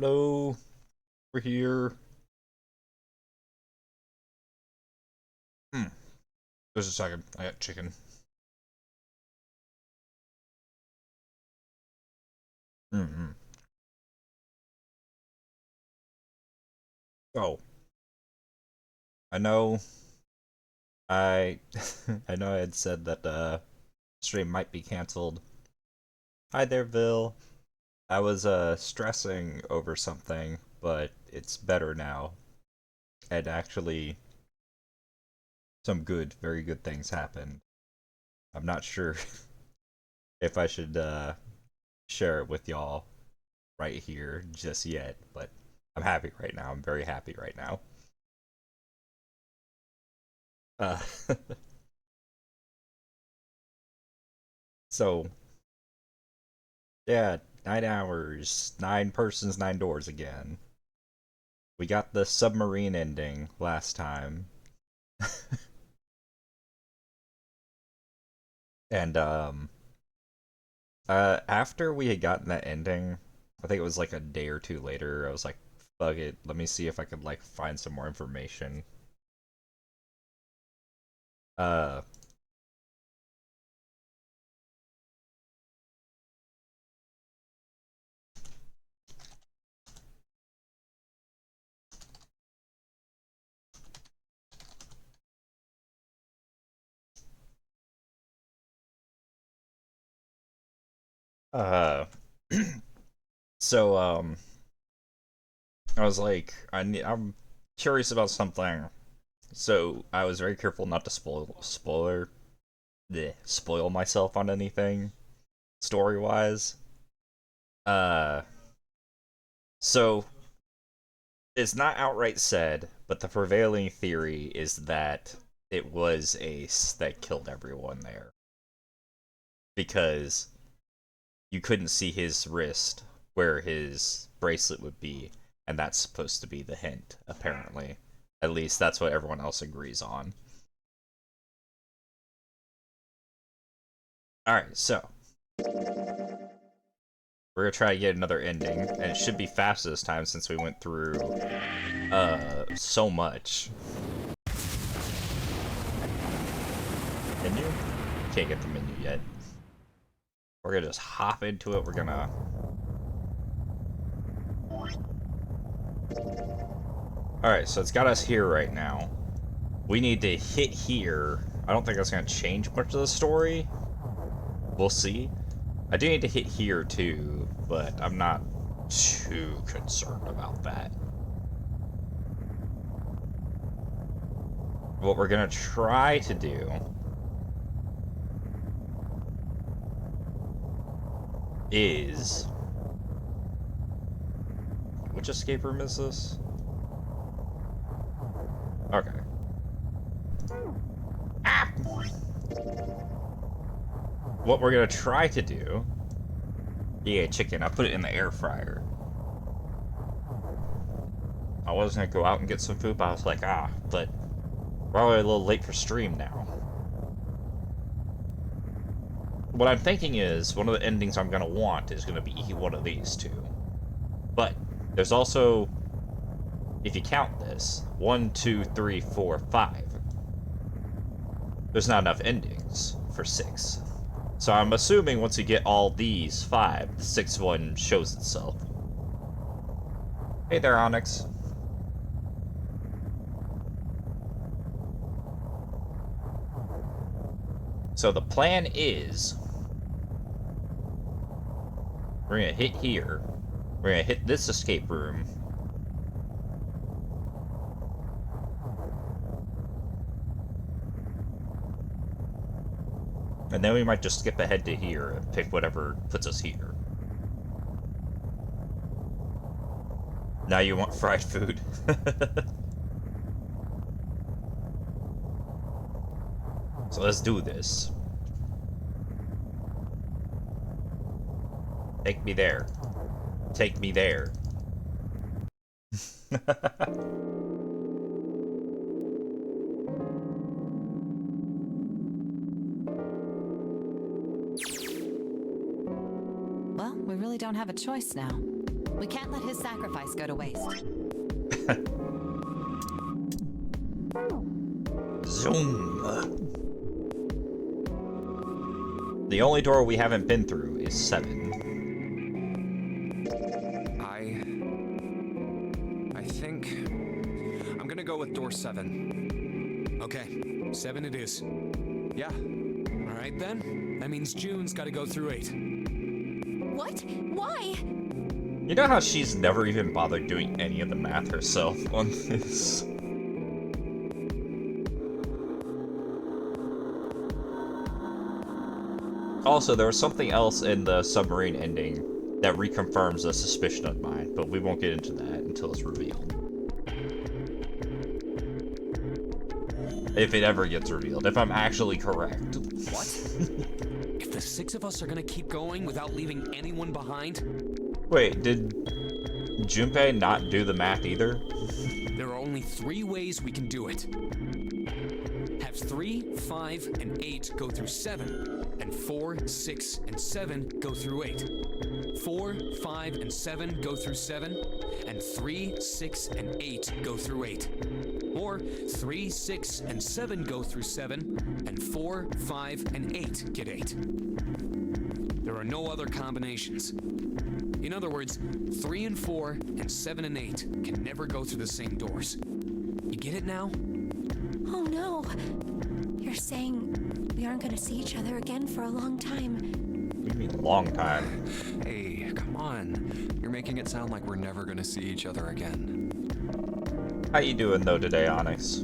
Hello, we're here. Hmm. Just a second. I got chicken. Mm-hmm. Oh, I know. I I know I had said that stream might be canceled. Hi there, Vil. I was stressing over something, but it's better now. And actually, some good, very good things happened. I'm not sure if I should share it with y'all right here just yet, but I'm happy right now. I'm very happy right now. Uh, so yeah, 9 hours, 9 persons, 9 doors again. We got the submarine ending last time, and after we had gotten that ending, I think it was like a day or two later. I was like, "Fuck it, let me see if I could like find some more information." Uh, uh, so I was like, I'm curious about something. So I was very careful not to spoil myself on anything story wise. Uh, so it's not outright said, but the prevailing theory is that it was Ace that killed everyone there because you couldn't see his wrist where his bracelet would be, and that's supposed to be the hint, apparently. At least that's what everyone else agrees on. Alright, so we're gonna try to get another ending, and it should be fast this time since we went through so much. Menu? Can't get the menu yet. We're gonna just hop into it. We're gonna. Alright, so it's got us here right now. We need to hit here. I don't think that's gonna change much of the story. We'll see. I do need to hit here too, but I'm not too concerned about that. What we're gonna try to do is. Which escape room is this? Okay. Ah! What we're gonna try to do. Yeah, chicken. I put it in the air fryer. I was gonna go out and get some food, but I was like, but we're already a little late for stream now. What I'm thinking is, one of the endings I'm gonna want is gonna be one of these two. But, there's also, if you count this, 1, 2, 3, 4, 5. There's not enough endings for 6. So I'm assuming once you get all these 5, the 6th one shows itself. Hey there, Onyx. So the plan is, we're gonna hit here. We're gonna hit this escape room. And then we might just skip ahead to here and pick whatever puts us here. Now you want fried food? So let's do this. Take me there. Take me there. Well, we really don't have a choice now. We can't let his sacrifice go to waste. Zoom. The only door we haven't been through is 7. I think I'm gonna go with door 7. Okay, 7 it is. Yeah. All right then. That means June's got to go through 8. What? Why? You know how she's never even bothered doing any of the math herself on this? Also, there was something else in the submarine ending that reconfirms a suspicion of mine, but we won't get into that until it's revealed. If it ever gets revealed, if I'm actually correct. What? If the 6 of us are gonna keep going without leaving anyone behind? Wait, did Junpei not do the math either? There are only 3 ways we can do it. Have 3, 5, and 8 go through 7, and 4, 6, and 7 go through 8. 4, 5, and 7 go through 7, and 3, 6, and 8 go through 8. Or 3, 6, and 7 go through 7, and 4, 5, and 8 get 8. There are no other combinations. In other words, 3 and 4, and 7 and 8 can never go through the same doors. You get it now? Oh no. You're saying we aren't gonna see each other again for a long time. What do you mean, long time? Hey, come on. You're making it sound like we're never gonna see each other again. How you doing though today, Onyx?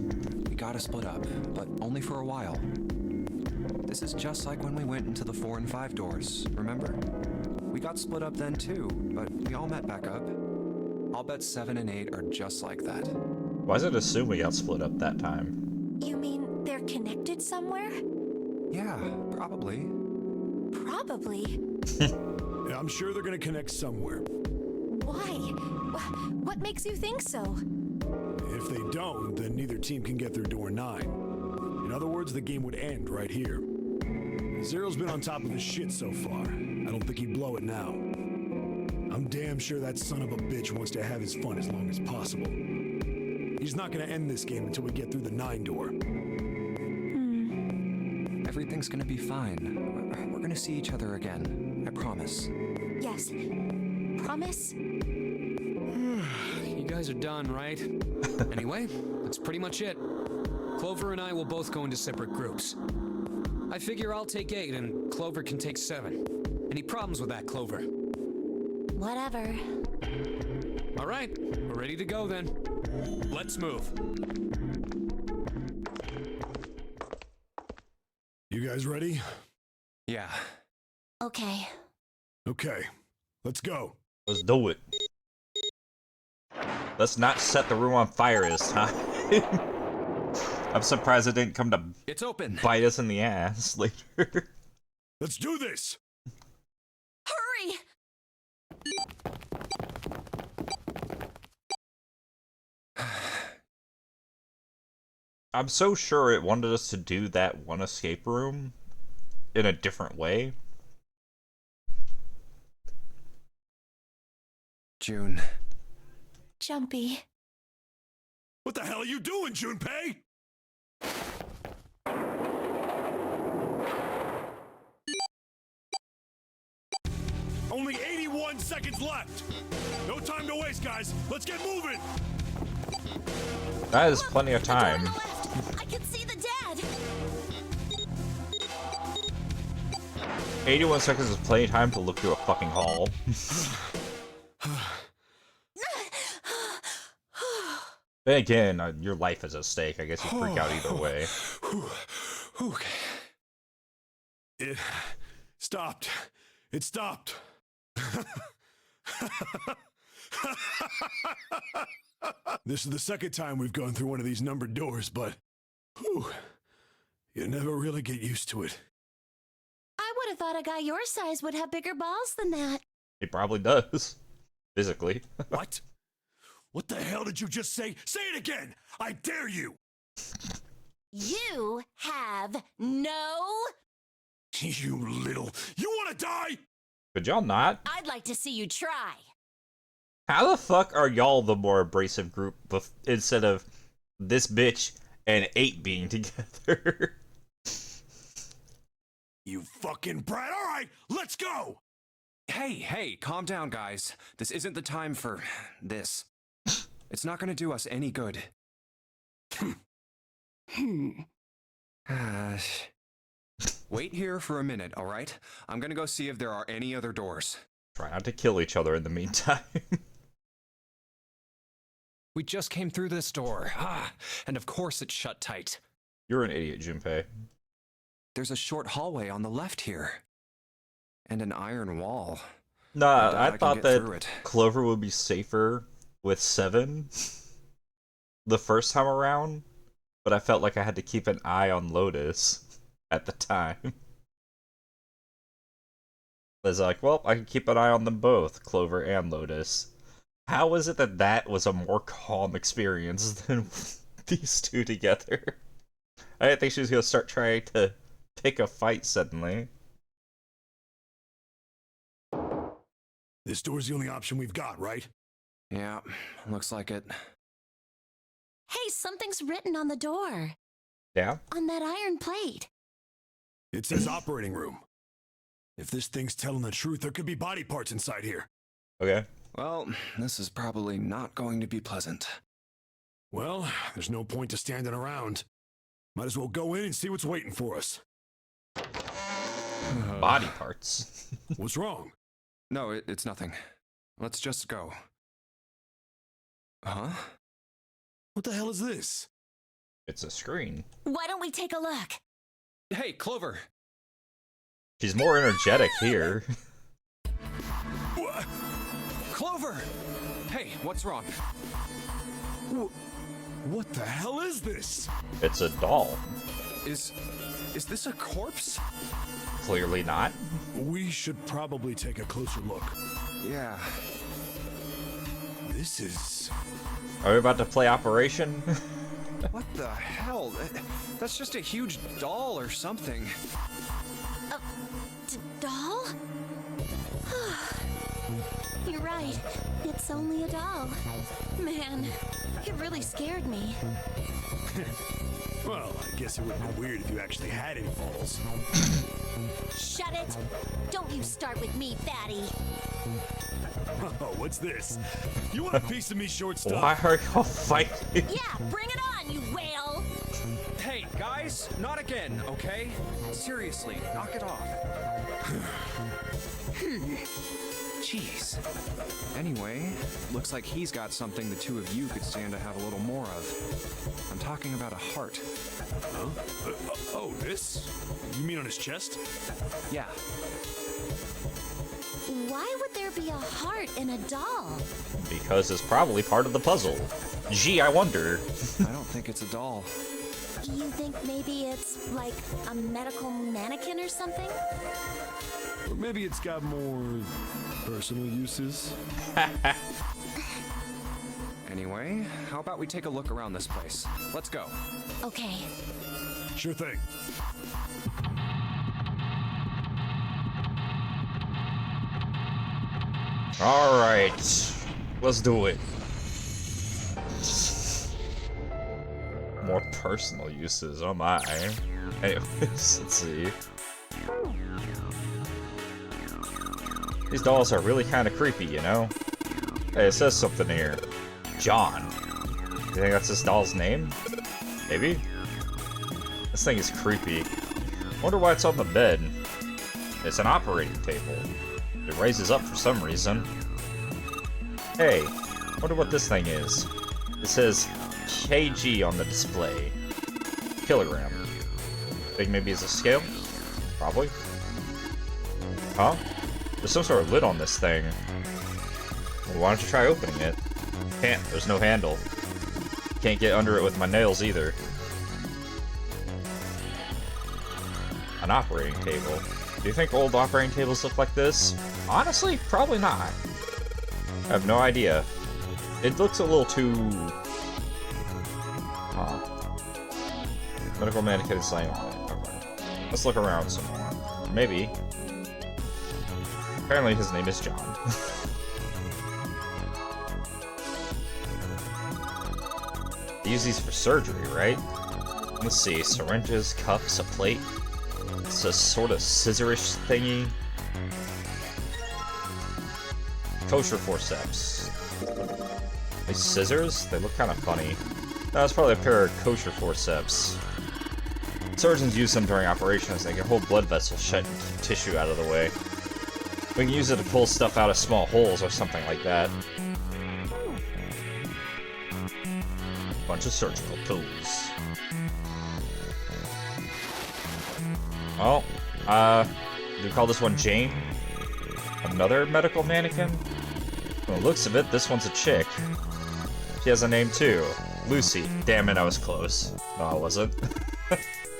We gotta split up, but only for a while. This is just like when we went into the 4 and 5 doors, remember? We got split up then too, but we all met back up. I'll bet 7 and 8 are just like that. Why does it assume we got split up that time? You mean they're connected somewhere? Yeah, probably. Probably. Yeah, I'm sure they're gonna connect somewhere. Why? What makes you think so? If they don't, then neither team can get through door 9. In other words, the game would end right here. Zero's been on top of his shit so far. I don't think he'd blow it now. I'm damn sure that son of a bitch wants to have his fun as long as possible. He's not gonna end this game until we get through the 9 door. Everything's gonna be fine. We're gonna see each other again. I promise. Yes. Promise? You guys are done, right? Anyway, that's pretty much it. Clover and I will both go into separate groups. I figure I'll take 8 and Clover can take 7. Any problems with that, Clover? Whatever. All right, we're ready to go then. Let's move. You guys ready? Yeah. Okay. Okay. Let's go. Let's do it. Let's not set the room on fire this time. I'm surprised it didn't come to It's open. bite us in the ass later. Let's do this! Hurry! I'm so sure it wanted us to do that one escape room in a different way. June. Jumpy. What the hell are you doing, Junpei? Only 81 seconds left! No time to waste, guys! Let's get moving! That is plenty of time. The door on the left. I can see the dad. 81 seconds is plenty of time to look through a fucking hall. Then again, your life is at stake. I guess you freak out either way. It stopped. It stopped. This is the second time we've gone through one of these numbered doors, but whew, you never really get used to it. I would have thought a guy your size would have bigger balls than that. He probably does. Physically. What? What the hell did you just say? Say it again! I dare you! You have no... You little... You wanna die? Could y'all not? I'd like to see you try. How the fuck are y'all the more abrasive group instead of this bitch and 8 being together? You fucking brat. All right, let's go. Hey, calm down, guys. This isn't the time for this. It's not gonna do us any good. Wait here for a minute, alright? I'm gonna go see if there are any other doors. Try not to kill each other in the meantime. We just came through this door. And of course it's shut tight. You're an idiot, Junpei. There's a short hallway on the left here. And an iron wall. Nah, bet I I can thought get that through it. Clover would be safer with 7 the first time around, but I felt like I had to keep an eye on Lotus at the time. I was like, well, I can keep an eye on them both, Clover and Lotus. How is it that that was a more calm experience than these two together? I didn't think she was going to start trying to pick a fight suddenly. This door's the only option we've got, right? Yeah, looks like it. Hey, something's written on the door. Yeah? On that iron plate. It says operating room. If this thing's telling the truth, there could be body parts inside here. Okay. Well, this is probably not going to be pleasant. Well, there's no point to standing around. Might as well go in and see what's waiting for us. Body parts. What's wrong? No, it's nothing. Let's just go. Huh? What the hell is this? It's a screen. Why don't we take a look? Hey, Clover! She's more energetic here. What? Clover! Hey, what's wrong? What the hell is this? It's a doll. Is this a corpse? Clearly not. We should probably take a closer look. Yeah. This is... Are we about to play Operation? What the hell? That's just a huge doll or something. Doll? You're right. It's only a doll. Man, it really scared me. Well, I guess it would have been weird if you actually had any balls. Shut it! Don't you start with me, fatty. Oh, what's this? You want a piece of me, shortstop? Why are y'all fighting? Yeah, bring it on, you whale! Hey, guys, not again, okay? Seriously, knock it off. Jeez. Anyway, looks like he's got something the two of you could stand to have a little more of. I'm talking about a heart. Huh? Oh, this? You mean on his chest? Yeah. Why would there be a heart in a doll? Because it's probably part of the puzzle. Gee, I wonder. I don't think it's a doll. You think maybe it's like a medical mannequin or something? Or maybe it's got more personal uses? Anyway, how about we take a look around this place? Let's go. Okay. Sure thing. Alright. Let's do it. More personal uses, oh my. Anyways, let's see. These dolls are really kind of creepy, you know? Hey, it says something here. John. You think that's this doll's name? Maybe? This thing is creepy. Wonder why it's on the bed. It's an operating table. It raises up for some reason. Hey, wonder what this thing is. It says kg on the display. Kilogram. Think maybe it's a scale? Probably. Huh? There's some sort of lid on this thing. Well, why don't you try opening it? Can't, there's no handle. Can't get under it with my nails either. An operating table. Do you think old operating tables look like this? Honestly, probably not. I have no idea. It looks a little too... Huh. Medical mannequin slang on it. Okay. Let's look around some more. Maybe. Apparently his name is John. They use these for surgery, right? Let's see, syringes, cups, a plate. It's a sort of scissorish thingy. Kosher forceps. These scissors? They look kind of funny. No, it's probably a pair of kosher forceps. Surgeons use them during operations. They can hold blood vessels shut and keep tissue out of the way. We can use it to pull stuff out of small holes or something like that. Bunch of surgical tools. Well, do we call this one Jane? Another medical mannequin? From the looks of it, this one's a chick. She has a name too. Lucy. Damn it, I was close. No, I wasn't.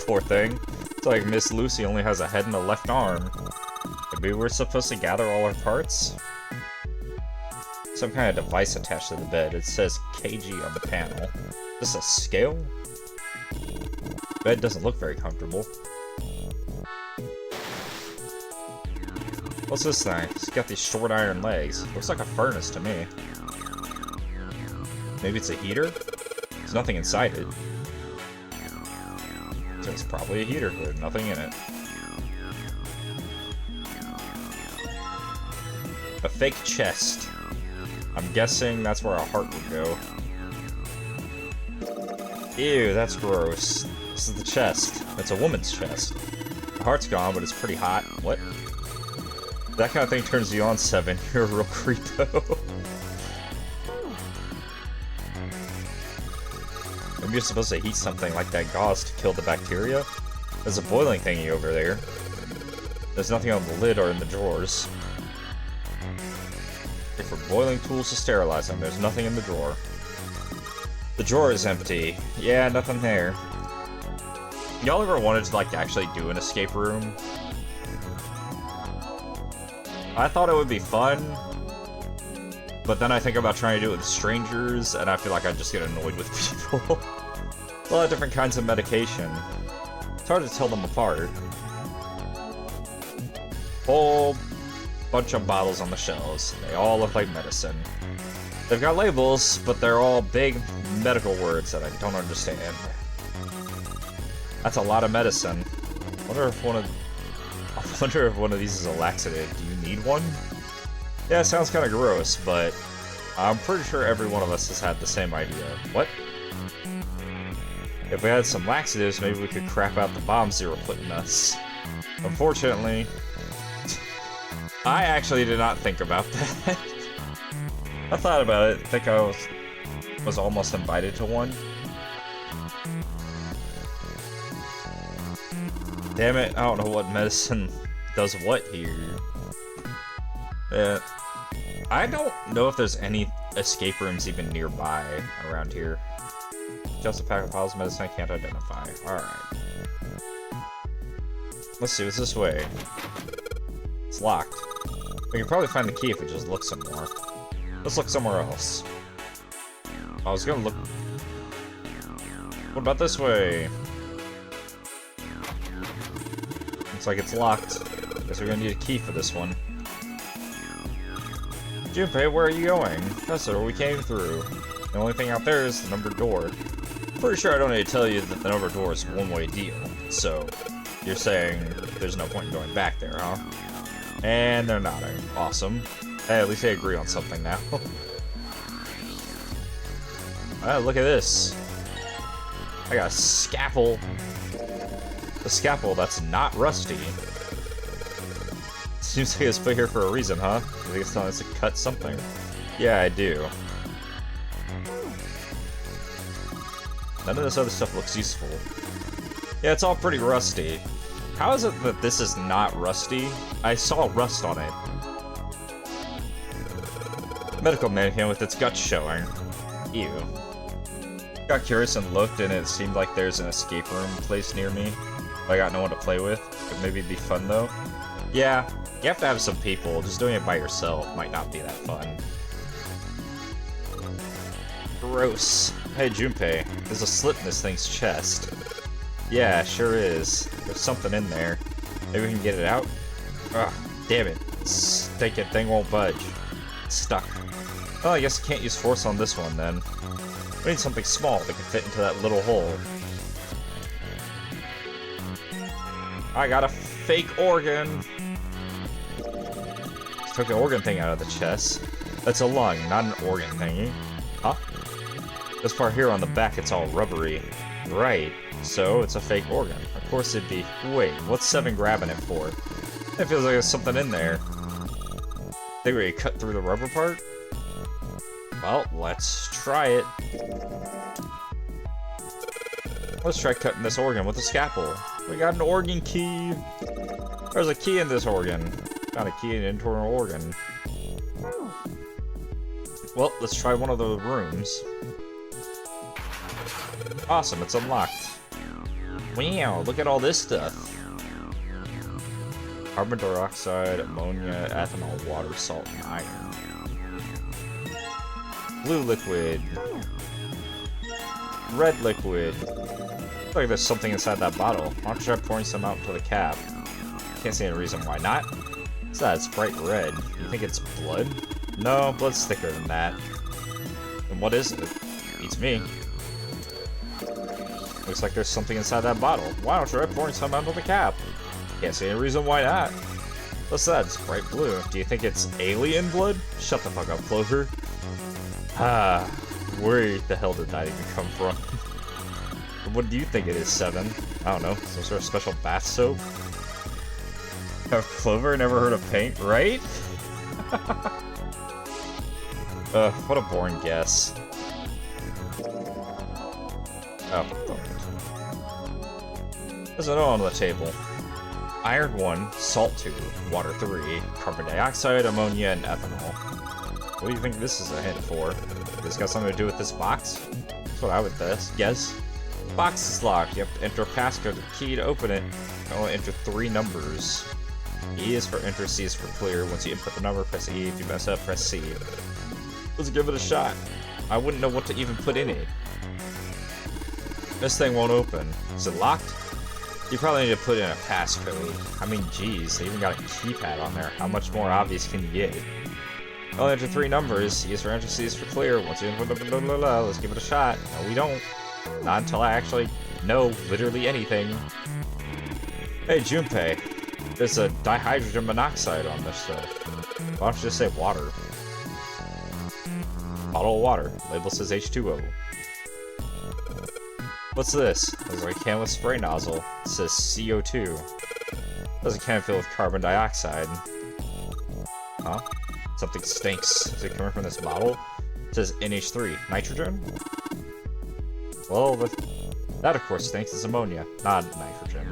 Poor thing. It's like Miss Lucy only has a head and a left arm. Maybe we're supposed to gather all our parts? Some kind of device attached to the bed. It says KG on the panel. Is this a scale? Bed doesn't look very comfortable. What's this thing? It's got these short iron legs. Looks like a furnace to me. Maybe it's a heater? There's nothing inside it. So it's probably a heater, but there's nothing in it. A fake chest. I'm guessing that's where a heart would go. Ew, that's gross. This is the chest. It's a woman's chest. The heart's gone, but it's pretty hot. What? That kind of thing turns you on, Seven. You're a real creepo. Maybe you're supposed to heat something like that gauze to kill the bacteria? There's a boiling thingy over there. There's nothing on the lid or in the drawers. If we're boiling tools to sterilize them, there's nothing in the drawer. The drawer is empty. Yeah, nothing there. Y'all ever wanted to, like, actually do an escape room? I thought it would be fun, but then I think about trying to do it with strangers, and I feel like I just get annoyed with people. A lot of different kinds of medication. It's hard to tell them apart. Whole bunch of bottles on the shelves. They all look like medicine. They've got labels, but they're all big medical words that I don't understand. That's a lot of medicine. I wonder if one of these is a laxative. Do you need one? Yeah, it sounds kind of gross, but I'm pretty sure every one of us has had the same idea. What? If we had some laxatives, maybe we could crap out the bombs they were putting us. Unfortunately, I actually did not think about that. I thought about it. I think I was almost invited to one. Damn it, I don't know what medicine does what here. I don't know if there's any escape rooms even nearby around here. Just a pack of bottles of medicine I can't identify. Alright. Let's see, what's this way? It's locked. We can probably find the key if we just look some more. Let's look somewhere else. I was gonna look... What about this way? Looks like it's locked. Guess we're gonna need a key for this one. Junpei, where are you going? That's where we came through. The only thing out there is the numbered door. Pretty sure I don't need to tell you that the numbered door is a one-way deal. So, you're saying there's no point in going back there, huh? And they're nodding. Awesome. Hey, at least they agree on something now. Ah, look at this. I got a scalpel. A scalpel that's not rusty. Seems like it's put here for a reason, huh? You think it's telling us to cut something? Yeah, I do. None of this other stuff looks useful. Yeah, it's all pretty rusty. How is it that this is not rusty? I saw rust on it. Medical mannequin with its guts showing. Ew. Got curious and looked, and it seemed like there's an escape room place near me. I got no one to play with. But maybe it'd be fun though. Yeah, you have to have some people. Just doing it by yourself might not be that fun. Gross. Hey Junpei, there's a slit in this thing's chest. Yeah, sure is. There's something in there. Maybe we can get it out? Ugh, damn it. Stinking thing won't budge. It's stuck. Well, I guess I can't use force on this one then. We need something small that can fit into that little hole. I got a fake organ. Just took the organ thing out of the chest. That's a lung, not an organ thingy. Huh? This part here on the back, it's all rubbery. Right, so it's a fake organ. Of course it'd be... Wait, what's 7 grabbing it for? It feels like there's something in there. Think we could cut through the rubber part? Well, let's try it. Let's try cutting this organ with a scalpel. We got an organ key. There's a key in this organ. Got a key in an internal organ. Well, let's try one of the rooms. Awesome, it's unlocked. Wow, look at all this stuff. Carbon dioxide, ammonia, ethanol, water, salt, and iron. Blue liquid. Red liquid. Looks like there's something inside that bottle. Why don't you try pouring some out into the cap? Can't see any reason why not. What's that? It's bright red. You think it's blood? No, blood's thicker than that. And what is it? Beats me. Looks like there's something inside that bottle. Why don't you try pouring some out into the cap? Can't see any reason why not. What's that? It's bright blue. Do you think it's alien blood? Shut the fuck up, Clover. Ah, where the hell did that even come from? What do you think it is, 7? I don't know, some sort of special bath soap? Have Clover never heard of paint, right? What a boring guess. Oh, there's another one on the table. Iron 1, salt 2, water 3, carbon dioxide, ammonia, and ethanol. What do you think this is a hint for? This got something to do with this box? That's what I would guess. Box is locked. You have to enter a passcode, the key to open it. You can only enter 3 numbers. E is for enter, C is for clear. Once you input the number, press E. If you mess up, press C. Let's give it a shot. I wouldn't know what to even put in it. This thing won't open. Is it locked? You probably need to put in a passcode. I mean, geez, they even got a keypad on there. How much more obvious can you get? I'll enter 3 numbers. E is for enter, C is for clear. Once you input, let's give it a shot. No, we don't. Not until I actually know literally anything. Hey, Junpei. There's a dihydrogen monoxide on this stuff. Why don't you just say water? Bottle of water. Label says H2O. What's this? There's like a can with spray nozzle. It says CO2. There's a can filled with carbon dioxide. Huh? Something stinks. Is it coming from this bottle? It says NH3. Nitrogen? Well, that of course stinks. It's ammonia, not nitrogen.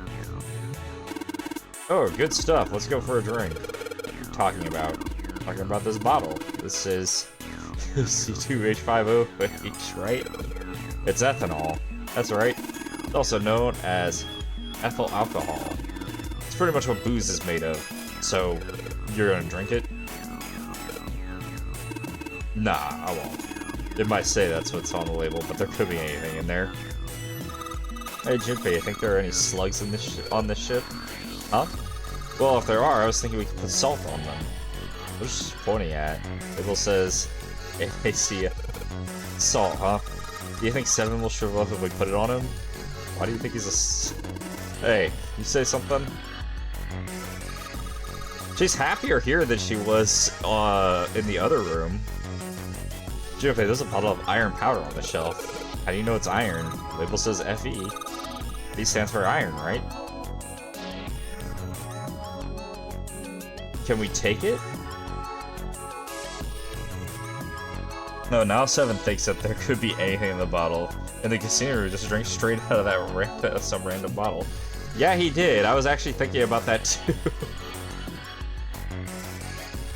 Oh, good stuff. Let's go for a drink. What are you talking about? Talking about this bottle. This is C2H5OH, right? It's ethanol. That's right. It's also known as ethyl alcohol. It's pretty much what booze is made of. So, you're gonna drink it? Nah, I won't. It might say that's what's on the label, but there could be anything in there. Hey, Junpei, you think there are any slugs in this on this ship? Huh? Well, if there are, I was thinking we could put salt on them. What is she pointing at? Label says ACL. Salt, huh? Do you think 7 will shrivel up if we put it on him? Why do you think he's a... Hey, you say something? She's happier here than she was in the other room. Junpei, there's a bottle of iron powder on the shelf. How do you know it's iron? Label says FE. B stands for iron, right? Can we take it? No, now 7 thinks that there could be anything in the bottle, and the casino just drank straight out of that some random bottle. Yeah, he did. I was actually thinking about that too.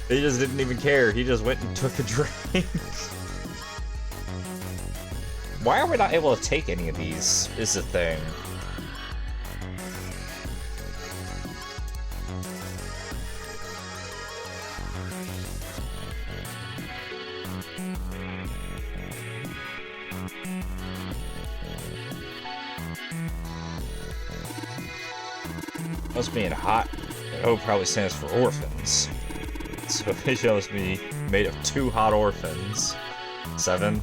He just didn't even care. He just went and took a drink. Why are we not able to take any of these, is the thing. Us being hot, O probably stands for orphans. So it shows me made of 2 hot orphans. 7.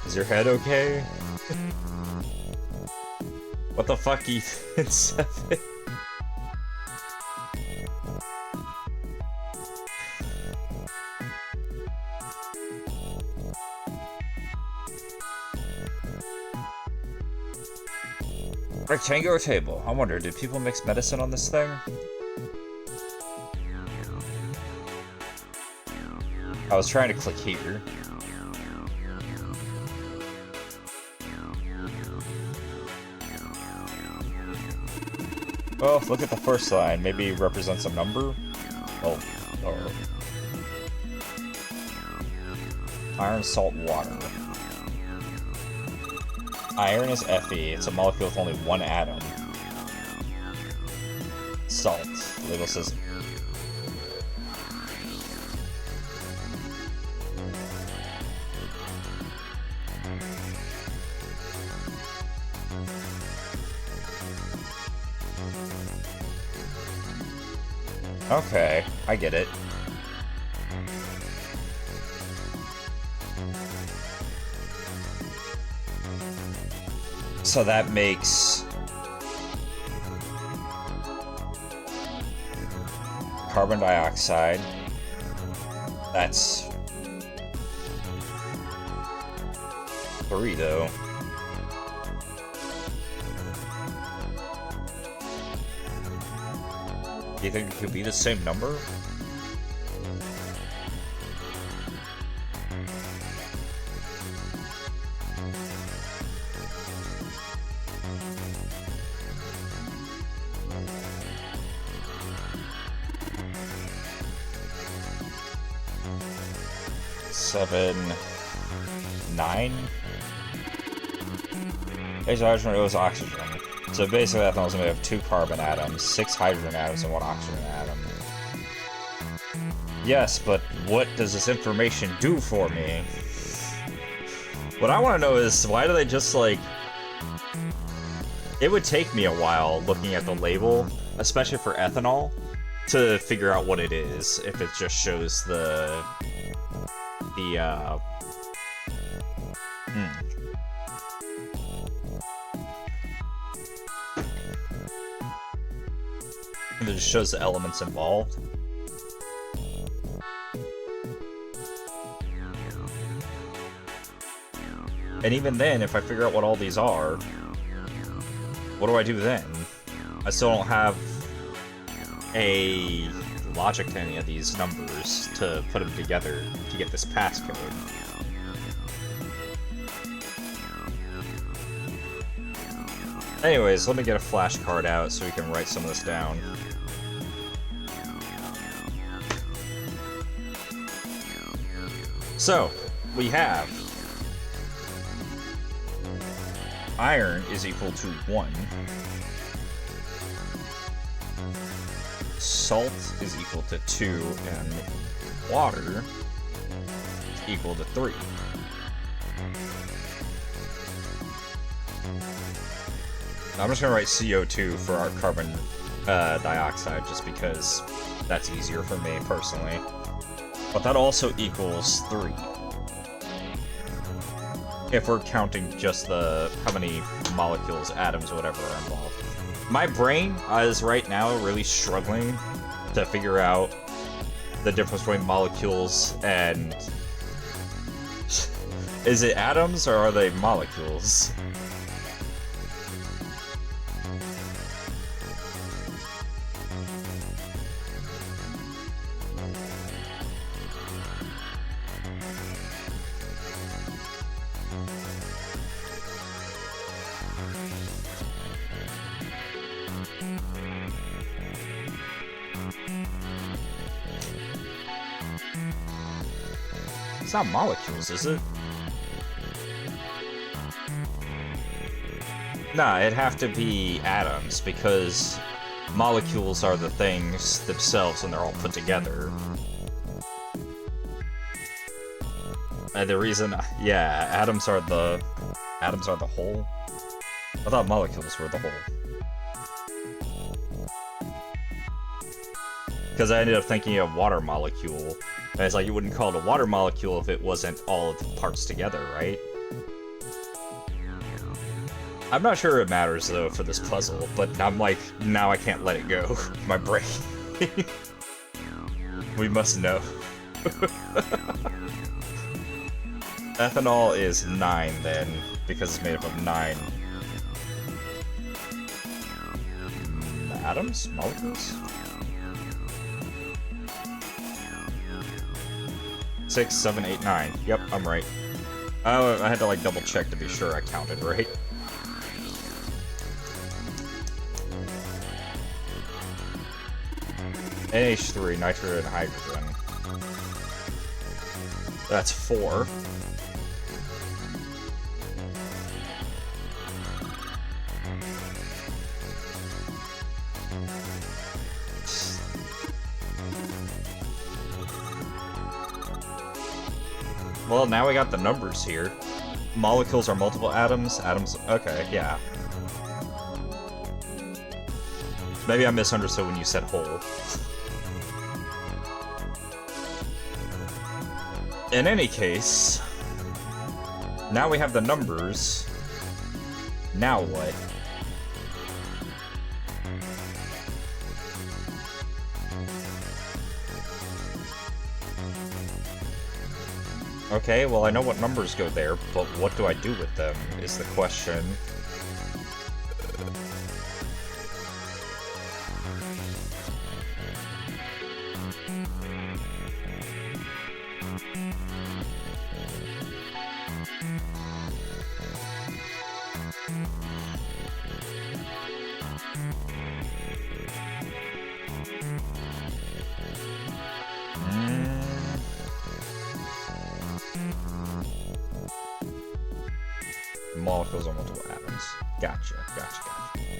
Is your head okay? What the fuck, Ethan? 7? Rectangular table. I wonder, did people mix medicine on this thing? I was trying to click here. Oh, look at the first line. Maybe it represents a number? Oh. Iron, salt, water. Iron is Fe. It's a molecule with only one atom. Salt. Label says... Okay, I get it. So that makes carbon dioxide. That's 3 though. Do you think it could be the same number? Seven, 9. Hydrogen is oxygen. So basically, ethanol is made of 2 carbon atoms, 6 hydrogen atoms, and 1 oxygen atom. Yes, but what does this information do for me? What I want to know is, why do they just, like... It would take me a while looking at the label, especially for ethanol, to figure out what it is, if it just shows the It just shows the elements involved. And even then, if I figure out what all these are, what do I do then? I still don't have a logic to any of these numbers to put them together to get this passcode. Anyways, let me get a flashcard out so we can write some of this down. So, we have iron is equal to 1. Salt is equal to 2, and water is equal to 3. I'm just gonna write CO2 for our carbon dioxide just because that's easier for me personally. But that also equals 3. If we're counting just the how many molecules, atoms, whatever are involved. My brain is right now really struggling to figure out the difference between molecules and... Is it atoms or are they molecules? It's not molecules, is it? Nah, it'd have to be atoms, because molecules are the things themselves when they're all put together. And the reason, yeah, atoms are the whole. I thought molecules were the whole. Because I ended up thinking of water molecule. And it's like, you wouldn't call it a water molecule if it wasn't all of the parts together, right? I'm not sure it matters though for this puzzle, but I'm like, now I can't let it go. My brain. We must know. Ethanol is 9 then, because it's made up of 9 atoms? Molecules? 6, 7, 8, 9. Yep, I'm right. Oh, I had to like double check to be sure I counted right. NH3, nitrogen, and hydrogen. That's 4. Well, now we got the numbers here. Molecules are multiple atoms. Atoms. Okay, yeah. Maybe I misunderstood when you said whole. In any case, now we have the numbers. Now what? Okay, well I know what numbers go there, but what do I do with them is the question. Molecules are multiple atoms. Gotcha, gotcha, gotcha.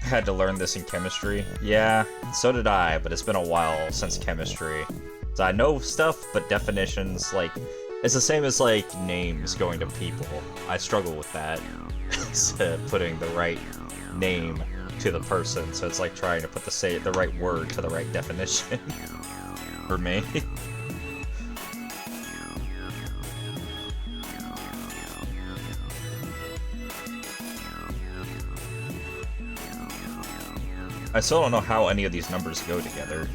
Had to learn this in chemistry. Yeah, so did I, but it's been a while since chemistry. So I know stuff, but definitions, like, it's the same as, like, names going to people. I struggle with that. Putting the right name to the person, so it's like trying to put the right word to the right definition. For me. I still don't know how any of these numbers go together.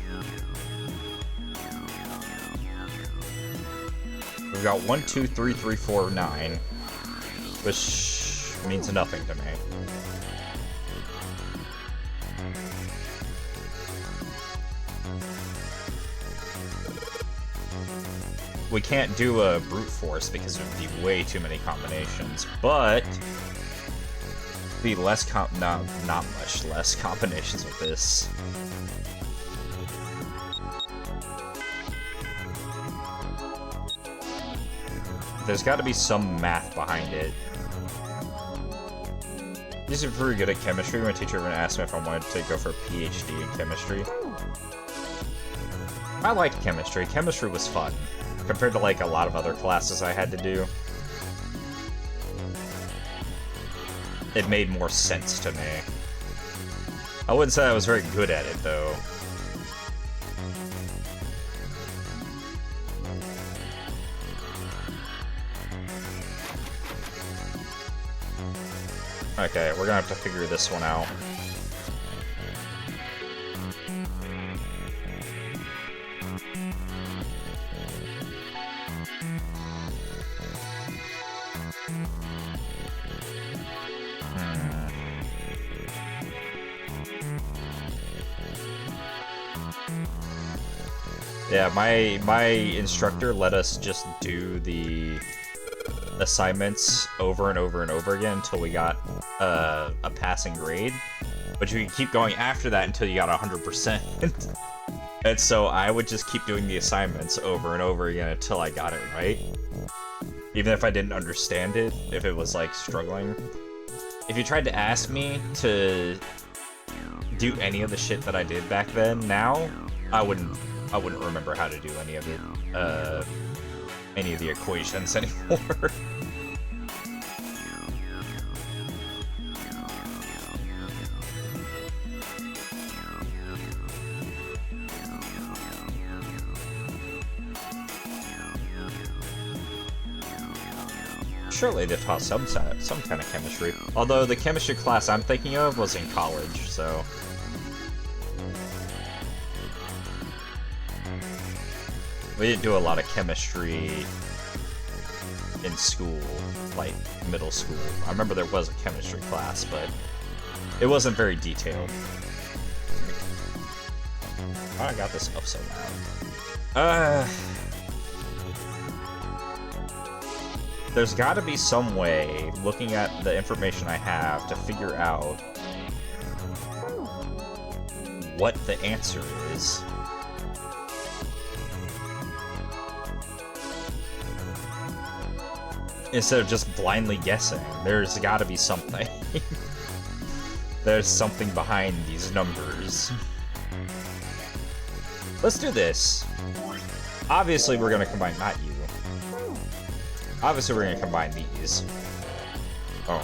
We've got 1, 2, 3, 3, 4, 9, which means nothing to me. We can't do a brute force because it would be way too many combinations, but be less not much less combinations with this. There's got to be some math behind it. These are pretty good at chemistry. My teacher even asked me if I wanted to go for a PhD in chemistry. I liked chemistry. Chemistry was fun. Compared to, like, a lot of other classes I had to do. It made more sense to me. I wouldn't say I was very good at it, though. Okay, we're gonna have to figure this one out. Yeah, my instructor let us just do the assignments over and over and over again until we got a passing grade. But you can keep going after that until you got 100%. And so I would just keep doing the assignments over and over again until I got it right. Even if I didn't understand it, if it was like struggling. If you tried to ask me to do any of the shit that I did back then, now, I wouldn't remember how to do any of it, any of the equations anymore. surely they taught some kind of chemistry. Although the chemistry class I'm thinking of was in college, so... We didn't do a lot of chemistry in school, like middle school. I remember there was a chemistry class, but it wasn't very detailed. Oh, I got this up so loud. There's gotta be some way, looking at the information I have, to figure out what the answer is. Instead of just blindly guessing, there's gotta be something. There's something behind these numbers. Let's do this. Obviously, we're gonna combine, not you. Obviously, we're gonna combine these. Oh.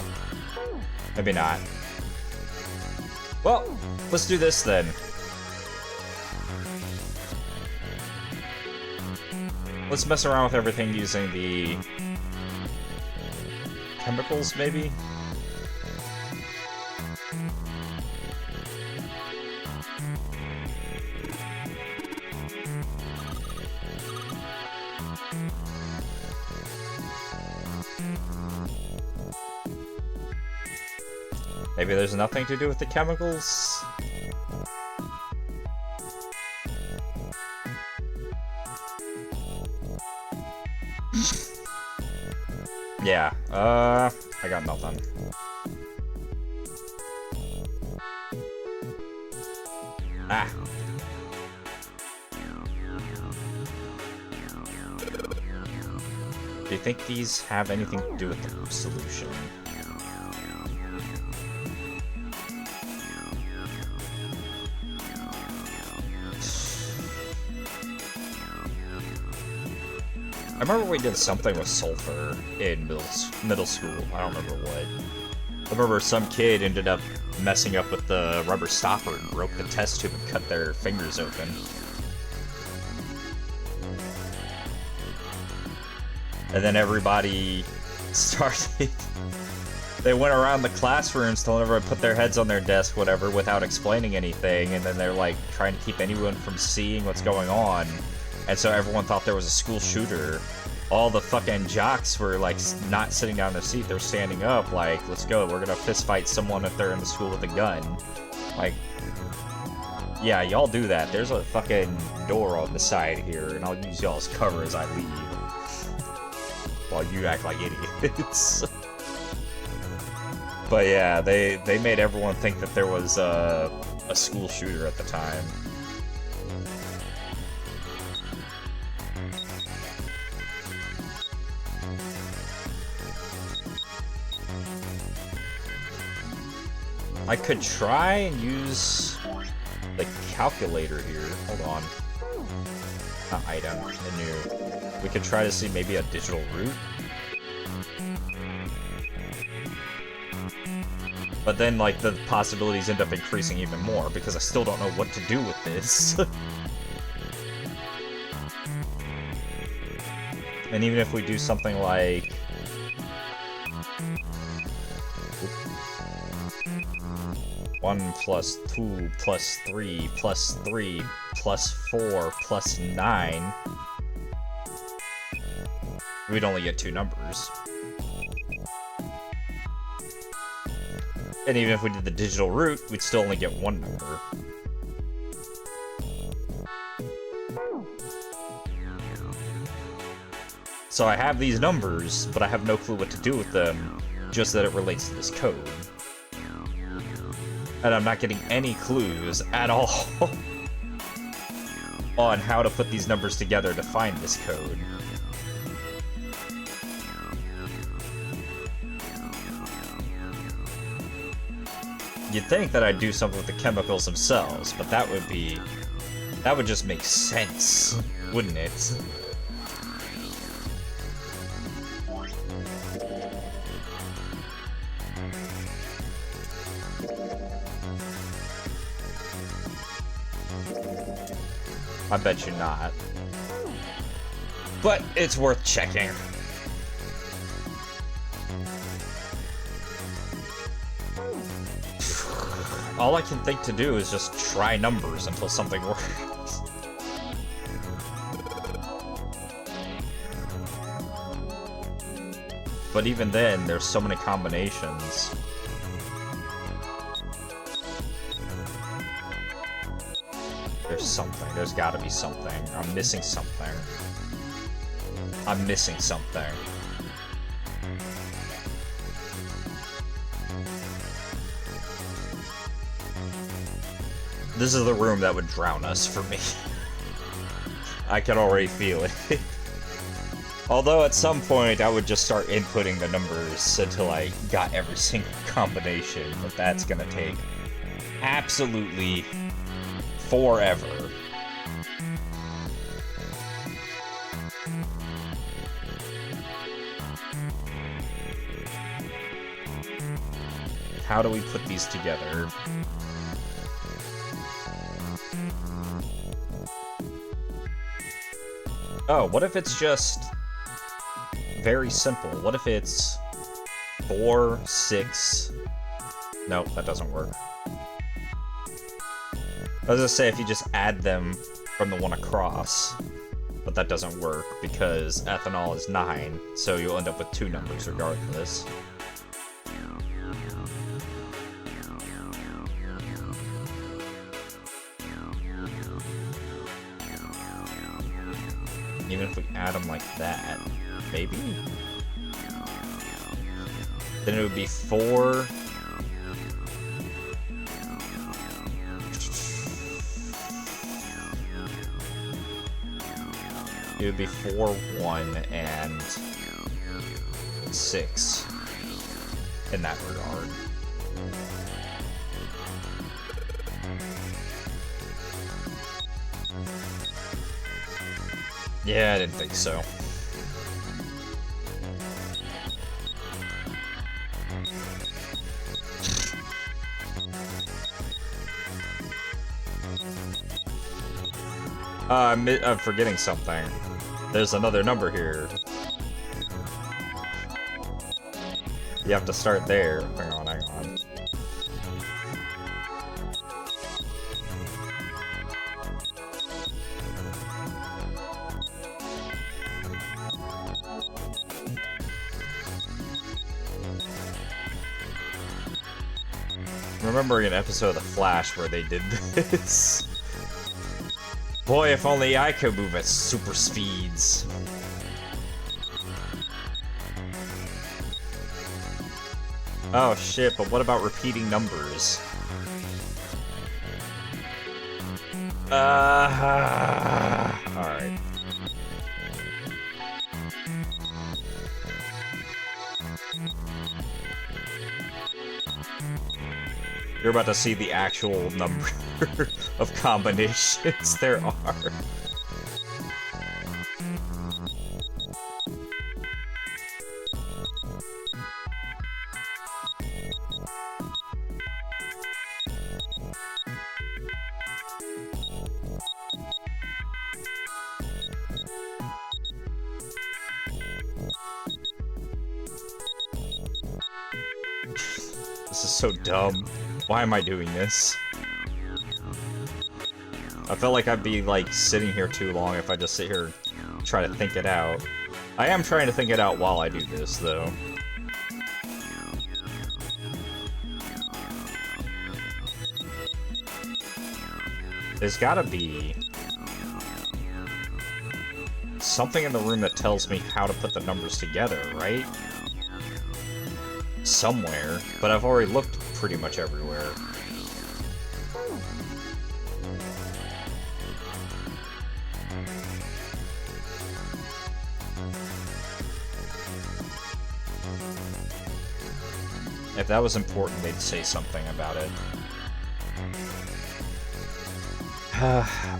Maybe not. Well, let's do this then. Let's mess around with everything using the chemicals, maybe? Maybe there's nothing to do with the chemicals? Yeah, I got nothing. Ah. Do you think these have anything to do with the solution? I remember we did something with sulfur in middle school. I don't remember what. I remember some kid ended up messing up with the rubber stopper and broke the test tube and cut their fingers open. And then everybody started... They went around the classrooms telling everyone to put their heads on their desk, whatever, without explaining anything. And then they're like trying to keep anyone from seeing what's going on. And so everyone thought there was a school shooter. All the fucking jocks were like not sitting down in their seat, they're standing up like, let's go, we're gonna fist fight someone if they're in the school with a gun. Like, yeah, y'all do that. There's a fucking door on the side here, and I'll use y'all as cover as I leave. While you act like idiots. But yeah, they made everyone think that there was a school shooter at the time. I could try and use the calculator here. Hold on. Not item, menu. We could try to see maybe a digital root. But then, like, the possibilities end up increasing even more because I still don't know what to do with this. And even if we do something like... 1 plus 2 plus 3 plus 3 plus 4 plus 9. We'd only get 2 numbers. And even if we did the digital root, we'd still only get 1 number. So I have these numbers, but I have no clue what to do with them, just that it relates to this code. And I'm not getting any clues at all on how to put these numbers together to find this code. You'd think that I'd do something with the chemicals themselves, but that would just make sense, wouldn't it? I bet you not. But it's worth checking. all I can think to do is just try numbers until something works. But even then, there's so many combinations. There's something. There's gotta be something. I'm missing something. I'm missing something. This is the room that would drown us for me. I can already feel it. Although at some point I would just start inputting the numbers until I got every single combination, but that's gonna take absolutely forever. How do we put these together? Oh, what if it's just very simple? What if it's 4, 6... Nope, that doesn't work. I was gonna say if you just add them from the one across, but that doesn't work because ethanol is 9, so you'll end up with 2 numbers regardless. Even if we add them like that, maybe? Then it would be 4... It would be 4, 1, and 6 in that regard. Yeah, I didn't think so. I'm forgetting something. There's another number here. You have to start there. Hang on, hang on. Remembering an episode of The Flash where they did this. Boy, if only I could move at super speeds. Oh shit, but what about repeating numbers? Alright. You're about to see the actual number of combinations there are. This is so dumb. Why am I doing this? I felt like I'd be, like, sitting here too long if I just sit here and try to think it out. I am trying to think it out while I do this, though. There's gotta be something in the room that tells me how to put the numbers together, right? Somewhere, but I've already looked pretty much everywhere. If that was important, they'd say something about it.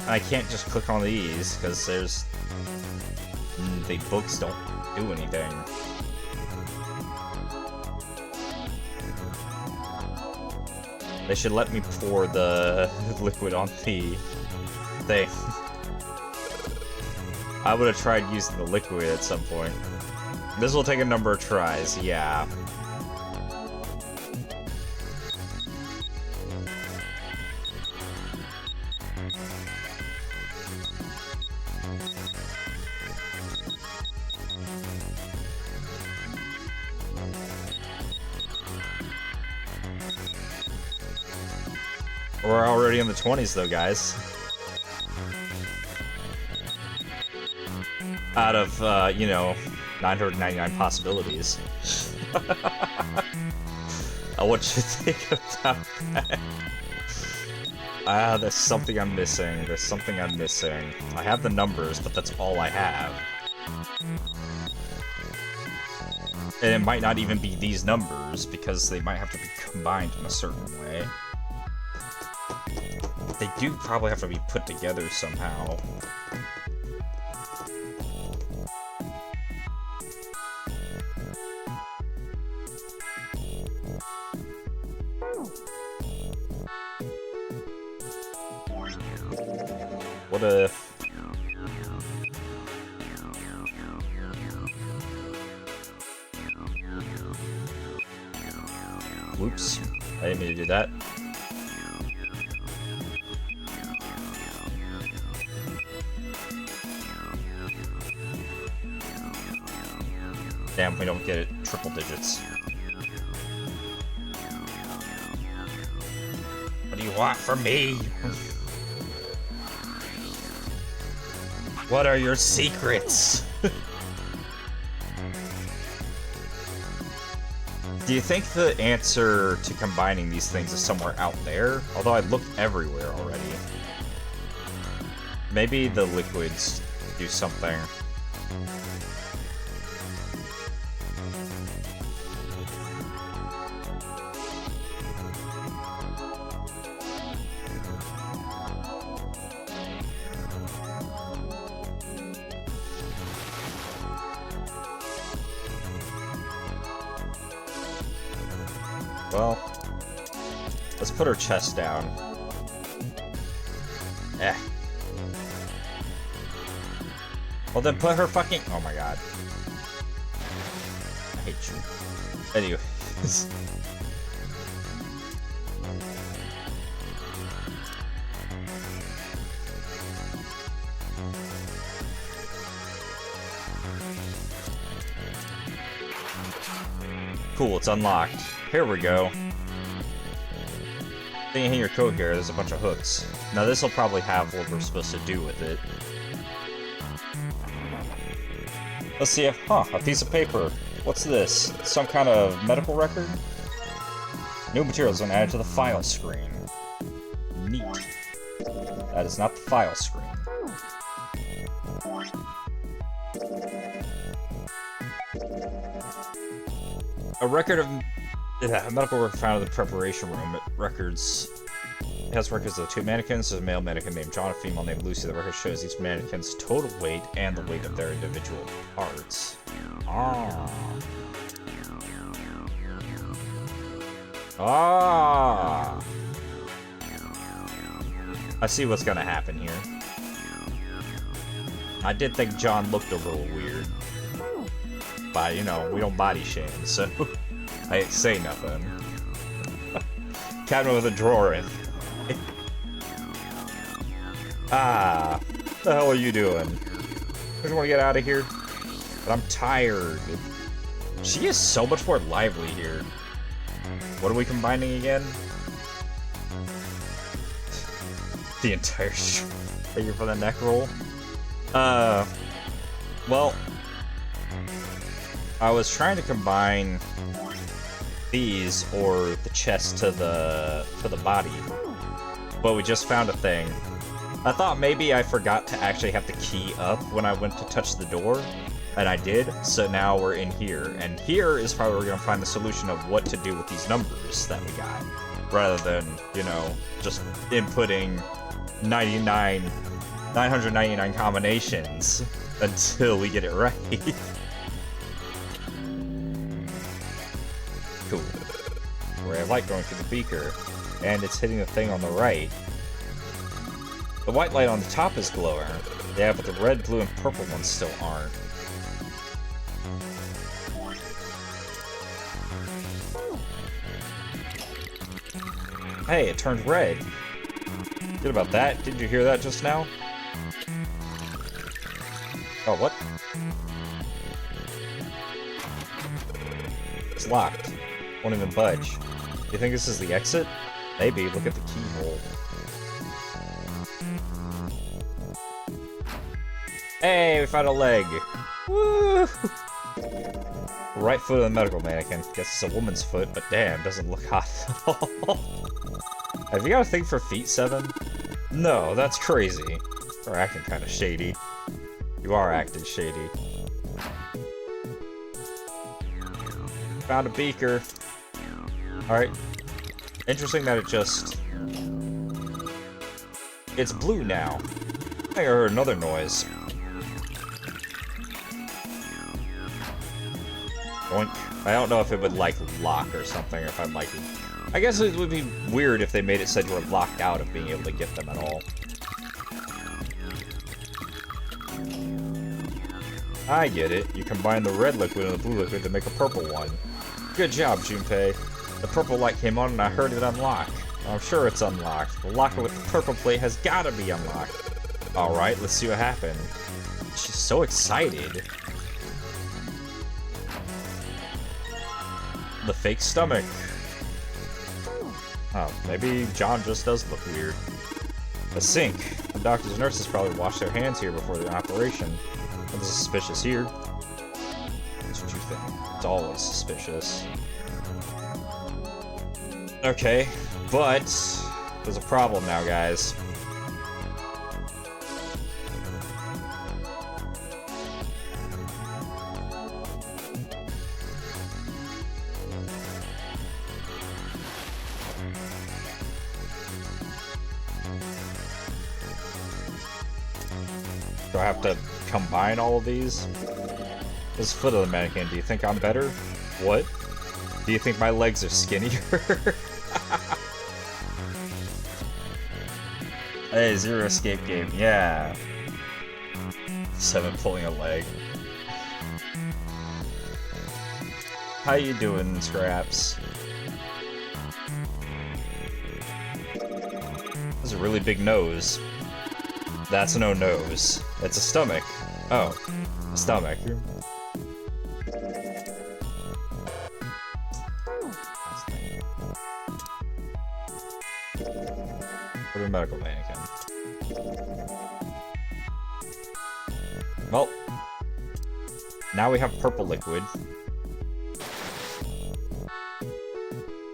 I can't just click on these, because there's... the books don't do anything. They should let me pour the liquid on the thing. I would have tried using the liquid at some point. This will take a number of tries, yeah. We're already in the 20s though, guys. Out of, you know, 999 possibilities. What you think about that? Ah, there's something I'm missing. There's something I'm missing. I have the numbers, but that's all I have. And it might not even be these numbers, because they might have to be combined in a certain way. They do probably have to be put together somehow. What if... Whoops. I didn't mean to do that. Damn, we don't get it. Triple digits. What do you want from me? What are your secrets? Do you think the answer to combining these things is somewhere out there? Although I looked everywhere already. Maybe the liquids do something. Well, let's put her chest down. Eh. Well, then put her fucking... Oh my god. I hate you. Anyways. Cool, it's unlocked. Here we go. Thing you hang your coat here, there's a bunch of hooks. Now this will probably have what we're supposed to do with it. Let's see if... Huh, a piece of paper. What's this? Some kind of medical record? New materials been added to the file screen. Neat. That is not the file screen. A record of... a medical record found in the preparation room. It has records of 2 mannequins. There's a male mannequin named John, a female named Lucy. The record shows each mannequin's total weight and the weight of their individual parts. Ah. Ah. I see what's gonna happen here. I did think John looked a little weird. But, you know, we don't body shame, so I ain't say nothing. Cabinet with a drawer in. Ah, what the hell are you doing? I just want to get out of here. But I'm tired. She is so much more lively here. What are we combining again? The entire show. Thank you for the neck roll. Well, I was trying to combine these or the chest to the body, but we just found a thing. I thought maybe I forgot to actually have the key up when I went to touch the door, and I did, so now we're in here. And here is probably where we're going to find the solution of what to do with these numbers that we got, rather than, you know, just inputting 999 combinations until we get it right. Cool. Ray of light going through the beaker, and it's hitting the thing on the right. The white light on the top is glowing. Yeah, but the red, blue, and purple ones still aren't. Hey, it turned red. Good about that. Didn't you hear that just now? Oh, what? It's locked. Won't even budge. You think this is the exit? Maybe. Look at the keyhole. Hey, we found a leg. Woo! Right foot of the medical mannequin. Guess it's a woman's foot, but damn, doesn't look hot at all. Have you got a thing for feet, Seven? No, that's crazy. You're acting kind of shady. You are acting shady. Found a beaker. Alright. Interesting that it just... It's blue now. I think I heard another noise. Boink. I don't know if it would, like, lock or something, or if I'm, like... I guess it would be weird if they made it said you were locked out of being able to get them at all. I get it. You combine the red liquid and the blue liquid to make a purple one. Good job, Junpei. The purple light came on and I heard it unlock. I'm sure it's unlocked. The locker with the purple plate has gotta be unlocked. Alright, let's see what happened. She's so excited. The fake stomach. Oh, maybe John just does look weird. The sink. The doctors and nurses probably washed their hands here before the operation. Nothing suspicious here. That's what you think. It's always suspicious. Okay, but there's a problem now, guys. Do I have to combine all of these? This foot of the mannequin, do you think I'm better? What? Do you think my legs are skinnier? Hey, Zero Escape game, yeah. Seven pulling a leg. How you doing, Scraps? That's a really big nose. That's no nose. It's a stomach. Oh, a stomach. For the medical mannequin. Well, now we have purple liquid.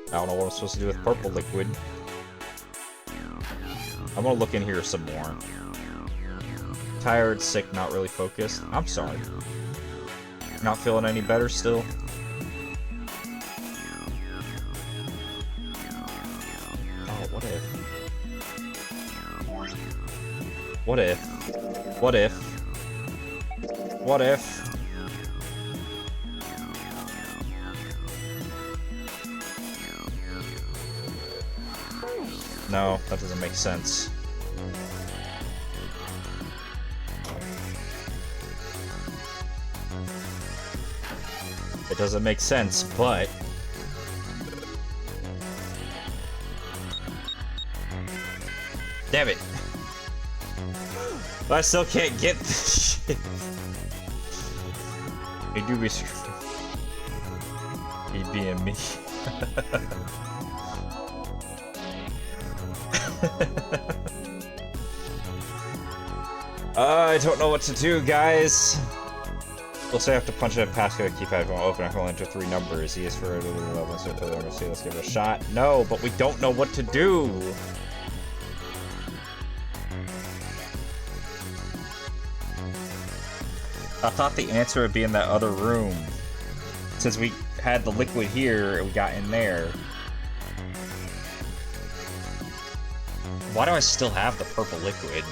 I don't know what I'm supposed to do with purple liquid. I'm gonna look in here some more. Tired, sick, not really focused. I'm sorry. Not feeling any better still? Oh, what if? What if? What if? What if? No, that doesn't make sense. It doesn't make sense, but... Damn it! But I still can't get this shit. He do be screwed. He being me. I don't know what to do, guys. We'll say I have to punch in a passcode, keypad won't open, I can only enter 3 numbers. E is for level, so let's see, let's give it a shot. No, but we don't know what to do. I thought the answer would be in that other room. Since we had the liquid here, we got in there. Why do I still have the purple liquid?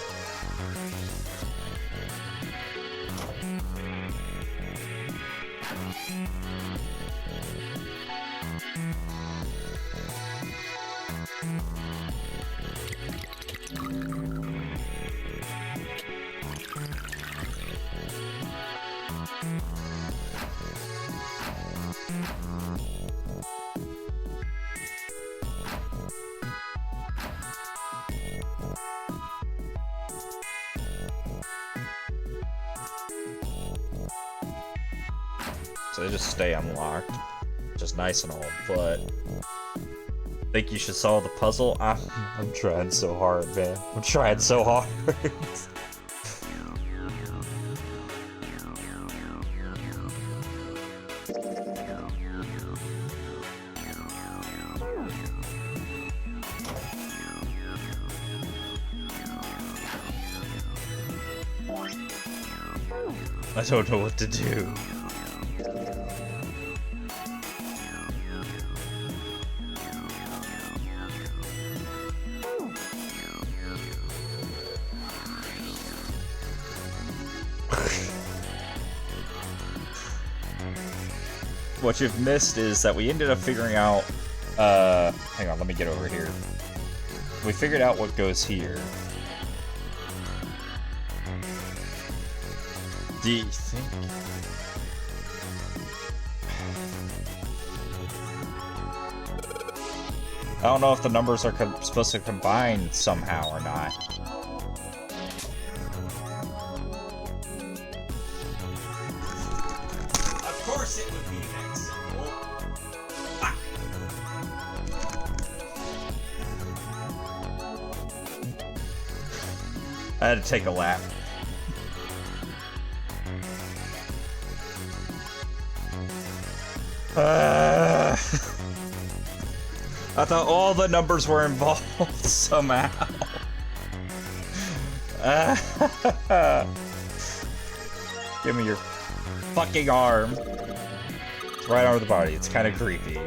So they just stay unlocked. Just nice and all, but... Think you should solve the puzzle? I'm trying so hard, man. I'm trying so hard. I don't know what to do. What you've missed is that we ended up figuring out, hang on, let me get over here. We figured out what goes here. Do you think? I don't know if the numbers are supposed to combine somehow or not. Of course it would be that simple. Ah. I had to take a lap. I thought all the numbers were involved somehow. Give me your fucking arm. It's right over the body. It's kind of creepy.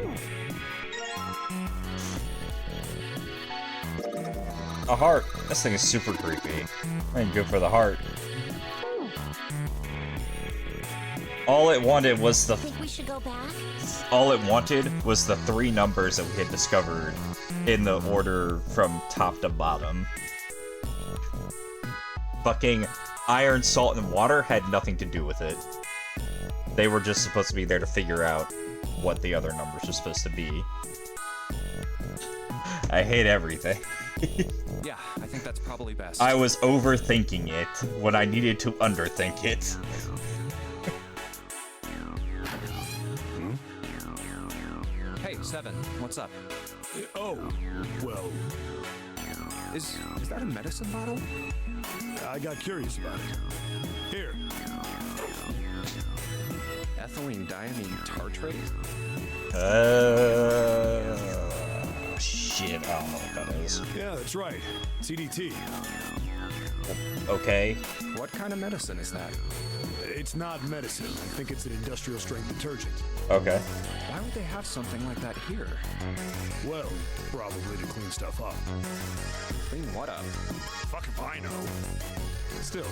A heart. This thing is super creepy. I ain't good for the heart. All it wanted was the... Think we should go back? All it wanted was the 3 numbers that we had discovered in the order from top to bottom. Fucking iron, salt, and water had nothing to do with it. They were just supposed to be there to figure out what the other numbers were supposed to be. I hate everything. Yeah, I think that's probably best. I was overthinking it when I needed to underthink it. Hey, Seven, what's up? Oh, well, Is that a medicine bottle? I got curious about it. Here. Ethylene diamine tartrate? Shit, I don't know what that is. Yeah, that's right. CDT. Okay. What kind of medicine is that? It's not medicine. I think it's an industrial strength detergent. Okay. Why would they have something like that here? Well, probably to clean stuff up. Clean what up? Fuck if I know. Still,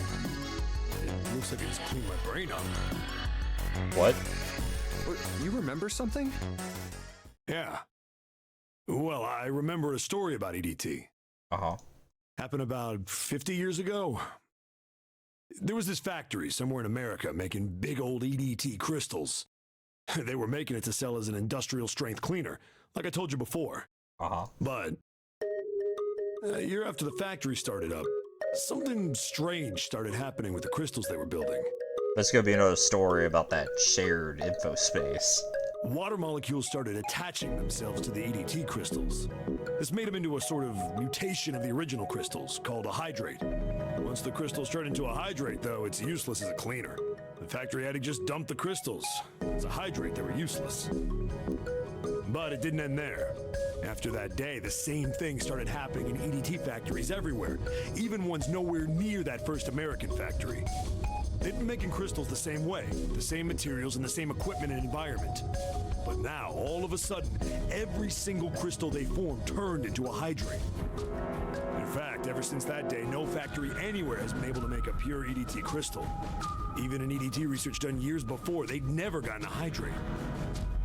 it looks like it's cleaned my brain up. What? You remember something? Yeah. Well, I remember a story about EDT. Uh-huh. Happened about 50 years ago. There was this factory somewhere in America making big old EDT crystals. They were making it to sell as an industrial strength cleaner, like I told you before. Uh-huh. But a year after the factory started up, something strange started happening with the crystals they were building. There's gonna be another story about that shared info space. Water molecules started attaching themselves to the EDT crystals. This made them into a sort of mutation of the original crystals, called a hydrate. Once the crystals turn into a hydrate, though, it's useless as a cleaner. The factory had to just dump the crystals. As a hydrate, they were useless. But it didn't end there. After that day, the same thing started happening in EDT factories everywhere, even ones nowhere near that first American factory. They've been making crystals the same way, the same materials and the same equipment and environment. But now, all of a sudden, every single crystal they formed turned into a hydrate. In fact, ever since that day, no factory anywhere has been able to make a pure EDT crystal. Even in EDT research done years before, they'd never gotten a hydrate.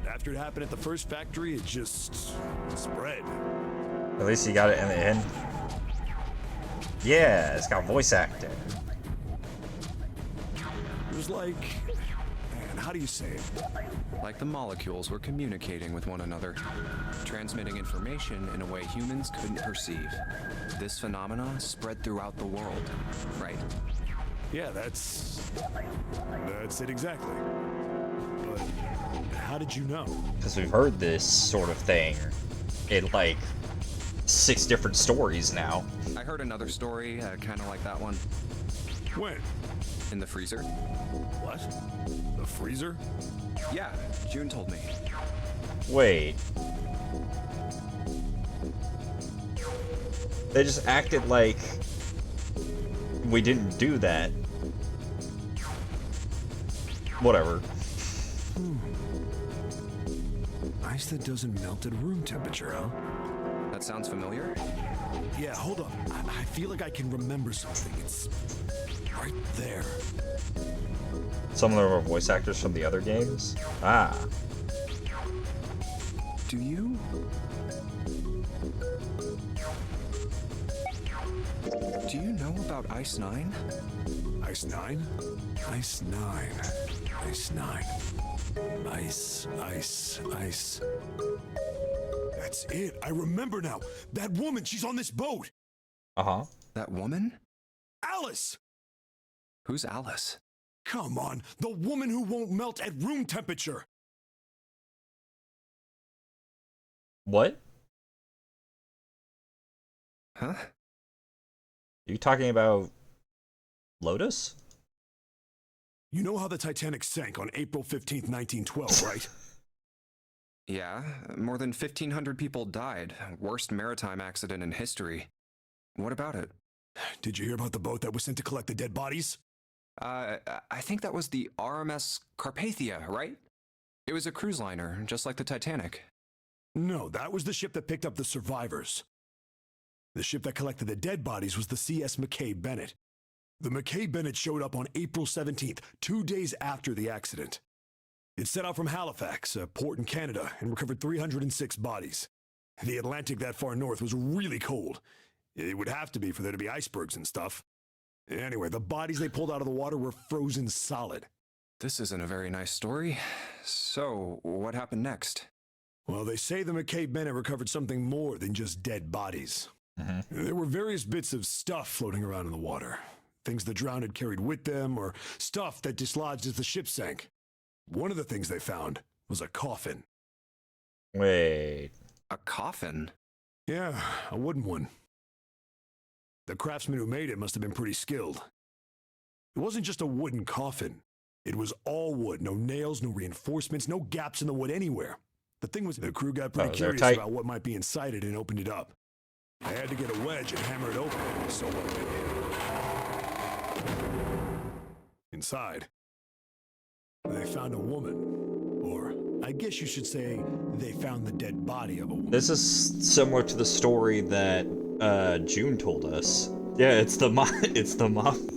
But after it happened at the first factory, it just spread. At least you got it in the end. Yeah, it's got voice acting. It was like, man, how do you say it? Like the molecules were communicating with one another, transmitting information in a way humans couldn't perceive. This phenomena spread throughout the world, right? Yeah, that's it exactly. But how did you know? Because we've heard this sort of thing in like 6 different stories now. I heard another story, kind of like that one, When? in the freezer. What? The freezer? Yeah, June told me. Wait. They just acted like we didn't do that. Whatever. Ice that doesn't melt at room temperature, huh? That sounds familiar? Yeah, hold up. I feel like I can remember something. It's right there. Some of them are voice actors from the other games. Ah. Do you? Do you know about Ice 9? Ice 9? Ice 9. Ice 9. Ice. That's it. I remember now. That woman, she's on this boat. Uh-huh. That woman? Alice! Who's Alice? Come on, the woman who won't melt at room temperature. What? Huh? Are you talking about Lotus? You know how the Titanic sank on April 15th, 1912, right? Yeah, more than 1,500 people died. Worst maritime accident in history. What about it? Did you hear about the boat that was sent to collect the dead bodies? I think that was the RMS Carpathia, right? It was a cruise liner, just like the Titanic. No, that was the ship that picked up the survivors. The ship that collected the dead bodies was the CS McKay Bennett. The McKay Bennett showed up on April 17th, 2 days after the accident. It set out from Halifax, a port in Canada, and recovered 306 bodies. The Atlantic that far north was really cold. It would have to be for there to be icebergs and stuff. Anyway, the bodies they pulled out of the water were frozen solid. This isn't a very nice story. So, what happened next? Well, they say the McKay Bennett recovered something more than just dead bodies. There were various bits of stuff floating around in the water. Things the drowned had carried with them, or stuff that dislodged as the ship sank. One of the things they found was a coffin. Wait. A coffin? Yeah, a wooden one. The craftsman who made it must have been pretty skilled. It wasn't just a wooden coffin. It was all wood, no nails, no reinforcements, no gaps in the wood anywhere. The thing was, the crew got pretty they're curious tight. about what might be inside it and opened it up. They had to get a wedge and hammer it open, so what they did. Inside, they found a woman. Or, I guess you should say, they found the dead body of a woman. This is similar to the story that June told us. Yeah, it's the mom. It's the mom.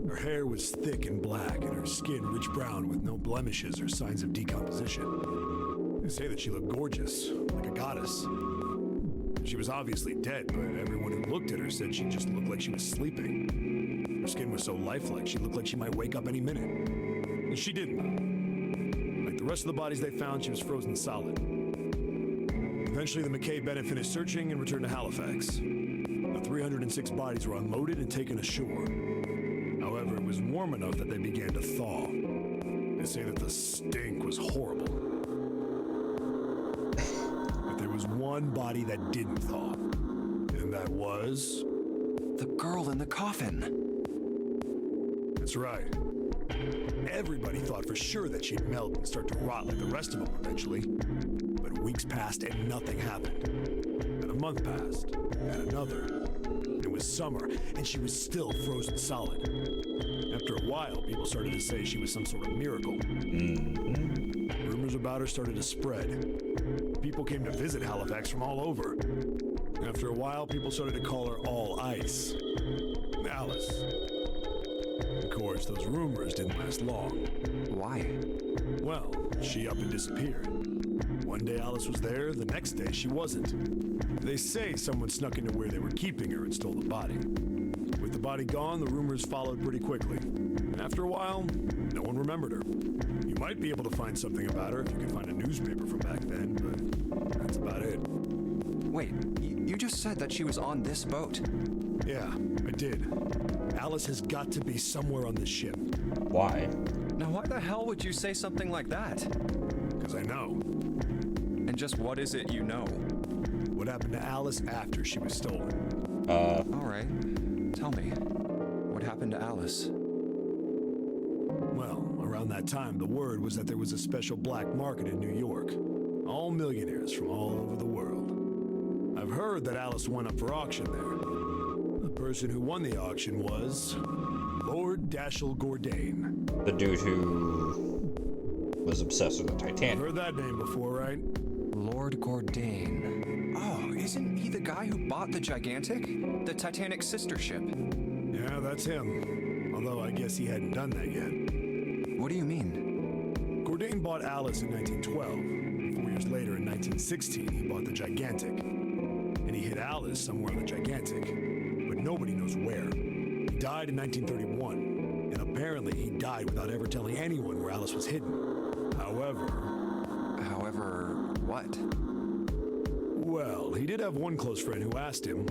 Her hair was thick and black, and her skin rich brown with no blemishes or signs of decomposition. They say that she looked gorgeous, like a goddess. She was obviously dead, but everyone who looked at her said she just looked like she was sleeping. Her skin was so lifelike, she looked like she might wake up any minute. And she didn't. Like the rest of the bodies they found, she was frozen solid. Eventually, the McKay Bennett finished searching and returned to Halifax. The 306 bodies were unloaded and taken ashore. However, it was warm enough that they began to thaw. They say that the stink was horrible. But there was one body that didn't thaw. And that was... The girl in the coffin. That's right. Everybody thought for sure that she'd melt and start to rot like the rest of them eventually. But weeks passed and nothing happened. Then a month passed, and another. It was summer, and she was still frozen solid. After a while, people started to say she was some sort of miracle. Rumors about her started to spread. People came to visit Halifax from all over. After a while, people started to call her All Ice. Alice. Of course, those rumors didn't last long. Why? Well, she up and disappeared. One day Alice was there, the next day she wasn't. They say someone snuck into where they were keeping her and stole the body. With the body gone, the rumors followed pretty quickly. And after a while, no one remembered her. You might be able to find something about her if you can find a newspaper from back then, but that's about it. Wait, you just said that she was on this boat. Yeah, I did. Alice has got to be somewhere on this ship. Why? Now why the hell would you say something like that? Because I know. And just what is it you know? What happened to Alice after she was stolen? All right. Tell me. What happened to Alice? Well, around that time, the word was that there was a special black market in New York. All millionaires from all over the world. I've heard that Alice went up for auction there. The person who won the auction was Lord Dashiell Gordain. The dude who was obsessed with the Titanic. Heard that name before, right? Lord Gordain. Oh, isn't he the guy who bought the Gigantic? The Titanic's sister ship? Yeah, that's him. Although I guess he hadn't done that yet. What do you mean? Gordain bought Alice in 1912. 4 years later, in 1916, he bought the Gigantic. And he hid Alice somewhere on the Gigantic, but nobody knows where. He died in 1931, and apparently he died without ever telling anyone where Alice was hidden. However, what? Well, he did have one close friend who asked him,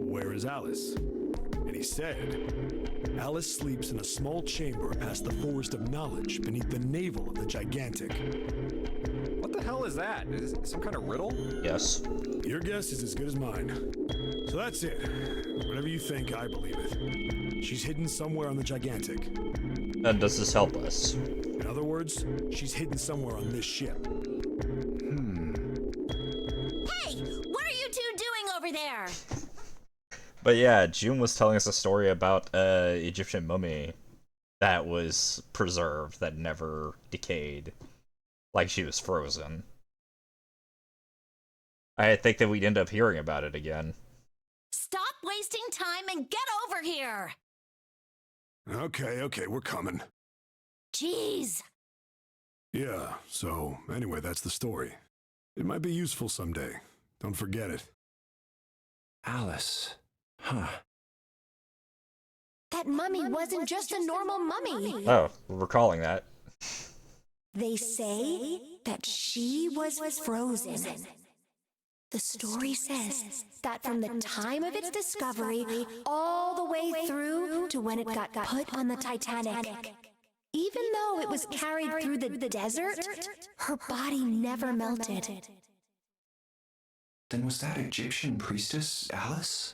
"Where is Alice?" And he said, "Alice sleeps in a small chamber past the Forest of Knowledge beneath the navel of the Gigantic." What the hell is that? Is it some kind of riddle? Yes. Your guess is as good as mine. So that's it. Whatever you think, I believe it. She's hidden somewhere on the Gigantic. And does this help us? In other words, she's hidden somewhere on this ship. Hey, what are you two doing over there? But yeah, June was telling us a story about Egyptian mummy that was preserved, that never decayed. Like she was frozen. I think that we'd end up hearing about it again. Stop wasting time and get over here! Okay, we're coming. Jeez. Yeah, so anyway, that's the story. It might be useful someday. Don't forget it. Alice. Huh. That mummy wasn't just a normal mummy. Oh, we're recalling that. They say that she was frozen. The story says that from the time of its discovery all the way through to when it got put on the Titanic. Even though it was carried through the desert, her body never melted. Then was that Egyptian priestess Alice?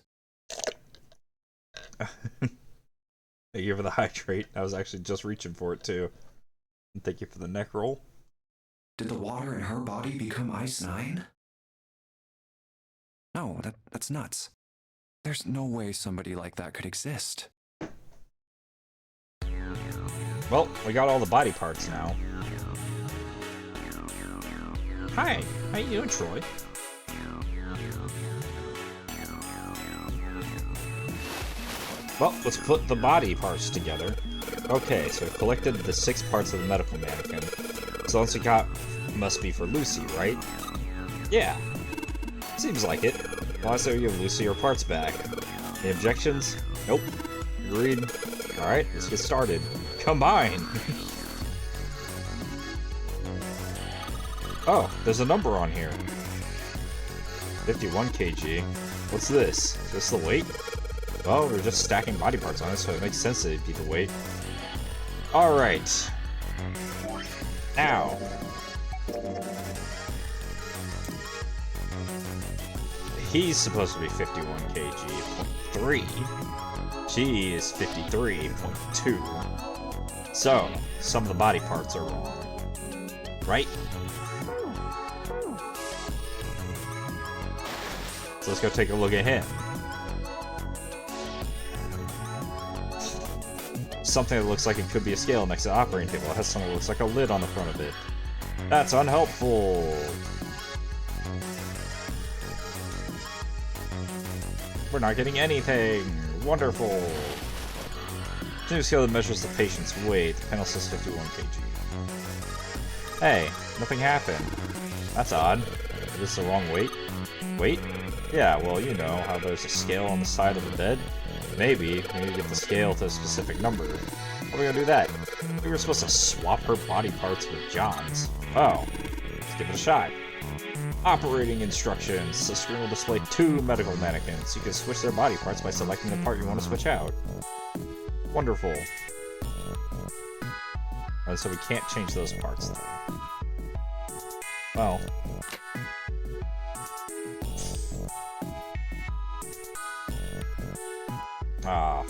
Thank you for the hydrate. I was actually just reaching for it too. And thank you for the neck roll. Did the water in her body become Ice 9? No, that's nuts. There's no way somebody like that could exist. Well, we got all the body parts now. Hi, how you doing, Troy? Well, let's put the body parts together. Okay, so we collected the 6 parts of the medical mannequin. So once we got, must be for Lucy, right? Yeah. Seems like it. Well, so you give Lucy her parts back. Any objections? Nope. Agreed. Alright, let's get started. Combine! Oh, there's a number on here. 51 kg. What's this? Is this the weight? Well, we're just stacking body parts on it, so it makes sense that it'd be the weight. Alright. Now. He's supposed to be 51 kg, 3. She is 53.2. So, some of the body parts are wrong. Right? So let's go take a look at him. Something that looks like it could be a scale next to the operating table. It has something that looks like a lid on the front of it. That's unhelpful! We're not getting anything! Wonderful! New scale that measures the patient's weight. The panel says 51 kg. Hey, nothing happened. That's odd. Is this the wrong weight? Weight? Yeah, well, you know how there's a scale on the side of the bed. Maybe we need to get the scale to a specific number. How are we gonna do that? We were supposed to swap her body parts with John's. Oh, let's give it a shot. Operating instructions. The screen will display 2 medical mannequins. You can switch their body parts by selecting the part you want to switch out. Wonderful. So we can't change those parts though. Well. Ah.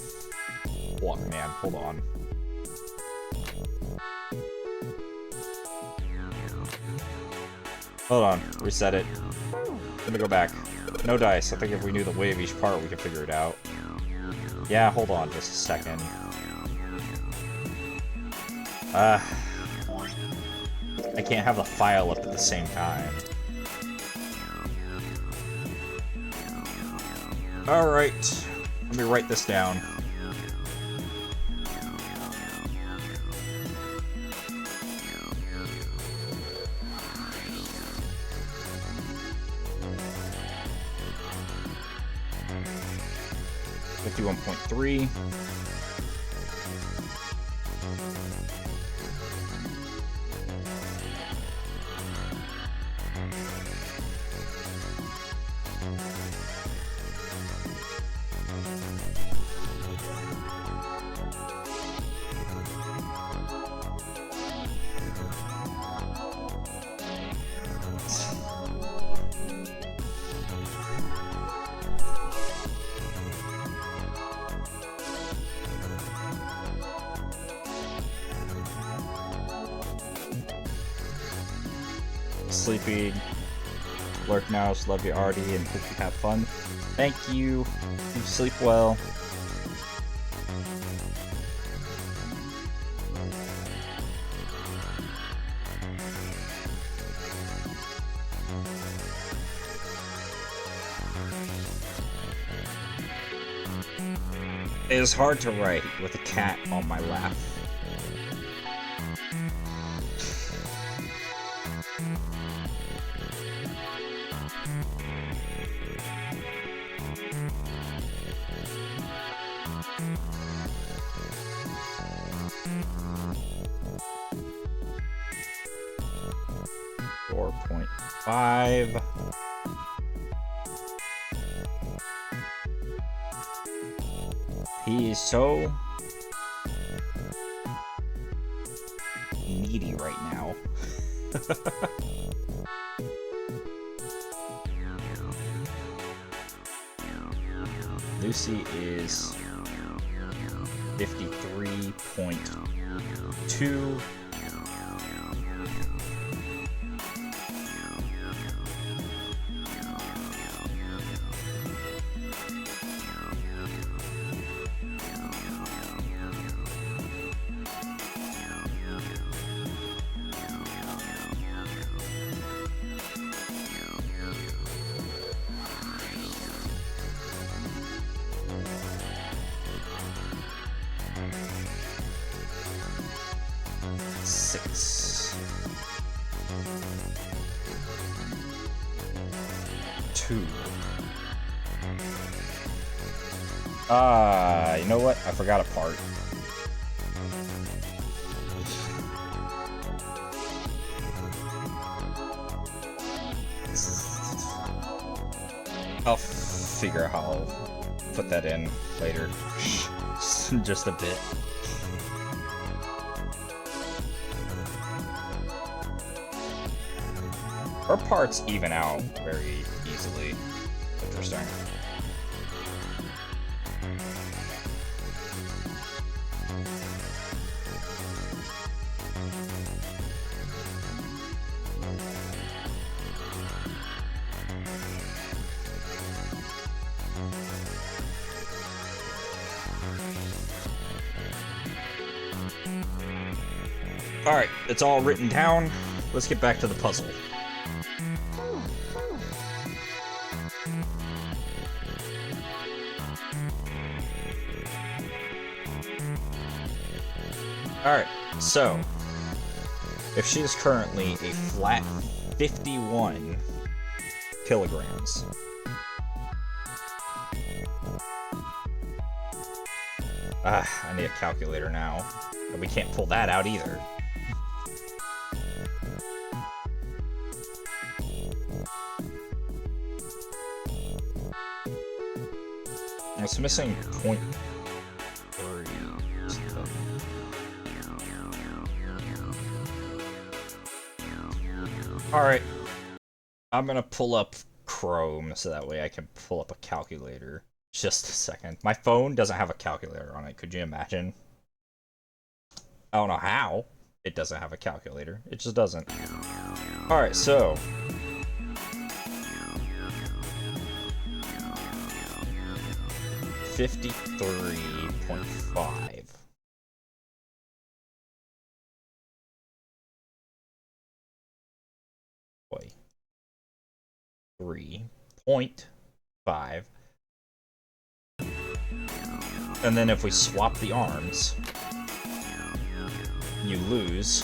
Fuck, man. Hold on. Hold on. Reset it. Gonna go back. No dice. I think if we knew the way of each part, we could figure it out. Yeah, hold on just a second. I can't have the file up at the same time. Alright. Let me write this down. .3. Sleepy. Lurk now, love you, Artie, and hope you have fun. Thank you. You sleep well. It is hard to write with a cat on my lap. .5. He is so needy right now. Lucy is 53.2. You know what? I forgot a part. I'll figure out how I'll put that in later. Just a bit. Our parts even out very easily. Interesting. Alright, it's all written down. Let's get back to the puzzle. Alright, so if she is currently a flat 51 kilograms, I need a calculator now. And we can't pull that out either. It's missing .3. Alright, I'm gonna pull up Chrome so that way I can pull up a calculator. Just a second. My phone doesn't have a calculator on it. Could you imagine? I don't know how it doesn't have a calculator. It just doesn't. Alright, so. $53.5. Boy. 3.5. And then if we swap the arms, you lose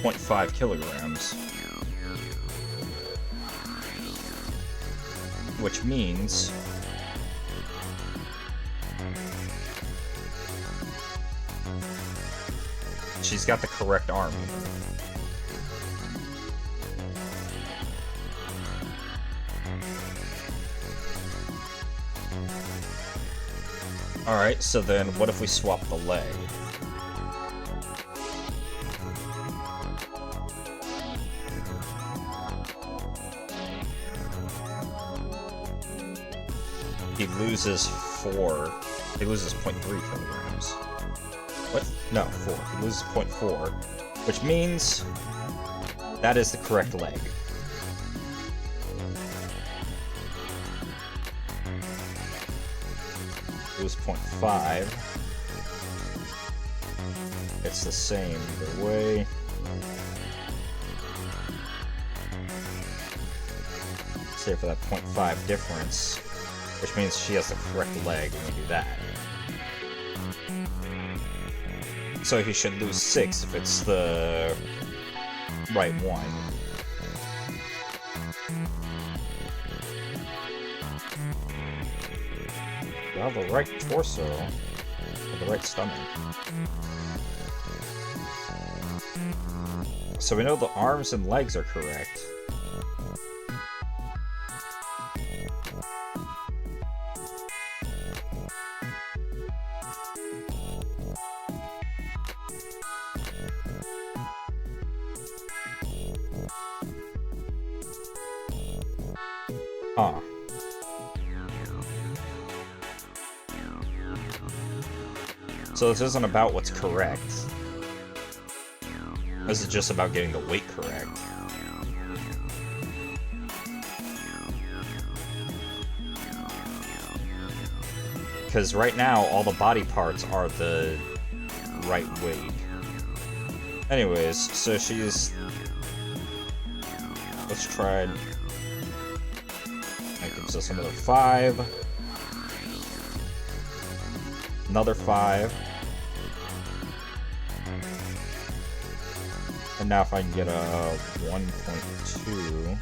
0.5 kilograms. Which means she's got the correct arm. Alright, so then what if we swap the leg? He loses 0.3 kilograms. What? No, 4. He loses 0.4, which means that is the correct leg. Lose 0.5. It's the same either way. Save for that 0.5 difference, which means she has the correct leg when we do that. So he should lose 6 if it's the right one. Well, the right torso, or the right stomach. So we know the arms and legs are correct. Huh. So this isn't about what's correct. This is just about getting the weight correct. Because right now, all the body parts are the right weight. Anyways, so she's... Let's try... That gives us another 5. Another 5. And now if I can get a 1.2.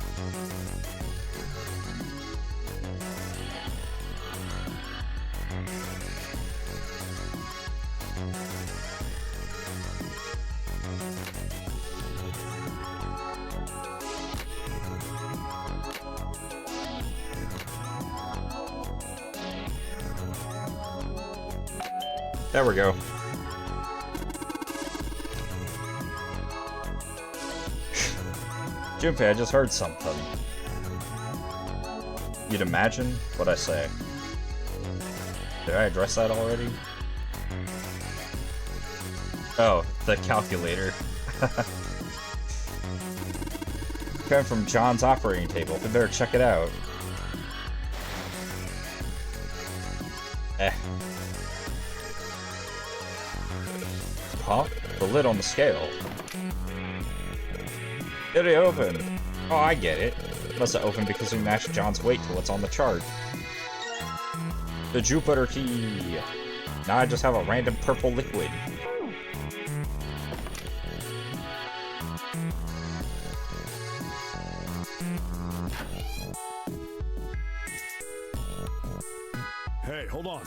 There we go. Junpei, I just heard something. You'd imagine what I say. Did I address that already? Oh, the calculator. Coming from John's operating table. We better check it out. Huh? The lid on the scale. Did it open? Oh, I get it. Must have opened because we matched John's weight to what's on the chart. The Jupiter key. Now I just have a random purple liquid. Hey, hold on.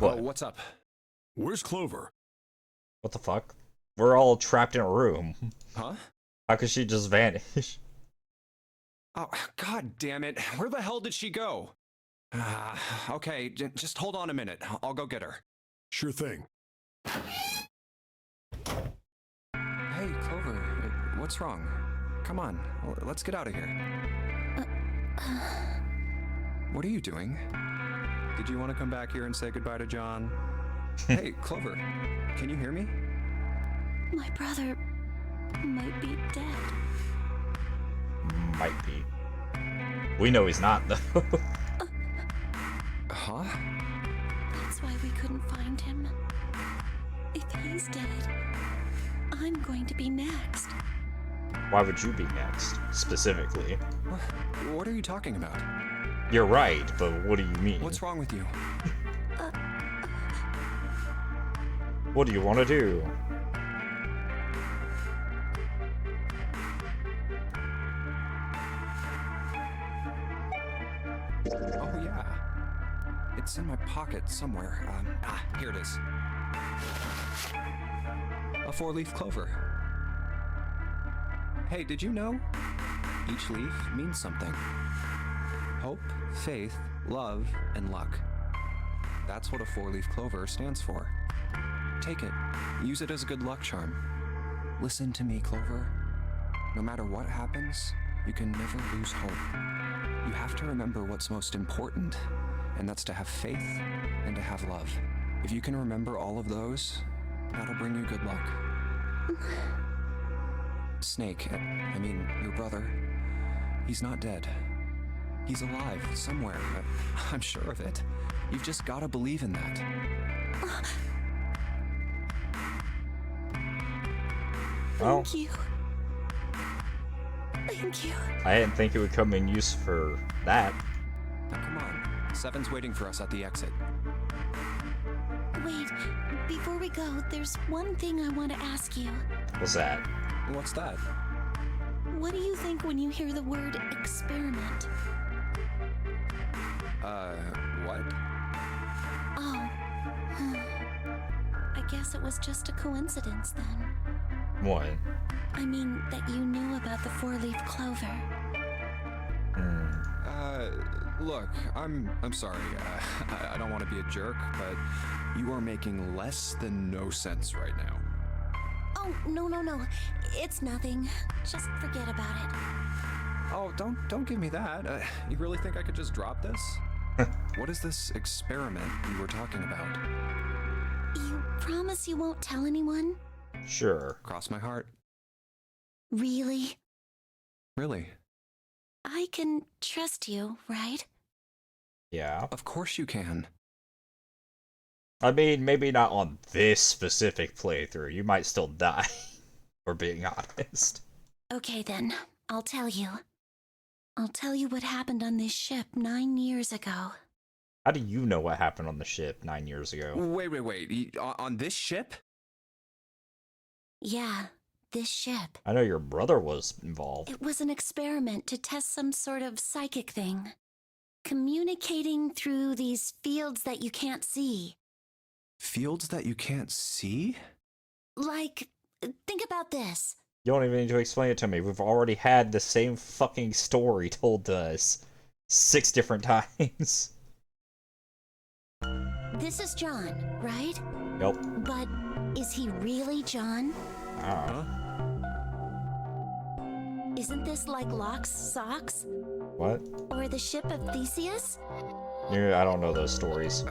What? Oh, what's up? Where's Clover? What the fuck? We're all trapped in a room. Huh? How could she just vanish? Oh, god damn it. Where the hell did she go? Okay, just hold on a minute. I'll go get her. Sure thing. Hey, Clover, what's wrong? Come on, let's get out of here. What are you doing? Did you want to come back here and say goodbye to John? Hey, Clover, can you hear me? My brother might be dead. Might be. We know he's not, though. Huh? That's why we couldn't find him. If he's dead, I'm going to be next. Why would you be next, specifically? What are you talking about? You're right, but what do you mean? What's wrong with you? What do you want to do? Oh, yeah. It's in my pocket somewhere. Here it is. A 4-leaf clover. Hey, did you know? Each leaf means something. Hope, faith, love, and luck. That's what a 4-leaf clover stands for. Take it. Use it as a good luck charm. Listen to me, Clover. No matter what happens, you can never lose hope. You have to remember what's most important, and that's to have faith and to have love. If you can remember all of those, that'll bring you good luck. Snake, I mean, your brother, he's not dead. He's alive somewhere. I'm sure of it. You've just gotta believe in that. Well, Thank you. Thank you. I didn't think it would come in use for that. Now come on. Seven's waiting for us at the exit. Wait, before we go, there's one thing I want to ask you. What's that? What's that? What do you think when you hear the word experiment? What? Oh. I guess it was just a coincidence then. What? I mean, that you knew about the 4-leaf clover. Look, I'm sorry. I don't want to be a jerk, but you are making less than no sense right now. Oh, no. It's nothing. Just forget about it. Oh, don't give me that. You really think I could just drop this? What is this experiment you were talking about? You promise you won't tell anyone? Sure. Cross my heart. Really? Really? I can trust you, right? Yeah. Of course you can. I mean, maybe not on this specific playthrough. You might still die, for being honest. Okay then, I'll tell you. I'll tell you what happened on this ship 9 years ago. How do you know what happened on the ship 9 years ago? Wait. On this ship? Yeah, this ship. I know your brother was involved. It was an experiment to test some sort of psychic thing. Communicating through these fields that you can't see. Fields that you can't see? Like, think about this. You don't even need to explain it to me. We've already had the same fucking story told to us 6 different times. This is John, right? Yep. But is he really John? Isn't this like Locke's socks? What? Or the ship of Theseus? Yeah, I don't know those stories.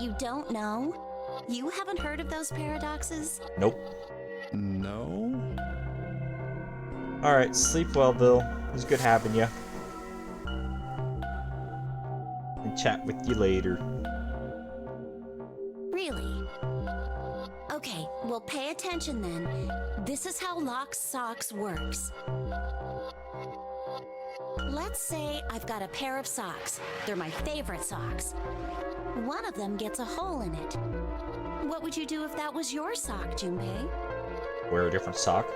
You don't know? You haven't heard of those paradoxes? Nope. No? Alright, sleep well, Bill. It was good having you. And chat with you later. Really? Okay, well pay attention then. This is how Locke's socks works. Let's say I've got a pair of socks. They're my favorite socks. One of them gets a hole in it. What would you do if that was your sock, Junpei? Wear a different sock.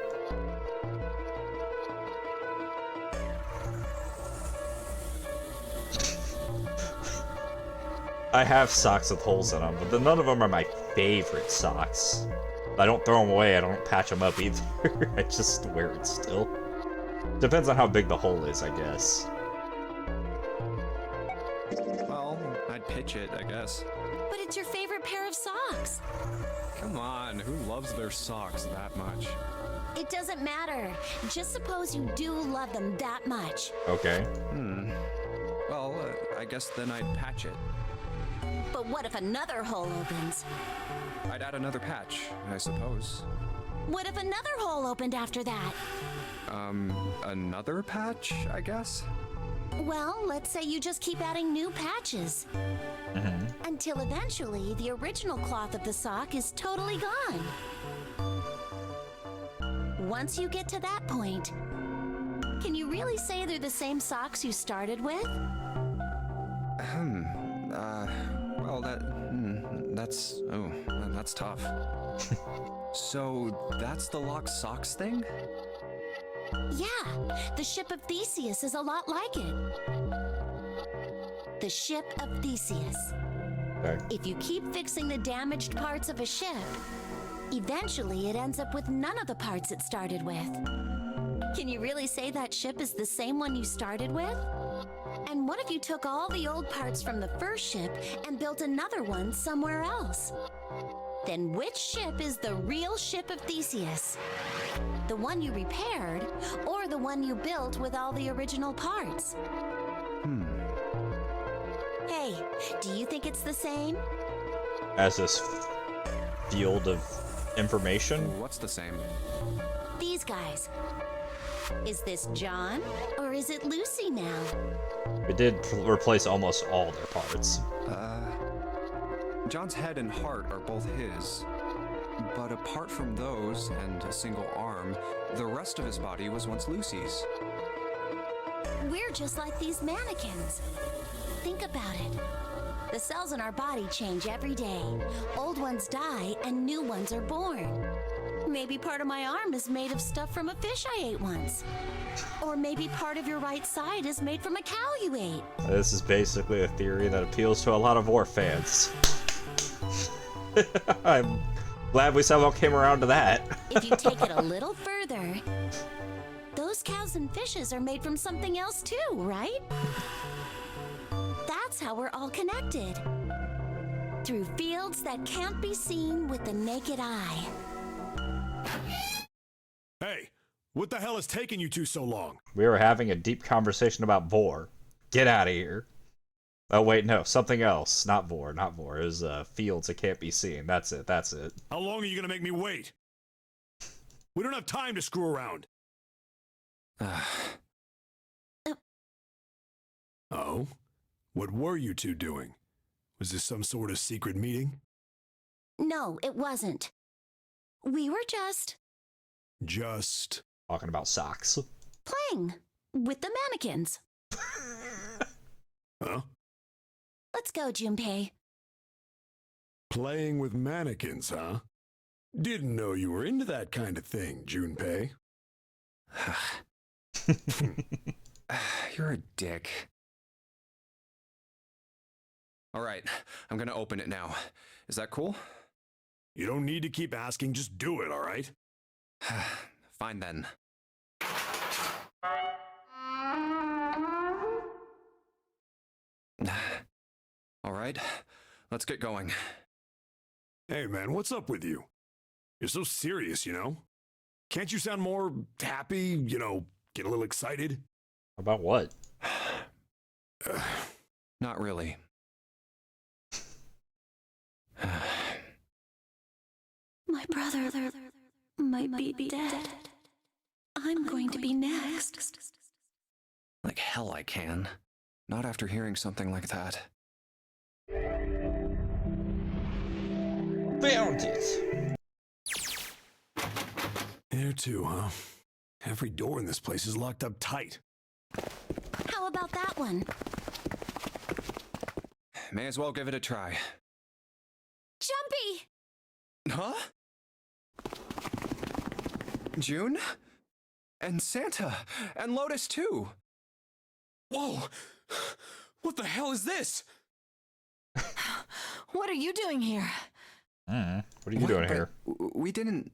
I have socks with holes in them, but none of them are my favorite socks. I don't throw them away, I don't patch them up either. I just wear it still. Depends on how big the hole is, I guess. Well, I'd pitch it, I guess. But it's your favorite pair of socks. Come on, who loves their socks that much? It doesn't matter. Just suppose you do love them that much. Okay. Well, I guess then I'd patch it. But what if another hole opens? I'd add another patch, I suppose. What if another hole opened after that? Another patch, I guess? Well, let's say you just keep adding new patches. Until eventually the original cloth of the sock is totally gone. Once you get to that point, can you really say they're the same socks you started with? Well, that's tough. So, that's the locked socks thing? Yeah, the ship of Theseus is a lot like it. The ship of Theseus. Okay. If you keep fixing the damaged parts of a ship, eventually it ends up with none of the parts it started with. Can you really say that ship is the same one you started with? And what if you took all the old parts from the first ship and built another one somewhere else? Then which ship is the real ship of Theseus? The one you repaired, or the one you built with all the original parts? Hey, do you think it's the same? As this field of information. What's the same? These guys. Is this John, or is it Lucy now? We did replace almost all their parts. John's head and heart are both his. But apart from those, and a single arm, the rest of his body was once Lucy's. We're just like these mannequins. Think about it. The cells in our body change every day. Old ones die and new ones are born. Maybe part of my arm is made of stuff from a fish I ate once. Or maybe part of your right side is made from a cow you ate. This is basically a theory that appeals to a lot of war fans. I'm glad we somehow came around to that. If you take it a little further, those cows and fishes are made from something else too, right? That's how we're all connected. Through fields that can't be seen with the naked eye. Hey, what the hell is taking you two so long? We were having a deep conversation about Vor. Get out of here. Oh wait, no, something else. Not Vor, not Vor. It was fields that can't be seen. That's it, that's it. How long are you gonna make me wait? We don't have time to screw around. Oh? What were you two doing? Was this some sort of secret meeting? No, it wasn't. We were just Just... Talking about socks. playing with the mannequins. Huh? Let's go, Junpei. Playing with mannequins, huh? Didn't know you were into that kind of thing, Junpei. You're a dick. All right, I'm gonna open it now. Is that cool? You don't need to keep asking, just do it, all right? Fine then. All right, let's get going. Hey, man, what's up with you? You're so serious, you know? Can't you sound more happy, get a little excited? About what? Not really. My brother might be dead. I'm going to be next. Like hell I can. Not after hearing something like that. Found it! There too, huh? Every door in this place is locked up tight. How about that one? May as well give it a try. Jumpy! Huh? June? And Santa? And Lotus too? Whoa! What the hell is this? What are you doing here? What are you doing here? We didn't...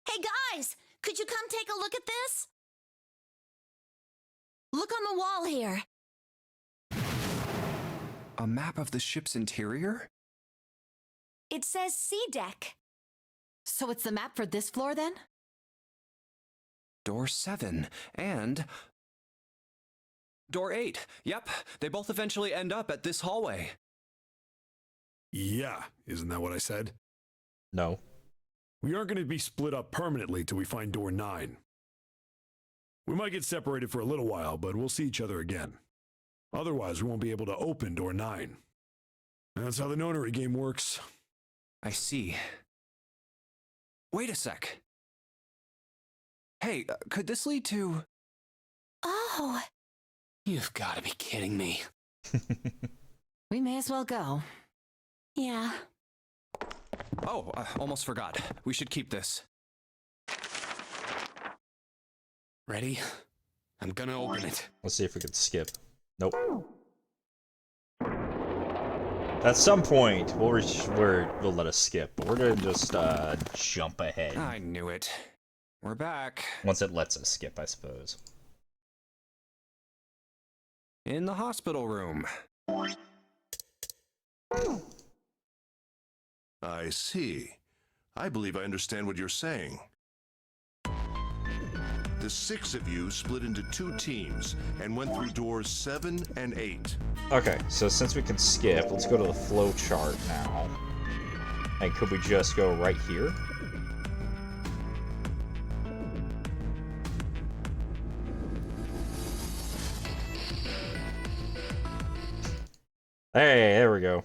Hey guys, could you come take a look at this? Look on the wall here. A map of the ship's interior? It says sea deck. So it's the map for this floor then? Door 7 and door 8. Yep, they both eventually end up at this hallway. Yeah, isn't that what I said? No. We aren't going to be split up permanently till we find door 9. We might get separated for a little while, but we'll see each other again. Otherwise, we won't be able to open door 9. That's how the nonary game works. I see. Wait a sec. Hey, could this lead to... Oh, You've got to be kidding me. We may as well go. yeah. Oh, almost forgot. We should keep this. Ready? I'm gonna open it. Let's see if we can skip. Nope. At some point, we'll let us skip, but we're gonna just jump ahead I knew it. We're back. once it lets us skip, I suppose. In the hospital room. I see. I believe I understand what you're saying. The 6 of you split into 2 teams and went through doors 7 and 8. Okay, so since we can skip, let's go to the flow chart now. And could we just go right here? Hey, there we go.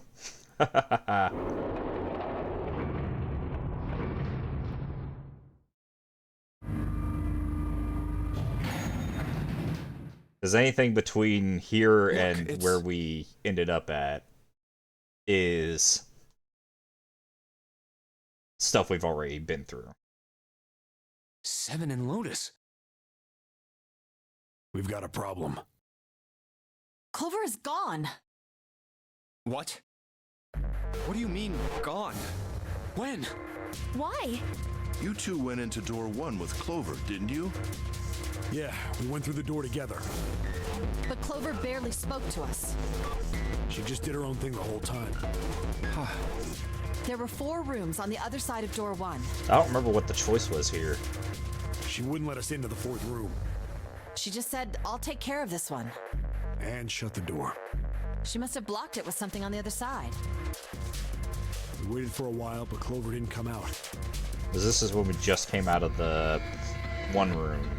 Because anything between here and where we ended up at is stuff we've already been through. 7 and Lotus. We've got a problem. Clover is gone. What? What do you mean, gone? When? Why? You 2 went into door 1 with Clover, didn't you? Yeah, we went through the door together. But Clover barely spoke to us. She just did her own thing the whole time. There were 4 rooms on the other side of door 1. I don't remember what the choice was here. She wouldn't let us into the 4th room. She just said, I'll take care of this one. And shut the door. She must have blocked it with something on the other side. We waited for a while, but Clover didn't come out. Because this is when we just came out of the one room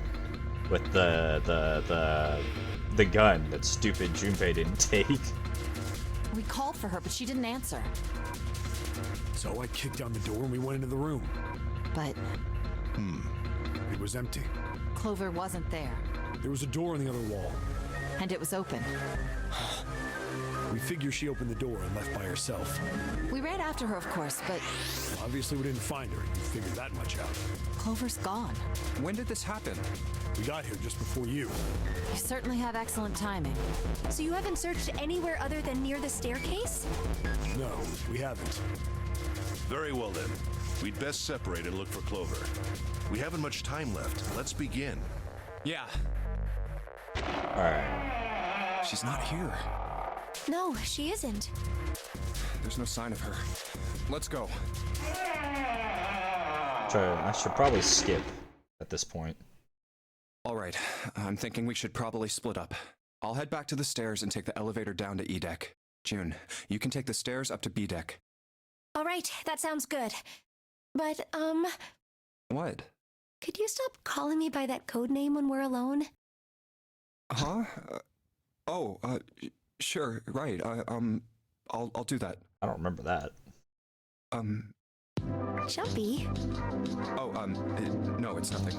with the gun that stupid Junpei didn't take. We called for her, but she didn't answer. So I kicked down the door and we went into the room. But It was empty. Clover wasn't there. There was a door on the other wall. And it was open. We figure she opened the door and left by herself. We ran after her, of course, but Obviously, we didn't find her. You figured that much out. Clover's gone. When did this happen? We got here just before you. You certainly have excellent timing. So you haven't searched anywhere other than near the staircase? No, we haven't. Very well then. We'd best separate and look for Clover. We haven't much time left. Let's begin. Yeah, Alright. she's not here. No, she isn't. There's no sign of her. Let's go. I should probably skip at this point. All right, I'm thinking we should probably split up. I'll head back to the stairs and take the elevator down to E deck. June, you can take the stairs up to B deck. All right, that sounds good. But, What? could you stop calling me by that code name when we're alone? Huh? Sure, right. I'll do that. I don't remember that. Jumpy. No, it's nothing.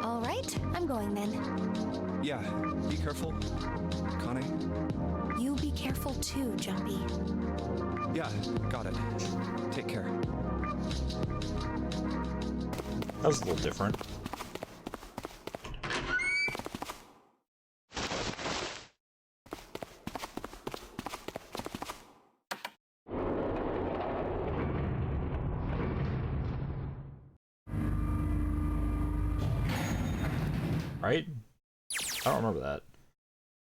All right, I'm going then. Yeah, be careful, Connie. You be careful too, Jumpy. Yeah, got it. Take care. That was a little different. Right? I don't remember that.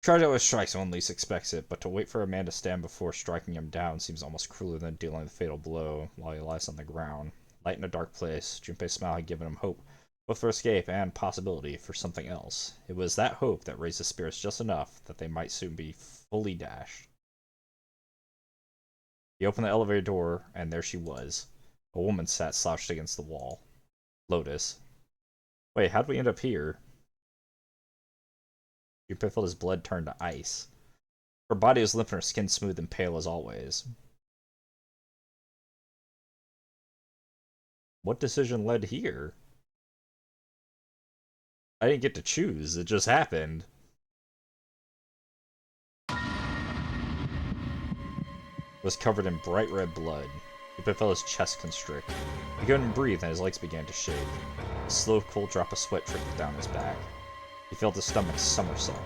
Charge always strikes when least expects it, but to wait for a man to stand before striking him down seems almost crueler than dealing the fatal blow while he lies on the ground. Light in a dark place, Junpei's smile had given him hope, both for escape and possibility for something else. It was that hope that raised his spirits just enough that they might soon be fully dashed. He opened the elevator door, and there she was. A woman sat slouched against the wall. Lotus. Wait, how'd we end up here? Junpei felt his blood turn to ice. Her body was limp and her skin smooth and pale as always. What decision led here? I didn't get to choose, it just happened. Was covered in bright red blood. Junpei felt his chest constrict. He couldn't breathe and his legs began to shake. A slow, cold drop of sweat trickled down his back. He felt his stomach somersault.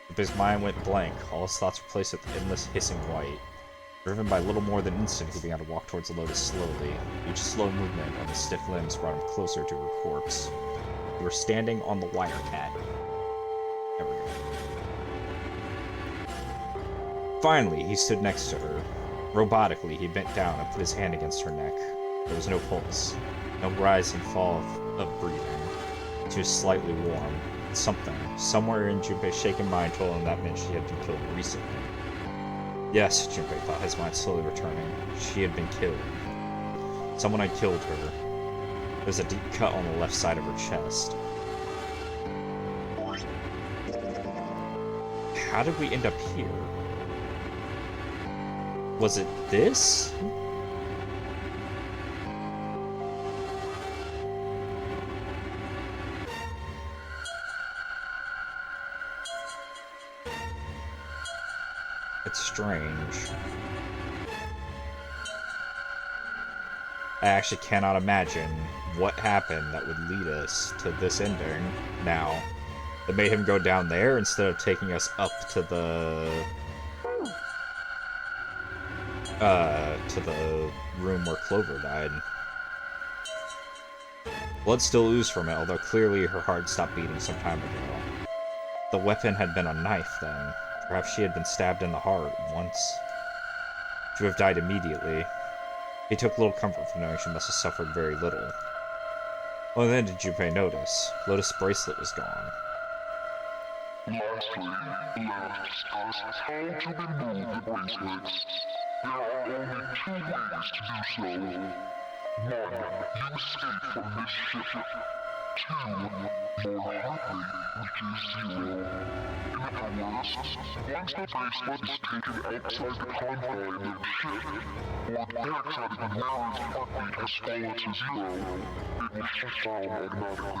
Junpei's mind went blank, all his thoughts replaced with endless hissing white. Driven by little more than instinct, he began to walk towards the Lotus slowly. Each slow movement of his stiff limbs brought him closer to her corpse. They were standing on the wire cat. There we go. Finally, he stood next to her. Robotically, he bent down and put his hand against her neck. There was no pulse, no rise and fall of breathing. She was slightly warm. Something, somewhere in Junpei's shaken mind told him that meant she had been killed recently. Yes, Junpei thought, his mind slowly returning. She had been killed. Someone had killed her. There was a deep cut on the left side of her chest. How did we end up here? Was it this? It's strange. I actually cannot imagine what happened that would lead us to this ending now. That made him go down there instead of taking us up to the room where Clover died. Blood still oozed from it, although clearly her heart stopped beating some time ago. The weapon had been a knife, then. Perhaps she had been stabbed in the heart once. She would have died immediately. He took little comfort from knowing she must have suffered very little. Only then did Junpei notice. Lotus' bracelet was gone. Lastly, let us discuss how to remove the bracelets. There are only two ways to do so. One, you escape from this ship. Two, your heart rate reaches 0. In other words, once the bracelet is taken outside the confine of the ship, or the outside of the wearer's heartbeat has fallen to 0, it will shut down automatically.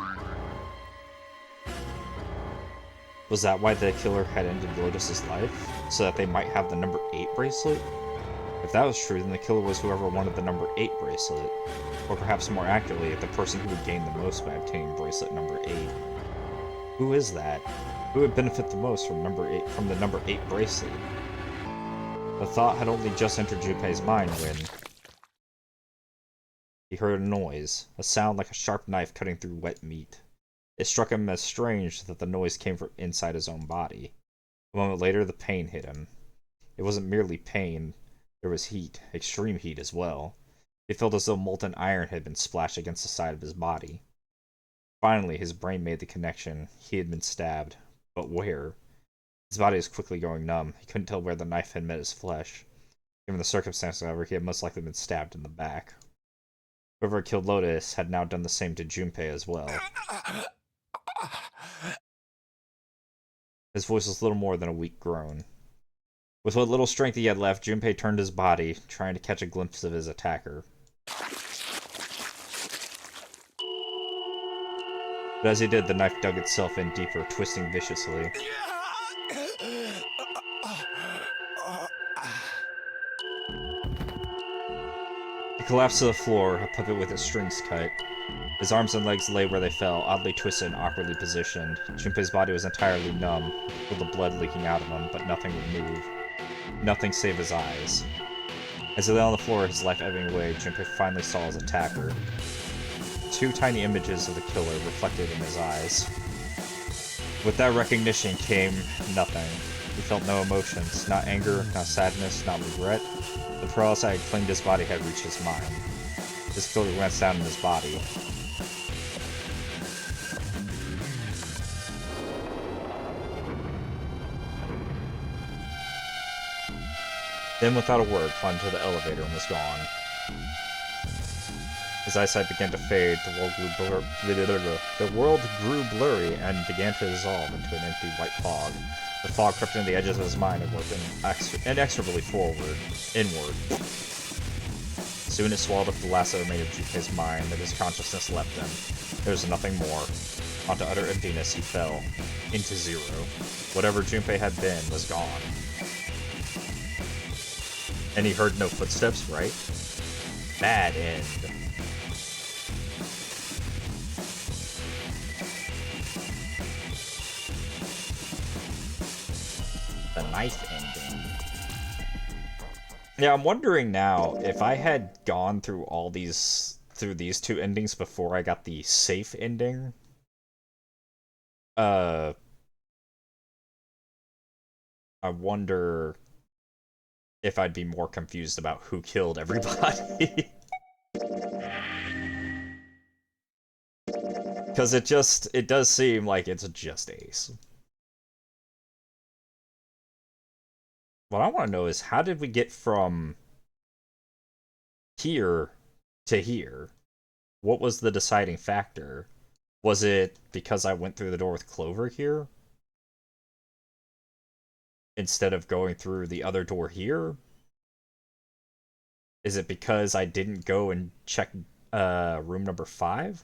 Was that why the killer had ended Lotus's life? So that they might have the number 8 bracelet? If that was true, then the killer was whoever wanted the number 8 bracelet. Or perhaps more accurately, the person who would gain the most by obtaining bracelet number 8. Who is that? Who would benefit the most from the number 8 bracelet? The thought had only just entered Junpei's mind when he heard a noise, a sound like a sharp knife cutting through wet meat. It struck him as strange that the noise came from inside his own body. A moment later, the pain hit him. It wasn't merely pain. There was heat, extreme heat as well. It felt as though molten iron had been splashed against the side of his body. Finally, his brain made the connection. He had been stabbed. But where? His body was quickly going numb. He couldn't tell where the knife had met his flesh. Given the circumstances, however, he had most likely been stabbed in the back. Whoever had killed Lotus had now done the same to Junpei as well. His voice was little more than a weak groan. With what little strength he had left, Junpei turned his body, trying to catch a glimpse of his attacker. But as he did, the knife dug itself in deeper, twisting viciously. He collapsed to the floor, a puppet with its strings cut. His arms and legs lay where they fell, oddly twisted and awkwardly positioned. Junpei's body was entirely numb, with the blood leaking out of him, but nothing would move. Nothing save his eyes. As he lay on the floor, his life ebbing away, Junpei finally saw his attacker. 2 tiny images of the killer reflected in his eyes. With that recognition came nothing. He felt no emotions, not anger, not sadness, not regret. The paralysis that had claimed his body had reached his mind. His killer glanced down in his body. Then, without a word, climbed to the elevator and was gone. His eyesight began to fade, the world grew blurry and began to dissolve into an empty white fog. The fog crept into the edges of his mind and worked inexorably inward. Soon it swallowed up the last that remained of Junpei's mind, and his consciousness left him. There was nothing more. Onto utter emptiness he fell. Into zero. Whatever Junpei had been was gone. And he heard no footsteps, right? Bad end. The knife ending. Yeah, I'm wondering now if I had gone through these two endings before I got the safe ending. I wonder if I'd be more confused about who killed everybody. Because it does seem like it's just Ace. What I want to know is, how did we get from here to here? What was the deciding factor? Was it because I went through the door with Clover here? Instead of going through the other door here? Is it because I didn't go and check room number 5?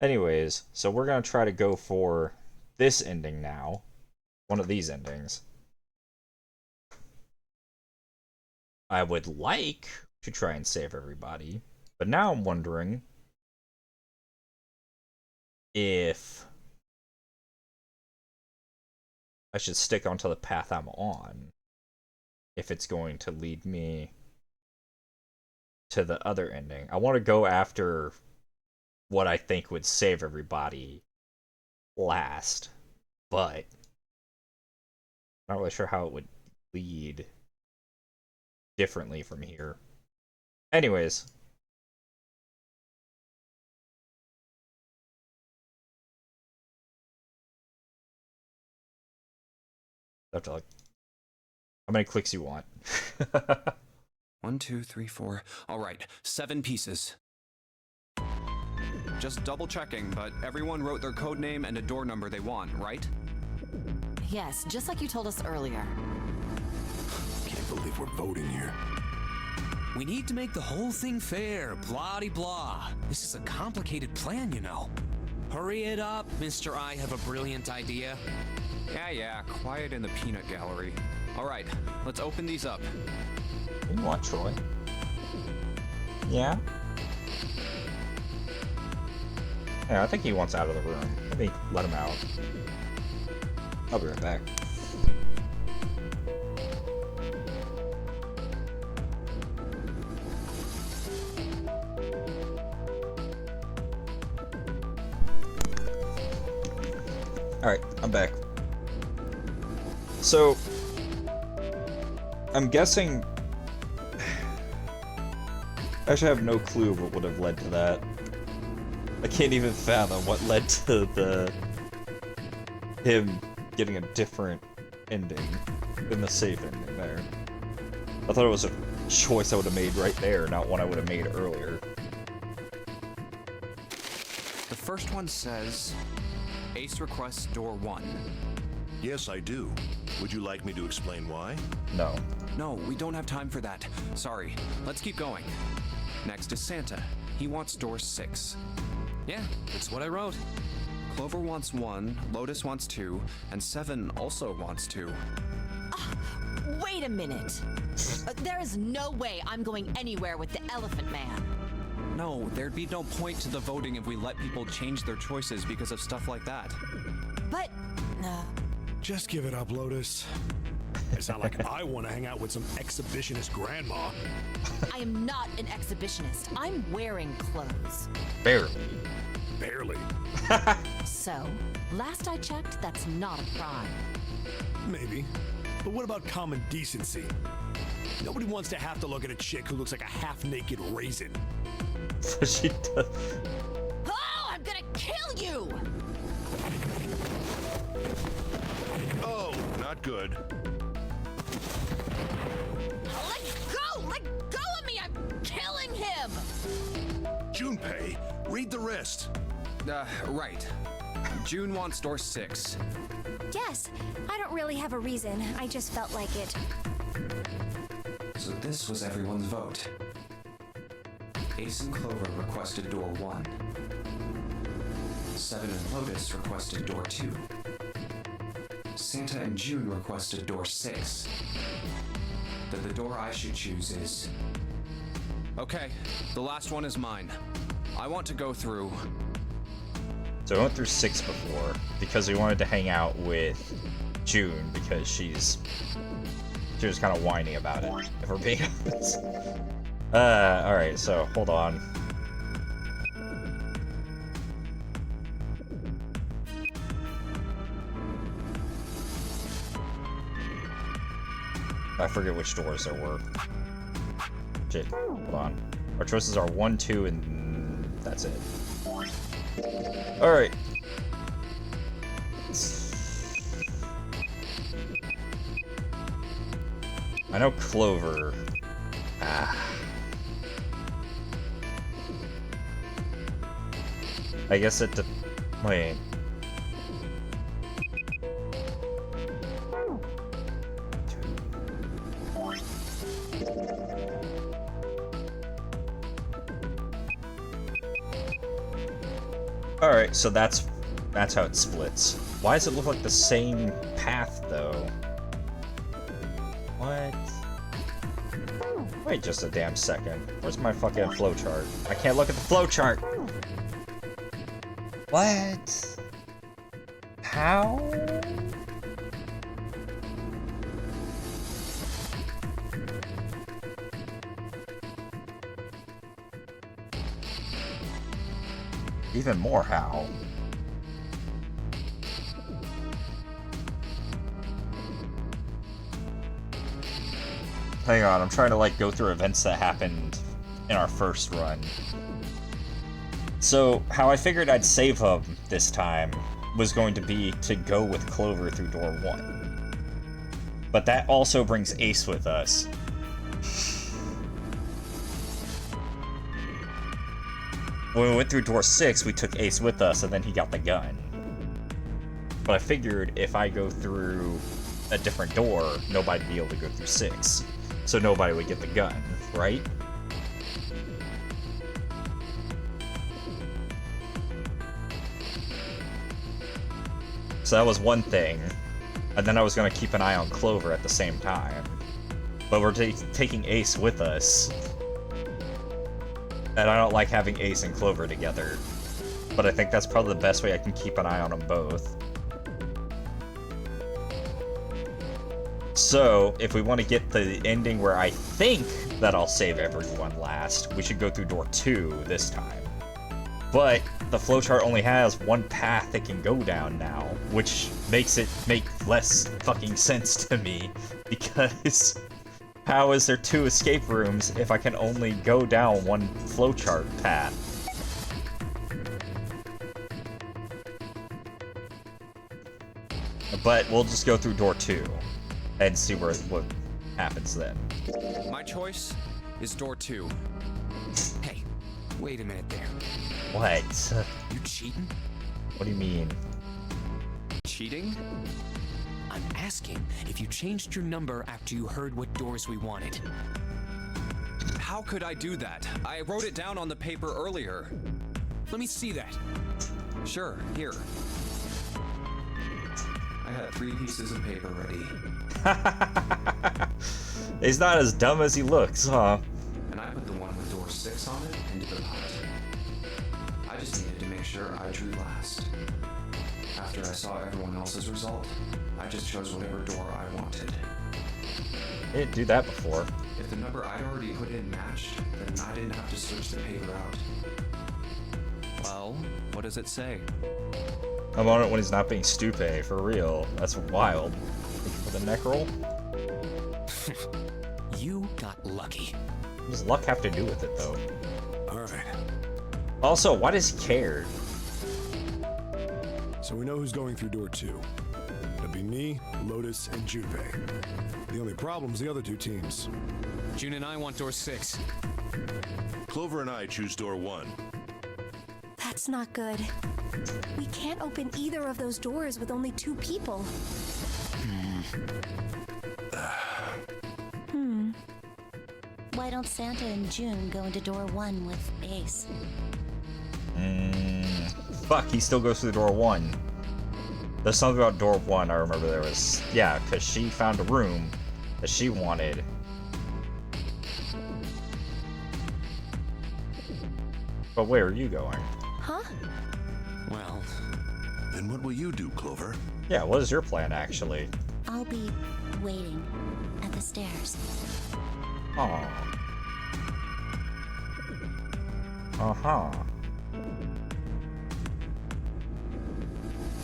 Anyways, so we're gonna try to go for this ending now. One of these endings. I would like to try and save everybody, but now I'm wondering if I should stick onto the path I'm on, if it's going to lead me to the other ending. I want to go after what I think would save everybody last, but I'm not really sure how it would lead differently from here. Anyways. I have to, like, how many clicks you want? 1, 2, 3, 4. All right, 7 pieces. Just double checking, but everyone wrote their code name and a door number they want, right? Yes, just like you told us earlier. Can't believe we're voting here. We need to make the whole thing fair, blah-de-blah. This is a complicated plan, you know. Hurry it up, Mr. I have a brilliant idea. Yeah, quiet in the peanut gallery. All right, let's open these up. You want Troy? Yeah? Yeah, I think he wants out of the room. Let me let him out. I'll be right back. Alright, I'm back. So, I'm guessing... I actually have no clue what would have led to that. I can't even fathom what led to him getting a different ending than the safe ending there. I thought it was a choice I would have made right there, not one I would have made earlier. The first one says, Ace requests door 1. Yes, I do. Would you like me to explain why? No. No, we don't have time for that. Sorry. Let's keep going. Next is Santa. He wants door 6. Yeah, that's what I wrote. Clover wants 1, Lotus wants 2, and 7 also wants 2. Wait a minute. There is no way I'm going anywhere with the Elephant Man. No, there'd be no point to the voting if we let people change their choices because of stuff like that. But, Just give it up, Lotus. It's not like I want to hang out with some exhibitionist grandma. I am not an exhibitionist. I'm wearing clothes. Barely. Barely. So, last I checked, that's not a crime. Maybe. But what about common decency? Nobody wants to have to look at a chick who looks like a half-naked raisin. She does. Oh, I'm gonna kill you! Oh, not good. Let go! Let go of me! I'm killing him! Junpei, read the rest. Right. June wants door 6. Yes, I don't really have a reason. I just felt like it. So this was everyone's vote. Ace and Clover requested door 1. 7 and Lotus requested door 2. Santa and June requested door 6. Then the door I should choose is... Okay, the last one is mine. I want to go through... So I went through 6 before because we wanted to hang out with June because she was kind of whiny about it, if we're being honest. Alright, so hold on. I forget which doors there were. Shit, hold on. Our choices are 1, 2, and that's it. Alright. I know Clover. I guess it wait. Alright, so that's how it splits. Why does it look like the same path, though? What? Wait just a damn second. Where's my fucking flowchart? I can't look at the flowchart! What? How? Even more how? Hang on, I'm trying to like go through events that happened in our first run. So, how I figured I'd save him this time was going to be to go with Clover through door 1. But that also brings Ace with us. When we went through door 6, we took Ace with us, and then he got the gun. But I figured if I go through a different door, nobody'd be able to go through 6. So nobody would get the gun, right? So that was one thing. And then I was going to keep an eye on Clover at the same time. But we're taking Ace with us. And I don't like having Ace and Clover together. But I think that's probably the best way I can keep an eye on them both. So, if we want to get the ending where I think that I'll save everyone last, we should go through door 2 this time. But the flowchart only has one path it can go down now, which makes it make less fucking sense to me, because how is there 2 escape rooms if I can only go down one flowchart path? But we'll just go through door 2 and see what happens then. My choice is door 2. Hey, wait a minute there. What? You cheating? What do you mean? Cheating? I'm asking if you changed your number after you heard what doors we wanted. How could I do that? I wrote it down on the paper earlier. Let me see that. Sure, here. I had 3 pieces of paper ready. He's not as dumb as he looks, huh? And I put the one with door 6 on it into the pot. I just needed to make sure I drew last. After I saw everyone else's result, I just chose whatever door I wanted. He didn't do that before. If the number I'd already put in matched, then I didn't have to switch the paper out. Well, what does it say? I'm on it when he's not being stupid, for real. That's wild. Thank you for the neck roll. You got lucky. What does luck have to do with it, though? Alright. Also, why does he care? So we know who's going through door 2. It'll be me, Lotus, and Junpei. The only problem's the other 2 teams. June and I want door 6. Clover and I choose door 1. That's not good. We can't open either of those doors with only 2 people. Why don't Santa and June go into door 1 with Ace? Fuck, he still goes through door 1. There's something about door 1 I remember there was... Yeah, because she found a room that she wanted. But where are you going? Huh? Well, Then what will you do, Clover? Yeah, what is your plan, actually? I'll be waiting at the stairs. Oh. Uh-huh.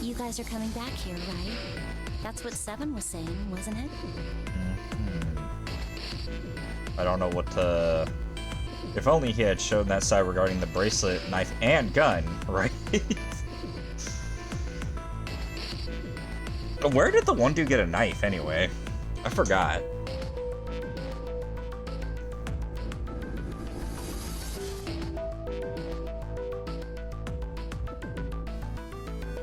You guys are coming back here, right? That's what 7 was saying, wasn't it? I don't know what to... If only he had shown that side regarding the bracelet, knife, and gun, right? Where did the one dude get a knife, anyway? I forgot.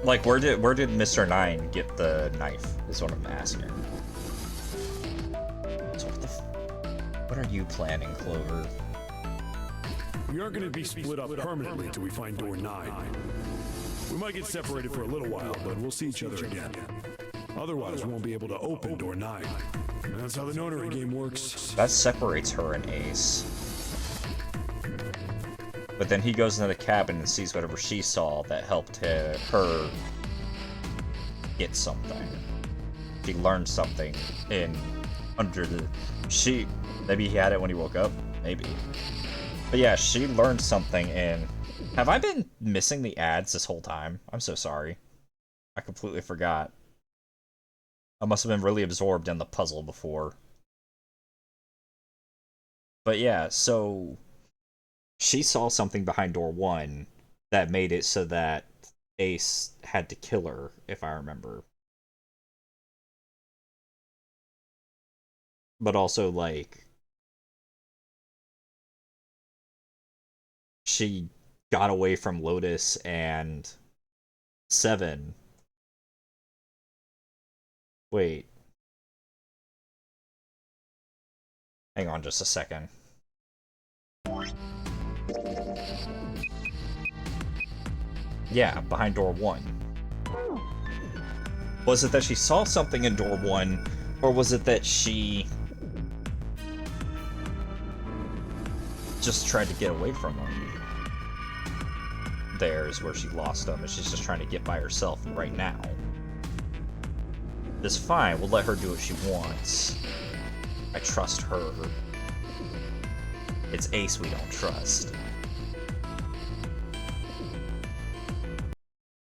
Like, where did Mr. 9 get the knife, is what I'm asking. So what are you planning, Clover? We aren't going to be split up permanently until we find door 9. We might get separated for a little while, but we'll see each other again. Otherwise, we won't be able to open door 9. And that's how the notary game works. That separates her and Ace. But then he goes into the cabin and sees whatever she saw that helped her get something. She learned something under the... Maybe he had it when he woke up? Maybe. But yeah, she learned something in... Have I been missing the ads this whole time? I'm so sorry. I completely forgot. I must have been really absorbed in the puzzle before. But yeah, so... She saw something behind door 1 that made it so that Ace had to kill her, if I remember. But also, like... She got away from Lotus and 7. Wait. Hang on just a second. Yeah, behind door 1. Was it that she saw something in door 1, or was it that she just tried to get away from him? There's where she lost him, and she's just trying to get by herself right now. It's fine, we'll let her do what she wants. I trust her. It's Ace we don't trust.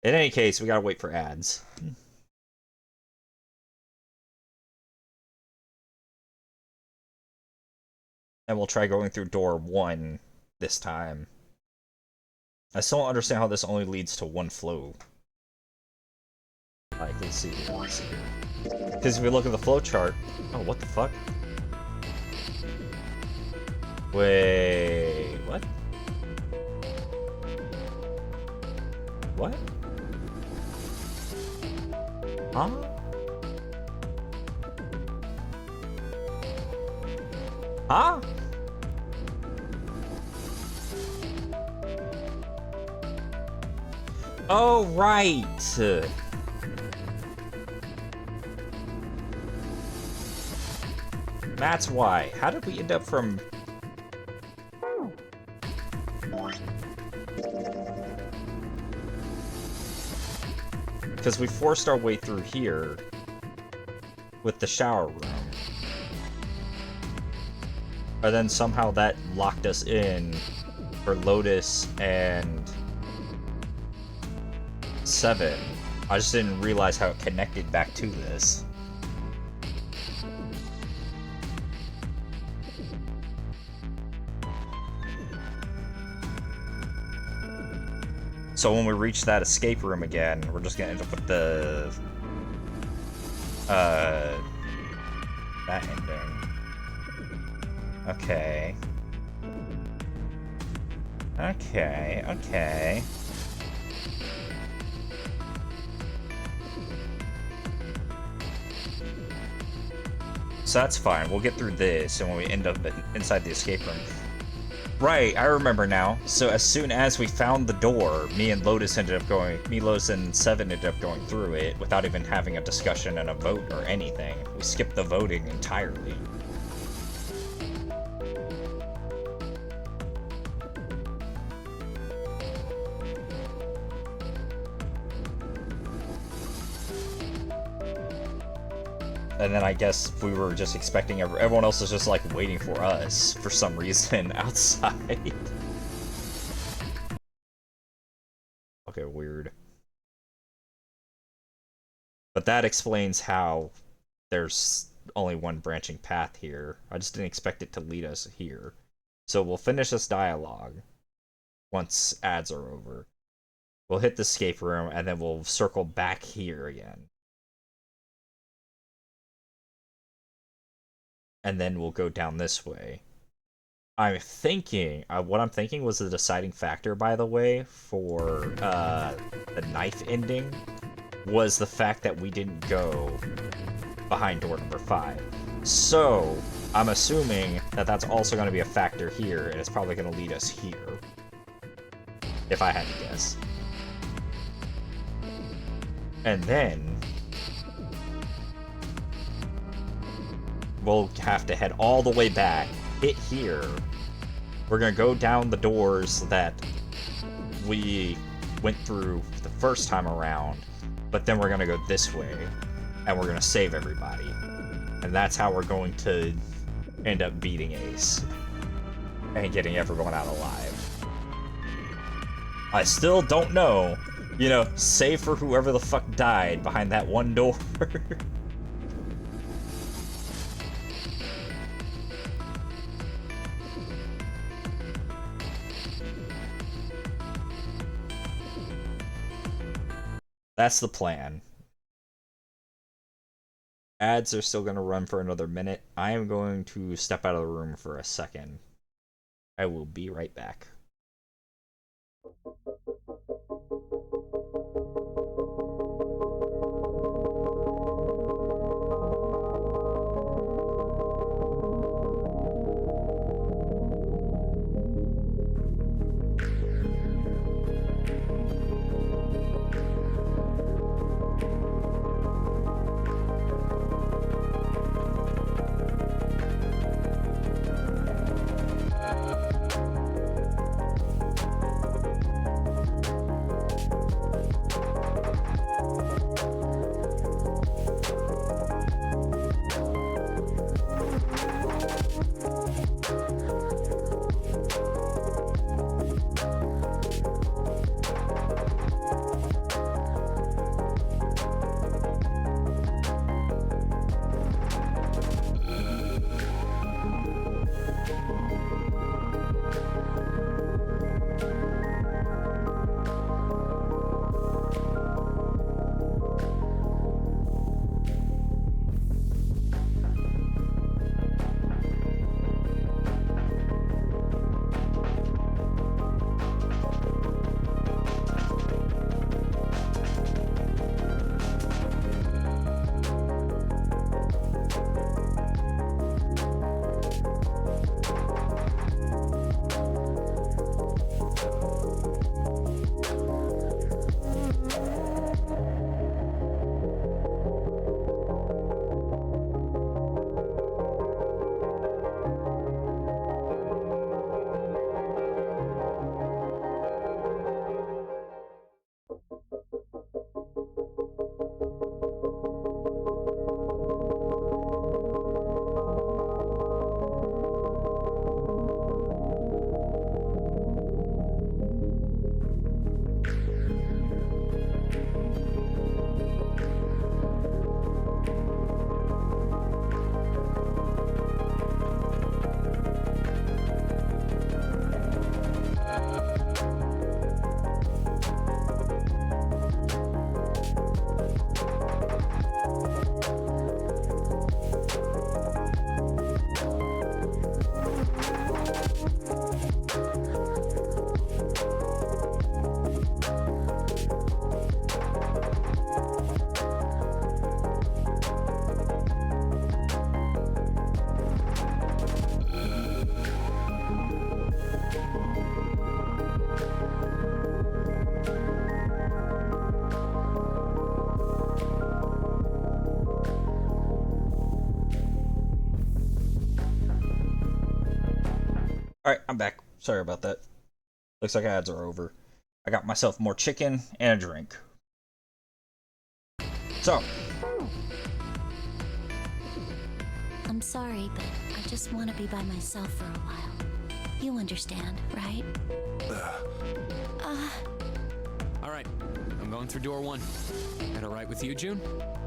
In any case, we gotta wait for ads. And we'll try going through door 1 this time. I still don't understand how this only leads to one flow. Like, let's see here. Because if we look at the flow chart... Oh, what the fuck? Wait... What? What? Huh? Huh? Oh, right! That's why. How did we end up from... Because we forced our way through here with the shower room. But then somehow that locked us in for Lotus and 7. I just didn't realize how it connected back to this. So when we reach that escape room again, we're just gonna end up with the that ending. Okay. Okay. So that's fine. We'll get through this, and when we end up inside the escape room. Right, I remember now. So as soon as we found the door, me, Lotus, and Seven ended up going through it without even having a discussion and a vote or anything. We skipped the voting entirely. And then I guess we were just expecting everyone else is just like waiting for us for some reason outside. Okay, weird. But that explains how there's only one branching path here. I just didn't expect it to lead us here. So we'll finish this dialogue once ads are over. We'll hit the escape room and then we'll circle back here again. And then we'll go down this way. I'm thinking, what I'm thinking was the deciding factor, by the way, for the knife ending, was the fact that we didn't go behind door number 5. So, I'm assuming that that's also going to be a factor here, and it's probably going to lead us here. If I had to guess. And then we'll have to head all the way back, hit here. We're gonna go down the doors that we went through the first time around, but then we're gonna go this way, and we're gonna save everybody. And that's how we're going to end up beating Ace and getting everyone out alive. I still don't know, you know, save for whoever the fuck died behind that one door. That's the plan. Ads are still going to run for another minute. I am going to step out of the room for a second. I will be right back. Alright, I'm back. Sorry about that. Looks like ads are over. I got myself more chicken and a drink. So. I'm sorry, but I just want to be by myself for a while. You understand, right? All right, I'm going through door 1. That all right with you, June?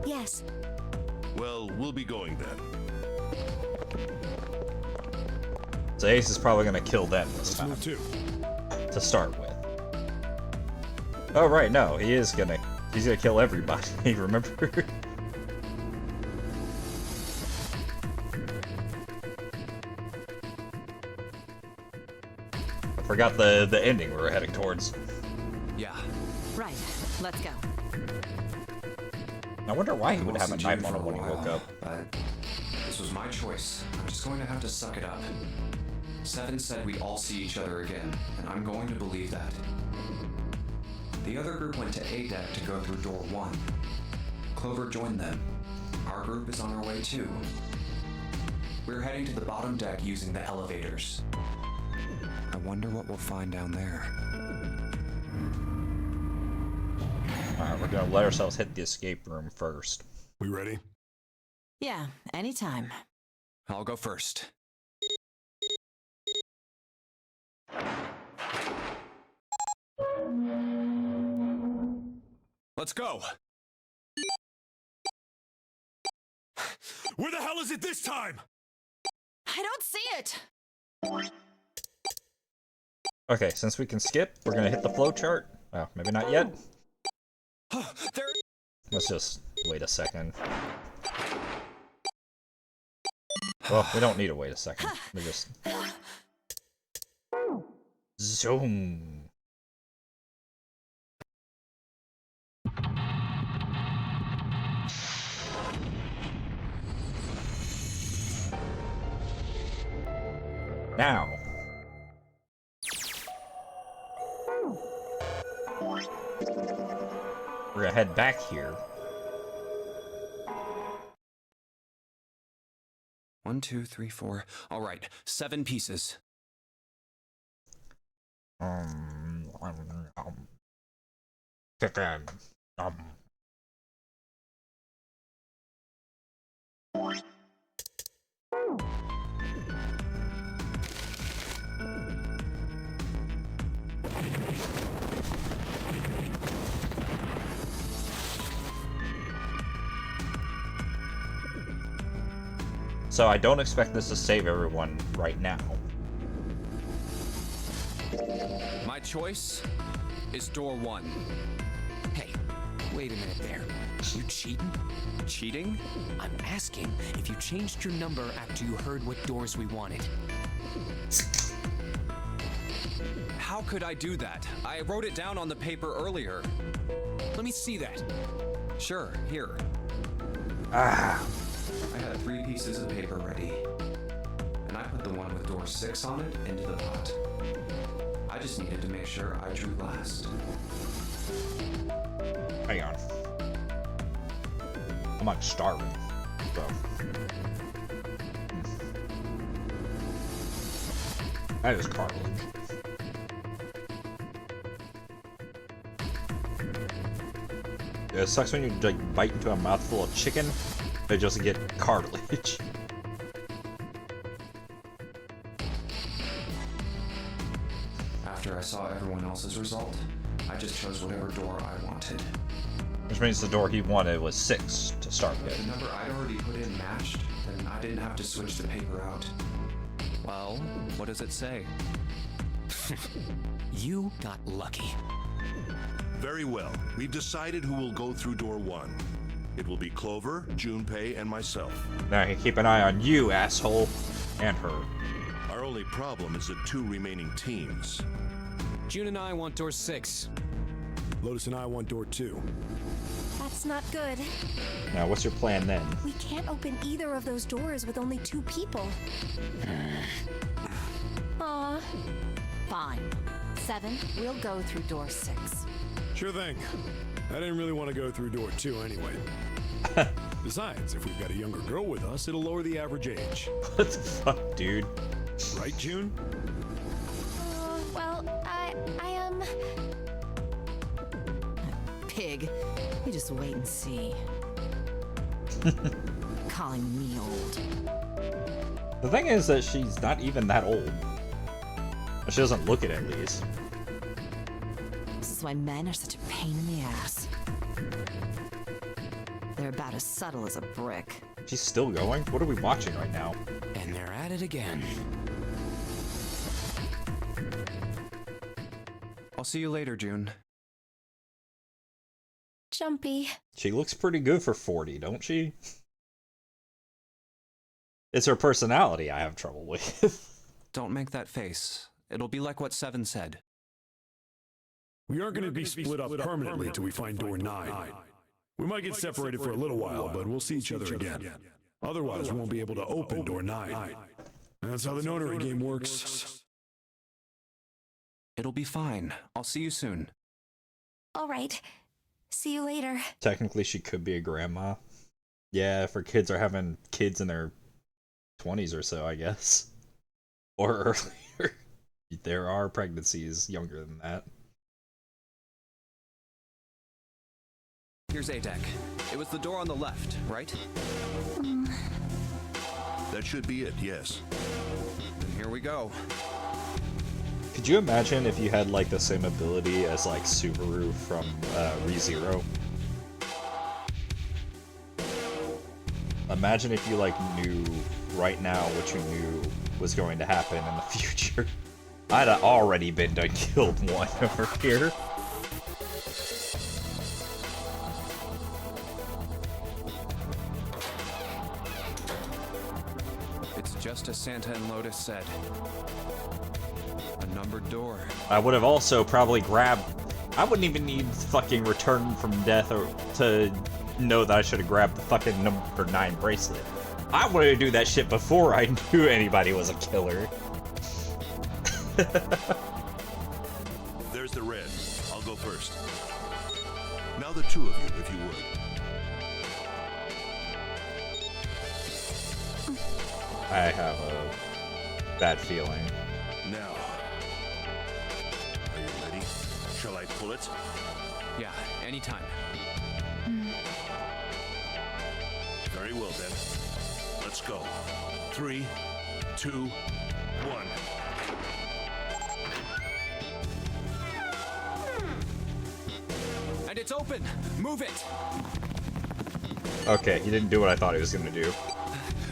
Yes. Well, we'll be going then. So Ace is probably gonna kill them this Let's time. move too. To start with. Oh right, no, he's gonna kill everybody, remember? I forgot the ending we were heading towards. Yeah. Right. Let's go. I wonder why he I would won't have a see night June for mode when he a woke while, up. But this was my choice. I'm just going to have to suck it up. 7 said we'd all see each other again, and I'm going to believe that. The other group went to A deck to go through door 1. Clover joined them. Our group is on our way too. We're heading to the bottom deck using the elevators. I wonder what we'll find down there. Alright, we're gonna let ourselves hit the escape room first. We ready? Yeah, anytime. I'll go first. Let's go! Where the hell is it this time? I don't see it. Okay, since we can skip, we're gonna hit the flow chart. Oh, maybe not yet. There. Let's just wait a second. Well, we don't need to wait a second. We just zoom. Now. We're gonna head back here. 1, 2, 3, 4. All right, 7 pieces. Chicken. So I don't expect this to save everyone right now. My choice is door 1. Hey, wait a minute there. You cheating? Cheating? I'm asking if you changed your number after you heard what doors we wanted. How could I do that? I wrote it down on the paper earlier. Let me see that. Sure, here. Ah. I had 3 pieces of paper ready. And I put the one with door 6 on it into the pot. I just needed to make sure I drew last. Hang on. I'm like starving. So. That is cartilage. It sucks when you like bite into a mouthful of chicken, they just get cartilage. After I saw everyone else's result, I just chose whatever door I wanted. Which means the door he wanted was 6 to start If with. the number I'd already put in matched, then I didn't have to switch the paper out. Well, what does it say? You got lucky. Very well. We've decided who will go through door 1. It will be Clover, Junpei, and myself. Now I can keep an eye on you, asshole, and her. Our only problem is the 2 remaining teams. June and I want door 6. Lotus and I want door 2. That's not good. Now, what's your plan then? We can't open either of those doors with only 2 people. Aw. Fine. 7, we'll go through door 6. Sure thing. I didn't really want to go through door 2 anyway. Besides, if we've got a younger girl with us, it'll lower the average age. What the fuck, dude? Right, June? Pig. You just wait and see. Calling me old. The thing is that she's not even that old. She doesn't look it, at least. This is why men are such a pain in the ass. They're about as subtle as a brick. She's still going? What are we watching right now? And they're at it again. I'll see you later, June. Jumpy. She looks pretty good for 40, don't she? It's her personality I have trouble with. Don't make that face. It'll be like what Seven said. We aren't going to be split up permanently till we find door 9. We might get separated for a little while, but we'll see each other again. Otherwise, we won't be able to open door 9. That's how the notary game works. It'll be fine. I'll see you soon. All right. See you later. Technically, she could be a grandma. Yeah, if her kids are having kids in their 20s or so, I guess. Or earlier. There are pregnancies younger than that. Here's A-Deck. It was the door on the left, right? That should be it, yes. And here we go. Could you imagine if you had like the same ability as like Subaru from ReZero? Imagine if you like knew right now what you knew was going to happen in the future. I'd have already been done killed one over here. It's just as Santa and Lotus said. A numbered door. I would have also probably grabbed... I wouldn't even need fucking Return from Death or to know that I should have grabbed the fucking number 9 bracelet. I wanted to do that shit before I knew anybody was a killer. There's the red. I'll go first. Now the two of you, if you would. I have a bad feeling. Now. Are you ready? Shall I pull it? Yeah, anytime. Very well then. Let's go. 3, 2, 1. And it's open! Move it! Okay, he didn't do what I thought he was gonna do.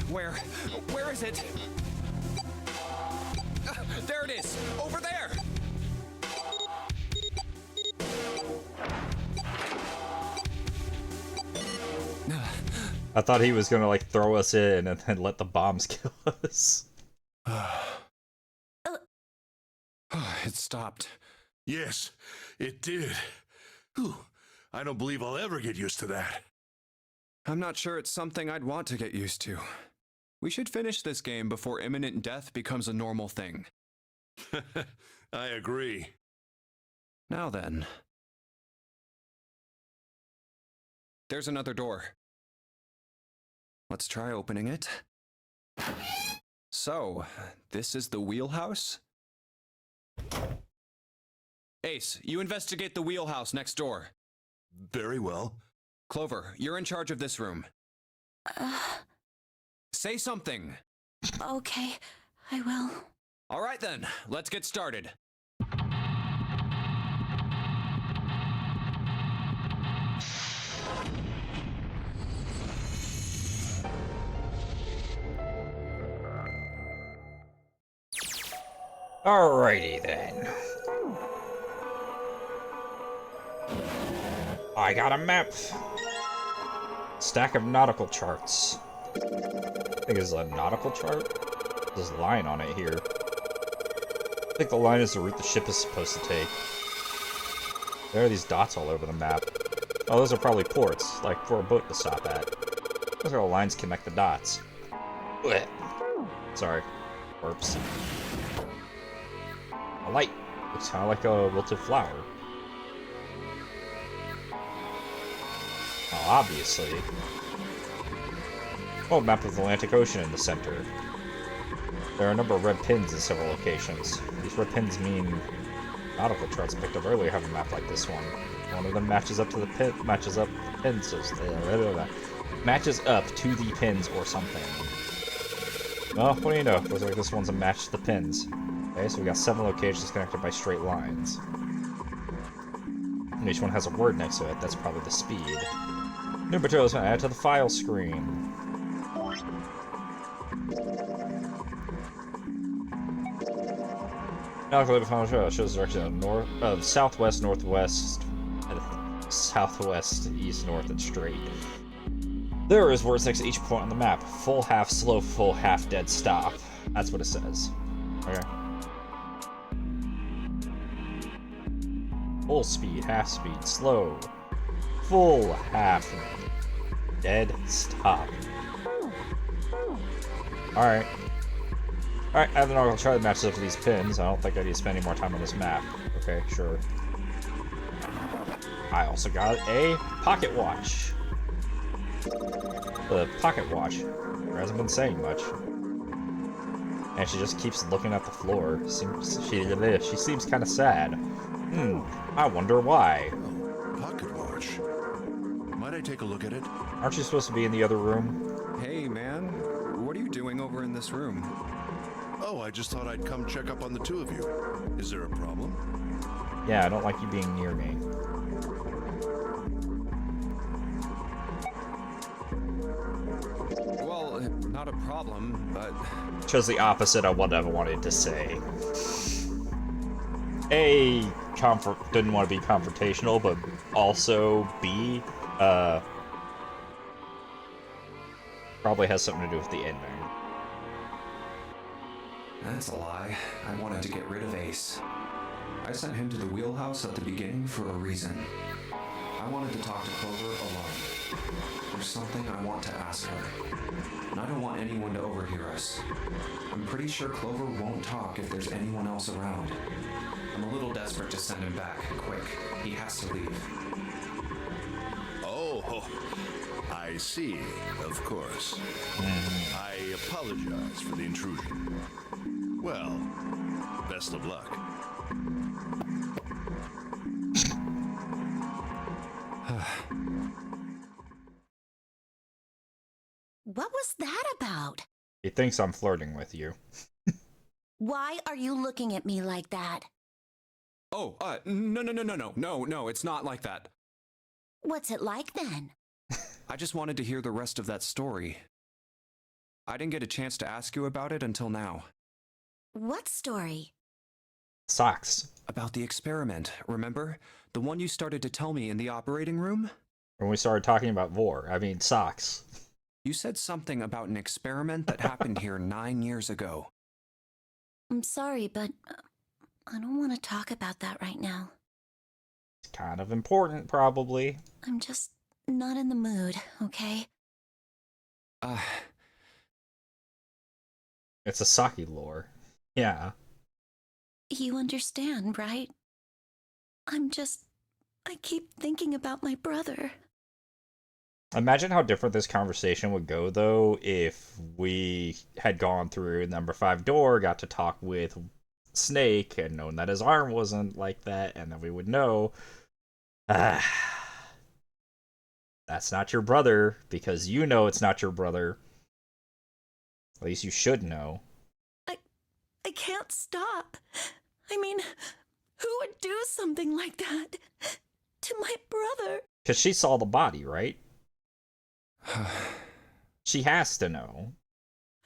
Where? Where is it? There it is! Over there! I thought he was gonna like throw us in and then let the bombs kill us. It stopped. Yes, it did. Whew. I don't believe I'll ever get used to that. I'm not sure it's something I'd want to get used to. We should finish this game before imminent death becomes a normal thing. I agree. Now then. There's another door. Let's try opening it. So, this is the wheelhouse? Ace, you investigate the wheelhouse next door. Very well. Clover, you're in charge of this room. Say something. Okay, I will. All right then, let's get started. Alrighty then. I got a map. Stack of nautical charts. I think it's a nautical chart. There's a line on it here. I think the line is the route the ship is supposed to take. There are these dots all over the map. Oh, those are probably ports, like for a boat to stop at. Those are how lines connect the dots. Blech. Sorry. Burps. A light. Looks kind of like a wilted flower. Oh, obviously. Oh, map of the Atlantic Ocean in the center. There are a number of red pins in several locations. These red pins mean nautical charts picked up earlier have a map like this one. One of them matches up to the pin, matches up pins, matches up to the pins or something. Well, what do you know? Looks like this one's a match to the pins. Okay, so we got 7 locations connected by straight lines. And each one has a word next to it. That's probably the speed. New materials added to the file screen. Now, the final show shows the direction of southwest, northwest, southwest, east, north, and straight. There is words next to each point on the map. Full, half, slow, full, half, dead, stop. That's what it says. Okay. Full speed, half speed, slow, full, half, dead, stop. Alright. Alright, I don't know, I'll try to match up to these pins. I don't think I need to spend any more time on this map. Okay, sure. I also got a pocket watch. The pocket watch. There hasn't been saying much. And she just keeps looking at the floor. She seems kind of sad. I wonder why. Oh, pocket watch. Might I take a look at it? Aren't you supposed to be in the other room? Hey, man. What are you doing over in this room? Oh, I just thought I'd come check up on the two of you. Is there a problem? Yeah, I don't like you being near me. Well, not a problem, but... Chose the opposite of what I wanted to say. A, didn't want to be confrontational, but also B, probably has something to do with the ending. That's a lie. I wanted to get rid of Ace. I sent him to the wheelhouse at the beginning for a reason. I wanted to talk to Clover alone. There's something I want to ask her, and I don't want anyone to overhear us. I'm pretty sure Clover won't talk if there's anyone else around. I'm a little desperate to send him back, quick. He has to leave. Oh, I see, of course. I apologize for the intrusion. Well, best of luck. What was that about? He thinks I'm flirting with you. Why are you looking at me like that? Oh, no, it's not like that. What's it like then? I just wanted to hear the rest of that story. I didn't get a chance to ask you about it until now. What story? Socks. About the experiment, remember? The one you started to tell me in the operating room? When we started talking about socks. You said something about an experiment that happened here 9 years ago. I'm sorry, but I don't want to talk about that right now. It's kind of important, probably. I'm just not in the mood, okay? It's a Saki lore. Yeah. You understand, right? I keep thinking about my brother. Imagine how different this conversation would go, though, if we had gone through number 5 door, got to talk with Snake, and known that his arm wasn't like that, and then we would know, that's not your brother, because you know it's not your brother. At least you should know. I can't stop. I mean, who would do something like that to my brother? Because she saw the body, right? She has to know.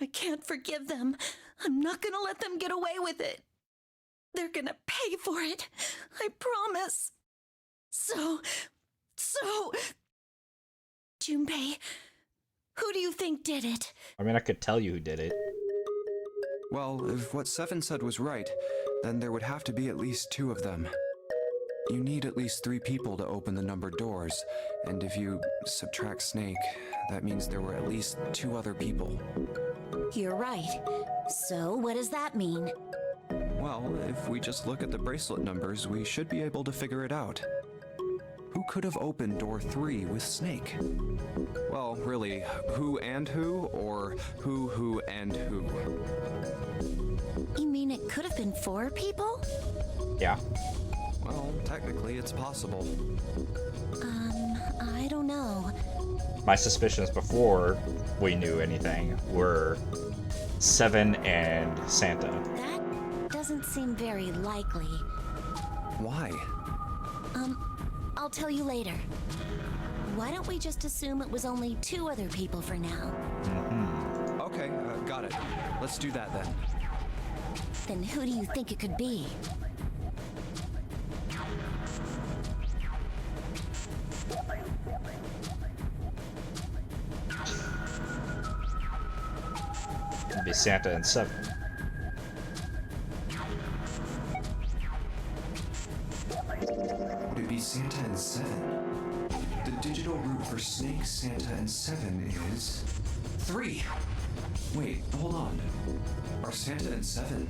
I can't forgive them. I'm not gonna let them get away with it. They're gonna pay for it. I promise. So... Junpei, who do you think did it? I mean, I could tell you who did it. Well, if what Seven said was right, then there would have to be at least 2 of them. You need at least 3 people to open the numbered doors, and if you subtract Snake, that means there were at least 2 other people. You're right. So, what does that mean? Well, if we just look at the bracelet numbers, we should be able to figure it out. Who could have opened door 3 with Snake? Well, really, who and who, or who and who? You mean it could have been 4 people? Yeah. Well, technically, it's possible. I don't know. My suspicions before we knew anything were Seven and Santa. That doesn't seem very likely. Why? I'll tell you later. Why don't we just assume it was only 2 other people for now? Okay, got it. Let's do that then. Then who do you think it could be? It'd be Santa and Seven. Would it be Santa and Seven? The digital root for Snake, Santa, and Seven is 3. Wait, hold on. Are Santa and Seven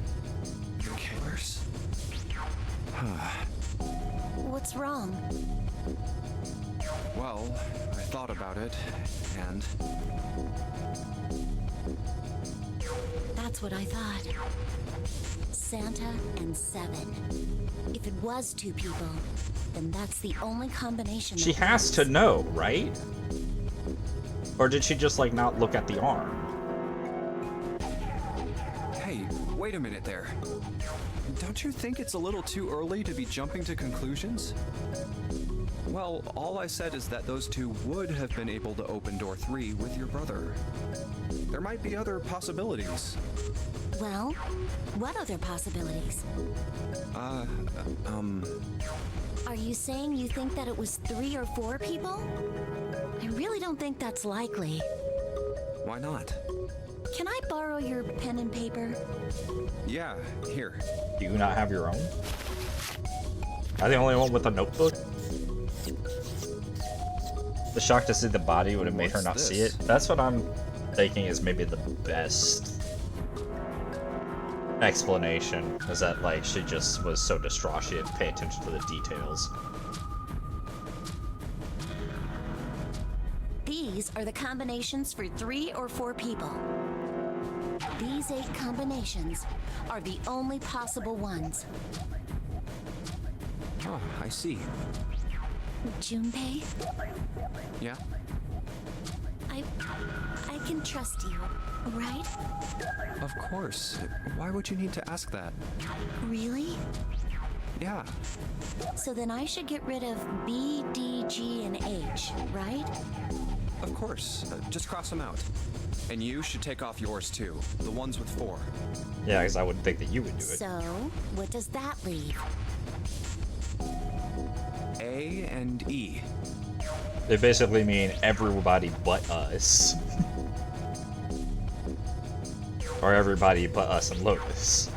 the killers? What's wrong? Well, I thought about it, and That's what I thought. Santa and Seven. If it was 2 people, then that's the only combination. She that has works. to know, right? Or did she just like not look at the arm? hey, wait a minute there. Don't you think it's a little too early to be jumping to conclusions? Well, all I said is that those 2 would have been able to open door 3 with your brother. There might be other possibilities. Well, what other possibilities? Are you saying you think that it was 3 or 4 people? I really don't think that's likely. Why not? Can I borrow your pen and paper? Yeah, here. Do you not have your own? Am I the only one with a notebook? The shock to see the body would have made her What's not see this? it. That's what I'm thinking is maybe the best explanation. Is that like she just was so distraught she didn't pay attention to the details. These are the combinations for 3 or 4 people. These 8 combinations are the only possible ones. Oh, I see. Junpei, Yeah? I can trust you, right? Of course. Why would you need to ask that? Really? Yeah. So then I should get rid of B, D, G, and H, right? Of course. Just cross them out. And you should take off yours too. The ones with 4. Yeah, because I wouldn't think that you would do it. So, what does that leave? A and E. They basically mean everybody but us. Or everybody but us and Lotus.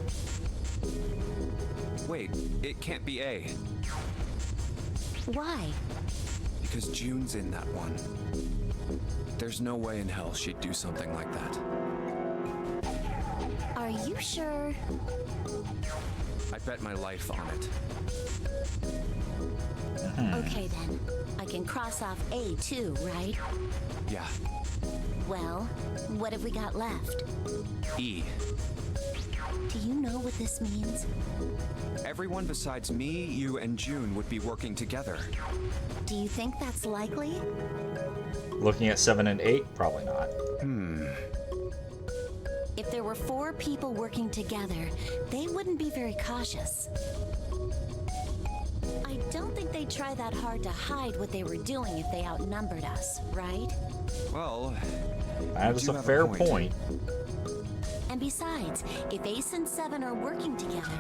Wait, it can't be A. Why? Because June's in that one. There's no way in hell she'd do something like that. Are you sure? I bet my life on it. Okay then. I can cross off A too, right? Yeah. Well, what have we got left? E. Do you know what this means? Everyone besides me, you, and June would be working together. Do you think that's likely? Looking at 7 and 8, probably not. If there were 4 people working together, they wouldn't be very cautious. I don't think they'd try that hard to hide what they were doing if they outnumbered us, right? Well, That is you a have a fair point. point. And besides, if Ace and Seven are working together,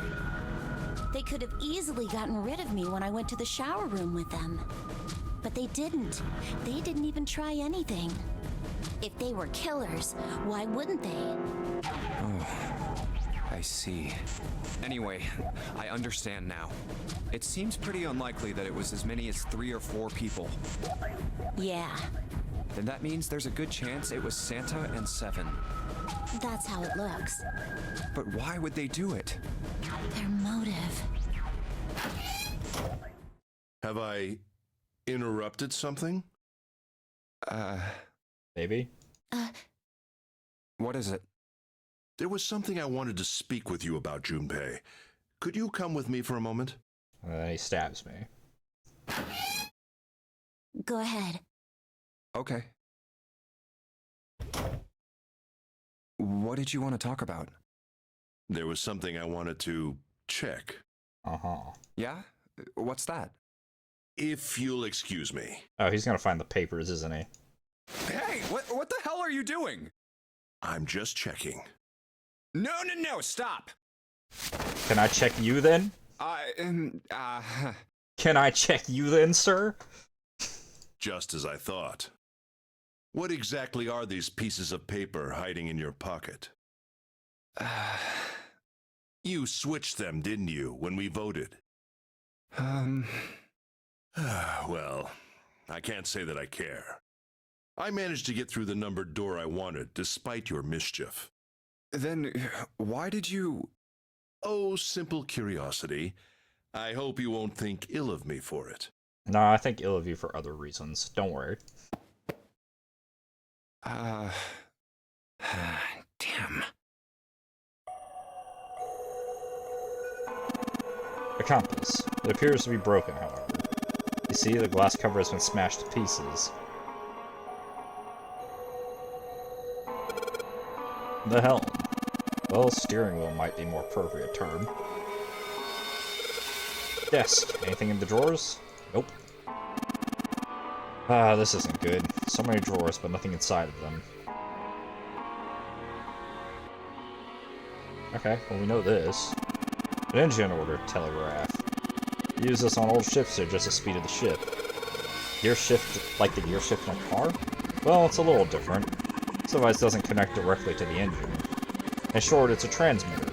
they could have easily gotten rid of me when I went to the shower room with them. But they didn't. They didn't even try anything. If they were killers, why wouldn't they? I see. Anyway, I understand now. It seems pretty unlikely that it was as many as 3 or 4 people. Yeah, Then that means there's a good chance it was Santa and Seven. that's how it looks. But why would they do it? Their motive. Have I interrupted something? Maybe? What is it? There was something I wanted to speak with you about, Junpei. Could you come with me for a moment? And then he stabs me. Go ahead. Okay. What did you want to talk about? There was something I wanted to check. Uh-huh. Yeah? What's that? If you'll excuse me. Oh, he's gonna find the papers, isn't he? Hey, what the hell are you doing? I'm just checking. No, stop! Can I check you then? Can I check you then, sir? Just as I thought. What exactly are these pieces of paper hiding in your pocket? You switched them, didn't you, when we voted? Well, I can't say that I care. I managed to get through the numbered door I wanted, despite your mischief. Then, why did you... Oh, simple curiosity. I hope you won't think ill of me for it. No, I think ill of you for other reasons. Don't worry. Damn. A compass. It appears to be broken, however. You see, the glass cover has been smashed to pieces. The helm. Well, steering wheel might be a more appropriate term. Desk. Anything in the drawers? Nope. Ah, this isn't good. So many drawers, but nothing inside of them. Okay, well we know this. An engine order telegraph. Use this on old ships to adjust the speed of the ship. Gear shift like the gear shift in a car? Well, it's a little different. This device doesn't connect directly to the engine. In short, it's a transmitter.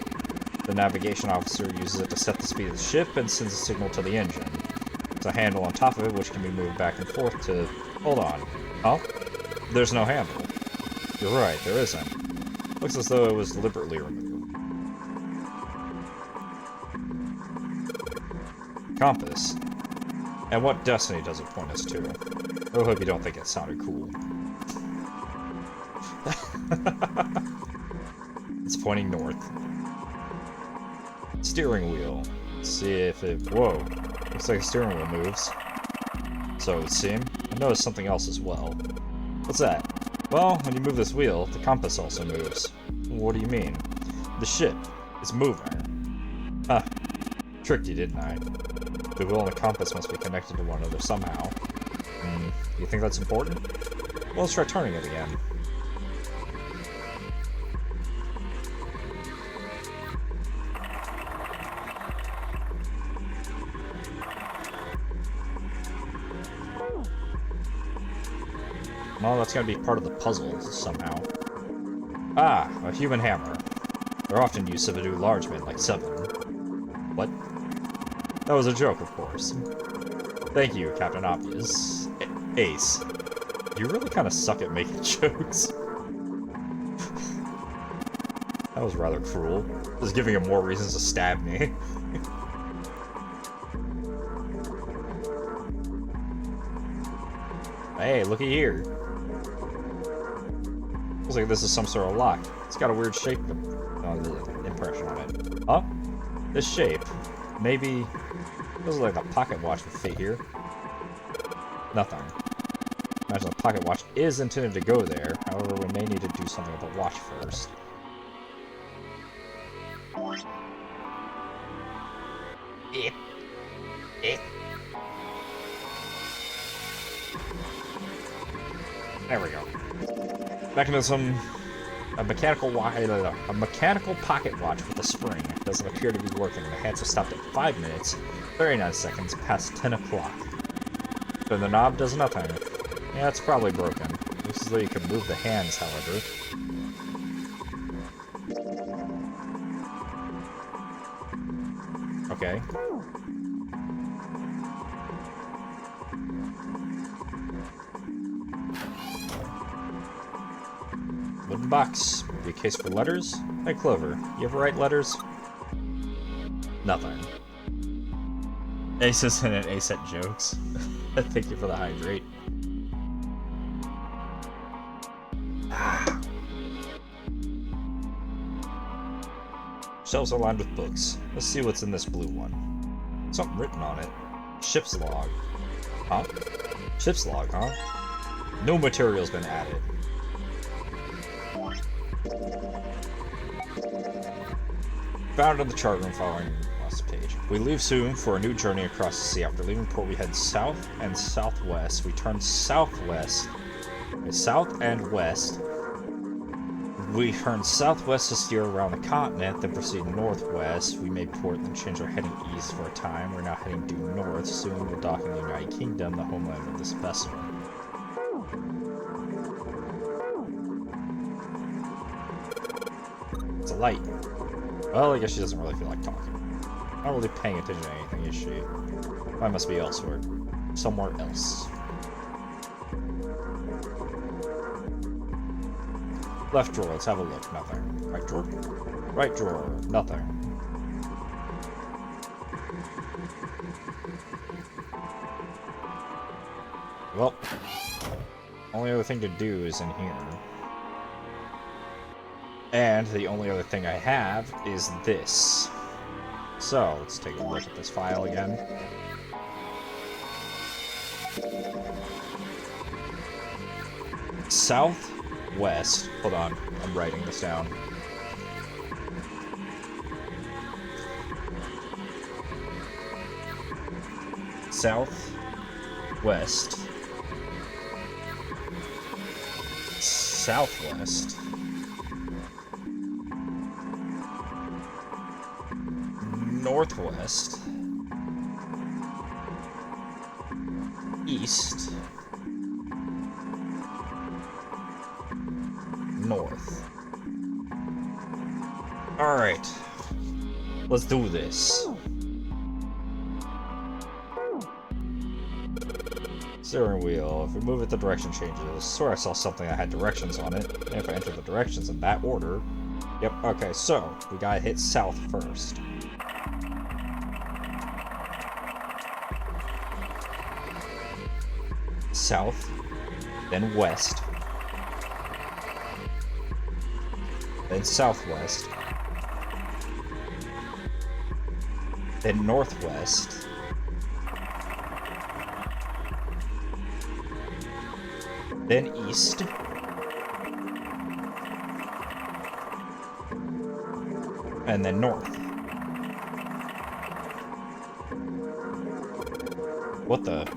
The navigation officer uses it to set the speed of the ship and sends a signal to the engine. There's a handle on top of it which can be moved back and forth to... Hold on. Huh? There's no handle. You're right, there isn't. Looks as though it was deliberately removed. Compass. And what destiny does it point us to? I hope you don't think it sounded cool. It's pointing north. Steering wheel. Let's see if it... Whoa. Looks like the steering wheel moves. So it would seem. I noticed something else as well. What's that? Well, when you move this wheel, the compass also moves. What do you mean? The ship is moving. Huh. Tricked you, didn't I? The wheel and the compass must be connected to one another somehow. You think that's important? Well, let's try turning it again. Well, that's gonna be part of the puzzle, somehow. Ah, a human hammer. They're often used to subdue large men like Seven. What? That was a joke, of course. Thank you, Captain Obvious. Ace. You really kind of suck at making jokes. That was rather cruel. Just giving him more reasons to stab me. Hey, looky here. Looks like this is some sort of lock. It's got a weird shape impression on it. Huh? This shape. Maybe... Feels like a pocket watch would fit here. Nothing. Imagine the pocket watch is intended to go there. However, we may need to do something with the watch first. There we go. Mechanism. A mechanical pocket watch with a spring. Doesn't appear to be working. The hands are stopped at 5 minutes, 39 seconds past 10 o'clock. Then the knob does nothing. Yeah, it's probably broken. Looks as though you can move the hands, however. Okay. Wooden box. Maybe a case for letters? Hey, Clover, you ever write letters? Nothing. Ace isn't an Ace at jokes. Thank you for the hydrate. Shelves are lined with books. Let's see what's in this blue one. Something written on it. Ship's log. Huh? Ship's log, huh? No material's been added. Found in the chart room following last page. We leave soon for a new journey across the sea. After leaving port, we head south and southwest. We turn southwest. South and west. We turn southwest to steer around the continent, then proceed northwest. We made port, then change our heading east for a time. We're now heading due north. Soon we'll dock in the United Kingdom, the homeland of this vessel. It's a light. Well, I guess she doesn't really feel like talking. Not really paying attention to anything, is she? I must be elsewhere. Somewhere else. Left drawer, let's have a look. Nothing. Right drawer? Right drawer. Nothing. Well, only other thing to do is in here. And the only other thing I have is this. So, let's take a look at this file again. Southwest. Hold on, I'm writing this down. Southwest. Southwest. Northwest. East. North. Alright. Let's do this. Steering wheel. If we move it, the direction changes. I swear I saw something that had directions on it. And if I enter the directions in that order... Yep, okay, so we gotta hit south first. South, then west, then southwest, then northwest, then east, and then north. What the?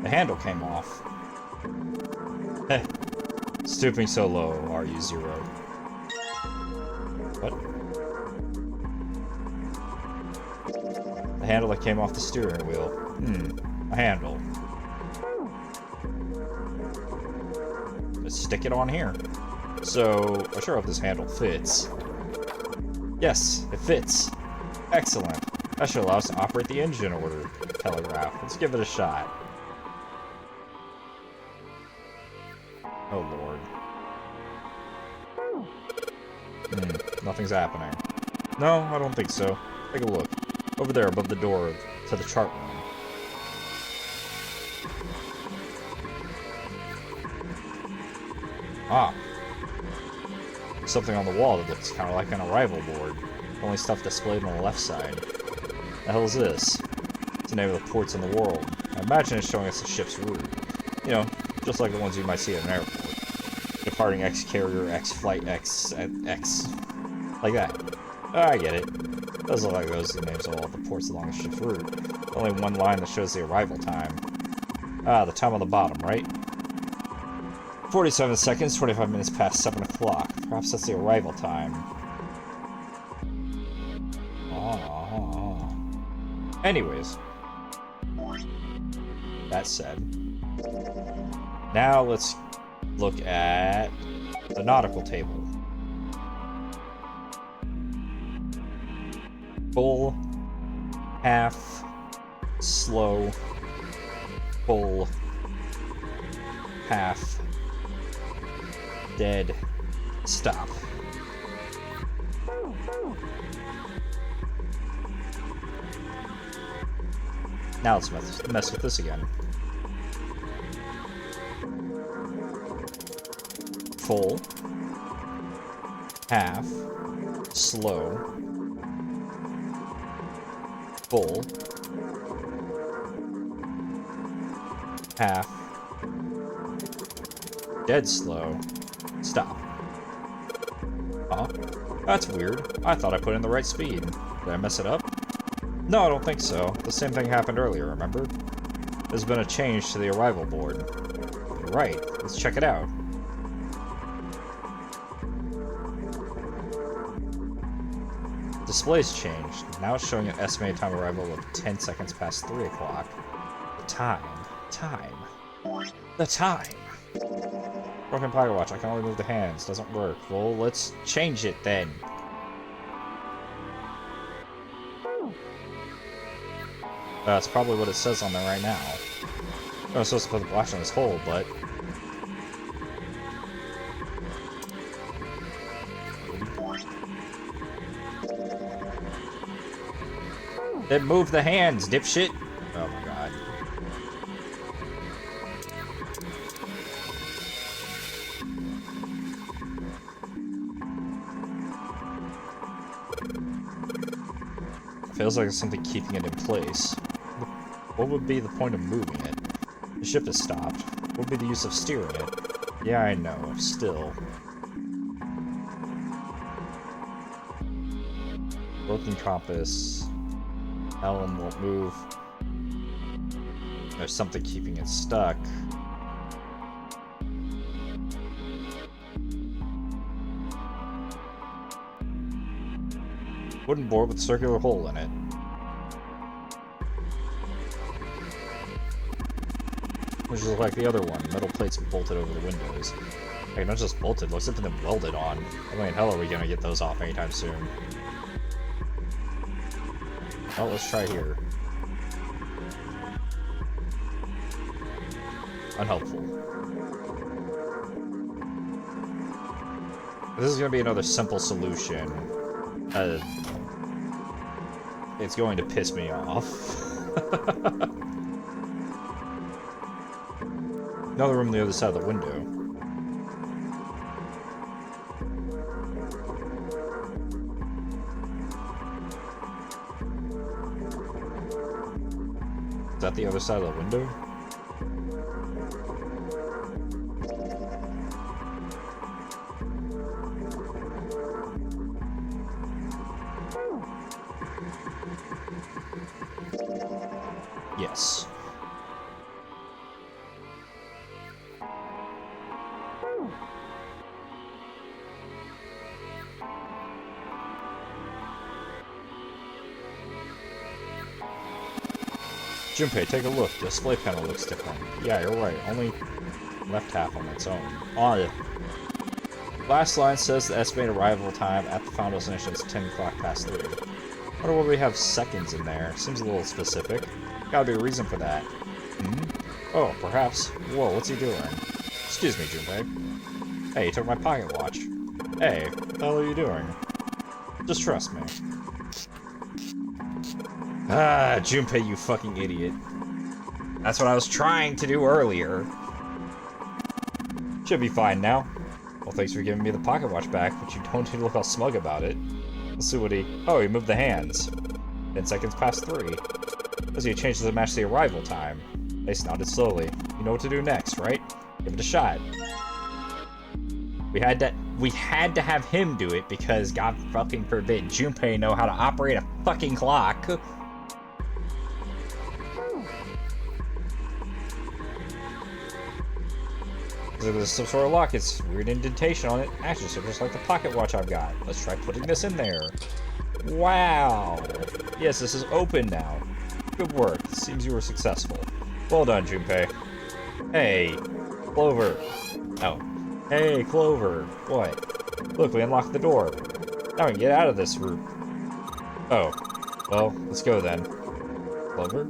The handle came off. Heh. Stooping so low, RU0. What? The handle that came off the steering wheel. A handle. Let's stick it on here. So, I sure hope this handle fits. Yes, it fits. Excellent. That should allow us to operate the engine order telegraph. Let's give it a shot. Oh lord. Nothing's happening. No, I don't think so. Take a look. Over there above the door to the chart room. Ah. Something on the wall that looks kind of like an arrival board. Only stuff displayed on the left side. The hell is this? It's the name of the ports in the world. I imagine it's showing us the ship's route. You know, just like the ones you might see at an airport. Departing X carrier, X flight, X, X. Like that. Oh, I get it. Does look like those are the names of all the ports along the ship's route. Only one line that shows the arrival time. Ah, the time on the bottom, right? 47 seconds, 25 minutes past 7 o'clock. Perhaps that's the arrival time. Anyways. That said. Now let's look at the nautical table. Full, half, slow, full, half, dead, stop. Now let's mess with this again. Full, half, slow, full, half. Dead slow. Stop. Huh? That's weird. I thought I put in the right speed. Did I mess it up? No, I don't think so. The same thing happened earlier, remember? There's been a change to the arrival board. You're right. Let's check it out. Display's changed. Now it's showing an estimated time of arrival of 10 seconds past 3 o'clock. The time. The time! Broken pocket watch. I can only move the hands. Doesn't work. Well, let's change it then. That's probably what it says on there right now. I was supposed to put the watch on this hole, but... Then move the hands, dipshit! Oh my god. Feels like there's something keeping it in place. What would be the point of moving it? The ship has stopped. What would be the use of steering it? Yeah, I know. Still. Broken compass. Helm won't move. There's something keeping it stuck. Wooden board with a circular hole in it. Which is like the other one. Metal plates bolted over the windows. Hey, not just bolted, looks like they've been welded on. I mean, hell are we gonna get those off anytime soon? Well, let's try here. Unhelpful. This is gonna be another simple solution. It's going to piss me off. Another room on the other side of the window. Is that the other side of the window? Yes. Junpei, take a look. The display panel looks different. Yeah, you're right. Only left half on its own. On last line says the estimated arrival time at the final destination is 10 o'clock past 3. Wonder why we have seconds in there. Seems a little specific. Gotta be a reason for that. Hmm? Oh, perhaps. Whoa, what's he doing? Excuse me, Junpei. Hey, you took my pocket watch. Hey, what the hell are you doing? Just trust me. Ah, Junpei, you fucking idiot. That's what I was trying to do earlier. Should be fine now. Well, thanks for giving me the pocket watch back, but you don't need to look all smug about it. Let's see what he... Oh, he moved the hands. 10 seconds past 3. As he changes to match the arrival time. They nodded slowly. You know what to do next, right? Give it a shot. We had to have him do it because, God fucking forbid, Junpei know how to operate a fucking clock. There's some sort of lock. It's weird indentation on it. Actually, so just like the pocket watch I've got. Let's try putting this in there. Wow. Yes, this is open now. Good work. Seems you were successful. Well done, Junpei. Hey, Clover. Oh. Hey, Clover. What? Look, we unlocked the door. Now we can get out of this room. Oh. Well, let's go then. Clover?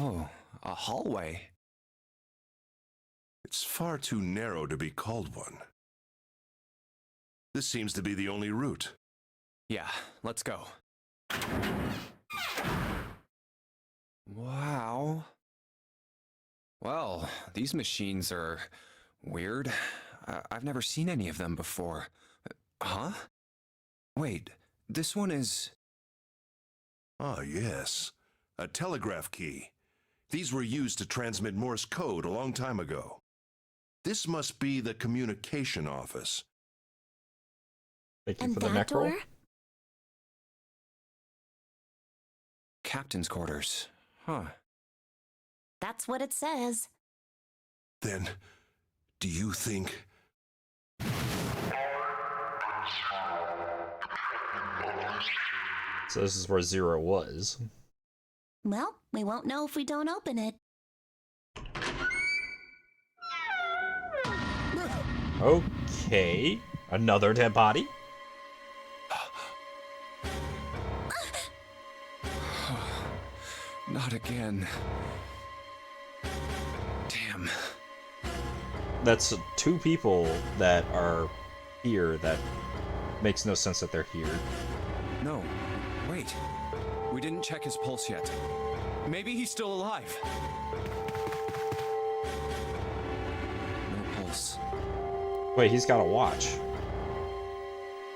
Oh, a hallway. It's far too narrow to be called one. This seems to be the only route. Yeah, let's go. Wow. Well, these machines are weird. I've never seen any of them before. Huh? Wait, this one is... Ah, yes. A telegraph key. These were used to transmit Morse code a long time ago. This must be the communication office. Thank you And for the that neck roll. door? Captain's quarters. Huh. That's what it says. Then, do you think... So this is where Zero was. Well, we won't know if we don't open it. Okay. Another dead body? Not again. Damn. That's two people that are here that makes no sense that they're here. No, wait. We didn't check his pulse yet. Maybe he's still alive. No pulse. Wait, he's got a watch.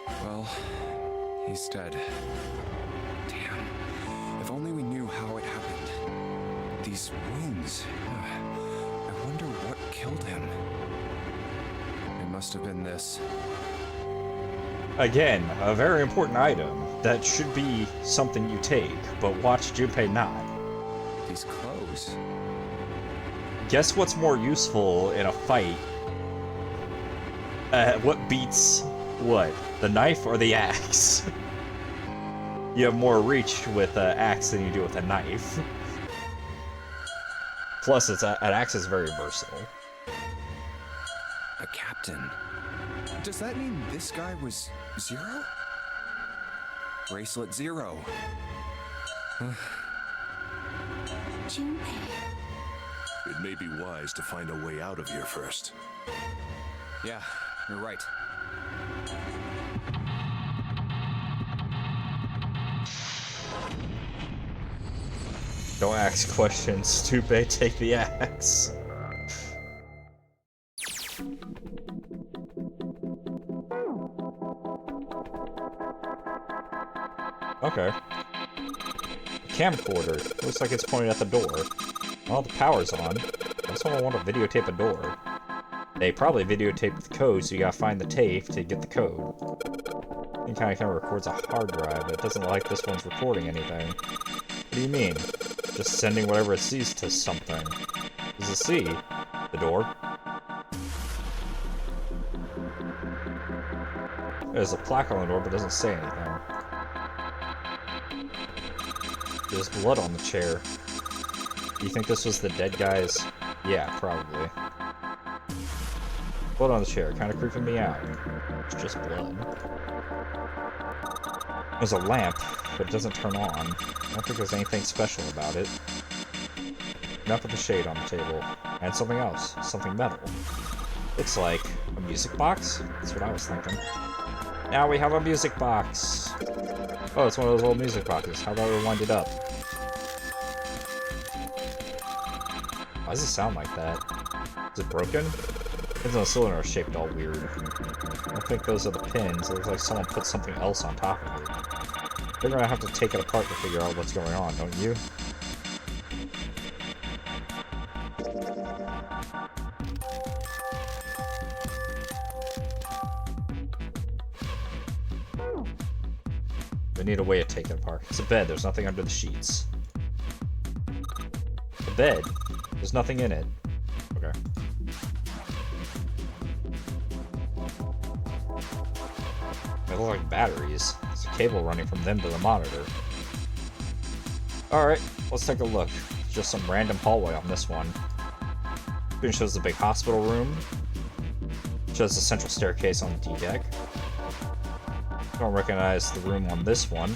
Well, he's dead. Damn. If only we knew how it happened. These wounds. I wonder what killed him. It must have been this. Again, a very important item that should be something you take, but watch Junpei not. These clothes. Guess what's more useful in a fight? What beats what? The knife or the axe? You have more reach with an axe than you do with a knife. Plus, an axe is very versatile. A captain. Does that mean this guy was Zero? Bracelet Zero. Junpei. It may be wise to find a way out of here first. Yeah, you're right. Don't ask questions, stupid. Take the axe. Okay. Camcorder. Looks like it's pointed at the door. Well, the power's on. I someone want to videotape a door. They probably videotaped the code, so you gotta find the tape to get the code. It kind of records a hard drive, but it doesn't look like this one's recording anything. What do you mean? Just sending whatever it sees to something. What does it see? The door? There's a plaque on the door, but it doesn't say anything. There's blood on the chair. Do you think this was the dead guy's? Yeah, probably. Blood on the chair, kind of creeping me out. It's just blood. There's a lamp, but it doesn't turn on. I don't think there's anything special about it. Enough with the shade on the table. And something else. Something metal. Looks like a music box? That's what I was thinking. Now we have a music box! Oh, it's one of those old music boxes. How about we wind it up? Why does it sound like that? Is it broken? Pins on the cylinder are shaped all weird. I don't think those are the pins. It looks like someone put something else on top of it. They're gonna have to take it apart to figure out what's going on, don't you? We need a way to take it apart. It's a bed. There's nothing under the sheets. A bed. There's nothing in it. Okay. They look like batteries. There's a cable running from them to the monitor. Alright, let's take a look. Just some random hallway on this one. It shows the big hospital room. Shows the central staircase on the D-deck. Don't recognize the room on this one.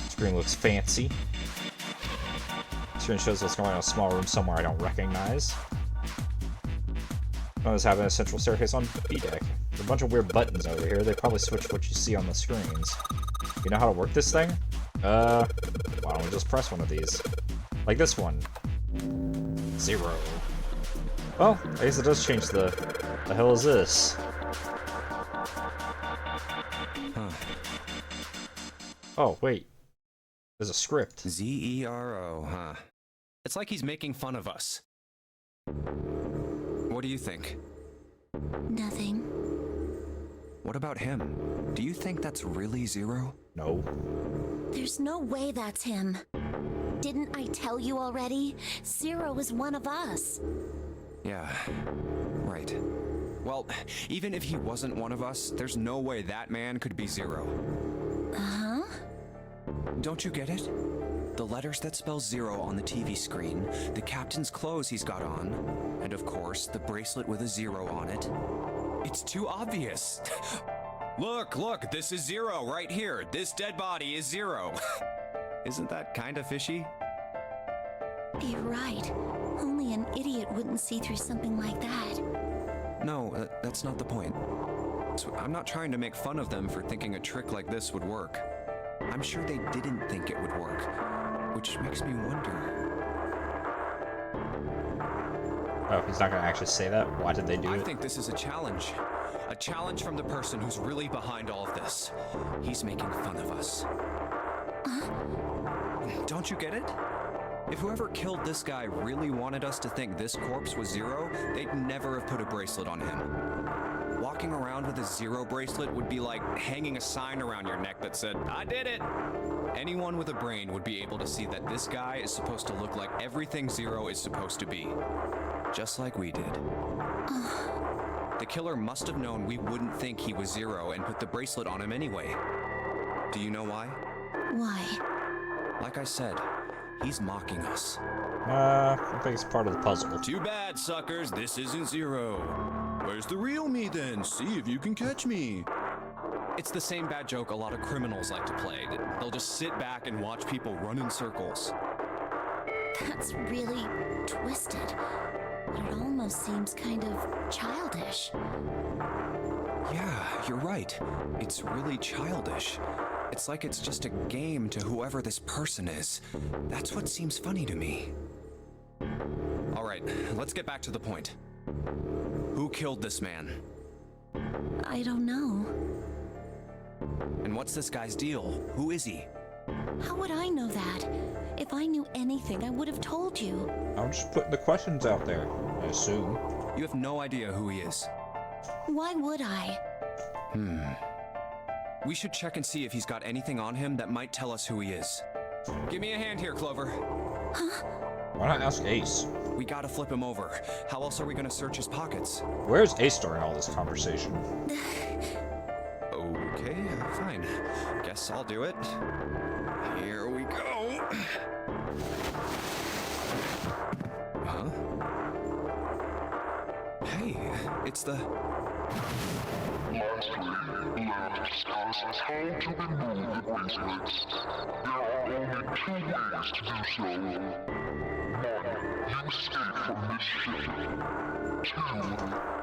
Screen looks fancy. Screen shows what's going on in a small room somewhere I don't recognize. Notice having a central staircase on B-deck. There's a bunch of weird buttons over here. They probably switch what you see on the screens. You know how to work this thing? Why don't we just press one of these? Like this one. 0. Well, I guess it does change the hell is this? Huh. Oh, wait. There's a script. Zero, huh? It's like he's making fun of us. What do you think? Nothing. What about him? Do you think that's really Zero? No. There's no way that's him. Didn't I tell you already? Zero is one of us. Yeah, right. Well, even if he wasn't one of us, there's no way that man could be Zero. Huh? Don't you get it? The letters that spell Zero on the TV screen, the captain's clothes he's got on, and of course, the bracelet with a 0 on it. It's too obvious. Look, this is Zero right here. This dead body is Zero. Isn't that kind of fishy? You're right. Only an idiot wouldn't see through something like that. No, that's not the point. So I'm not trying to make fun of them for thinking a trick like this would work. I'm sure they didn't think it would work, which makes me wonder. Oh, he's not gonna actually say that? Why did they do it? I think this is a challenge. A challenge from the person who's really behind all of this. He's making fun of us. Don't you get it? If whoever killed this guy really wanted us to think this corpse was Zero, they'd never have put a bracelet on him. Walking around with a 0 bracelet would be like hanging a sign around your neck that said, "I did it!" Anyone with a brain would be able to see that this guy is supposed to look like everything Zero is supposed to be. Just like we did. The killer must have known we wouldn't think he was Zero and put the bracelet on him anyway. Do you know why? Why? Like I said, he's mocking us. I think it's part of the puzzle. Too bad, suckers. This isn't Zero. Where's the real me then? See if you can catch me. It's the same bad joke a lot of criminals like to play. They'll just sit back and watch people run in circles. That's really twisted. It almost seems kind of childish. Yeah, you're right. It's really childish. It's like it's just a game to whoever this person is. That's what seems funny to me. All right, let's get back to the point. Who killed this man? I don't know. And what's this guy's deal? Who is he? How would I know that? If I knew anything, I would have told you. I'm just putting the questions out there, I assume. You have no idea who he is. Why would I? We should check and see if he's got anything on him that might tell us who he is. Give me a hand here, Clover. Why not ask Ace? We gotta flip him over. How else are we gonna search his pockets? Where's Ace during all this conversation? Okay, fine. Guess I'll do it. Here we go. Huh? Hey, it's the... Lastly, let us discuss how to remove the bracelets. There are only 2 ways to do so. 1. You escape from this ship. 2.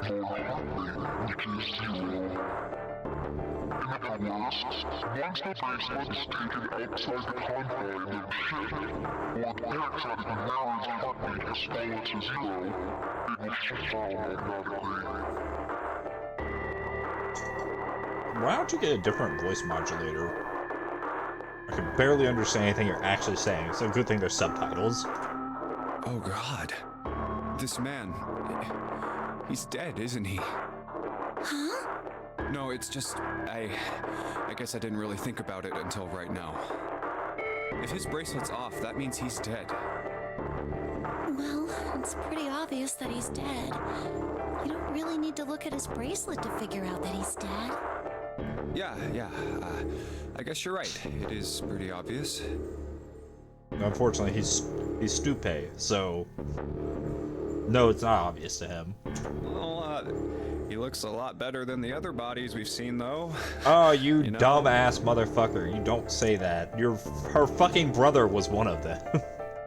More likely, which is 0. In other words, once the bracelet is taken outside the confines of the ship, or the air-traffic mirror's heartbeat has fallen to 0, it will shut down automatically. Why don't you get a different voice modulator? I can barely understand anything you're actually saying. It's a good thing there's subtitles. Oh God. This man... He's dead, isn't he? Huh? No, it's just... I guess I didn't really think about it until right now. If his bracelet's off, that means he's dead. Well, it's pretty obvious that he's dead. You don't really need to look at his bracelet to figure out that he's dead. Yeah. I guess you're right. It is pretty obvious. Unfortunately, he's stupid, so... No, it's not obvious to him. Well, he looks a lot better than the other bodies we've seen, though. Oh, you know? dumbass motherfucker. You don't say that. Her fucking brother was one of them.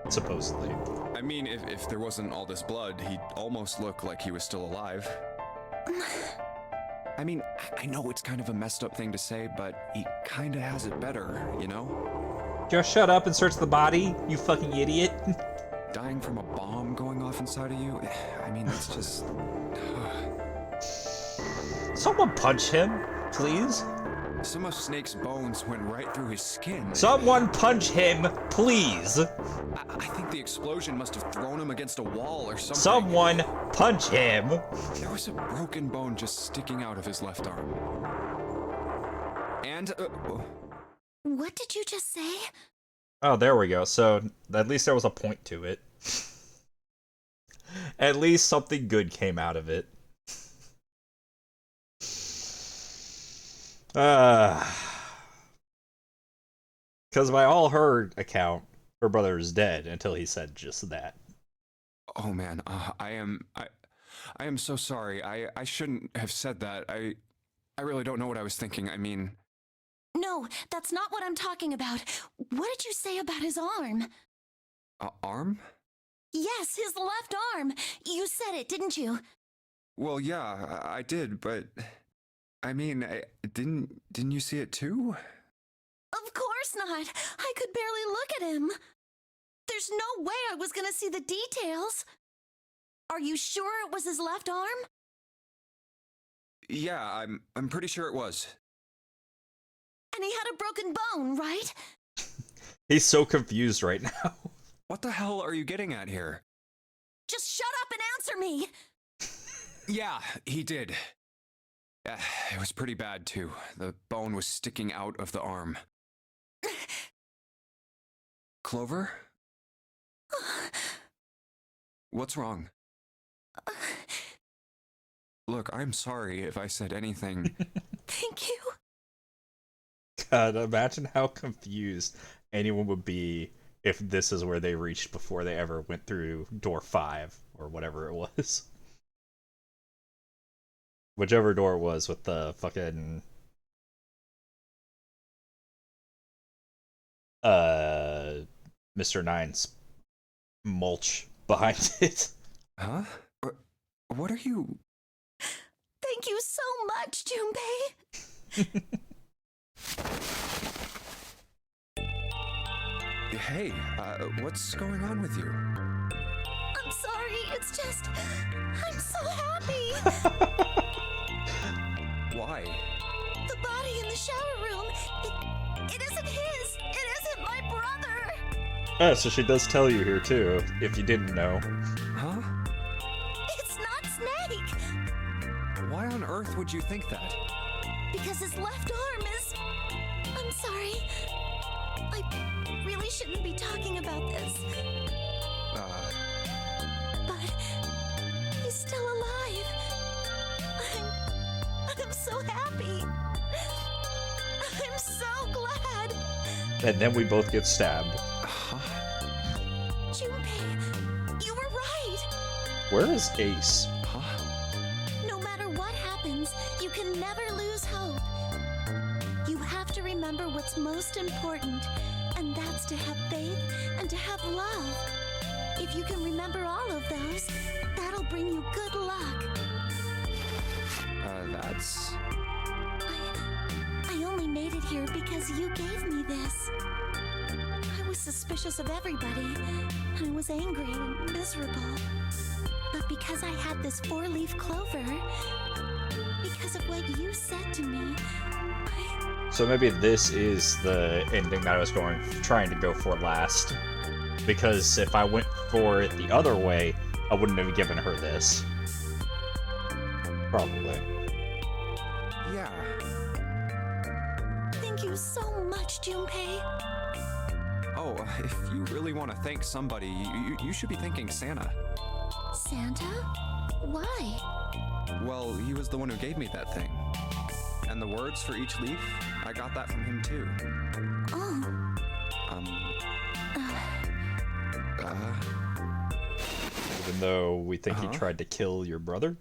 Supposedly. I mean, if there wasn't all this blood, he'd almost look like he was still alive. I mean, I know it's kind of a messed up thing to say, but he kinda has it better, you know? Just shut up and search the body, you fucking idiot. dying from a bomb going off inside of you. I mean, that's just... Someone punch him, please. Some of Snake's bones went right through his skin. Someone punch him, please. I think the explosion must have thrown him against a wall or something. Someone punch him. There was a broken bone just sticking out of his left arm. And, What did you just say? Oh, there we go. So, at least there was a point to it. At least something good came out of it. Because by all her account, her brother is dead until he said just that. oh man, I am so sorry. I shouldn't have said that. I really don't know what I was thinking. I mean... No, that's not what I'm talking about. What did you say about his arm? Arm? Yes, his left arm. You said it, didn't you? Well, yeah, I did, but... I mean, didn't you see it too? Of course not. I could barely look at him. There's no way I was gonna see the details. Are you sure it was his left arm? Yeah, I'm pretty sure it was. And he had a broken bone, right? He's so confused right now. What the hell are you getting at here? Just shut up and answer me! Yeah, he did. It was pretty bad, too. The bone was sticking out of the arm. Clover? What's wrong? Look, I'm sorry if I said anything. Thank you. God, imagine how confused anyone would be if this is where they reached before they ever went through door 5, or whatever it was. Whichever door it was with the fucking... Mr. Nine's mulch behind it. Huh? What are you... Thank you so much, Junpei. Hey, what's going on with you? I'm sorry, it's just... I'm so happy. Why? The body in the shower room, it isn't his. It isn't my brother. Oh, so she does tell you here too, if you didn't know. Huh? It's not Snake. Why on earth would you think that? Because his left arm is... I'm sorry. I really shouldn't be talking about this. But he's still alive. I'm so happy. I'm so glad. And then we both get stabbed. Junpei, you were right. Where is Ace? No matter what happens, you can never lose hope. You have to remember what's most important, and that's to have faith and to have love. If you can remember all of those, that'll bring you good luck. That's... I only made it here because you gave me this. I was suspicious of everybody, and I was angry and miserable. But because I had this 4-leaf clover, because of what you said to me, So maybe this is the ending that I was trying to go for last. Because if I went for it the other way, I wouldn't have given her this. Probably. Yeah. Thank you so much, Junpei. Oh, if you really want to thank somebody, you should be thanking Santa. Santa? Why? Well, he was the one who gave me that thing. And the words for each leaf, I got that from him too. Oh. Even though we think he tried to kill your brother?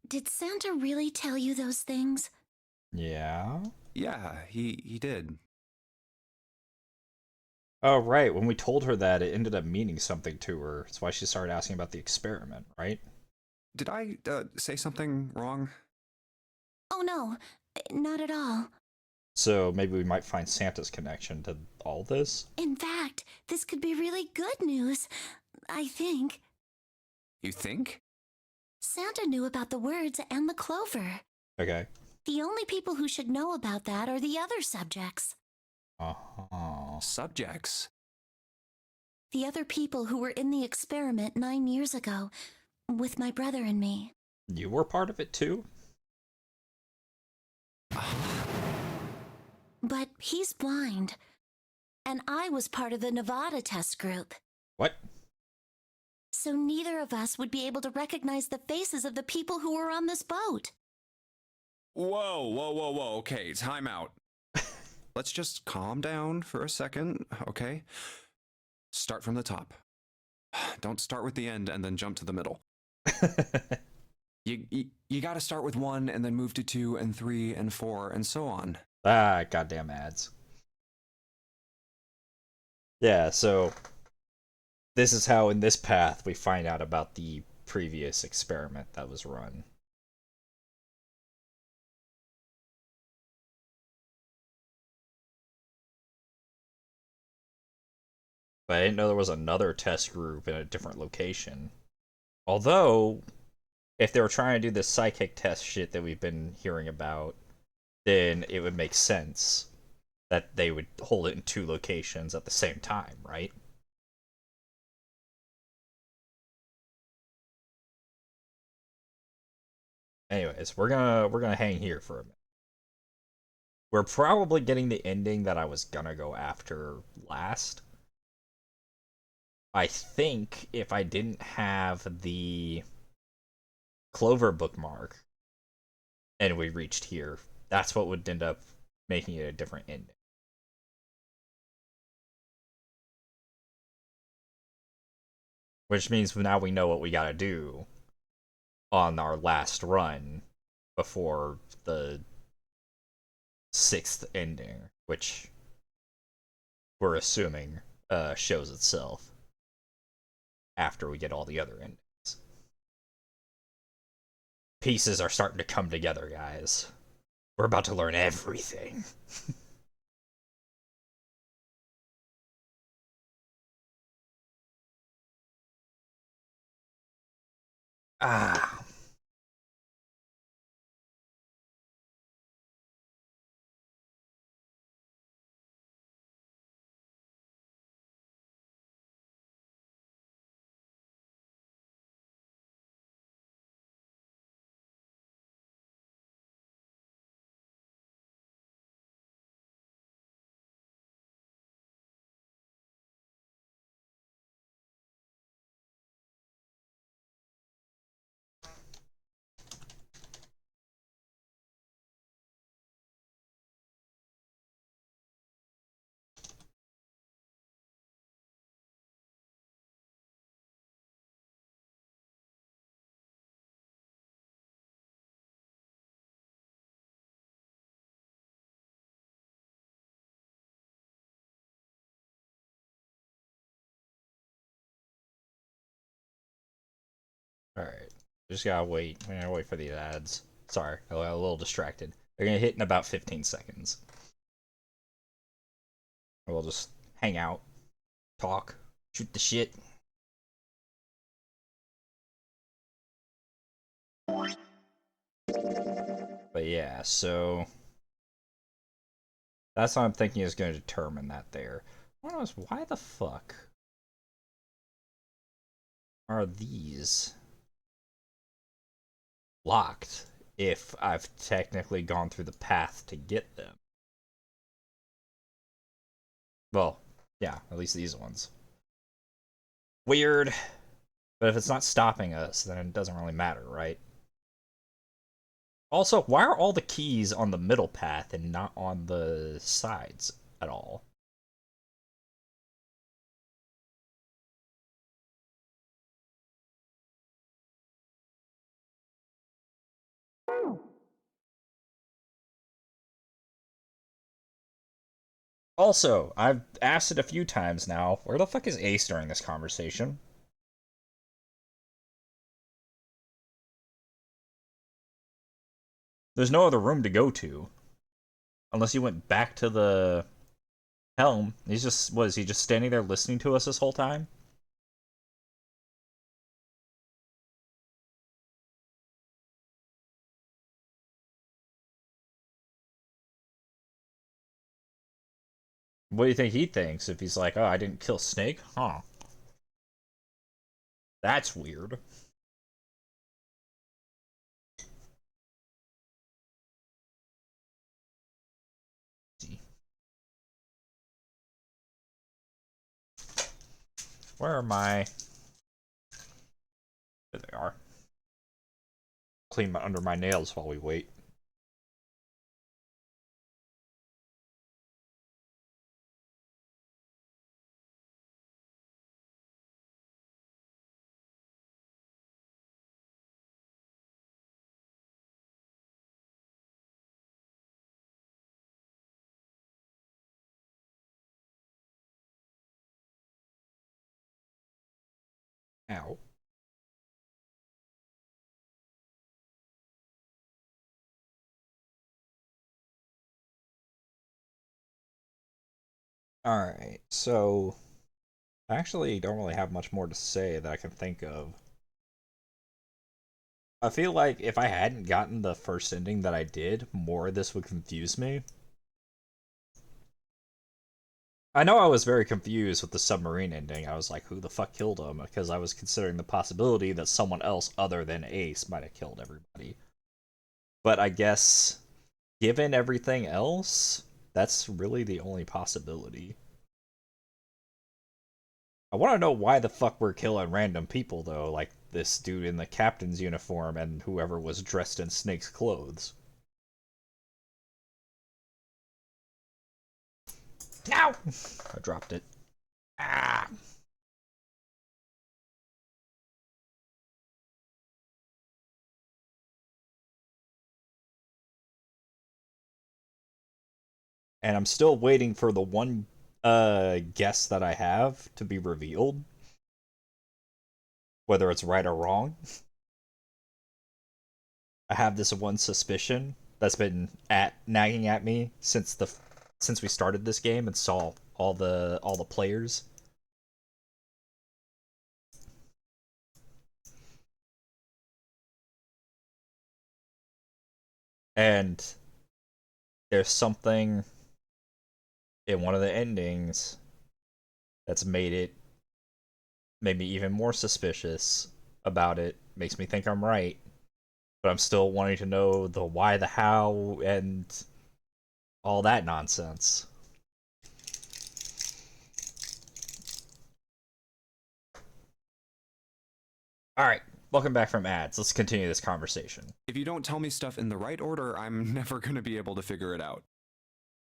Did Santa really tell you those things? Yeah? Yeah, he did. Oh, right. When we told her that, it ended up meaning something to her. That's why she started asking about the experiment, right? Did I say something wrong? Oh no, not at all. So maybe we might find Santa's connection to all this? In fact, this could be really good news. I think. You think? Santa knew about the words and the clover. Okay. The only people who should know about that are the other subjects. Uh-huh. Subjects? The other people who were in the experiment 9 years ago, with my brother and me. You were part of it too? But he's blind. And I was part of the Nevada test group. What? So neither of us would be able to recognize the faces of the people who were on this boat. Whoa. Okay, time out. Let's just calm down for a second, okay? Start from the top. Don't start with the end and then jump to the middle. You gotta start with 1 and then move to 2 and 3 and 4 and so on. Ah, goddamn ads. Yeah, so this is how in this path we find out about the previous experiment that was run. But I didn't know there was another test group in a different location. Although, if they were trying to do this psychic test shit that we've been hearing about, then it would make sense that they would hold it in 2 locations at the same time, right? Anyways, we're gonna hang here for a minute. We're probably getting the ending that I was gonna go after last. I think if I didn't have the Clover bookmark and we reached here, that's what would end up making it a different ending. Which means now we know what we gotta do on our last run before the 6th ending, which we're assuming shows itself after we get all the other endings. Pieces are starting to come together, guys. We're about to learn everything. Ah. Alright. Just gotta wait. I gotta wait for the ads. Sorry, I got a little distracted. They're gonna hit in about 15 seconds. We'll just hang out, talk, shoot the shit. But yeah, so that's what I'm thinking is going to determine that there. One was, why the fuck are these locked if I've technically gone through the path to get them? Well, yeah, at least these ones. Weird. But if it's not stopping us, then it doesn't really matter, right? Also, why are all the keys on the middle path and not on the sides at all? Also, I've asked it a few times now, where the fuck is Ace during this conversation? There's no other room to go to. Unless he went back to the helm. Was he just standing there listening to us this whole time? What do you think he thinks if he's like, oh, I didn't kill Snake? Huh. That's weird. Where are my... There they are. Clean under my nails while we wait. Ow. Alright, so I actually don't really have much more to say that I can think of. I feel like if I hadn't gotten the first ending that I did, more of this would confuse me. I know I was very confused with the submarine ending. I was like, who the fuck killed him? Because I was considering the possibility that someone else other than Ace might have killed everybody. But I guess, given everything else, that's really the only possibility. I want to know why the fuck we're killing random people, though, like this dude in the captain's uniform and whoever was dressed in Snake's clothes. Ow! I dropped it. Ah! And I'm still waiting for the one guess that I have to be revealed. Whether it's right or wrong. I have this one suspicion that's been nagging at me since we started this game and saw all the players. And there's something in one of the endings that's made me even more suspicious about it. Makes me think I'm right. But I'm still wanting to know the why, the how, and all that nonsense. Alright, welcome back from ads. Let's continue this conversation. If you don't tell me stuff in the right order, I'm never gonna be able to figure it out.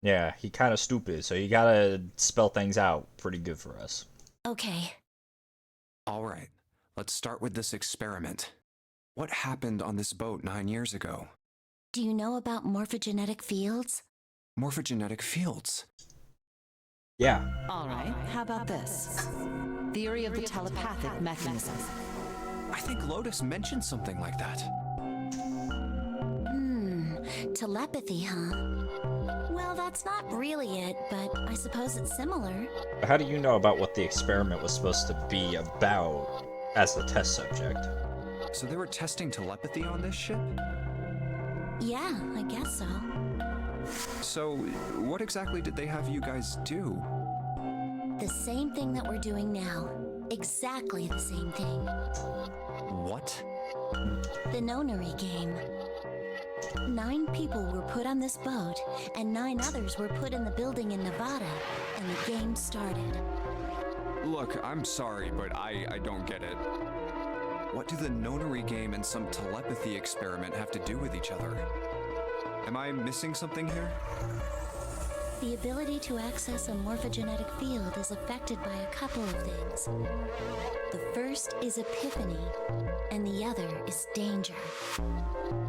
Yeah, he kind of stupid, so you gotta spell things out pretty good for us. Okay. Alright, let's start with this experiment. What happened on this boat 9 years ago? Do you know about morphogenetic fields? Morphogenetic fields? Yeah. All right, how about this? Theory of the telepathic mechanism. I think Lotus mentioned something like that. Telepathy, huh? Well, that's not really it, but I suppose it's similar. How do you know about what the experiment was supposed to be about as the test subject? So they were testing telepathy on this ship? Yeah, I guess so. So, what exactly did they have you guys do? The same thing that we're doing now. Exactly the same thing. What? The nonary game. 9 people were put on this boat, and 9 others were put in the building in Nevada, and the game started. Look, I'm sorry, but I don't get it. What do the nonary game and some telepathy experiment have to do with each other? Am I missing something here? The ability to access a morphogenetic field is affected by a couple of things. The first is epiphany, and the other is danger.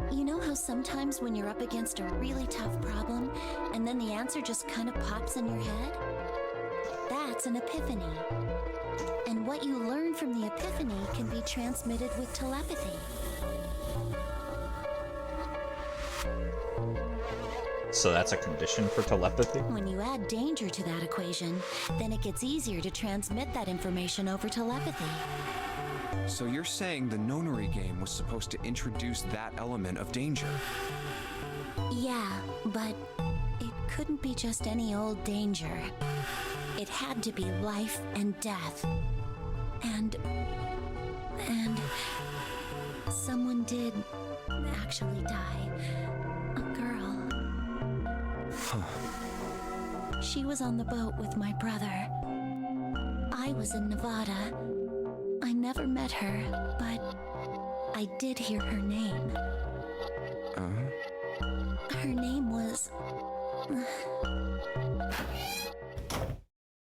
You know how sometimes when you're up against a really tough problem, and then the answer just kind of pops in your head? That's an epiphany. And what you learn from the epiphany can be transmitted with telepathy. So that's a condition for telepathy? When you add danger to that equation, then it gets easier to transmit that information over telepathy. So you're saying the nonary game was supposed to introduce that element of danger? Yeah, but it couldn't be just any old danger. It had to be life and death. And someone did actually die. A girl. She was on the boat with my brother. I was in Nevada. I never met her, but I did hear her name. Her name was...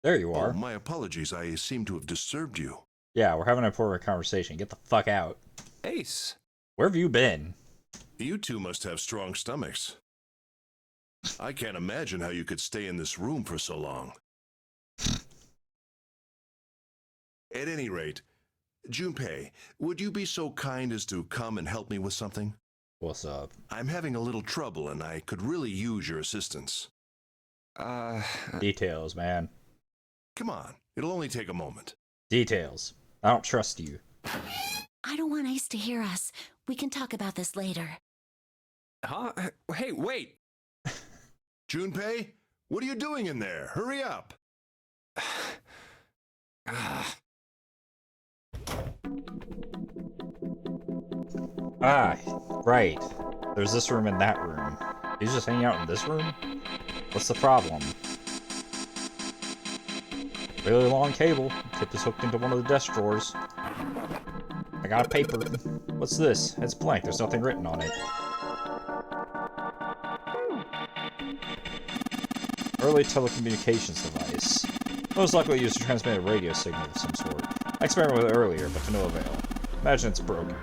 There you are. Oh, my apologies. I seem to have disturbed you. Yeah, we're having an important conversation. Get the fuck out. Ace. Where have you been? You two must have strong stomachs. I can't imagine how you could stay in this room for so long. At any rate, Junpei, would you be so kind as to come and help me with something? What's up? I'm having a little trouble and I could really use your assistance. Details, man. Come on, it'll only take a moment. Details. I don't trust you. I don't want Ace to hear us. We can talk about this later. Huh? Hey, wait! Junpei, what are you doing in there? Hurry up! Ah, right. There's this room and that room. He's just hanging out in this room? What's the problem? Really long cable. Tip is hooked into one of the desk drawers. I got a paper. What's this? It's blank. There's nothing written on it. Early telecommunications device. Most likely used to transmit a radio signal of some sort. I experimented with it earlier, but to no avail. Imagine it's broken.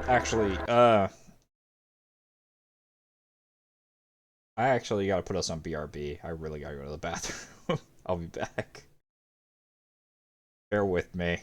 Actually, I actually gotta put us on BRB. I really gotta go to the bathroom. I'll be back. Bear with me.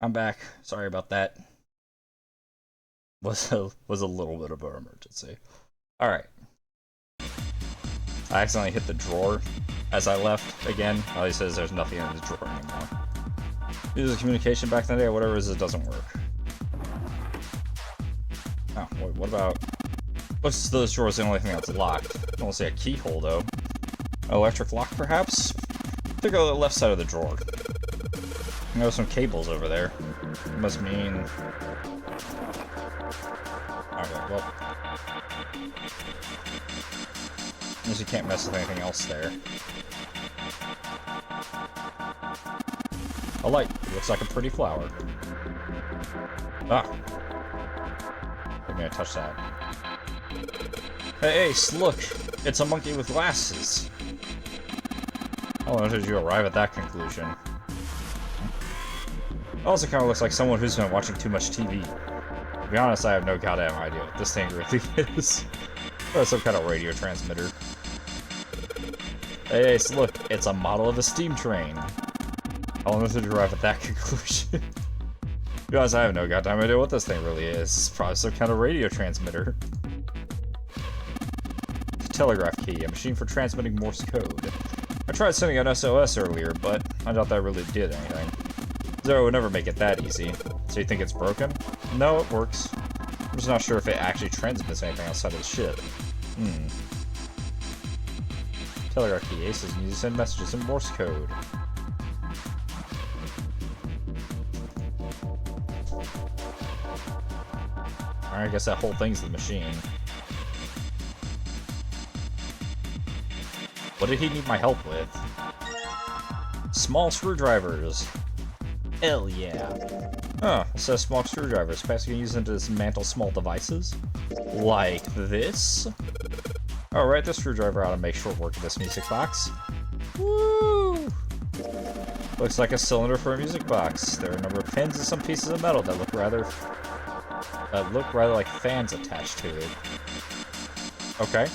I'm back. Sorry about that. Was a little bit of an emergency. Alright. I accidentally hit the drawer as I left again. All he says there's nothing in the drawer anymore. Use the communication back in the day, whatever it is, it doesn't work. Oh, wait, what about... Looks as though this drawer is the only thing that's locked. I don't see a keyhole, though. An electric lock, perhaps? Take out the left side of the drawer. There's some cables over there. Must mean... Okay, well... I guess you can't mess with anything else there. A light. Looks like a pretty flower. Ah. I'm gonna touch that. Hey, Ace, look! It's a monkey with glasses! How long did you arrive at that conclusion? It also kind of looks like someone who's been watching too much TV. To be honest, I have no goddamn idea what this thing really is. Or some kind of radio transmitter. Hey, Ace, look! It's a model of a steam train! How long did you arrive at that conclusion? To be honest, I have no goddamn idea what this thing really is. It's probably some kind of radio transmitter. Telegraph key, a machine for transmitting Morse code. I tried sending an SOS earlier, but I doubt that really did anything. Zero would never make it that easy. So you think it's broken? No, it works. I'm just not sure if it actually transmits anything outside of the ship. Telegraph key, Ace is used to send messages in Morse code. Alright, I guess that whole thing's the machine. What did he need my help with? Small screwdrivers. Hell yeah. Huh, it says small screwdrivers. Perhaps you can use them to dismantle small devices. Like this? Alright, this screwdriver ought to make short work of this music box. Woo! Looks like a cylinder for a music box. There are a number of pins and some pieces of metal that look rather like fans attached to it. Okay.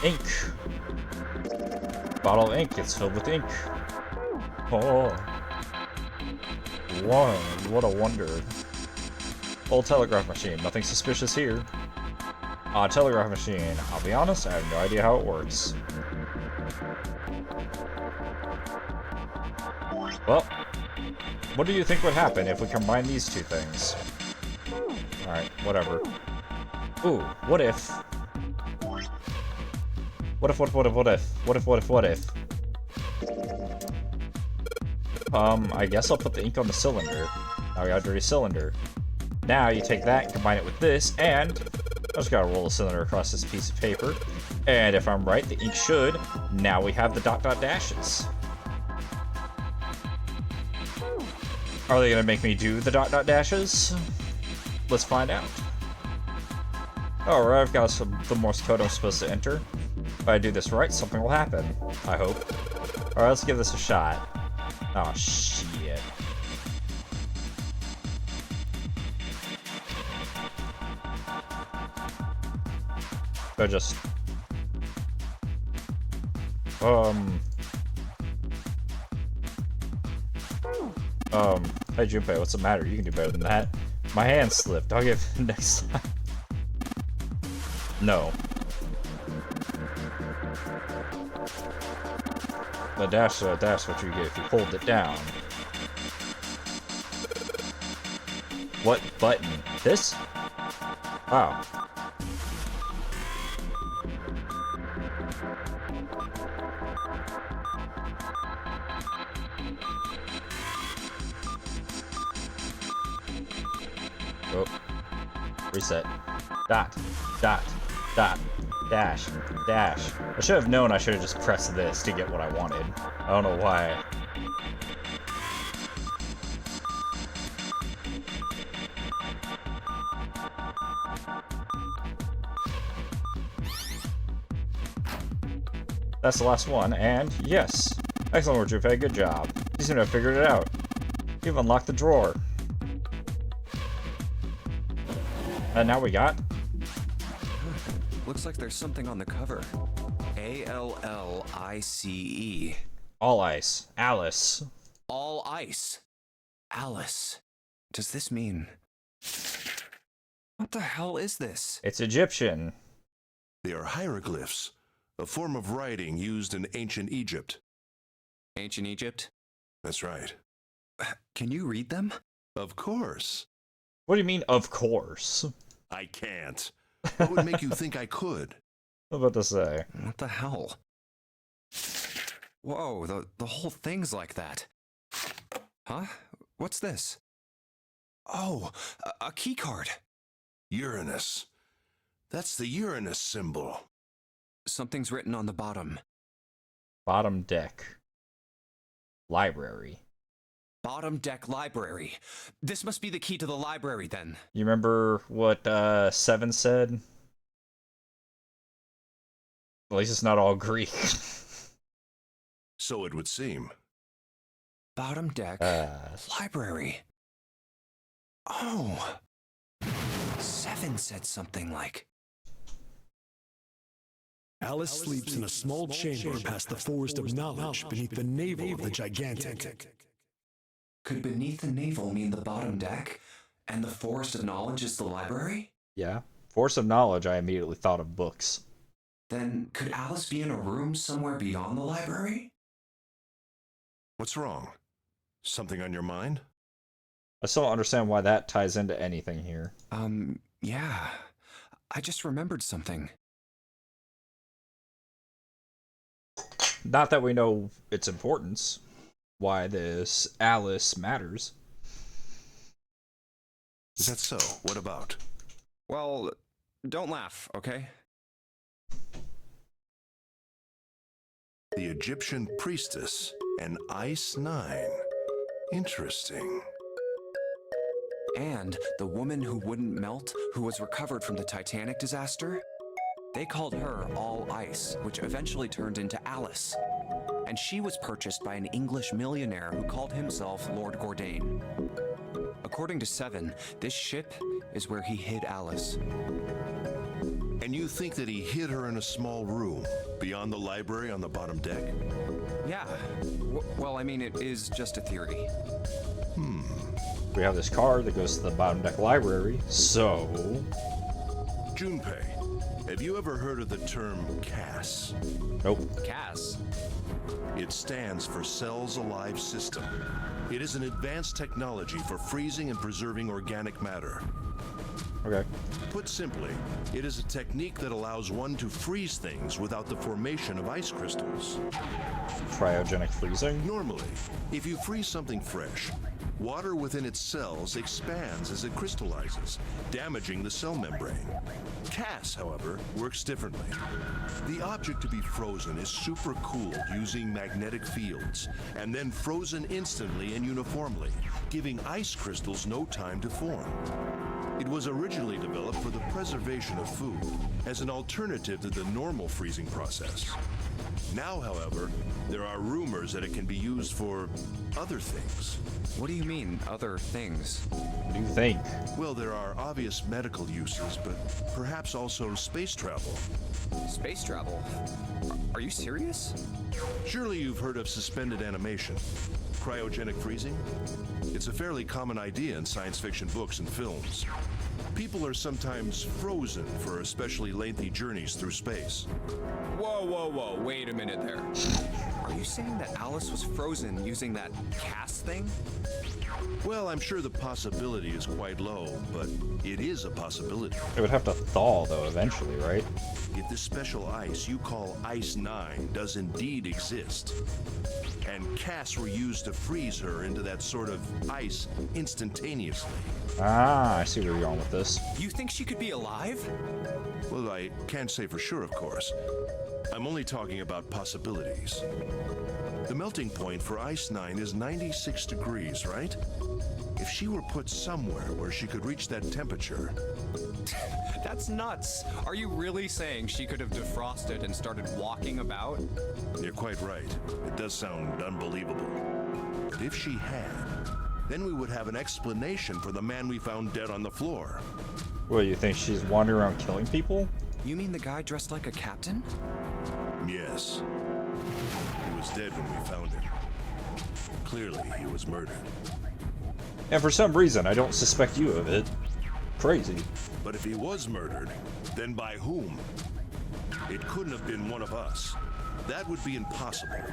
Ink. Bottle of ink. It's filled with ink. Oh. Wow, what a wonder. Old telegraph machine. Nothing suspicious here. Telegraph machine. I'll be honest, I have no idea how it works. Well, what do you think would happen if we combine these two things? Alright, whatever. Ooh, what if... What if? I guess I'll put the ink on the cylinder. Now we got a dirty cylinder. Now you take that and combine it with this, and I just gotta roll the cylinder across this piece of paper. And if I'm right, the ink should. Now we have the dot dot dashes. Are they gonna make me do the dot dot dashes? Let's find out. Alright, I've got the Morse code I'm supposed to enter. If I do this right, something will happen. I hope. Alright, let's give this a shot. Oh, shit. Or just... Hey Junpei, what's the matter? You can do better than that. My hand slipped. I'll give it next time. No. The dash what you get if you hold it down. What button? This? Wow. Oh. Reset. Dot. Dot. Dot. Dash. Dash. I should have known I should have just pressed this to get what I wanted. I don't know why. That's the last one, and yes! Excellent work, Junpei, good job. You seem to have figured it out. You've unlocked the drawer. And now we got... Looks like there's something on the cover. Allice. All ice. Alice. All ice. Alice. Does this mean... What the hell is this? It's Egyptian. They are hieroglyphs, a form of writing used in ancient Egypt. Ancient Egypt? That's right. Can you read them? Of course. What do you mean, of course? I can't. What would make you think I could? I was about to say. What the hell? Whoa, the whole thing's like that. Huh? What's this? Oh, a key card. Uranus. That's the Uranus symbol. Something's written on the bottom. Bottom deck. Library. Bottom deck library. This must be the key to the library, then. You remember what 7 said? At least it's not all Greek. So it would seem. Bottom deck library. Oh. 7 said something like... Alice sleeps in a small chamber past the forest of knowledge beneath the navel of the gigantic. Could beneath the navel mean the bottom deck? And the forest of knowledge is the library? Yeah. Force of knowledge, I immediately thought of books. Then could Alice be in a room somewhere beyond the library? What's wrong? Something on your mind? I still don't understand why that ties into anything here. Yeah. I just remembered something. Not that we know its importance. Why this Alice matters. Is that so? What about? Well, don't laugh, okay? The Egyptian priestess and Ice 9. Interesting. And the woman who wouldn't melt, who was recovered from the Titanic disaster? They called her All Ice, which eventually turned into Alice. And she was purchased by an English millionaire who called himself Lord Gordain. According to 7, this ship is where he hid Alice. And you think that he hid her in a small room, beyond the library on the bottom deck? Yeah. Well, I mean, it is just a theory. We have this card that goes to the bottom deck library, so... Junpei, have you ever heard of the term CAS? Nope. Cass? It stands for Cells Alive System. It is an advanced technology for freezing and preserving organic matter. Okay. Put simply, it is a technique that allows one to freeze things without the formation of ice crystals. Cryogenic freezing? Normally, if you freeze something fresh, water within its cells expands as it crystallizes, damaging the cell membrane. CAS, however, works differently. The object to be frozen is supercooled using magnetic fields, and then frozen instantly and uniformly, giving ice crystals no time to form. It was originally developed for the preservation of food, as an alternative to the normal freezing process. Now, however, there are rumors that it can be used for other things. What do you mean, other things? What do you think? Well, there are obvious medical uses, but perhaps also space travel. Space travel? Are you serious? Surely you've heard of suspended animation. Cryogenic freezing? It's a fairly common idea in science fiction books and films. People are sometimes frozen for especially lengthy journeys through space. Whoa, wait a minute there. Are you saying that Alice was frozen using that CAS thing? Well, I'm sure the possibility is quite low, but it is a possibility. It would have to thaw, though, eventually, right? If this special ice you call Ice 9 does indeed exist, and CAS were used to freeze her into that sort of ice instantaneously. Ah, I see where you're going with this. You think she could be alive? Well, I can't say for sure, of course. I'm only talking about possibilities. The melting point for Ice 9 is 96 degrees, right? If she were put somewhere where she could reach that temperature... That's nuts. Are you really saying she could have defrosted and started walking about? You're quite right. It does sound unbelievable. But if she had, then we would have an explanation for the man we found dead on the floor. What, you think she's wandering around killing people? You mean the guy dressed like a captain? Yes. He was dead when we found him. Clearly, he was murdered. And for some reason, I don't suspect you of it. Crazy. But if he was murdered, then by whom? It couldn't have been one of us. That would be impossible.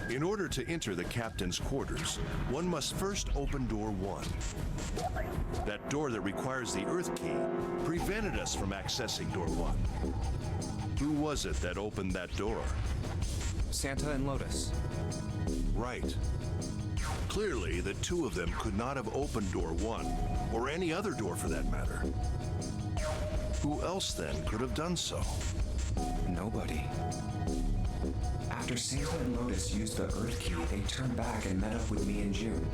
In order to enter the captain's quarters, one must first open door 1. That door that requires the Earth key prevented us from accessing door 1. Who was it that opened that door? Santa and Lotus. Right. Clearly, the two of them could not have opened door 1, or any other door for that matter. Who else then could have done so? Nobody. After Santa and Lotus used the Earth key, they turned back and met up with me in June.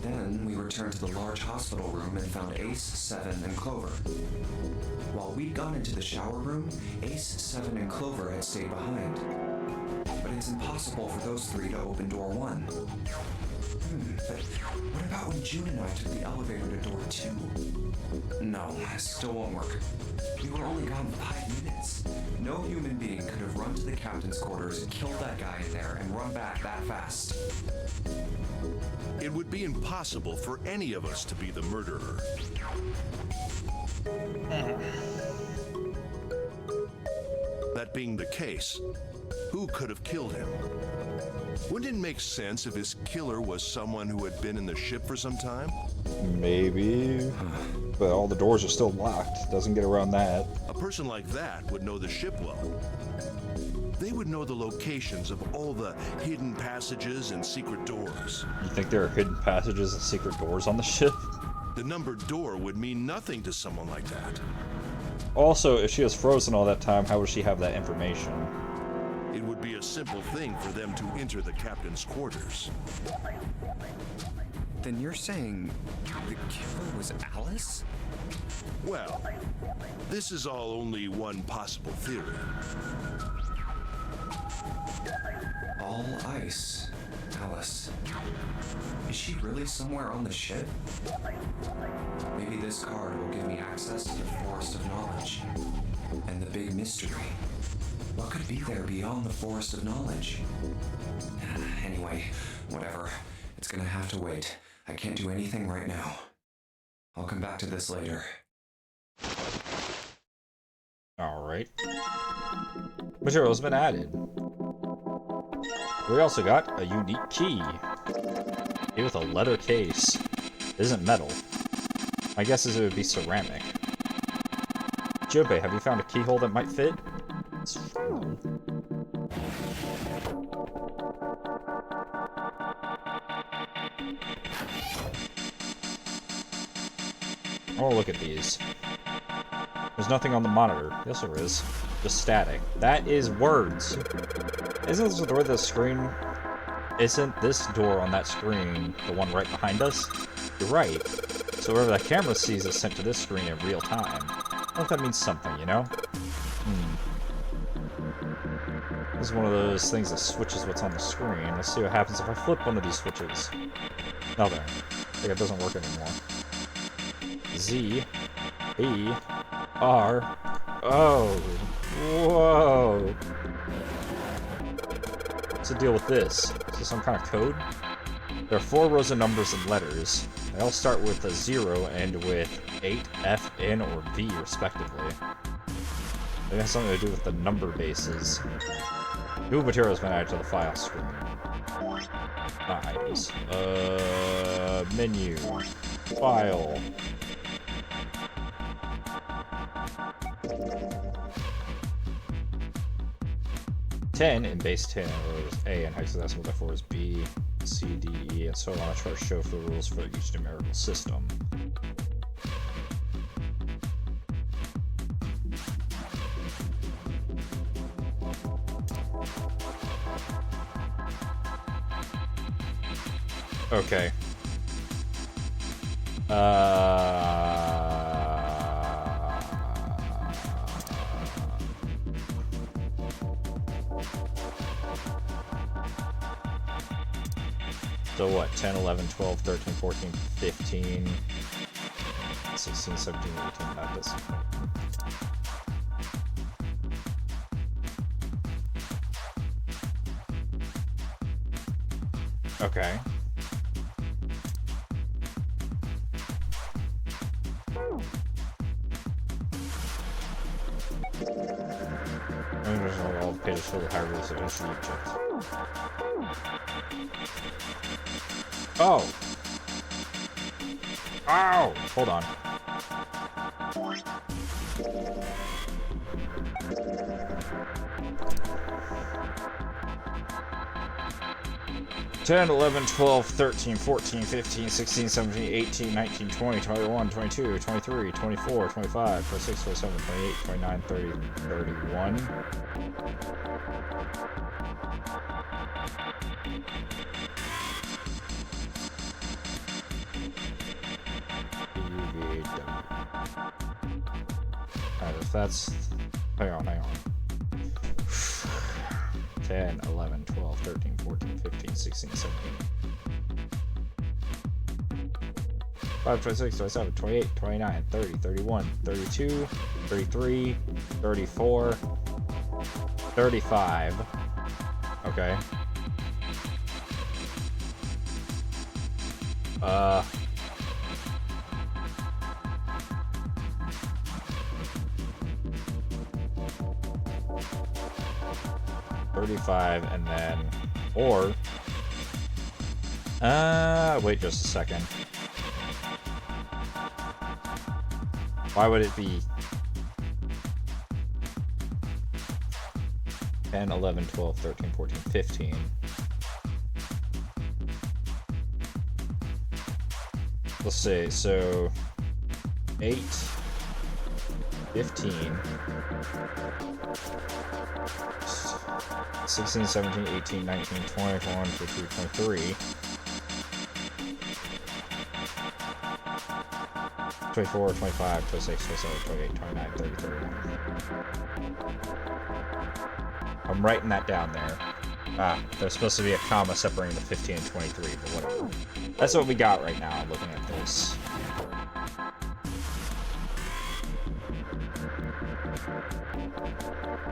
Then we returned to the large hospital room and found Ace, Seven, and Clover. While we'd gone into the shower room, Ace, Seven, and Clover had stayed behind. But it's impossible for those three to open door 1. But what about when June and I took the elevator to door 2? No, it still won't work. We were only gone 5 minutes. No human being could have run to the captain's quarters, killed that guy in there, and run back that fast. It would be impossible for any of us to be the murderer. That being the case, who could have killed him? Wouldn't it make sense if his killer was someone who had been in the ship for some time? Maybe. But all the doors are still locked. Doesn't get around that. A person like that would know the ship well. They would know the locations of all the hidden passages and secret doors. You think there are hidden passages and secret doors on the ship? The numbered door would mean nothing to someone like that. Also, if she was frozen all that time, how would she have that information? It would be a simple thing for them to enter the captain's quarters. Then you're saying the killer was Alice? Well, this is all only one possible theory. All ice. Alice. Is she really somewhere on the ship? Maybe this card will give me access to the Forest of Knowledge. And the big mystery. What could be there beyond the Forest of Knowledge? Anyway, whatever. It's gonna have to wait. I can't do anything right now. I'll come back to this later. Alright. Material's been added. We also got a unique key. Key with a leather case. It isn't metal. My guess is it would be ceramic. Jobe, have you found a keyhole that might fit? It's fun. Oh, look at these. There's nothing on the monitor. Yes, there is. Just static. That is words. Isn't this the door the screen? Isn't this door on that screen the one right behind us? You're right. So whatever that camera sees is sent to this screen in real time. I think that means something, you know? This is one of those things that switches what's on the screen. Let's see what happens if I flip one of these switches. Oh, there. I think it doesn't work anymore. Z, B, R, O. Whoa. What's the deal with this? Is this some kind of code? There are 4 rows of numbers and letters. They all start with a 0 and end with 8, F, N, or V, respectively. It has something to do with the number bases. New material has been added to the file screen. Nice. Menu. File. Ten in base 10 is A and hexadecimal therefore is B, C, D, E, and so on. I try to show for the rules for each numerical system. Okay. So what? 10, 11, 12, 13, 14, 15, 16, 17, 18, that doesn't... Okay. All pages for the high rules of ancient Egypt. Oh! Ow! Hold on. Ten, 11, 12, 13, 14, 15, 16, 17, 18, 19, 20, 21, 22, 23, 24, 25, 26, 27, 28, 29, 30, 31. Alright, if that's... Hang on. 10, 11, 12, 13, 14, 15, 16, 17. 5, 26, 27, 28, 29, 30, 31, 32, 33, 34, 35. Okay. 35, and then, or, wait just a second. Why would it be 10, 11, 12, 13, 14, 15? Let's see, so 8, 15, 16, 17, 18, 19, 20, 21, 22, 23, 24, 25, 26, 27, 28, 29, 30, 31. I'm writing that down there. Ah, there's supposed to be a comma separating the 15 and 23, but whatever. That's what we got right now, looking at this.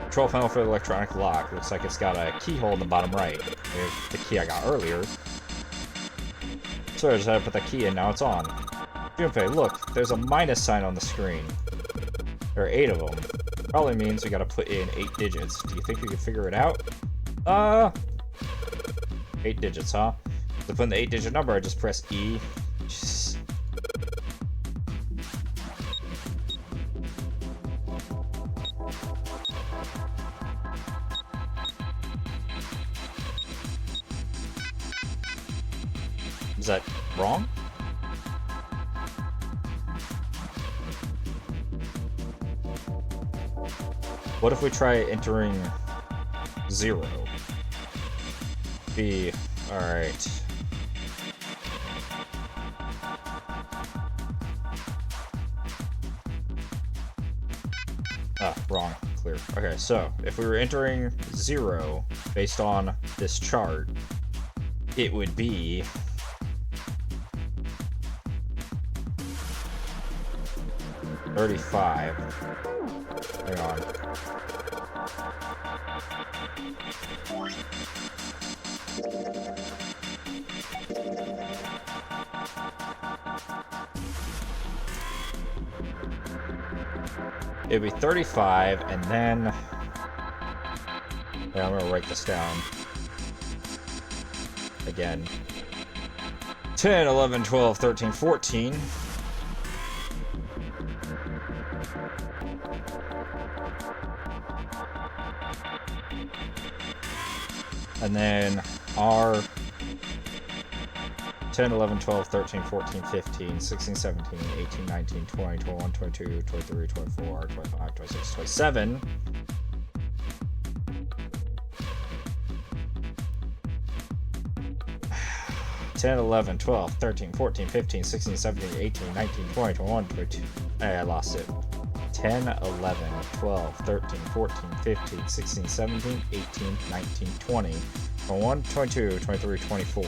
Control panel for the electronic lock. Looks like it's got a keyhole in the bottom right. There's the key I got earlier. So I just had to put the key in, now it's on. Junpei, look, there's a minus sign on the screen. There are 8 of them. Probably means we gotta put in 8 digits. Do you think we can figure it out? 8 digits, huh? To put in the 8-digit number, I just press E. Jeez. Is that wrong? What if we try entering 0? B. Alright. Ah, wrong. Clear. Okay, so if we were entering 0 based on this chart, it would be 35. Hang on. It'd be 35, and then... Yeah, I'm gonna write this down. Again. 10, 11, 12, 13, 14. And then R 10, 11, 12, 13, 14, 15, 16, 17, 18, 19, 20, 21, 22, 23, 24, 25, 26, 27. Ten, 11, 12, 13, 14, 15, 16, 17, 18, 19, 20, 21, 22. Hey, I lost it. 10, 11, 12, 13, 14, 15, 16, 17, 18, 19, 20, 21, 22, 23, 24.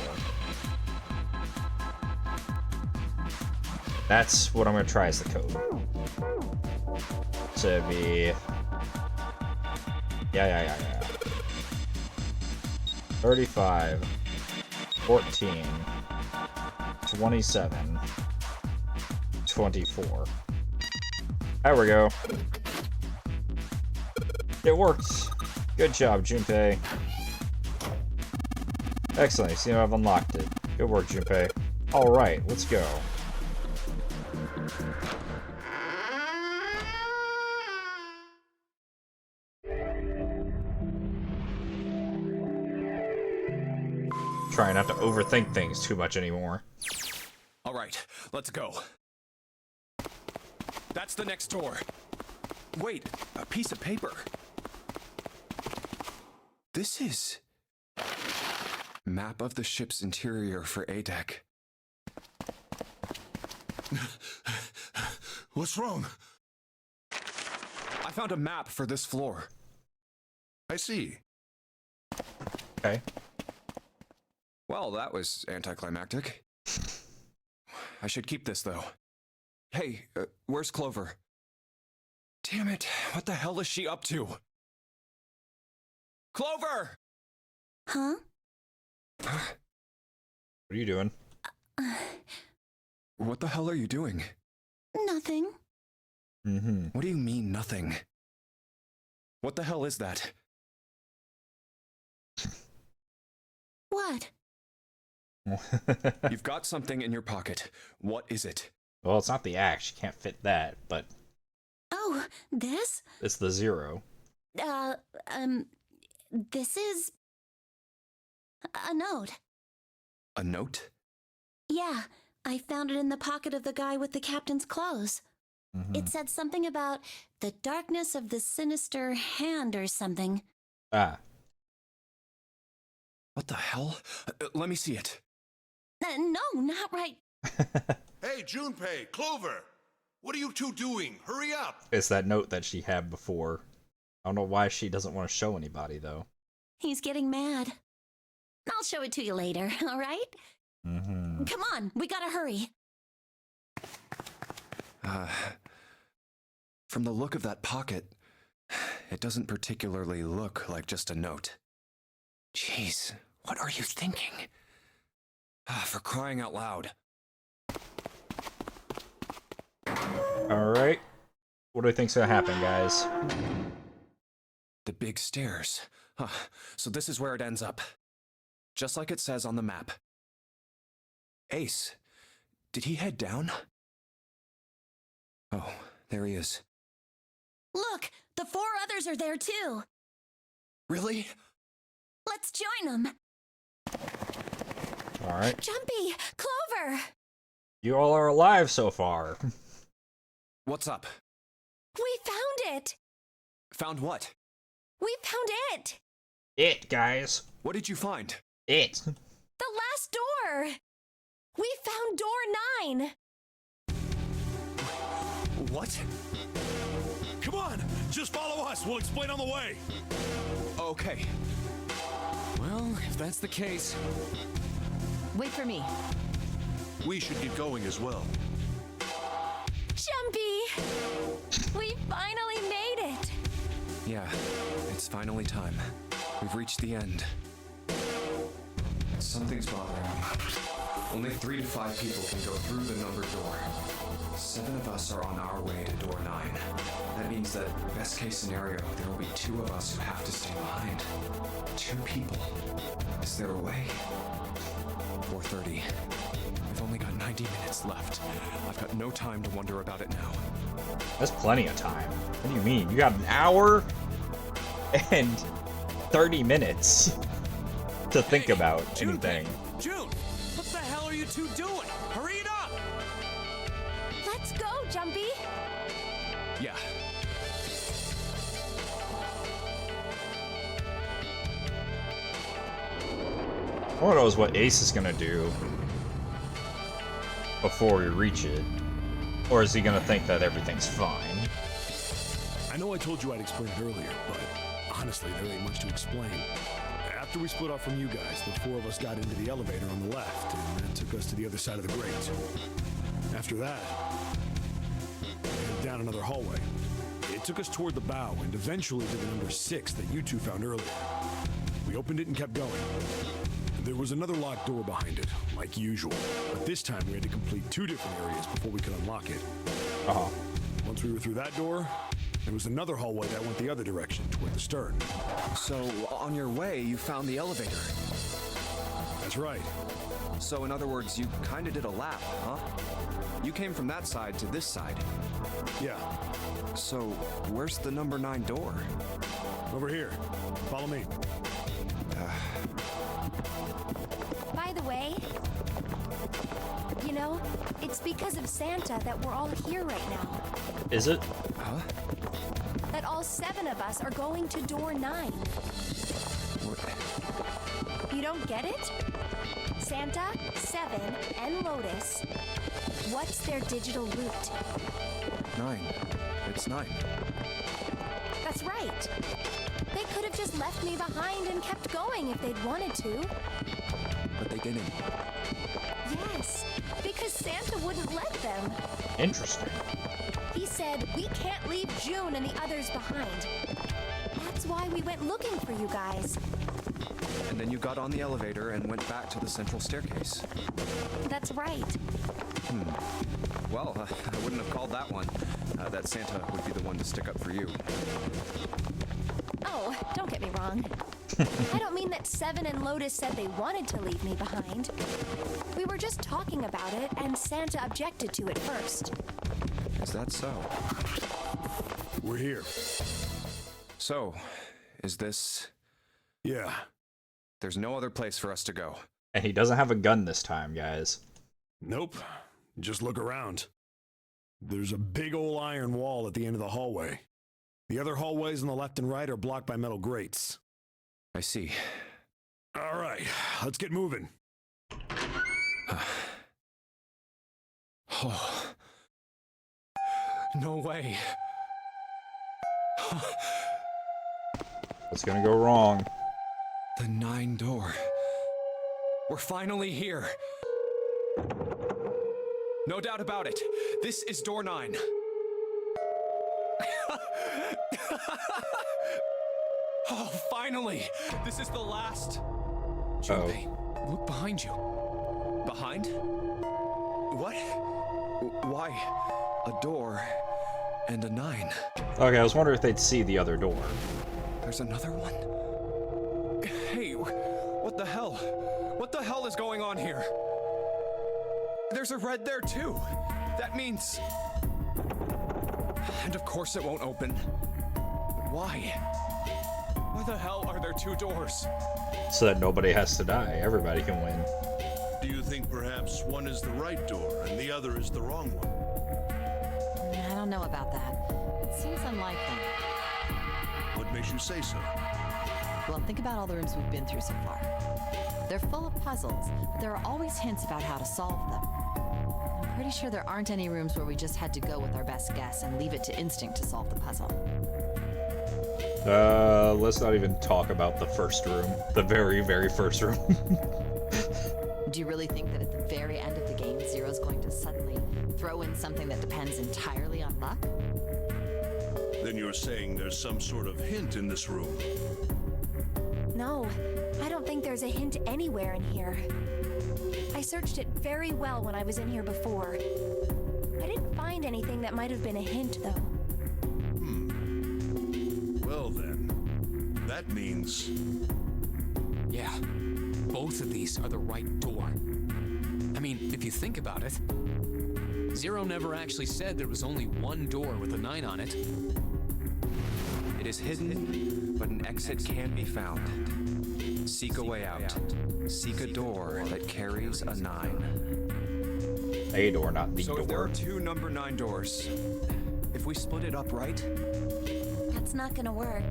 That's what I'm going to try as the code. So it'd be... Yeah. 35, 14, 27, 24. There we go. It worked. Good job, Junpei. Excellent, you seem to have unlocked it. Good work, Junpei. Alright, let's go. Try not to overthink things too much anymore. All right, let's go. That's the next door. Wait, a piece of paper. This is... Map of the ship's interior for A deck. What's wrong? I found a map for this floor. I see. Okay. Well, that was anticlimactic. I should keep this, though. Hey, where's Clover? Damn it, what the hell is she up to? Clover! Huh? What are you doing? What the hell are you doing? Nothing. Mm-hmm. What do you mean, nothing? What the hell is that? What? You've got something in your pocket. What is it? Well, it's not the axe. You can't fit that, but Oh, this? it's the 0. This is... a note. A note? Yeah, I found it in the pocket of the guy with the captain's clothes. Mm-hmm. It said something about the darkness of the sinister hand or something. Ah. What the hell? Let me see it. No, not right. Hey, Junpei, Clover! What are you two doing? Hurry up! It's that note that she had before. I don't know why she doesn't want to show anybody, though. He's getting mad. I'll show it to you later, all right? Mm-hmm. Come on, we gotta hurry. From the look of that pocket, it doesn't particularly look like just a note. Jeez, what are you thinking? For crying out loud. Alright. What do you think's gonna happen, guys? The big stairs. So this is where it ends up. Just like it says on the map. Ace, did he head down? Oh, there he is. Look, the 4 others are there too. Really? Let's join them. Alright. Jumpy, Clover, You all are alive so far. What's up? we found it. Found what? We found it. It, guys. What did you find? It. The last door. We found door 9. What? Come on, just follow us. We'll explain on the way. Okay. Well, if that's the case. Wait for me. We should get going as well. Jumpy, we finally made it. Yeah, it's finally time. We've reached the end. Something's bothering me. Only 3 to 5 people can go through the numbered door. 7 of us are on our way to door 9. That means that, best case scenario, there will be 2 of us who have to stay behind. 2 people. Is there a way? 4:30. I've only got 90 minutes left. I've got no time to wonder about it now. That's plenty of time. What do you mean? You got an hour and 30 minutes to think about anything. June, what the hell are you two doing? Hurry it up! Let's go, Jumpy. Yeah. Who knows what Ace is gonna do before we reach it? Or is he gonna think that everything's fine? I know I told you I'd explain it earlier, but honestly, there ain't much to explain. After we split off from you guys, the 4 of us got into the elevator on the left, and that took us to the other side of the grate. After that, we headed down another hallway. It took us toward the bow, and eventually to the number 6 that you two found earlier. We opened it and kept going. There was another locked door behind it, like usual. But this time we had to complete 2 different areas before we could unlock it. Uh-huh. Once we were through that door, there was another hallway that went the other direction, toward the stern. So, on your way, you found the elevator. That's right. So, in other words, you kinda did a lap, huh? You came from that side to this side. Yeah. So, where's the number 9 door? Over here. Follow me. By the way, you know, it's because of Santa that we're all here right now. Is it? Huh? That all 7 of us are going to door 9. You don't get it? Santa, 7, and Lotus. What's their digital route? 9. It's 9. That's right. They could have just left me behind and kept going if they'd wanted to. But they didn't. Yes, because Santa wouldn't let them. Interesting. He said, we can't leave June and the others behind. That's why we went looking for you guys. And then you got on the elevator and went back to the central staircase. That's right. Well, I wouldn't have called that one. That Santa would be the one to stick up for you. Oh, don't get me wrong. I don't mean that 7 and Lotus said they wanted to leave me behind. We were just talking about it, and Santa objected to it first. Is that so? We're here. So, is this... Yeah. There's no other place for us to go. And he doesn't have a gun this time, guys. Nope. Just look around. There's a big old iron wall at the end of the hallway. The other hallways on the left and right are blocked by metal grates. I see. All right, let's get moving. Oh. No way. What's gonna go wrong? The 9 door. We're finally here. No doubt about it. This is door 9. Oh, finally! This is the last. Junpei, look behind you. Behind? What? Why? A door and a 9. Okay, I was wondering if they'd see the other door. There's another one? Hey, what the hell? What the hell is going on here? There's a red there too. That means... And of course it won't open. Why? Why the hell are there 2 doors? So that nobody has to die. Everybody can win. Do you think perhaps one is the right door and the other is the wrong one? I don't know about that. It seems unlikely. What makes you say so? Well, think about all the rooms we've been through so far. They're full of puzzles, but there are always hints about how to solve them. I'm pretty sure there aren't any rooms where we just had to go with our best guess and leave it to instinct to solve the puzzle. Let's not even talk about the first room. The very, very first room. Do you really think that at the very end of the game, Zero's going to suddenly throw in something that depends entirely on luck? Then you're saying there's some sort of hint in this room. No, I don't think there's a hint anywhere in here. I searched it very well when I was in here before. I didn't find anything that might have been a hint, though. Well then, that means... Yeah, both of these are the right door. I mean, if you think about it, Zero never actually said there was only one door with a 9 on it. It is hidden, but an exit can be found. Seek a way out. Seek a door that carries a 9. A door, not the So door. if there are 2 number 9 doors, if we split it up right, That's not gonna work.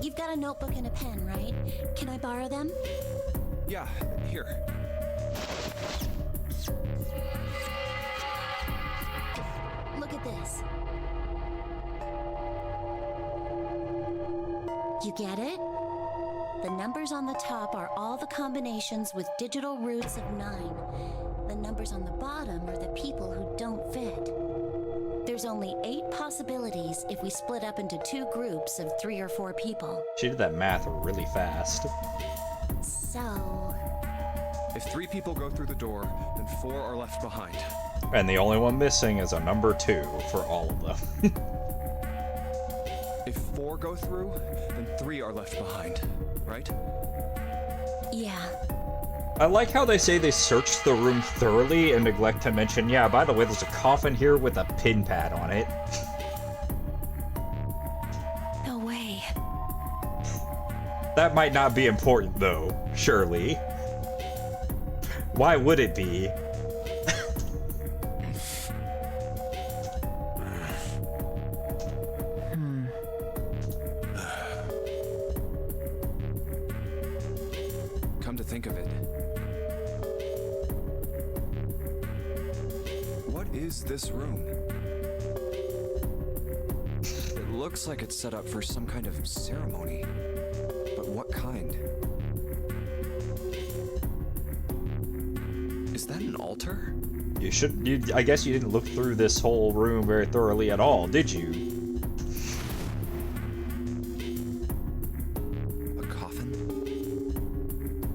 You've got a notebook and a pen, right? Can I borrow them? yeah, here. Look at this. You get it? The numbers on the top are all the combinations with digital roots of 9. The numbers on the bottom are the people who don't fit. There's only 8 possibilities if we split up into 2 groups of 3 or 4 people. She did that math really fast. So, If 3 people go through the door, then 4 are left behind. And the only one missing is a number 2 for all of them. If 4 go through, then 3 are left behind, right? Yeah. I like how they say they searched the room thoroughly and neglect to mention, yeah, by the way, there's a coffin here with a pin pad on it. No way. That might not be important, though, surely. Why would it be? Come to think of it. What is this room? It looks like it's set up for some kind of ceremony. But what kind? Is that an altar? I guess you didn't look through this whole room very thoroughly at all, did you? A coffin?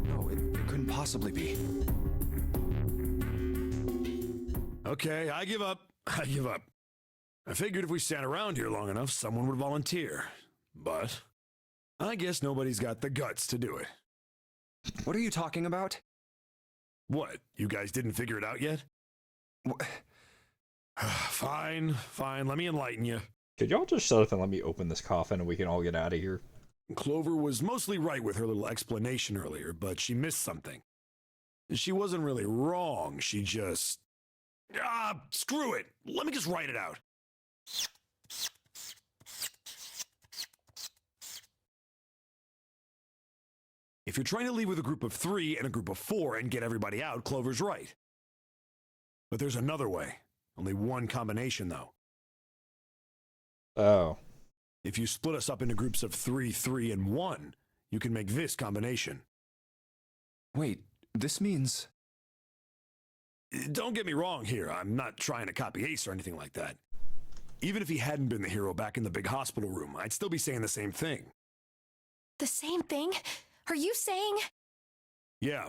No, it couldn't possibly be. Okay, I give up. I give up. I figured if we sat around here long enough, someone would volunteer. But I guess nobody's got the guts to do it. What are you talking about? What? You guys didn't figure it out yet? Fine, fine. Let me enlighten you. Could y'all just shut up and let me open this coffin and we can all get out of here? Clover was mostly right with her little explanation earlier, but she missed something. She wasn't really wrong. She just... screw it. Let me just write it out. If you're trying to leave with a group of 3 and a group of 4 and get everybody out, Clover's right. But there's another way. Only one combination, though. Oh. If you split us up into groups of 3, 3, and 1, you can make this combination. Wait, this means... Don't get me wrong here. I'm not trying to copy Ace or anything like that. Even if he hadn't been the hero back in the big hospital room, I'd still be saying the same thing. The same thing? Are you saying? Yeah,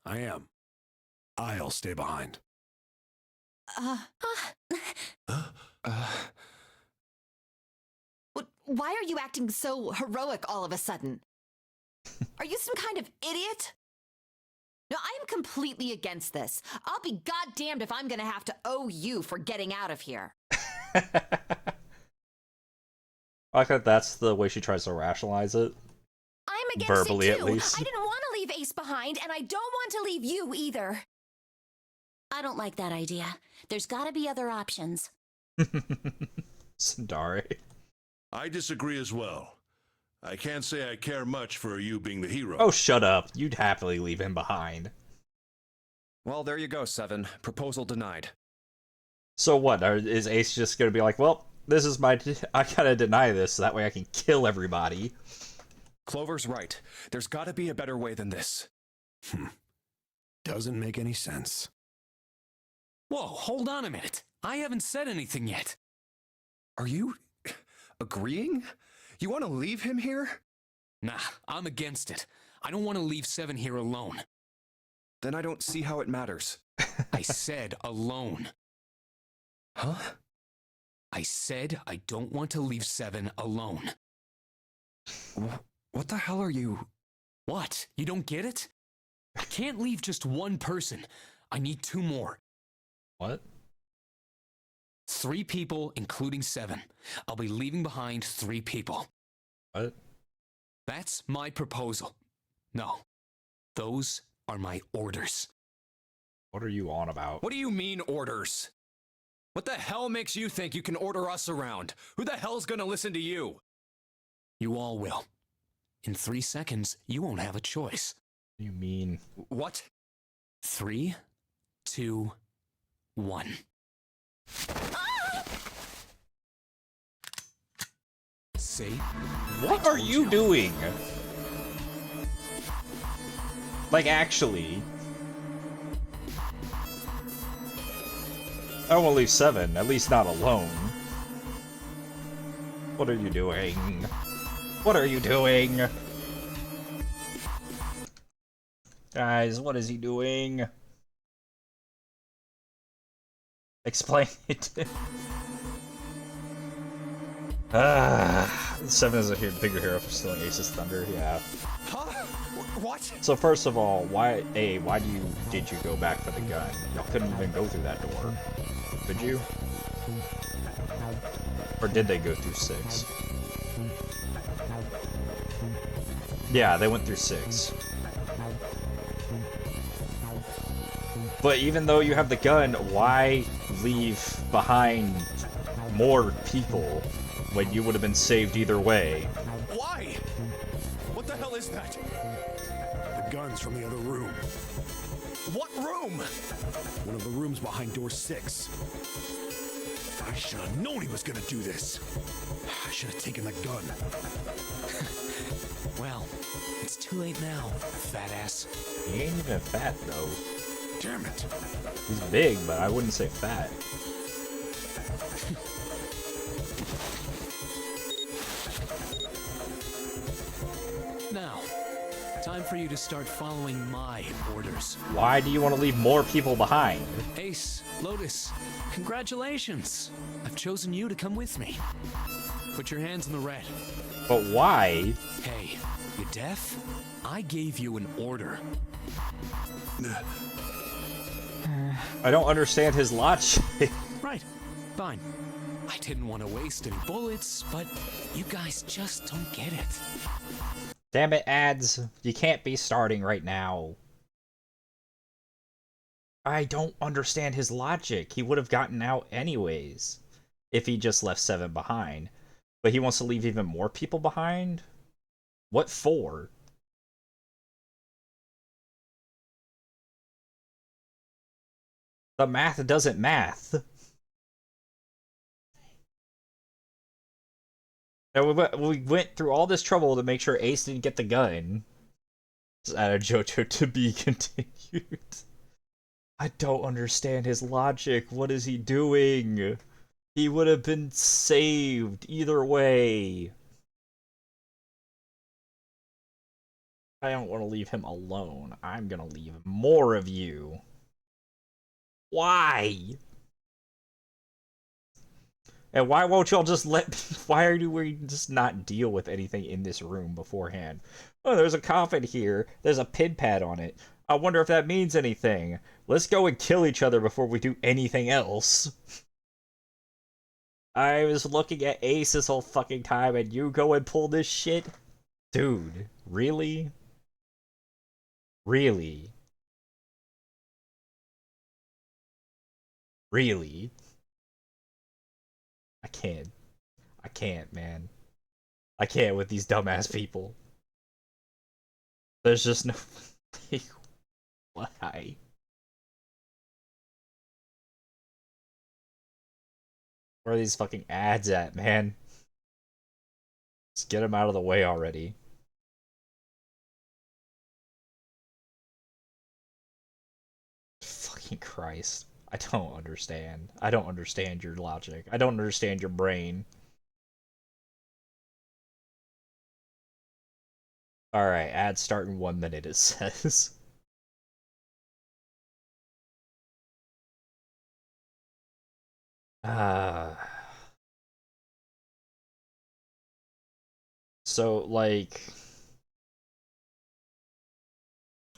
I am. I'll stay behind. Why are you acting so heroic all of a sudden? Are you some kind of idiot? No, I am completely against this. I'll be goddamned if I'm gonna have to owe you for getting out of here. I like that that's the way she tries to rationalize it. I'm against Verbally, it at too. least. I didn't want to leave Ace behind, and I don't want to leave you either. I don't like that idea. There's gotta be other options. Sundari. I disagree as well. I can't say I care much for you being the hero. Oh, shut up. You'd happily leave him behind. Well, there you go, 7. Proposal denied. So what? Is Ace just gonna be like, well, this is my... I gotta deny this so that way I can kill everybody. Clover's right. There's gotta be a better way than this. Doesn't make any sense. Whoa, hold on a minute. I haven't said anything yet. Are you... agreeing? You want to leave him here? Nah, I'm against it. I don't want to leave 7 here alone. Then I don't see how it matters. I said alone. Huh? I said I don't want to leave 7 alone. What the hell are you... What? You don't get it? I can't leave just one person. I need 2 more. What? 3 people, including 7. I'll be leaving behind 3 people. What? That's my proposal. No, those are my orders. What are you on about? What do you mean, orders? What the hell makes you think you can order us around? Who the hell's gonna listen to you? You all will. In 3 seconds, you won't have a choice. What do you mean? What? 3, 2, 1. See? What are you doing? Like, actually. I don't want to leave 7, at least not alone. What are you doing? What are you doing? Guys, what is he doing? Explain it. Seven is a bigger hero for stealing Ace's thunder. Yeah. Huh? What? So first of all, why did you go back for the gun? Y'all couldn't even go through that door. Could you? Or did they go through 6? Yeah, they went through 6. But even though you have the gun, why leave behind more people when you would have been saved either way? Why? What the hell is that? The gun's from the other room. What room? One of the rooms behind door 6. I should have known he was gonna do this. I should have taken the gun. Well, it's too late now, fat ass. He ain't even fat, though. Damn it. He's big, but I wouldn't say fat. Now, time for you to start following my orders. Why do you want to leave more people behind? Ace, Lotus, congratulations! I've chosen you to come with me. Put your hands in the red. But why? Hey, you deaf? I gave you an order. I don't understand his logic. Right, fine. I didn't want to waste any bullets, but you guys just don't get it. Damn it, ads. You can't be starting right now. I don't understand his logic. He would have gotten out anyways if he just left 7 behind. But he wants to leave even more people behind? What for? The math doesn't math. And we went through all this trouble to make sure Ace didn't get the gun. Just added JoJo to be continued. I don't understand his logic. What is he doing? He would have been saved either way. I don't want to leave him alone. I'm gonna leave more of you. Why? And why won't y'all just let me, why are we just not deal with anything in this room beforehand? Oh, there's a coffin here. There's a pin pad on it. I wonder if that means anything. Let's go and kill each other before we do anything else. I was looking at Ace this whole fucking time and you go and pull this shit? Dude, really? Really? Really? I can't. I can't, man. I can't with these dumbass people. There's just no... Why? Where are these fucking ads at, man? Just get them out of the way already. Fucking Christ. I don't understand. I don't understand your logic. I don't understand your brain. Alright, ads start in 1 minute, it says. So, like...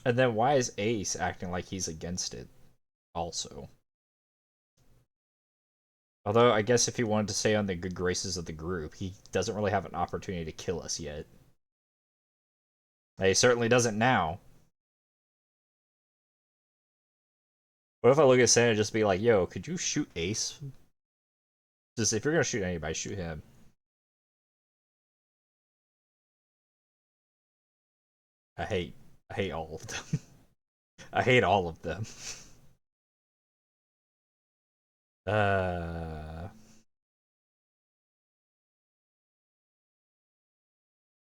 And then why is Ace acting like he's against it, also? Although, I guess if he wanted to stay on the good graces of the group, he doesn't really have an opportunity to kill us yet. He certainly doesn't now. What if I look at Santa and just be like, yo, could you shoot Ace? Just, if you're gonna shoot anybody, shoot him. I hate all of them. I hate all of them.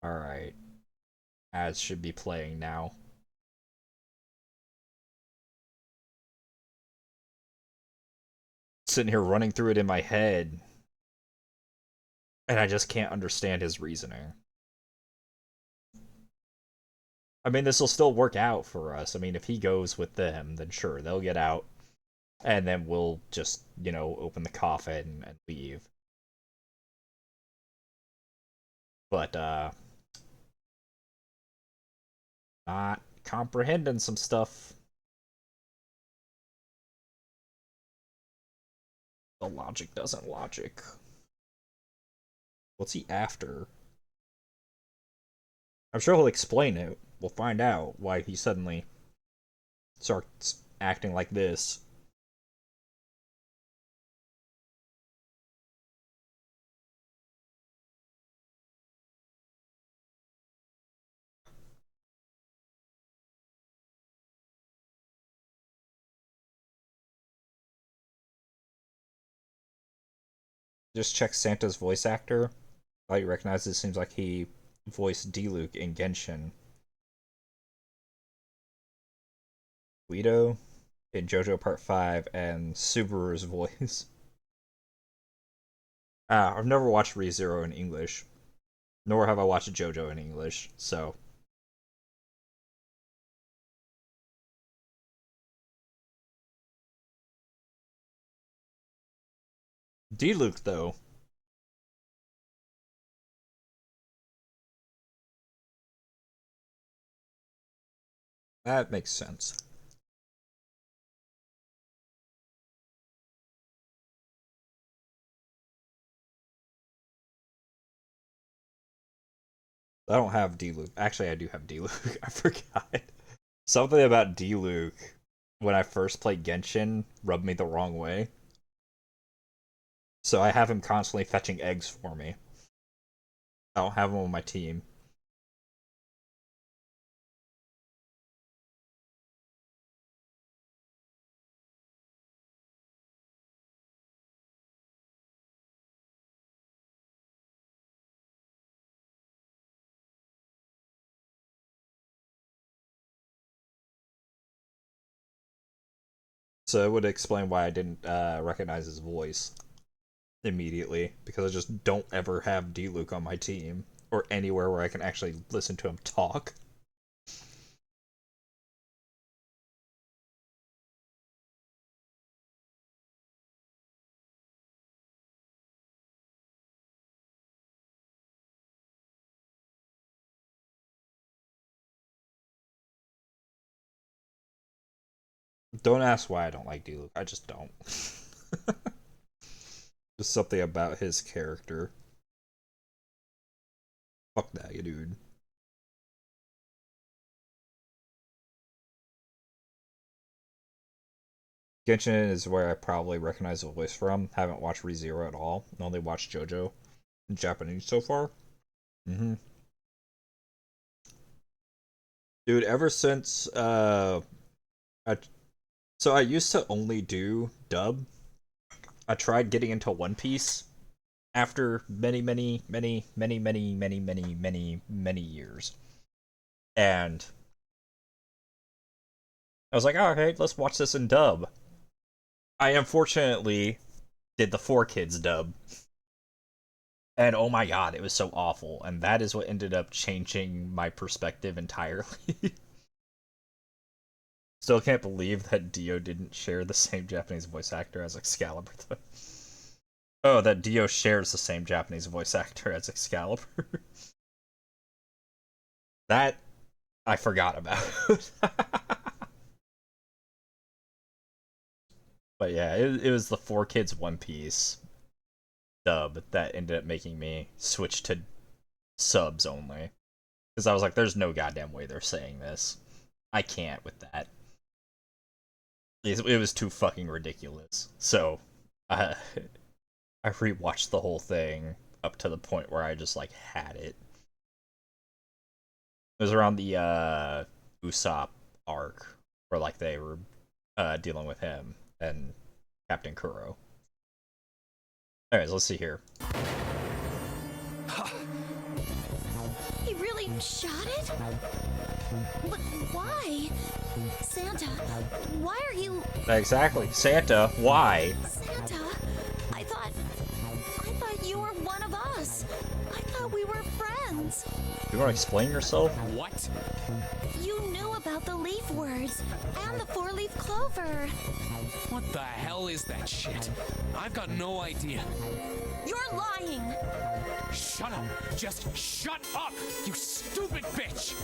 Alright. Ads should be playing now. Sitting here running through it in my head. And I just can't understand his reasoning. I mean, this will still work out for us. I mean, if he goes with them, then sure, they'll get out, and then we'll just, you know, open the coffin and leave. But, not comprehending some stuff. The logic doesn't logic. What's he after? I'm sure he'll explain it. We'll find out why he suddenly starts acting like this. Just check Santa's voice actor. All you recognize it seems like he voiced D-Luke in Genshin. Guido in JoJo Part 5 and Subaru's voice. I've never watched ReZero in English. Nor have I watched JoJo in English, so... D-Luke, though. That makes sense. I don't have D-Luke. Actually, I do have D-Luke. I forgot. Something about D-Luke when I first played Genshin rubbed me the wrong way. So I have him constantly fetching eggs for me. I don't have him on my team. So it would explain why I didn't recognize his voice immediately, because I just don't ever have D-Luke on my team, or anywhere where I can actually listen to him talk. Don't ask why I don't like D-Luke, I just don't. Just something about his character. Fuck that, dude. Genshin is where I probably recognize the voice from. Haven't watched ReZero at all. Only watched JoJo in Japanese so far. Dude, ever since I so I used to only do dub. I tried getting into One Piece after many years. And I was like, oh, okay, let's watch this in dub. I unfortunately did the 4Kids dub. And oh my god, it was so awful. And that is what ended up changing my perspective entirely. Still can't believe that Dio didn't share the same Japanese voice actor as Excalibur, though. Oh, that Dio shares the same Japanese voice actor as Excalibur. That I forgot about. But yeah, it was the 4Kids One Piece dub that ended up making me switch to subs only. Because I was like, there's no goddamn way they're saying this. I can't with that. It was too fucking ridiculous. So, I rewatched the whole thing up to the point where I just, like, had it. It was around the, Usopp arc, where, like, they were, dealing with him and Captain Kuro. Anyways, let's see here. He really shot it? But why? Santa, why are you... Exactly. Santa, why? Santa, I thought you were one of us. I thought we were friends. sounds. You want to explain yourself? What? You knew about the leaf words and the four-leaf clover. What the hell is that shit? I've got no idea. You're lying. Shut up. Just shut up, you stupid bitch.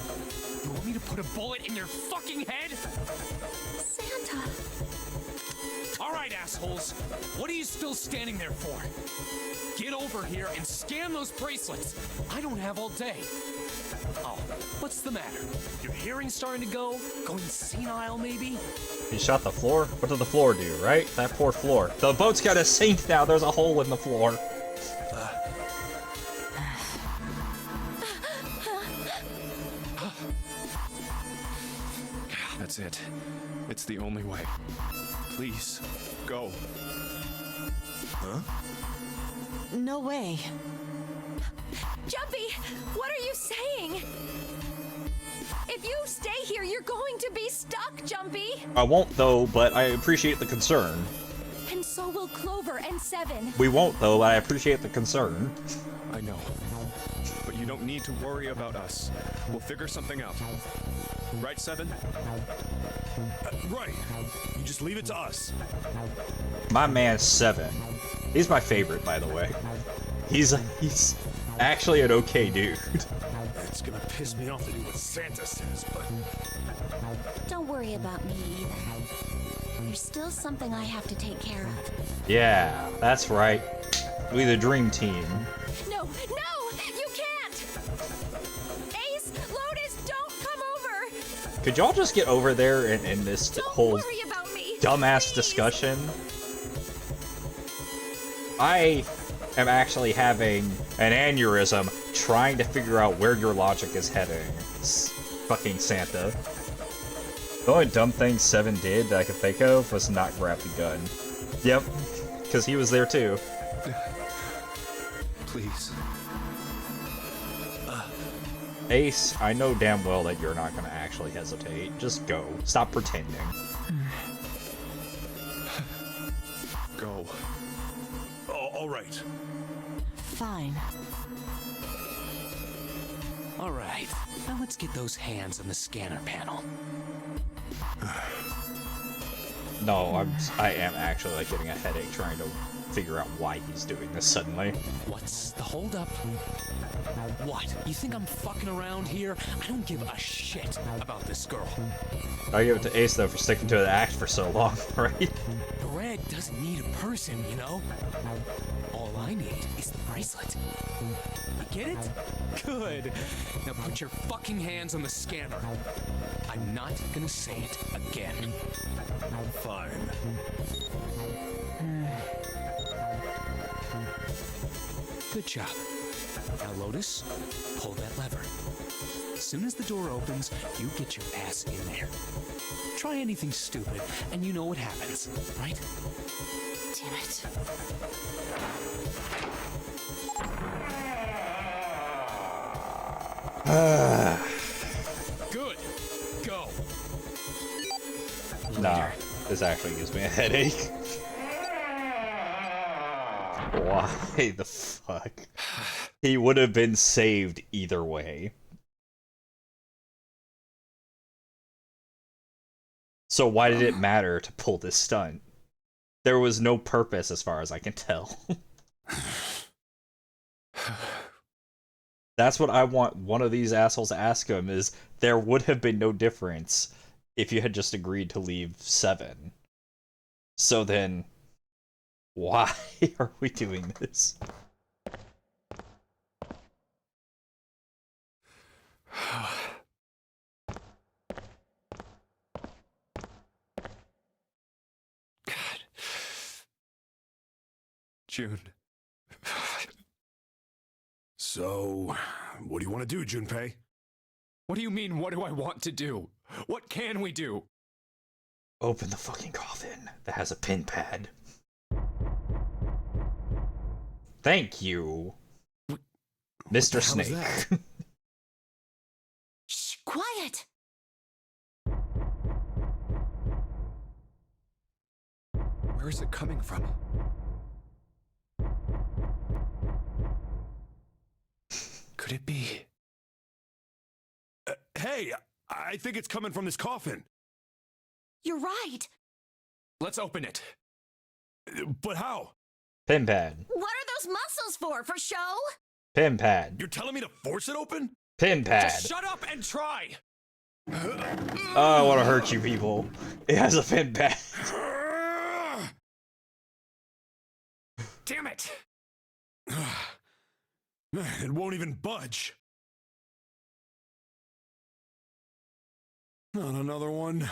You want me to put a bullet in your fucking head? Santa. All right, assholes. What are you still standing there for? Get over here and scan those bracelets. I don't have all day. Oh, what's the matter? Your hearing's starting to go? Going senile, maybe? You shot the floor? What did the floor do, right? That poor floor. The boat's gotta sink now, there's a hole in the floor. That's it. It's the only way. Please, go. Huh? No way. Jumpy, what are you saying? If you stay here, you're going to be stuck, Jumpy. I won't though, but I appreciate the concern. And so will Clover and Seven. We won't though, but I appreciate the concern. I know. But you don't need to worry about us. We'll figure something out. Right, Seven? Right. You just leave it to us. My man 7. He's my favorite, by the way. He's actually an okay dude. It's gonna piss me off to do what Santa says, but... Don't worry about me either. There's still something I have to take care of. Yeah, that's right. We the dream team. No, you can't. Ace, Lotus, don't come over. Could y'all just get over there in this Don't whole worry about me. dumbass Please. discussion? I am actually having an aneurysm trying to figure out where your logic is heading. Fucking Santa. The only dumb thing 7 did that I could think of was not grab the gun. Yep, because he was there too. Please. Ace, I know damn well that you're not gonna actually hesitate. Just go. Stop pretending. Go. Oh, all right. Fine. All right. Now let's get those hands on the scanner panel. No, I am actually like getting a headache trying to figure out why he's doing this suddenly. What's the holdup? What? You think I'm fucking around here? I don't give a shit about this girl. I give it to Ace though for sticking to the act for so long, right? The red doesn't need a person, you know? All I need is the bracelet. You get it? Good. Now put your fucking hands on the scanner. I'm not gonna say it again. Fine. Good job. Now, Lotus, pull that lever. As soon as the door opens, you get your ass in there. Try anything stupid, and you know what happens, right? Damn it. Good. Go. Nah, this actually gives me a headache. Why the fuck? He would have been saved either way. So why did it matter to pull this stunt? There was no purpose as far as I can tell. That's what I want one of these assholes to ask him is, there would have been no difference if you had just agreed to leave 7. So then, why are we doing this? God. June. So, what do you want to do, Junpei? What do you mean, what do I want to do? What can we do? Open the fucking coffin that has a pin pad. Thank you, Mr. Snake. Shh, quiet! Where is it coming from? Could it be? Hey, I think it's coming from this coffin. You're right. Let's open it. But how? Pin pad. What are those muscles for? For show? Pin pad. You're telling me to force it open? Pin pad. Just shut up and try! Oh, I want to hurt you people. It has a pin pad. Damn it! It won't even budge. Not another one.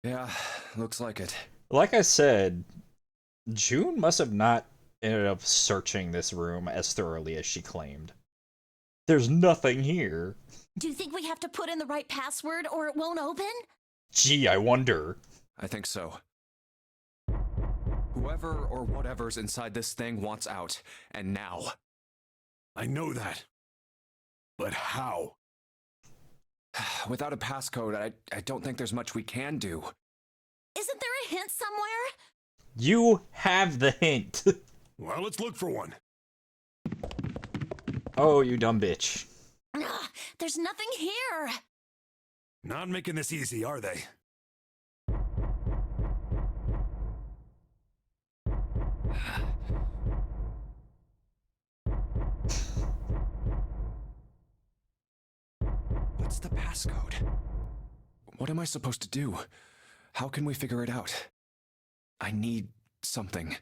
Yeah, looks like it. Like I said, June must have not ended up searching this room as thoroughly as she claimed. There's nothing here. Do you think we have to put in the right password or it won't open? Gee, I wonder. I think so. Whoever or whatever's inside this thing wants out, and now. I know that. But how? Without a passcode, I don't think there's much we can do. Isn't there a hint somewhere? You have the hint. Well, let's look for one. Oh, you dumb bitch. Ugh, there's nothing here. Not making this easy, are they? What's the passcode? What am I supposed to do? How can we figure it out? I need something.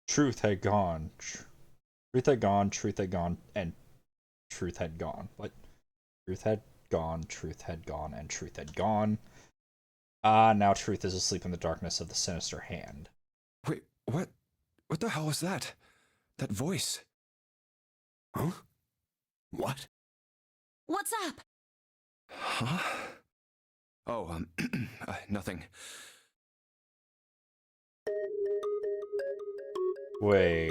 Truth had gone. Truth had gone, truth had gone, and truth had gone. What? Truth had gone, truth had gone, and truth had gone. Now truth is asleep in the darkness of the sinister hand. Wait, what? What the hell was that? That voice? Huh? What? What's up? Huh? Oh, nothing. Wait,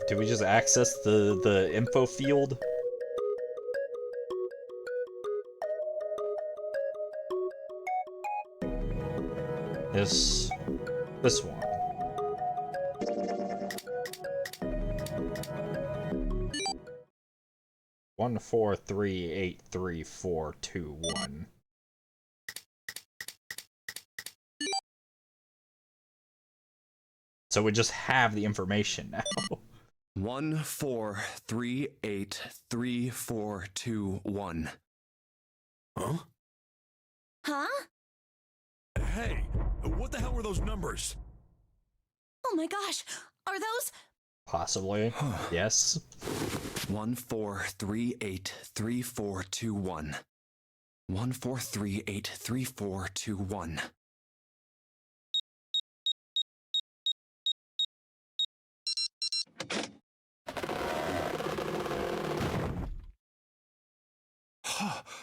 did we just access the info field? This one. One, 4, 3, 8, 3, 4, 2, 1. So we just have the information now. 1, 4, 3, 8, 3, 4, 2, 1. Huh? Huh? Hey, what the hell were those numbers? Oh my gosh. Are those? Possibly. Yes. 1, 4, 3, 8, 3, 4, 2, 1. 1, 4, 3, 8, 3, 4, 2, 1.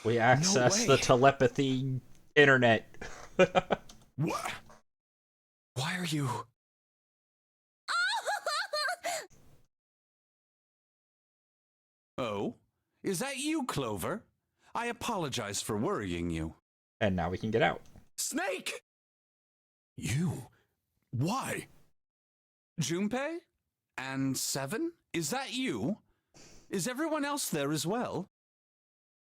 We access the telepathy internet. What? Why are you... Oh? Is that you, Clover? I apologize for worrying you. And now we can get out. Snake! You? Why? Junpei? And Seven? Is that you? Is everyone else there as well?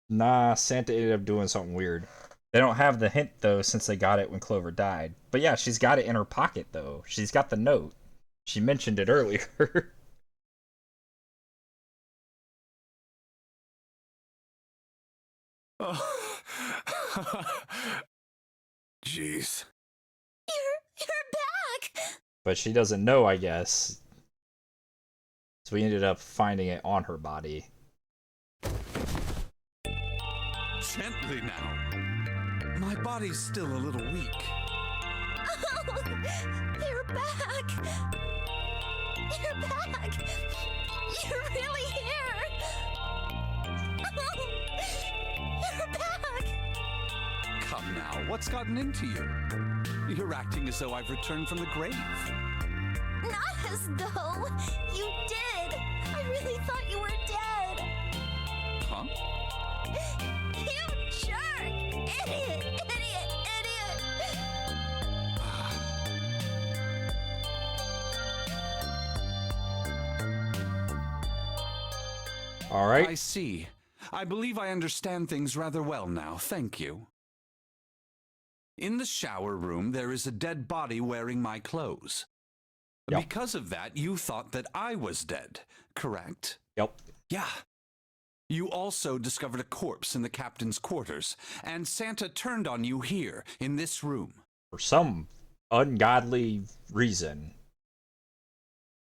Nah, Santa ended up doing something weird. They don't have the hint, though, since they got it when Clover died. But yeah, she's got it in her pocket, though. She's got the note. She mentioned it earlier. Oh. Jeez. You're back. But she doesn't know, I guess. So we ended up finding it on her body. Gently now. My body's still a little weak. Oh, you're back. You're back. You're really here. Oh, you're back. Come now, what's gotten into you? You're acting as though I've returned from the grave. Not as though. You did. I really thought you were dead. Huh? You jerk! Idiot! Idiot! Idiot! All right. I see. I believe I understand things rather well now, thank you. In the shower room, there is a dead body wearing my clothes. Yep. Because of that, you thought that I was dead, correct? Yep. Yeah. You also discovered a corpse in the captain's quarters, and Santa turned on you here, in this room. For some ungodly reason.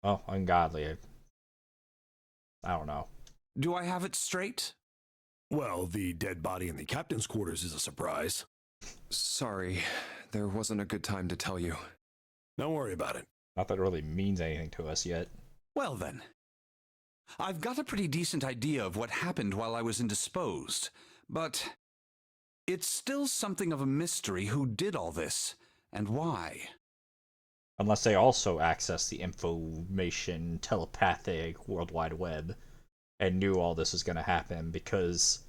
Well, ungodly. I don't know. Do I have it straight? Well, the dead body in the captain's quarters is a surprise. Sorry, there wasn't a good time to tell you. Don't worry about it. Not that it really means anything to us yet. Well then. I've got a pretty decent idea of what happened while I was indisposed, but it's still something of a mystery who did all this, and why. Unless they also access the information telepathic World Wide Web and knew all this was going to happen, because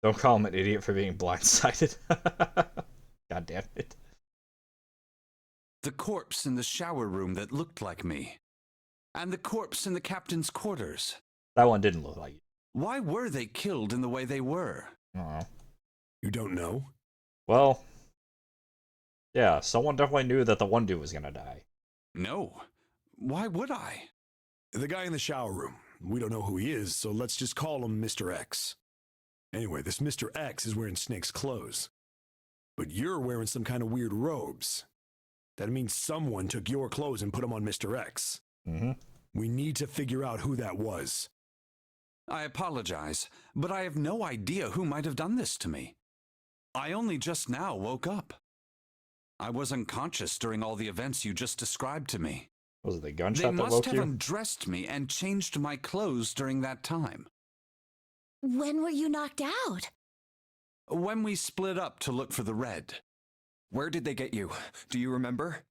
don't call him an idiot for being blindsided. God damn it. The corpse in the shower room that looked like me. And the corpse in the captain's quarters. That one didn't look like you. Why were they killed in the way they were? You don't know? Well, yeah, someone definitely knew that the one dude was going to die. No. Why would I? The guy in the shower room. We don't know who he is, so let's just call him Mr. X. Anyway, this Mr. X is wearing Snake's clothes. But you're wearing some kind of weird robes. That means someone took your clothes and put them on Mr. X. Mm-hmm. We need to figure out who that was. I apologize, but I have no idea who might have done this to me. I only just now woke up. I was unconscious during all the events you just described to me. Was it the They gunshot that must woke have you? undressed me and changed my clothes during that time. When were you knocked out? When we split up to look for the red. Where did they get you? Do you remember?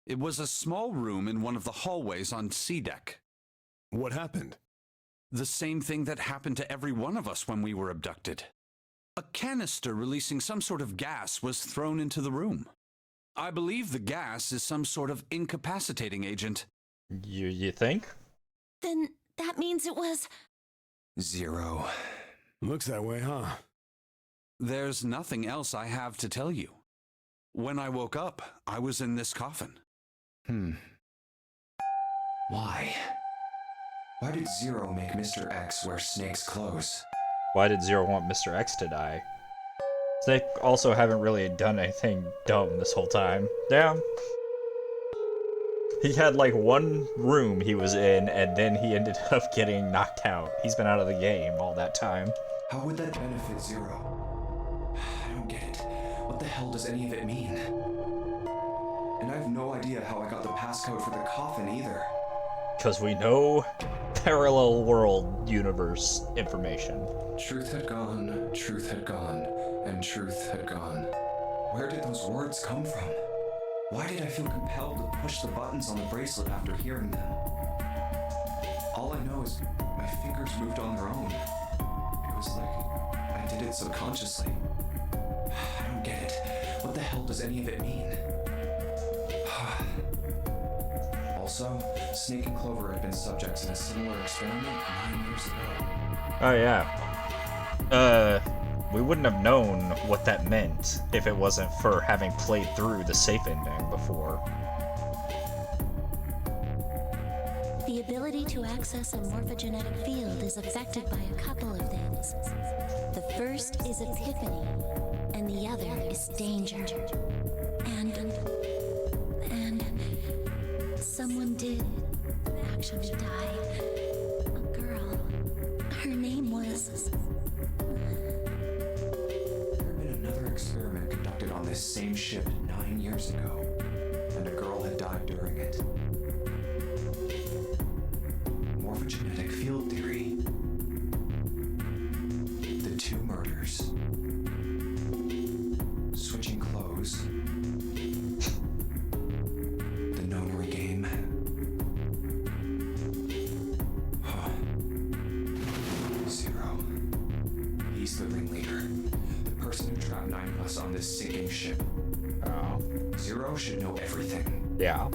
It was a small room in one of the hallways on C deck. What happened? The same thing that happened to every one of us when we were abducted. A canister releasing some sort of gas was thrown into the room. I believe the gas is some sort of incapacitating agent. You think? Then that means it was... Zero. Looks that way, huh? There's nothing else I have to tell you. When I woke up, I was in this coffin. Why? Why did Zero make Mr. X wear Snake's clothes? Why did Zero want Mr. X to die? Snake also haven't really done anything dumb this whole time. Damn. He had like one room he was in, and then he ended up getting knocked out. He's been out of the game all that time. How would that benefit Zero? I don't get it. What the hell does any of it mean? And I have no idea how I got the passcode for the coffin either. Because we know parallel world universe information. Truth had gone, and truth had gone. Where did those words come from? Why did I feel compelled to push the buttons on the bracelet after hearing them? All I know is my fingers moved on their own. It was like I did it subconsciously. I don't get it. What the hell does any of it mean? Also, Snake and Clover had been subjects in a similar experiment 9 years ago. Oh yeah. We wouldn't have known what that meant if it wasn't for having played through the safe ending before. The ability to access a morphogenetic field is affected by a couple of things. The first is epiphany, and the other is danger. And someone did actually die. A girl. Her name was... There had been another experiment conducted on this same ship 9 years ago, and a girl had died during it. Morphogenetic field theory. The two murders. Switching clothes. The notary game. Zero. He's the ringleader. The person who trapped 9 of us on this sinking ship. Oh. Zero should know everything. Yeah.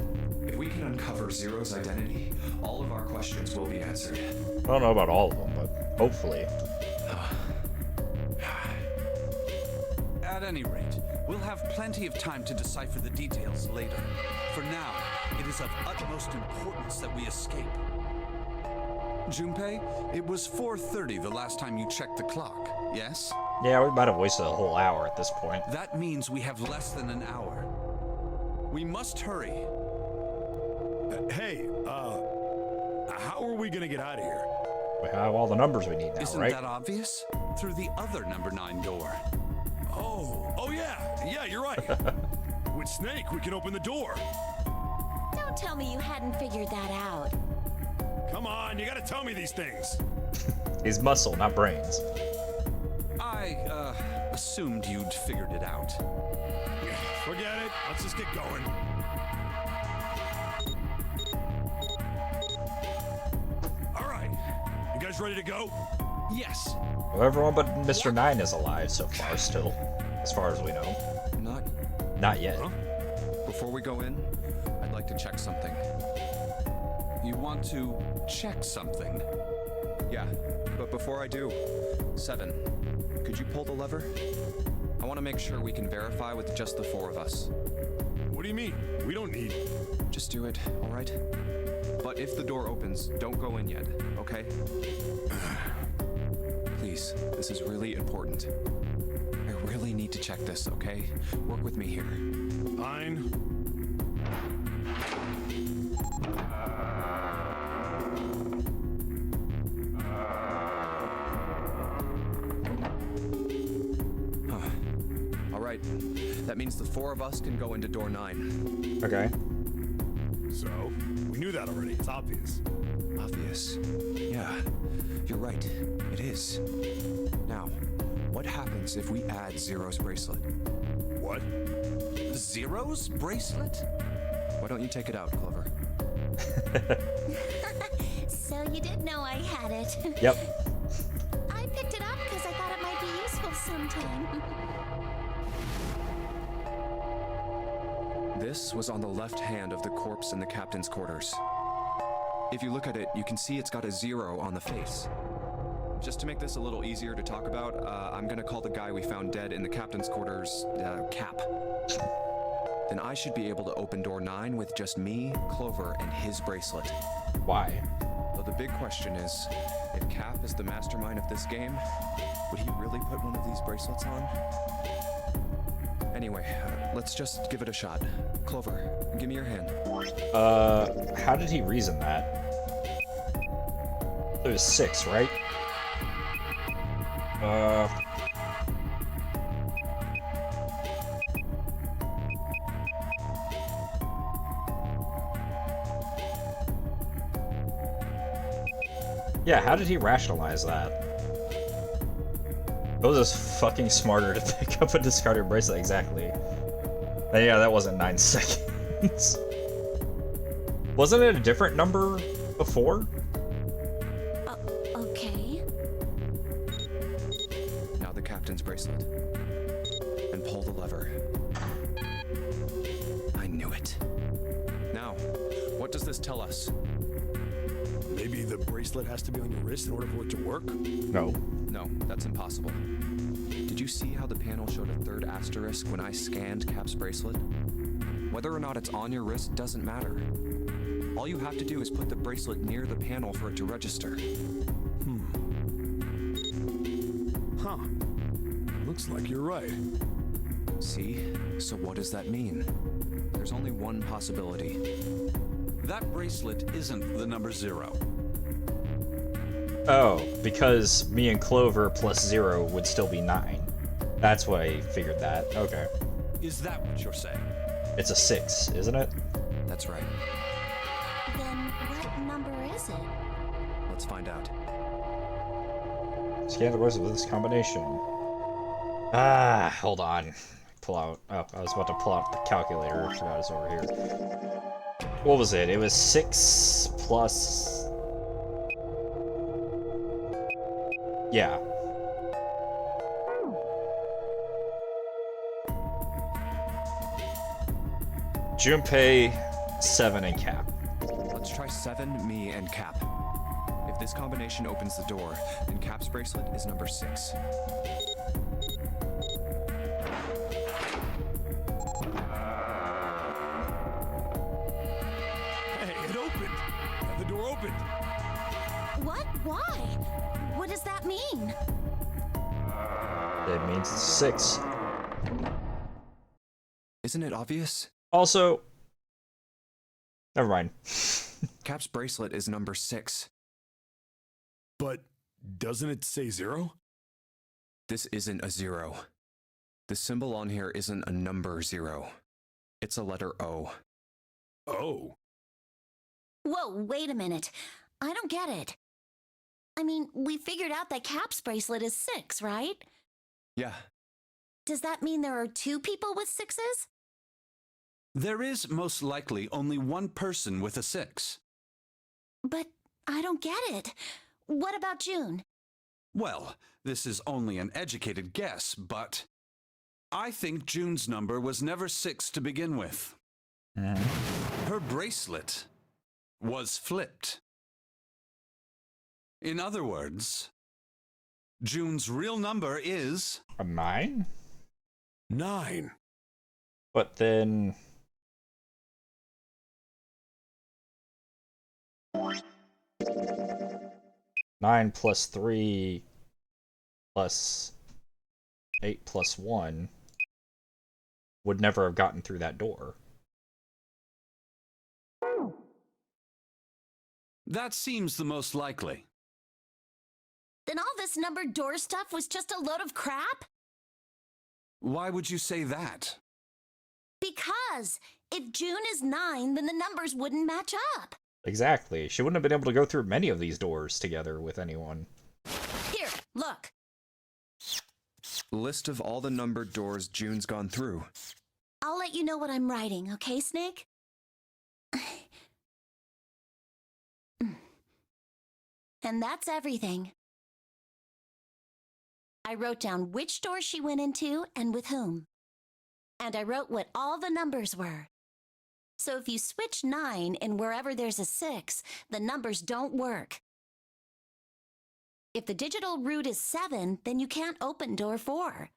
If we can uncover Zero's identity, all of our questions will be answered. I don't know about all of them, but hopefully. At any rate, we'll have plenty of time to decipher the details later. For now, it is of utmost importance that we escape. Junpei, it was 4:30 the last time you checked the clock, yes? Yeah, we might have wasted a whole hour at this point. That means we have less than an hour. We must hurry. Hey, how are we gonna get out of here? We have all the numbers we need now, Isn't right? that obvious? Through the other number 9 door. Oh yeah, you're right. With Snake, we can open the door. Don't tell me you hadn't figured that out. Come on, you gotta tell me these things. He's muscle, not brains. I, assumed you'd figured it out. Forget it. Let's just get going. All right, you guys ready to go? Yes. Well, everyone but Mr. 9 is alive so far still, as far as we know. Not yet. Huh? Before we go in, I'd like to check something. You want to check something? Yeah, but before I do, 7, could you pull the lever? I want to make sure we can verify with just the 4 of us. What do you mean? We don't need... Just do it, all right? But if the door opens, don't go in yet, okay? Please, this is really important. I really need to check this, okay? Work with me here. Fine. All right, that means the 4 of us can go into door 9. Okay. So, we knew that already. It's obvious. Obvious. Yeah, you're right. It is. Now, what happens if we add Zero's bracelet? What? Zero's bracelet? Why don't you take it out, Clover? So you did know I had it. Yep. I picked it up because I thought it might be useful sometime. This was on the left hand of the corpse in the captain's quarters. If you look at it, you can see it's got a 0 on the face. Just to make this a little easier to talk about, I'm gonna call the guy we found dead in the captain's quarters, Cap. Then I should be able to open door 9 with just me, Clover, and his bracelet. Why? Though the big question is, if Cap is the mastermind of this game, would he really put one of these bracelets on? Anyway, let's just give it a shot. Clover, give me your hand. How did he reason that? It was 6, right? Yeah, how did he rationalize that? It was just fucking smarter to pick up a discarded bracelet, exactly. And yeah, that wasn't 9 seconds. Wasn't it a different number before? Okay. Now the captain's bracelet. And pull the lever. I knew it. Now, what does this tell us? Maybe the bracelet has to be on your wrist in order for it to work? No. No, that's impossible. Did you see how the panel showed a 3rd asterisk when I scanned Cap's bracelet? Whether or not it's on your wrist doesn't matter. All you have to do is put the bracelet near the panel for it to register. Huh. Looks like you're right. See? So what does that mean? There's only one possibility. That bracelet isn't the number 0. Oh, because me and Clover plus 0 would still be 9. That's why I figured that. Okay. Is that what you're saying? It's a 6, isn't it? That's right. Then what number is it? Let's find out. Scan the bracelet with this combination. Ah, hold on. Pull out. Oh, I was about to pull out the calculator. I forgot it's over here. What was it? It was 6 plus... Yeah. Junpei 7 and Cap. Let's try 7, me, and Cap. If this combination opens the door, then Cap's bracelet is number 6. Hey, it opened. The door opened. What? Why? What does that mean? It means it's 6. Isn't it obvious? Also, never mind. Cap's bracelet is number 6. But doesn't it say 0? This isn't a 0. The symbol on here isn't a number 0. It's a letter O. Oh. Whoa, wait a minute. I don't get it. I mean, we figured out that Cap's bracelet is 6, right? Yeah. Does that mean there are 2 people with 6s? There is most likely only one person with a 6. But I don't get it. What about June? Well, this is only an educated guess, but I think June's number was never 6 to begin with. Her bracelet was flipped. In other words, June's real number is... A 9? 9. But then... Nine plus 3 plus 8 plus 1 would never have gotten through that door. That seems the most likely. Then all this numbered door stuff was just a load of crap? Why would you say that? Because if June is 9, then the numbers wouldn't match up. Exactly. She wouldn't have been able to go through many of these doors together with anyone. Here, look. List of all the numbered doors June's gone through. I'll let you know what I'm writing, okay, Snake? And that's everything. I wrote down which door she went into and with whom. And I wrote what all the numbers were. So if you switch 9 in wherever there's a 6, the numbers don't work. If the digital root is 7, then you can't open door 4.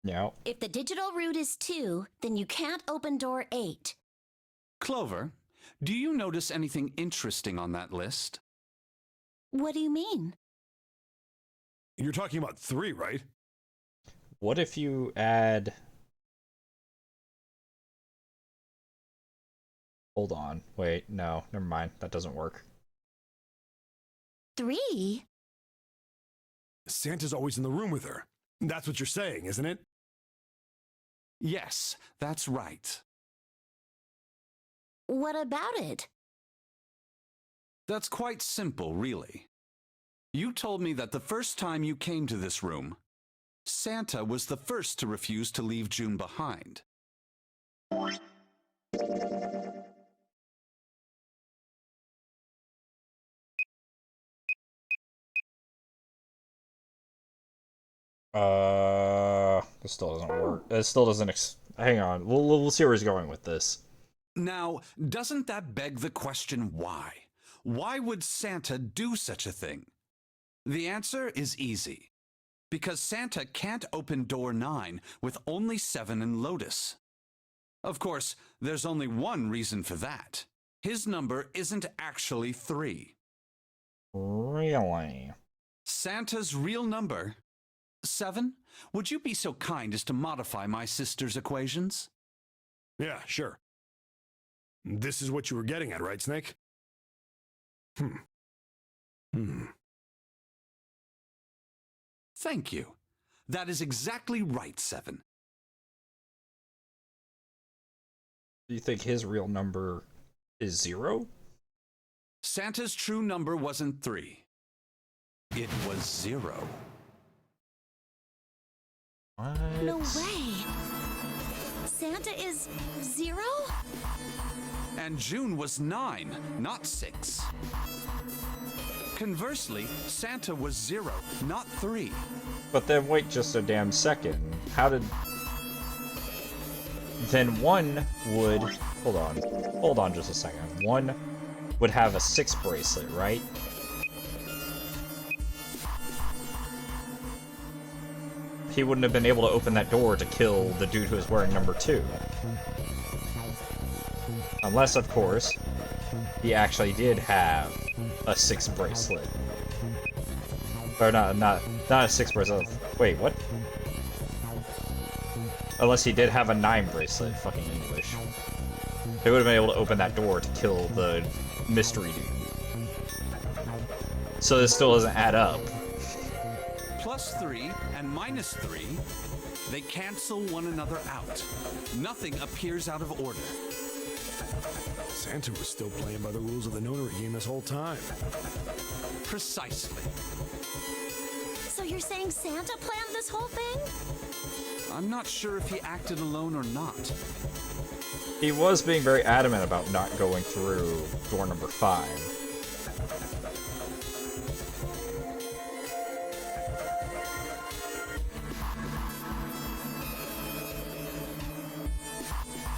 Yeah. If the digital root is 2, then you can't open door 8. Clover, do you notice anything interesting on that list? What do you mean? You're talking about 3, right? What if you add... Hold on. Wait, no. Never mind. That doesn't work. 3? Santa's always in the room with her. That's what you're saying, isn't it? Yes, that's right. What about it? That's quite simple, really. You told me that the first time you came to this room, Santa was the first to refuse to leave June behind. This still doesn't work. It still doesn't hang on. We'll see where he's going with this. Now, doesn't that beg the question why? Why would Santa do such a thing? The answer is easy. Because Santa can't open door 9 with only 7 in Lotus. Of course, there's only one reason for that. His number isn't actually 3. Really? Santa's real number... 7? Would you be so kind as to modify my sister's equations? Yeah, sure. This is what you were getting at, right, Snake? Thank you. That is exactly right, 7. Do you think his real number is 0? Santa's true number wasn't 3. It was 0. What? No way. Santa is 0? And June was 9, not 6. Conversely, Santa was 0, not 3. But then wait just a damn second. How did... Then 1 would hold on. Hold on just a second. One would have a 6 bracelet, right? He wouldn't have been able to open that door to kill the dude who was wearing number 2. Unless, of course, he actually did have a 6 bracelet. Or not a 6 bracelet. Wait, what? Unless he did have a 9 bracelet, fucking English. He would have been able to open that door to kill the mystery dude. So this still doesn't add up. +3 and -3, they cancel one another out. Nothing appears out of order. Santa was still playing by the rules of the notary game this whole time. Precisely. So you're saying Santa planned this whole thing? I'm not sure if he acted alone or not. He was being very adamant about not going through door number 5.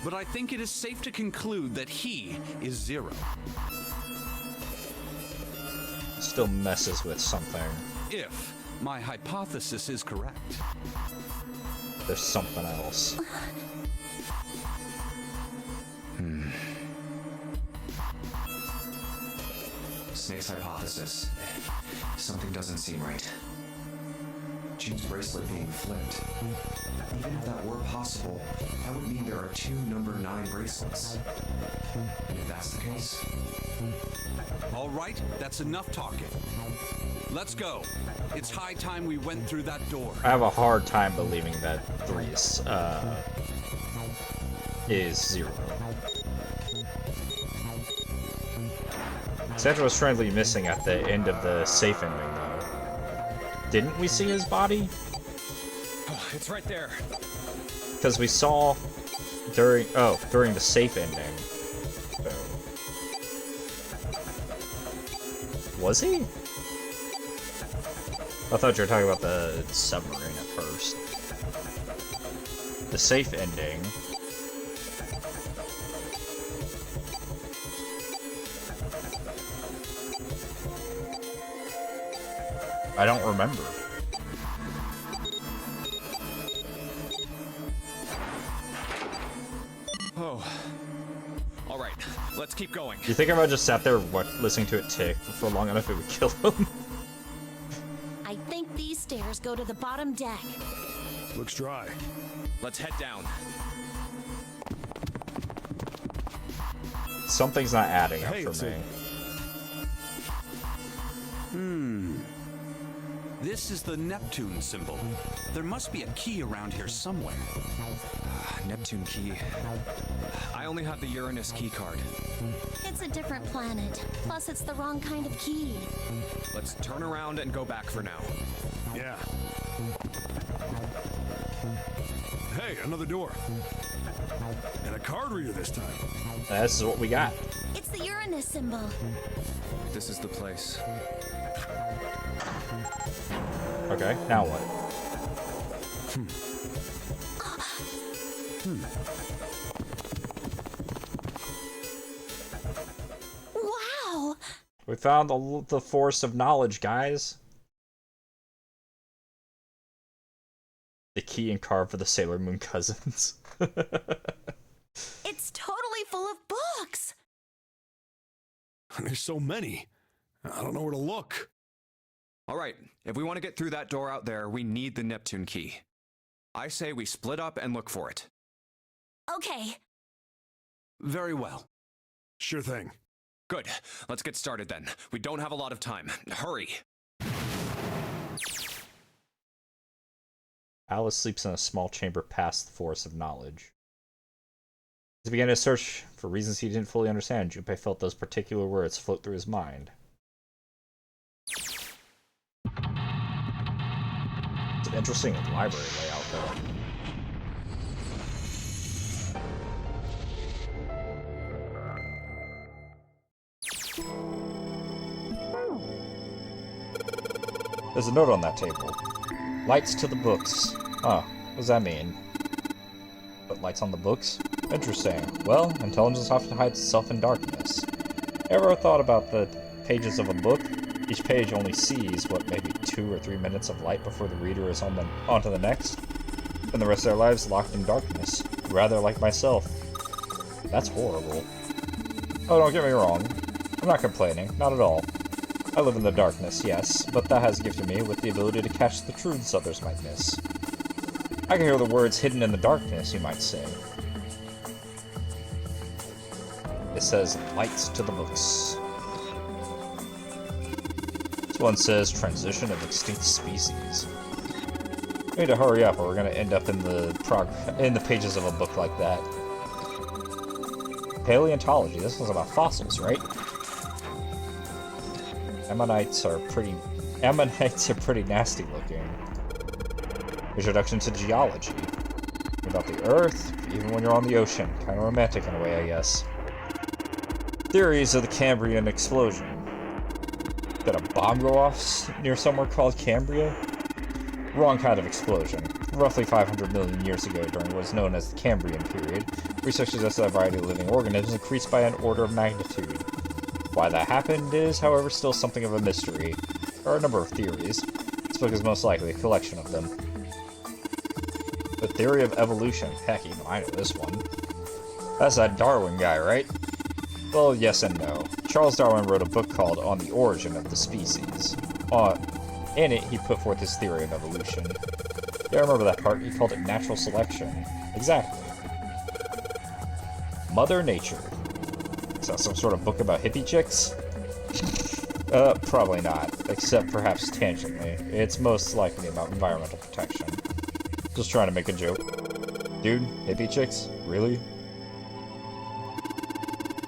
But I think it is safe to conclude that he is 0. Still messes with something. If my hypothesis is correct. There's something else. Snake's hypothesis. Something doesn't seem right. June's bracelet being flipped. Even if that were possible, that would mean there are 2 number 9 bracelets. And if that's the case... All right, that's enough talking. Let's go. It's high time we went through that door. I have a hard time believing that 3 is 0. Santa was strangely missing at the end of the safe ending, though. Didn't we see his body? Oh, it's right there. Because we saw during the safe ending. So. Was he? I thought you were talking about the submarine at first. The safe ending. I don't remember. Oh. All right, let's keep going. Do you think if I just sat there listening to it tick for long enough, it would kill him? I think these stairs go to the bottom deck. Looks dry. Let's head down. Something's not adding up for me. This is the Neptune symbol. There must be a key around here somewhere. Neptune key. I only have the Uranus key card. It's a different planet. Plus, it's the wrong kind of key. Let's turn around and go back for now. Yeah. Hey, another door. And a card reader this time. This is what we got. It's the Uranus symbol. This is the place. Okay, now what? Wow! We found the force of knowledge, guys. The key and card for the Sailor Moon cousins. It's totally full of books! There's so many. I don't know where to look. All right, if we want to get through that door out there, we need the Neptune key. I say we split up and look for it. Okay. Very well. Sure thing. Good. Let's get started then. We don't have a lot of time. Hurry. Alice sleeps in a small chamber past the force of knowledge. As he began to search for reasons he didn't fully understand, Junpei felt those particular words float through his mind. It's an interesting library layout, though. There's a note on that table. Lights to the books. Huh, what does that mean? Put lights on the books? Wait Interesting. Well, intelligence often hides itself in darkness. Ever thought about the pages of a book? Each page only sees, what, maybe 2 or 3 minutes of light before the reader is on to the next? And the rest of their lives locked in darkness. Rather like myself. That's horrible. Oh, don't get me wrong. I'm not complaining. Not at all. I live in the darkness, yes, but that has gifted me with the ability to catch the truths others might miss. I can hear the words hidden in the darkness, you might say. It says, lights to the books. This one says, transition of extinct species. We need to hurry up or we're going to end up in the pages of a book like that. Paleontology, this one's about fossils, right? Ammonites are pretty nasty looking. Introduction to geology. About the Earth, even when you're on the ocean. Kind of romantic in a way, I guess. Theories of the Cambrian explosion. Did a bomb go off near somewhere called Cambria? Wrong kind of explosion. Roughly 500 million years ago, during what is known as the Cambrian period, research suggests that a variety of living organisms increased by an order of magnitude. Why that happened is, however, still something of a mystery. There are a number of theories. This book is most likely a collection of them. The theory of evolution. Heck, even I know this one. That's that Darwin guy, right? Well, yes and no. Charles Darwin wrote a book called On the Origin of the Species. In it, he put forth his theory of evolution. Yeah, I remember that part. He called it natural selection. Exactly. Mother Nature. Is that some sort of book about hippie chicks? Probably not. Except perhaps tangentially. It's most likely about environmental protection. Just trying to make a joke. Dude, hippie chicks? Really?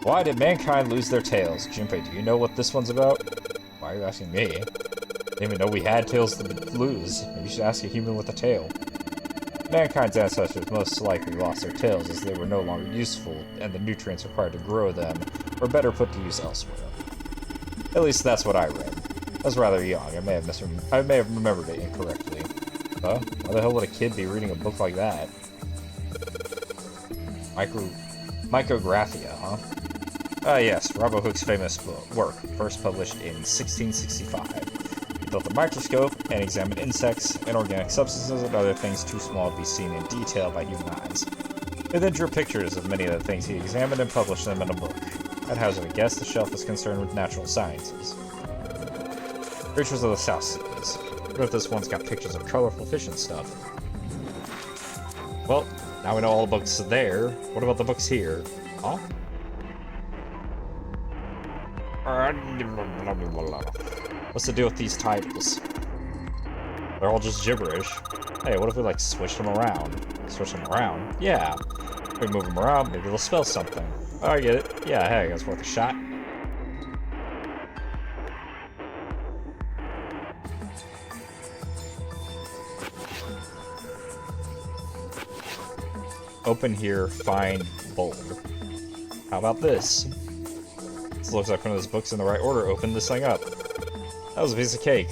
Why did mankind lose their tails? Junpei, do you know what this one's about? Why are you asking me? Didn't even know we had tails to lose. Maybe you should ask a human with a tail. Mankind's ancestors most likely lost their tails as they were no longer useful, and the nutrients required to grow them were better put to use elsewhere. At least that's what I read. I was rather young. I may have remembered it incorrectly. Huh? Why the hell would a kid be reading a book like that? Micrographia, huh? Ah yes, Robert Hooke's famous work, first published in 1665. He built a microscope and examined insects, inorganic substances, and other things too small to be seen in detail by human eyes. He then drew pictures of many of the things he examined and published them in a book. I'd hazard a guess the shelf is concerned with natural sciences. Creatures of the South Seas. What if this one's got pictures of colorful fish and stuff? Well, now we know all the books there. What about the books here? Huh? What's the deal with these titles? They're all just gibberish. Hey, what if we, like, switch them around? Switch them around? Yeah. If we move them around, maybe they'll spell something. Oh, I get it. Yeah, hey, it's worth a shot. Open here, find bulb. How about this? This looks like one of those books in the right order. Open this thing up. That was a piece of cake.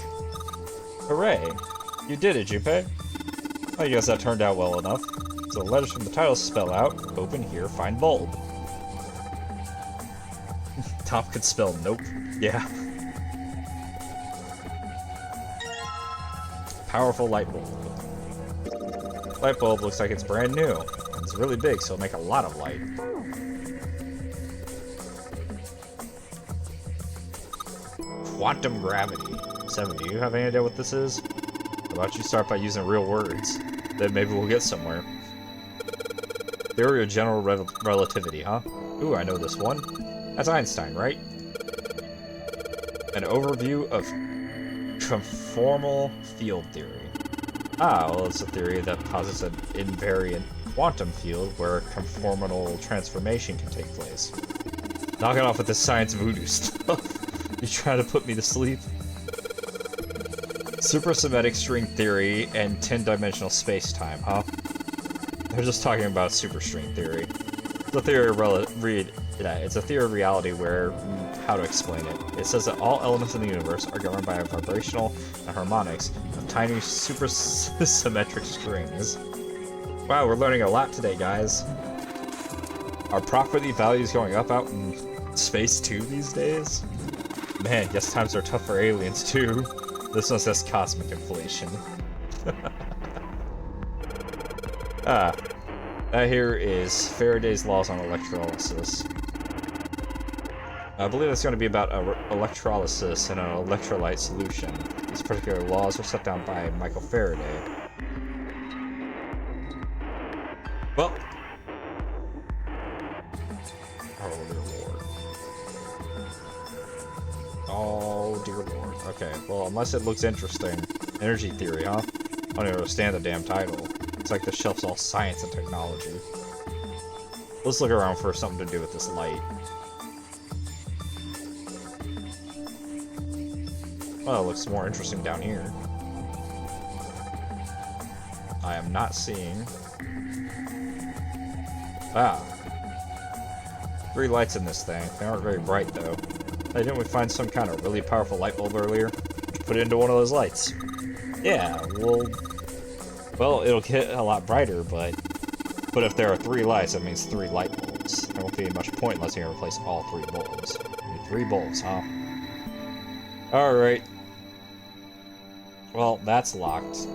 Hooray! You did it, Junpei. I guess that turned out well enough. So the letters from the title spell out, open here, find bulb. Top could spell nope. Yeah. Powerful light bulb. Light bulb looks like it's brand new. It's really big, so it'll make a lot of light. Quantum gravity. 7, do you have any idea what this is? How about you start by using real words? Then maybe we'll get somewhere. Theory of general relativity, huh? Ooh, I know this one. That's Einstein, right? An overview of conformal field theory. Ah, well, it's a theory that posits an invariant quantum field where conformal transformation can take place. Knock it off with this science voodoo stuff. You trying to put me to sleep? Supersymmetric string theory and 10-dimensional space-time, huh? They're just talking about superstring theory. It's a theory of reality where, how to explain it? It says that all elements in the universe are governed by a vibrational and harmonics of tiny supersymmetric strings. Wow, we're learning a lot today, guys. Are property values going up out in space too these days? Man, guess times are tough for aliens too. This one says cosmic inflation. That here is Faraday's laws on electrolysis. I believe it's going to be about electrolysis in an electrolyte solution. These particular laws were set down by Michael Faraday. Well. Oh dear lord. Oh dear lord. Okay, well, unless it looks interesting. Energy theory, huh? I don't even understand the damn title. It's like the shelf's all science and technology. Let's look around for something to do with this light. Well, it looks more interesting down here. I am not seeing... Ah. 3 lights in this thing. They aren't very bright, though. Hey, didn't we find some kind of really powerful light bulb earlier? Put it into one of those lights. Yeah, well, it'll get a lot brighter, but if there are 3 lights, that means 3 light bulbs. There won't be much point unless you can replace all 3 bulbs. You need 3 bulbs, huh? Alright. Well, that's locked.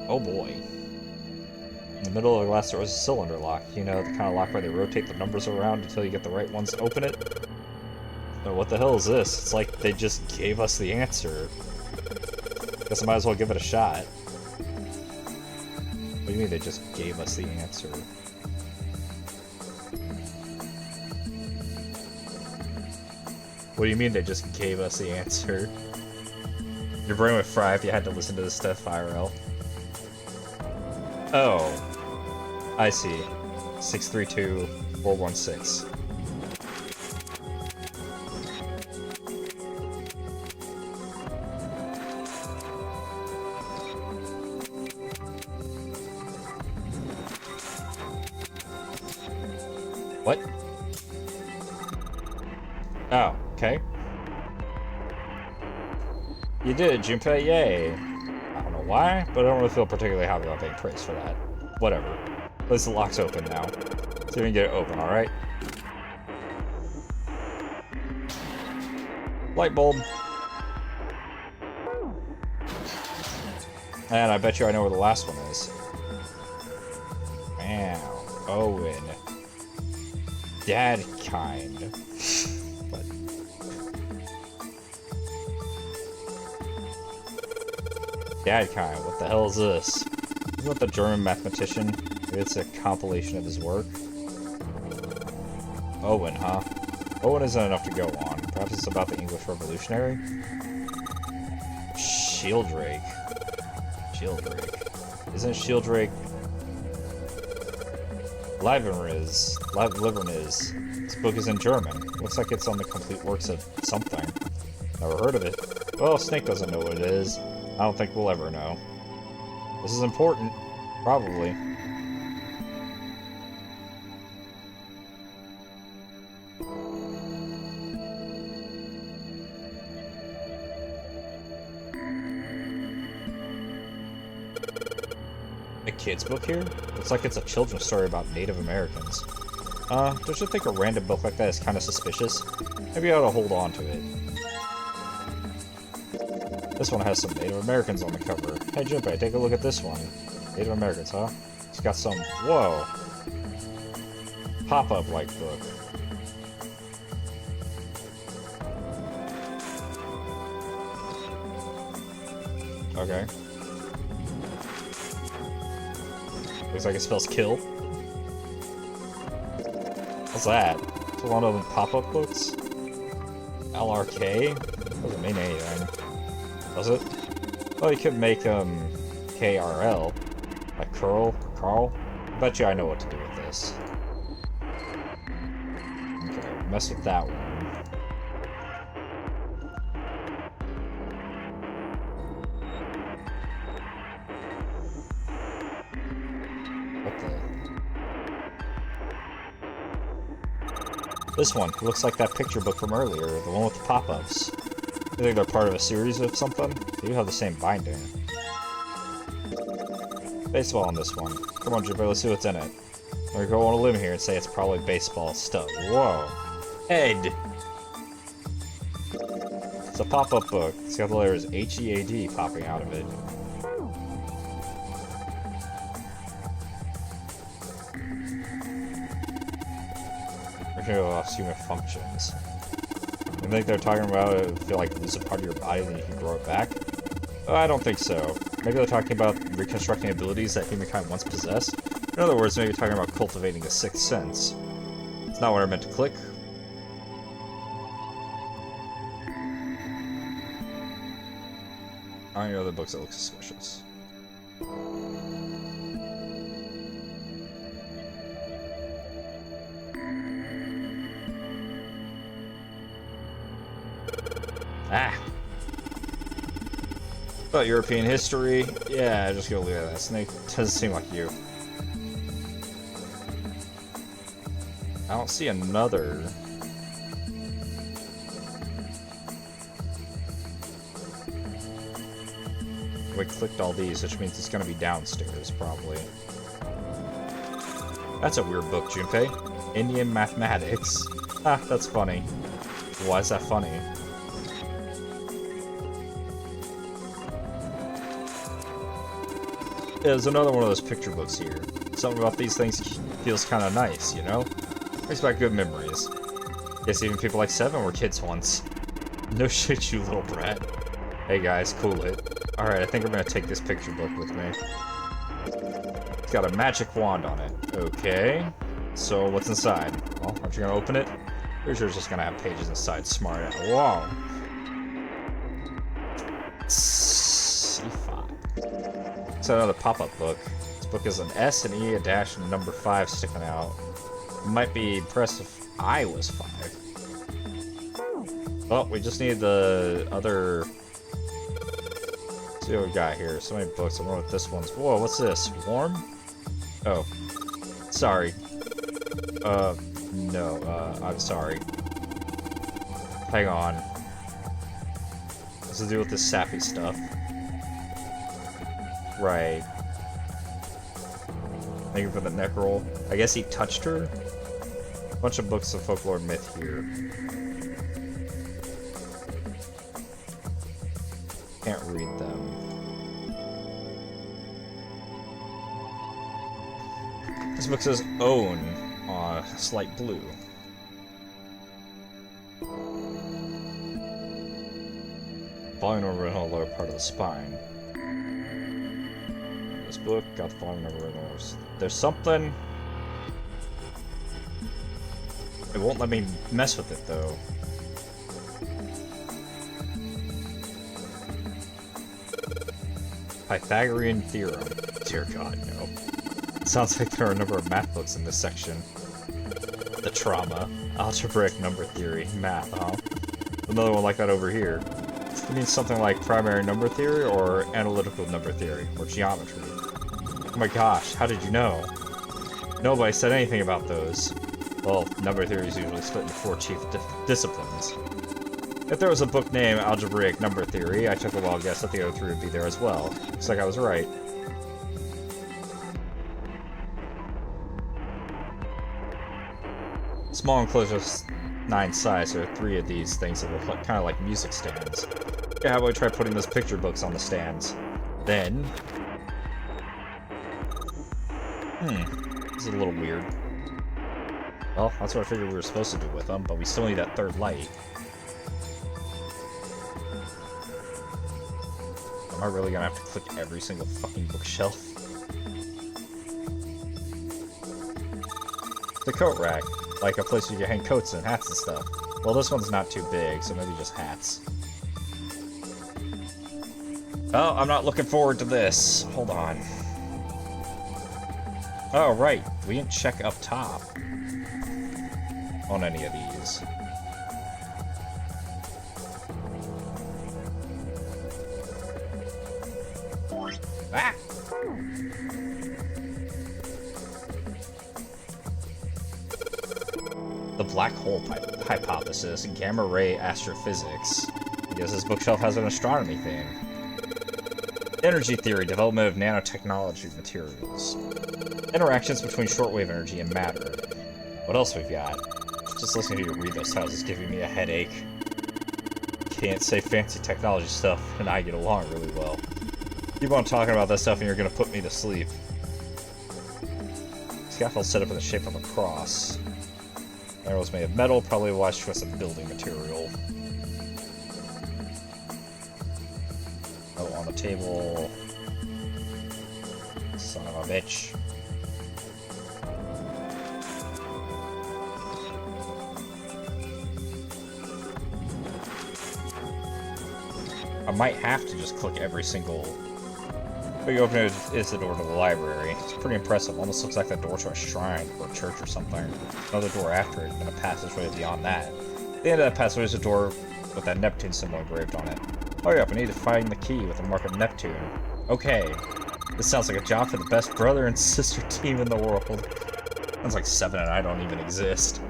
Oh boy. In the middle of the glass door is a cylinder lock. You know, the kind of lock where they rotate the numbers around until you get the right ones to open it? Oh, what the hell is this? It's like they just gave us the answer. Guess I might as well give it a shot. What do you mean they just gave us the answer? What do you mean they just gave us the answer? Your brain would fry if you had to listen to this stuff IRL. Oh. I see. 632416. What? Oh, okay. You did it, Junpei, yay! I don't know why, but I don't really feel particularly happy about being praised for that. Whatever. At least the lock's open now. So we can get it open, alright? Light bulb. And I bet you I know where the last one is. Wow. Owen. Dad kind. But Dad kind, what the hell is this? Isn't that the German mathematician? Maybe it's a compilation of his work. Owen, huh? Owen isn't enough to go on. Perhaps it's about the English Revolutionary? Shieldrake. Shieldrake. Isn't Shieldrake... Liverniz. This book is in German. Looks like it's on the complete works of something. Never heard of it. Well, Snake doesn't know what it is. I don't think we'll ever know. This is important. Probably. A kid's book here? Looks like it's a children's story about Native Americans. Don't you think a random book like that is kind of suspicious? Maybe I ought to hold on to it. This one has some Native Americans on the cover. Hey Junpei, take a look at this one. Native Americans, huh? It's got some... Whoa! Pop-up like book. Okay. Looks like it spells kill. What's that? It's one of the pop-up books? LRK? Doesn't mean anything. Does it? Oh, you could make, KRL. Like Carl? I bet you I know what to do with this. Okay, mess with that one. This one looks like that picture book from earlier, the one with the pop-ups. I think they're part of a series of something. They do have the same binding. Baseball on this one. Come on, Jupiter, let's see what's in it. I'm gonna go on a limb here and say it's probably baseball stuff. Whoa. Head! It's a pop-up book. It's got the letters H-E-A-D popping out of it. Lost human functions. I think they're talking about it feel like lose a part of your body and then you can grow it back. I don't think so. Maybe they're talking about reconstructing abilities that humankind once possessed. In other words, maybe talking about cultivating a sixth sense. It's not what I meant to click. Are any other books that look suspicious? Ah! About European history? Yeah, just go look at that. Snake doesn't seem like you. I don't see another. We clicked all these, which means it's gonna be downstairs, probably. That's a weird book, Junpei. Indian mathematics. Ah, that's funny. Why is that funny? There's another one of those picture books here. Something about these things feels kind of nice, you know? Brings back good memories. Guess even people like Seven were kids once. No shit, you little brat. Hey guys, cool it. Alright, I think I'm gonna take this picture book with me. It's got a magic wand on it. Okay. So, what's inside? Well, aren't you gonna open it? Pretty sure it's just gonna have pages inside. Smart. Wow. C5. It's another pop-up book. This book is an S, an E, a dash, and a number 5 sticking out. It might be impressed if I was 5. Well, we just need the other... Let's see what we got here. So many books. I wonder what this one's... Whoa, what's this? Warm? Oh. Sorry. No, I'm sorry. Hang on. What's to do with this sappy stuff? Right. Thank you for the neck roll. I guess he touched her? Bunch of books of folklore myth here. Can't read them. This book says own on slight blue. Volume number in the lower part of the spine. This book got the volume number in the There's something. It won't let me mess with it though. Pythagorean theorem. Dear God, no. It sounds like there are a number of math books in this section. The trauma. Algebraic number theory. Math, huh? Another one like that over here. It means something like primary number theory or analytical number theory or geometry. Oh my gosh, how did you know? Nobody said anything about those. Well, number theory is usually split into 4 chief disciplines. If there was a book named Algebraic Number Theory, I took a wild guess that the other 3 would be there as well. Looks like I was right. Small enclosures 9 size, there are 3 of these things that look like, kind of like music stands. Okay, how about we try putting those picture books on the stands? Then... this is a little weird. Well, that's what I figured we were supposed to do with them, but we still need that 3rd light. Am I really gonna have to click every single fucking bookshelf? The coat rack. Like a place you can hang coats and hats and stuff. Well, this one's not too big, so maybe just hats. Oh, I'm not looking forward to this. Hold on. Oh, right. We didn't check up top on any of these. Ah! The black hole hypothesis, gamma ray astrophysics. I guess this bookshelf has an astronomy theme. Energy theory, development of nanotechnology materials. Interactions between shortwave energy and matter. What else we've got? Just listening to you read those titles is giving me a headache. Can't say fancy technology stuff and I get along really well. Keep on talking about that stuff and you're gonna put me to sleep. Scaffold set up in the shape of a cross. Arrow was made of metal, probably a wise choice of building material. Oh, on the table. Son of a bitch. I might have to just click every single... Big opener is the door to the library. It's pretty impressive. Almost looks like the door to a shrine or a church or something. Another door after it, and a passageway beyond that. At the end of that passageway is a door with that Neptune symbol engraved on it. Hurry up, I need to find the key with the mark of Neptune. Okay. This sounds like a job for the best brother and sister team in the world. Sounds like Seven and I don't even exist.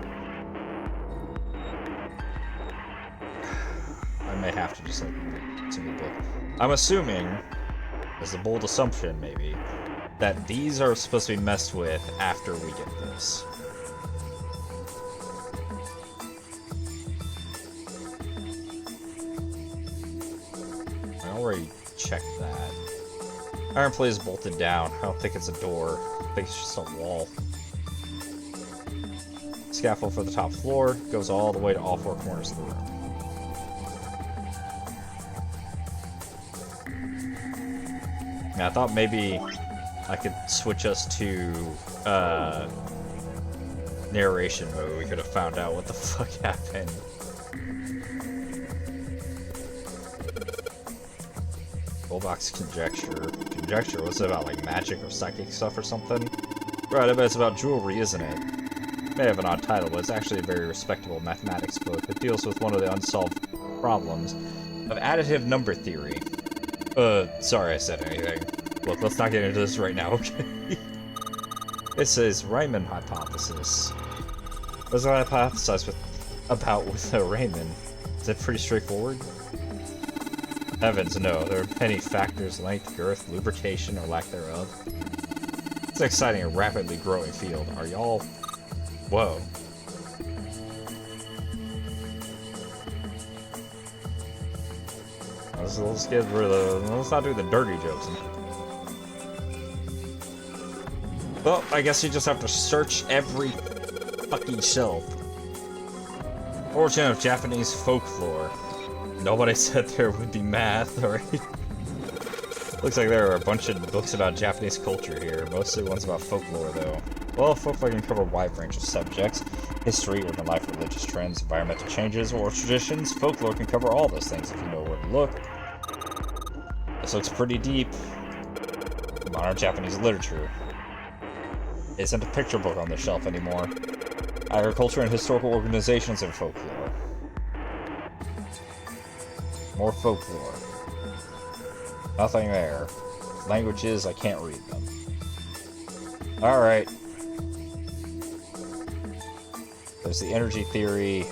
I may have to just like single book. I'm assuming, as a bold assumption maybe, that these are supposed to be messed with after we get this. I already checked that. Iron plate is bolted down. I don't think it's a door. I think it's just a wall. Scaffold for the top floor goes all the way to all four corners of the room. Yeah, I thought maybe I could switch us to narration mode. We could have found out what the fuck happened. Bullbox conjecture. Conjecture? What's it about, like magic or psychic stuff or something? Right, I bet it's about jewelry, isn't it? May have an odd title, but it's actually a very respectable mathematics book. It deals with one of the unsolved problems of additive number theory. Sorry I said anything. Look, let's not get into this right now, okay? It says Riemann hypothesis. What does I hypothesize about with Riemann? Is it pretty straightforward? Heavens, no. There are many factors: length, girth, lubrication, or lack thereof. It's an exciting and rapidly growing field. Are y'all... Whoa. Let's get rid of the... Let's not do the dirty jokes. Well, I guess you just have to search every fucking shelf. Origin of Japanese folklore. Nobody said there would be math, or... Looks like there are a bunch of books about Japanese culture here, mostly ones about folklore, though. Well, folklore can cover a wide range of subjects. History, urban life, religious trends, environmental changes, or traditions. Folklore can cover all those things if you know where to look. This looks pretty deep. Modern Japanese literature. Isn't a picture book on the shelf anymore. Agriculture and historical organizations and folklore. More folklore. Nothing there. Languages, I can't read them. Alright. There's the energy theory.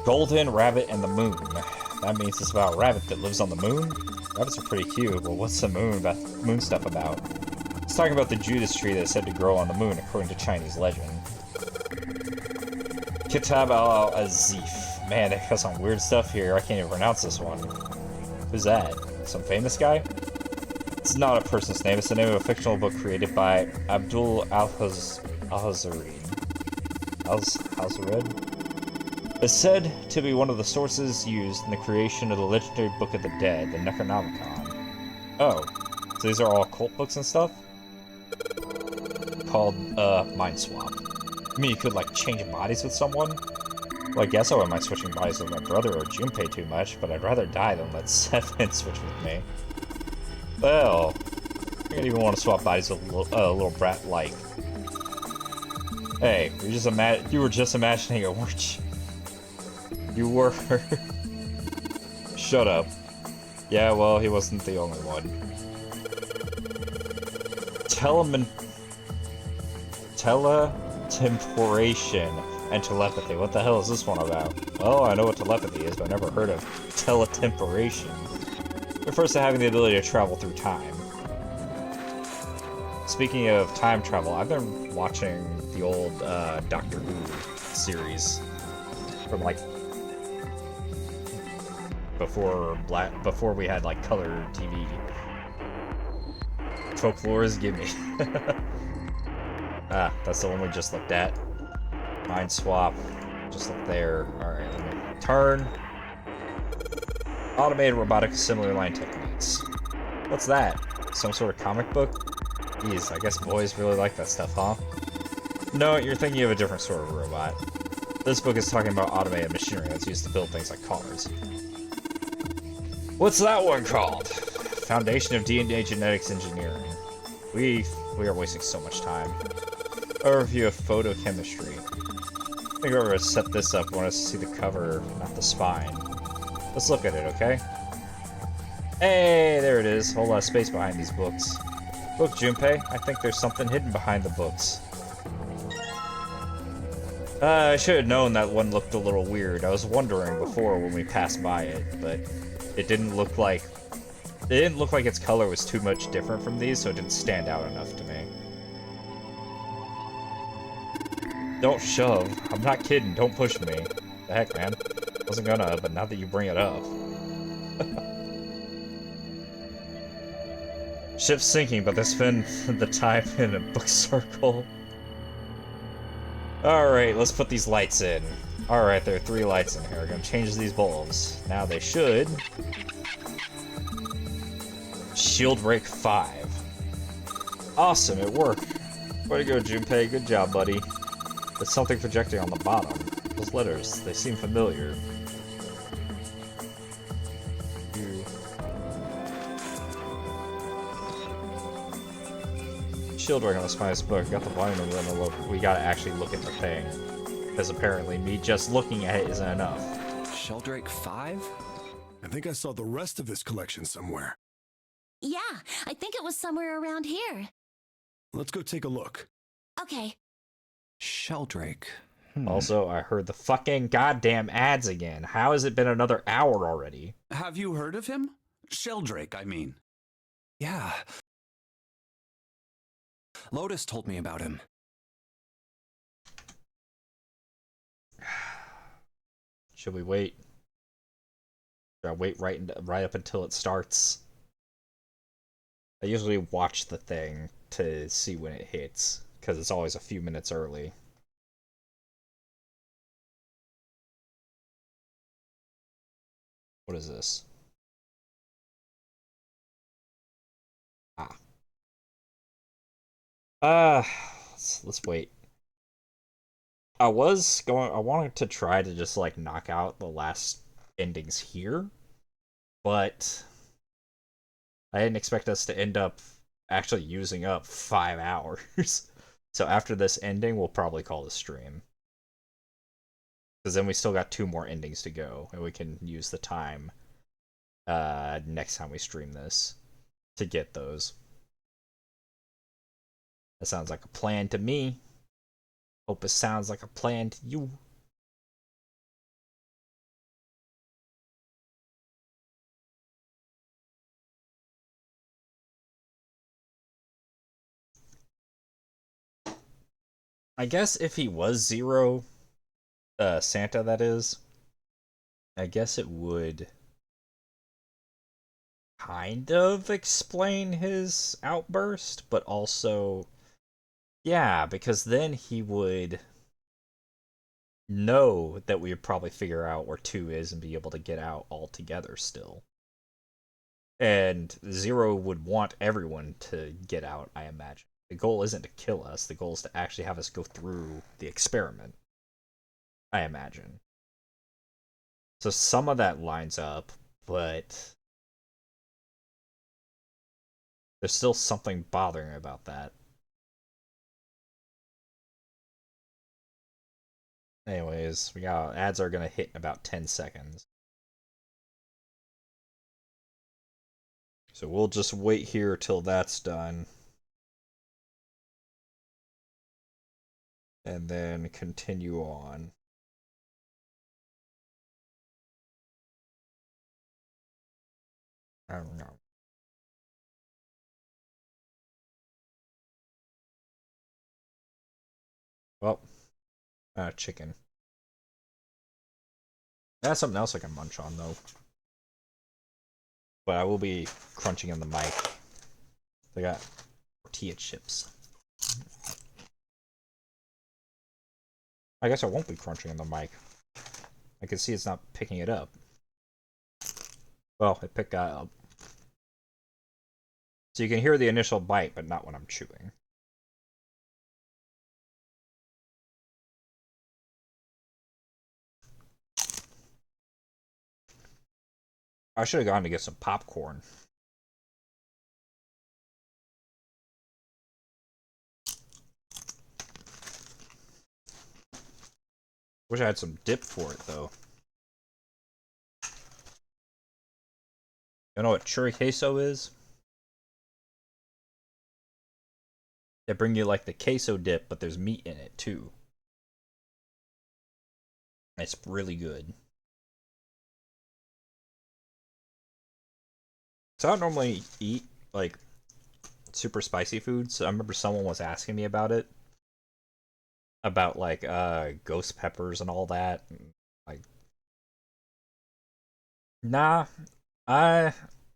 Golden Rabbit and the Moon. That means it's about a rabbit that lives on the moon? Rabbits are pretty cute, but what's the moon stuff about? It's talking about the Judas tree that's said to grow on the moon, according to Chinese legend. Kitab al-Azif. Man, they got some weird stuff here. I can't even pronounce this one. Who's that? Some famous guy? It's not a person's name. It's the name of a fictional book created by Abdul Al-Hazari. Al-Hazred? It's said to be one of the sources used in the creation of the legendary Book of the Dead, the Necronomicon. Oh, so these are all cult books and stuff? Called, Mind Swap. I mean, you could, like, change bodies with someone? Well, I guess I wouldn't mind switching bodies with my brother or Junpei too much, but I'd rather die than let Seven switch with me. Well, I don't even want to swap bodies with a little brat like. Hey, you were just imagining it, weren't you? You were. Shut up. Yeah, well, he wasn't the only one. Teletemporation and telepathy. What the hell is this one about? Well, I know what telepathy is, but I've never heard of teletemporation. refers to having the ability to travel through time. Speaking of time travel, I've been watching the old Doctor Who series from like before we had like color TV. Folklores, give me. Ah, that's the one we just looked at. Mind swap. Just look there. Alright, let me turn. Automated robotic assembly line techniques. What's that? Some sort of comic book? Jeez, I guess boys really like that stuff, huh? No, you're thinking of a different sort of robot. This book is talking about automated machinery that's used to build things like cars. What's that one called? Foundation of DNA Genetics Engineering. We are wasting so much time. Overview of photochemistry. I think we're gonna set this up. I want us to see the cover, not the spine. Let's look at it, okay? Hey, there it is. Whole lot of space behind these books. Look, Junpei, I think there's something hidden behind the books. I should have known that one looked a little weird. I was wondering before when we passed by it, but it didn't look like its color was too much different from these, so it didn't stand out enough to me. Don't shove. I'm not kidding. Don't push me. The heck, man. Wasn't gonna, but now that you bring it up. Ship's sinking, but they spend the time in a book circle. Alright, let's put these lights in. Alright, there are 3 lights in here. We're gonna change these bulbs. Now they should... Shield Rake 5. Awesome, it worked. Way to go, Junpei. Good job, buddy. There's something projecting on the bottom. Those letters, they seem familiar. Shield Rake on the spine of this book. Got the volume of the look. We gotta actually look at the thing. Because apparently me just looking at it isn't enough. Sheldrake 5? I think I saw the rest of this collection somewhere. Yeah, I think it was somewhere around here. Let's go take a look. Okay. Sheldrake. Also, I heard the fucking goddamn ads again. How has it been another hour already? Have you heard of him? Sheldrake, I mean. Yeah. Lotus told me about him. Should we wait? Should I wait right up until it starts? I usually watch the thing to see when it hits, because it's always a few minutes early. What is this? Ah. Let's wait. I wanted to try to just, like, knock out the last endings here, but I didn't expect us to end up actually using up 5 hours. So after this ending, we'll probably call the stream. Because then we still got 2 more endings to go, and we can use the time next time we stream this to get those. That sounds like a plan to me. Hope it sounds like a plan to you. I guess if he was Zero, Santa that is, I guess it would kind of explain his outburst, but also, yeah, because then he would know that we would probably figure out where 2 is and be able to get out altogether still. And Zero would want everyone to get out, I imagine. The goal isn't to kill us, the goal is to actually have us go through the experiment, I imagine. So some of that lines up, but there's still something bothering me about that. Anyways, we got ads are gonna hit in about 10 seconds. So we'll just wait here till that's done. And then continue on. I don't know. Well, chicken. That's something else I can munch on, though. But I will be crunching in the mic. I got tortilla chips. I guess I won't be crunching in the mic. I can see it's not picking it up. Well, it picked that up. So you can hear the initial bite, but not when I'm chewing. I should have gone to get some popcorn. Wish I had some dip for it, though. You know what chorizo is? They bring you like the queso dip, but there's meat in it, too. It's really good. So I don't normally eat, like, super spicy foods. So I remember someone was asking me about it. About, like, ghost peppers and all that. Like, nah, I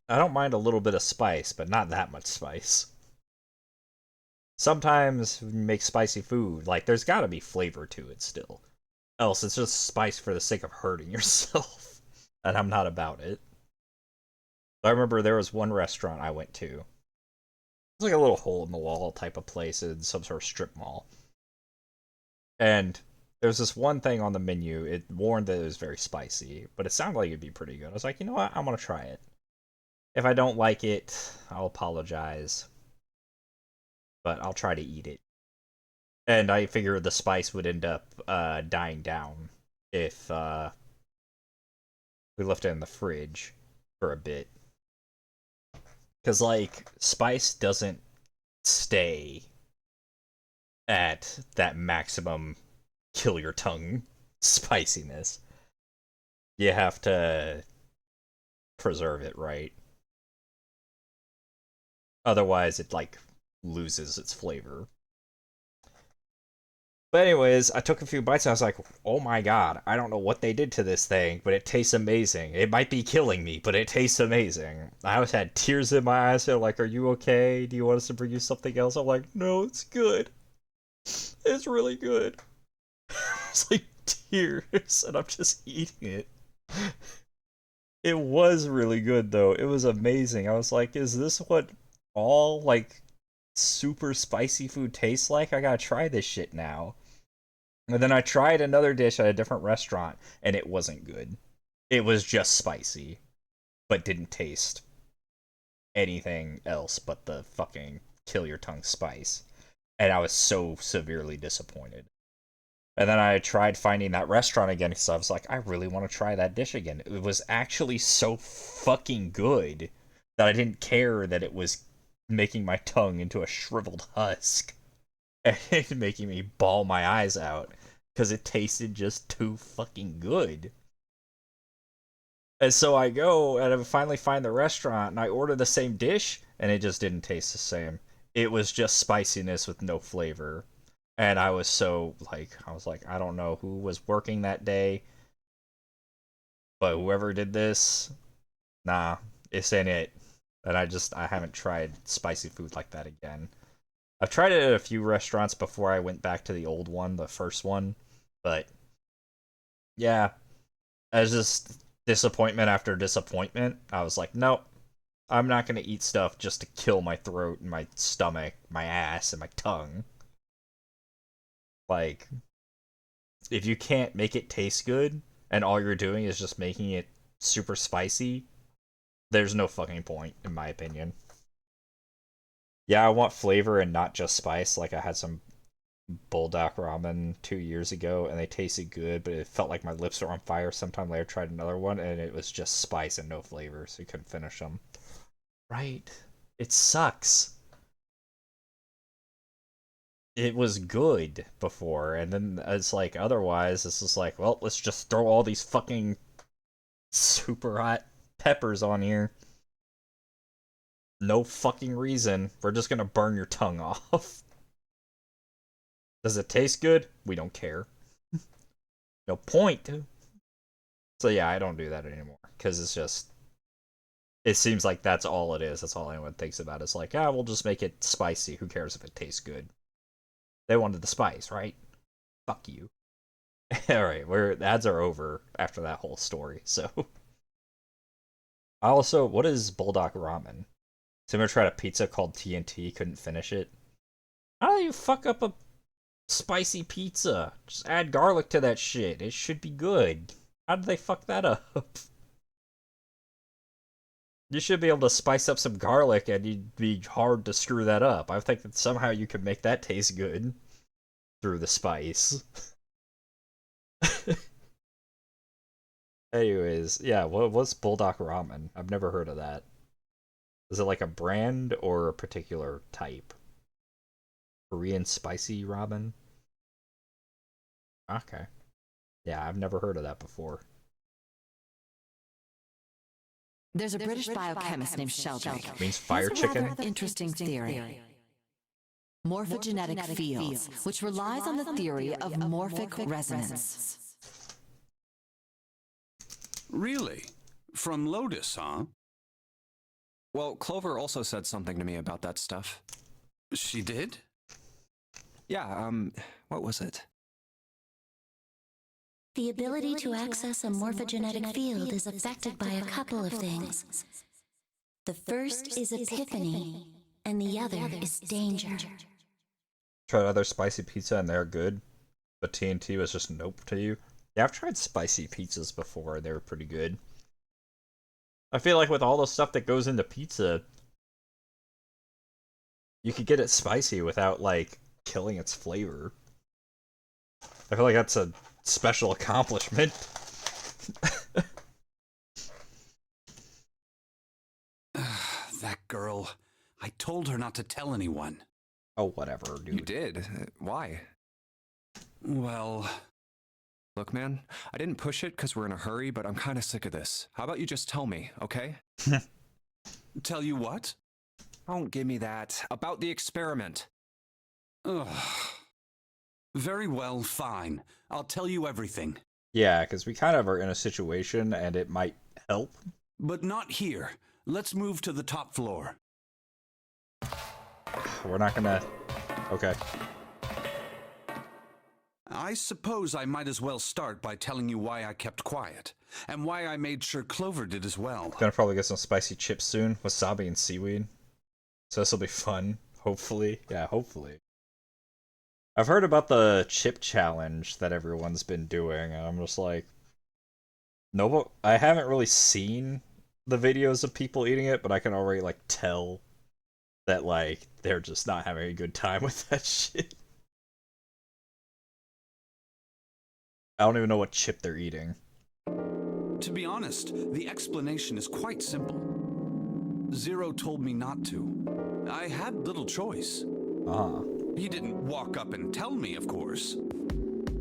I don't mind a little bit of spice, but not that much spice. Sometimes when you make spicy food, like, there's gotta be flavor to it still. Else it's just spice for the sake of hurting yourself. And I'm not about it. I remember there was one restaurant I went to. It's like a little hole in the wall type of place in some sort of strip mall. And there's this one thing on the menu. It warned that it was very spicy, but it sounded like it'd be pretty good. I was like, you know what? I'm gonna try it. If I don't like it, I'll apologize. But I'll try to eat it. And I figured the spice would end up dying down if we left it in the fridge for a bit. Because, like, spice doesn't stay at that maximum kill your tongue spiciness. You have to preserve it, right? Otherwise, it, like, loses its flavor. But anyways, I took a few bites and I was like, oh my god, I don't know what they did to this thing, but it tastes amazing. It might be killing me, but it tastes amazing. I always had tears in my eyes. They're like, are you okay? Do you want us to bring you something else? I'm like, no, it's good. It's really good. It's like tears, and I'm just eating it. It was really good, though. It was amazing. I was like, is this what all, like, super spicy food tastes like? I gotta try this shit now. And then I tried another dish at a different restaurant, and it wasn't good. It was just spicy, but didn't taste anything else but the fucking kill your tongue spice. And I was so severely disappointed. And then I tried finding that restaurant again because I was like, I really want to try that dish again. It was actually so fucking good that I didn't care that it was making my tongue into a shriveled husk and making me bawl my eyes out because it tasted just too fucking good. And so I go and I finally find the restaurant and I order the same dish and it just didn't taste the same. It was just spiciness with no flavor. And I was so, like, I was like, I don't know who was working that day, but whoever did this, nah, this ain't it. And I haven't tried spicy food like that again. I've tried it at a few restaurants before I went back to the old one, the first one, but yeah, as just disappointment after disappointment, I was like, nope, I'm not gonna eat stuff just to kill my throat and my stomach, my ass, and my tongue. Like, if you can't make it taste good and all you're doing is just making it super spicy, there's no fucking point, in my opinion. Yeah, I want flavor and not just spice. Like, I had some bulldog ramen 2 years ago and they tasted good, but it felt like my lips were on fire. Sometime later, tried another one and it was just spice and no flavor, so you couldn't finish them. Right. It sucks. It was good before, and then it's like otherwise, it's just like, well, let's just throw all these fucking super hot peppers on here. No fucking reason. We're just gonna burn your tongue off. Does it taste good? We don't care. No point. So yeah, I don't do that anymore. Because it's just... It seems like that's all it is. That's all anyone thinks about. It's like, we'll just make it spicy. Who cares if it tastes good? They wanted the spice, right? Fuck you. Alright, the ads are over after that whole story, so... Also, what is Bulldog Ramen? Someone tried a pizza called TNT, couldn't finish it. How do you fuck up a spicy pizza? Just add garlic to that shit. It should be good. How did they fuck that up? You should be able to spice up some garlic and it'd be hard to screw that up. I think that somehow you could make that taste good through the spice. Anyways, yeah, what's Bulldog Ramen? I've never heard of that. Is it like a brand or a particular type? Korean spicy ramen? Okay. Yeah, I've never heard of that before. There's a British biochemist named Sheldrake. Means fire He has a chicken? rather interesting theory. Morphogenetic fields, which relies on the theory of morphic resonance. Really? From Lotus, huh? Well, Clover also said something to me about that stuff. She did? Yeah, what was it? The ability to access a morphogenetic field is affected by a couple of things. The first is epiphany, and the other is danger. Tried other spicy pizza and they're good, but TNT was just nope to you. Yeah, I've tried spicy pizzas before and they were pretty good. I feel like with all the stuff that goes into pizza, you could get it spicy without, like, killing its flavor. I feel like that's a special accomplishment. That girl. I told her not to tell anyone. Oh, whatever, dude. You did? Why? Well... Look, man, I didn't push it because we're in a hurry, but I'm kind of sick of this. How about you just tell me, okay? Tell you what? Don't give me that. About the experiment. Ugh. Very well, fine. I'll tell you everything. Yeah, because we kind of are in a situation and it might help. But not here. Let's move to the top floor. We're not gonna... Okay. I suppose I might as well start by telling you why I kept quiet, and why I made sure Clover did as well. Gonna probably get some spicy chips soon, wasabi and seaweed. So this'll be fun, hopefully. Yeah, hopefully. I've heard about the chip challenge that everyone's been doing, and I'm just like... No, I haven't really seen the videos of people eating it, but I can already, like, tell that, like, they're just not having a good time with that shit. I don't even know what chip they're eating. To be honest, the explanation is quite simple. Zero told me not to. I had little choice. He didn't walk up and tell me, of course.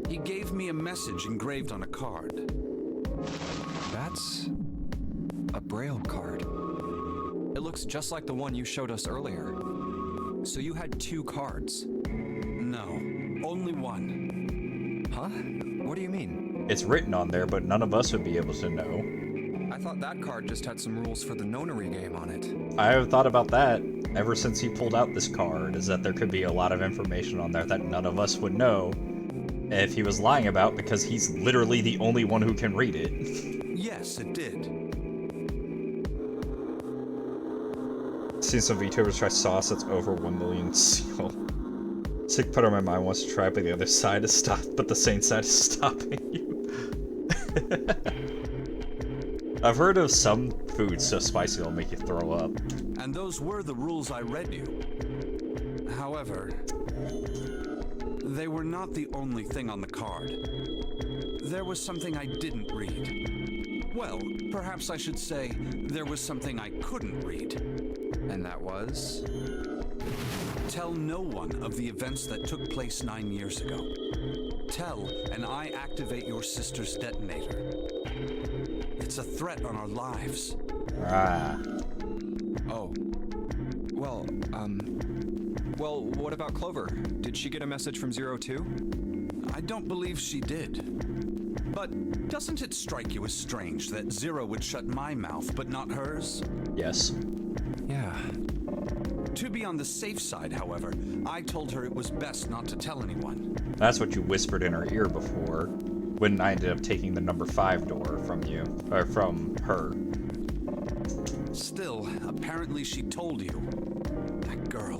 He gave me a message engraved on a card. That's a Braille card. It looks just like the one you showed us earlier. So you had 2 cards? No, only one. Huh? What do you mean? It's written on there, but none of us would be able to know. I thought that card just had some rules for the nonary game on it. I have thought about that ever since he pulled out this card, is that there could be a lot of information on there that none of us would know if he was lying about, because he's literally the only one who can read it. Yes, it did. Seen some VTubers try sauce that's over 1 million seal. Sick part of my mind wants to try, but the other side is but the same side is stopping you. I've heard of some foods so spicy they'll make you throw up. And those were the rules I read you. However, they were not the only thing on the card. There was something I didn't read. Well, perhaps I should say there was something I couldn't read. And that was? Tell no one of the events that took place 9 years ago. Tell, and I activate your sister's detonator. It's a threat on our lives. Ah. Oh. Well, what about Clover? Did she get a message from Zero too? I don't believe she did. But doesn't it strike you as strange that Zero would shut my mouth but not hers? Yes. Yeah. To be on the safe side, however, I told her it was best not to tell anyone. That's what you whispered in her ear before, when I ended up taking the number 5 door from you, or from her. Still, apparently she told you. That girl.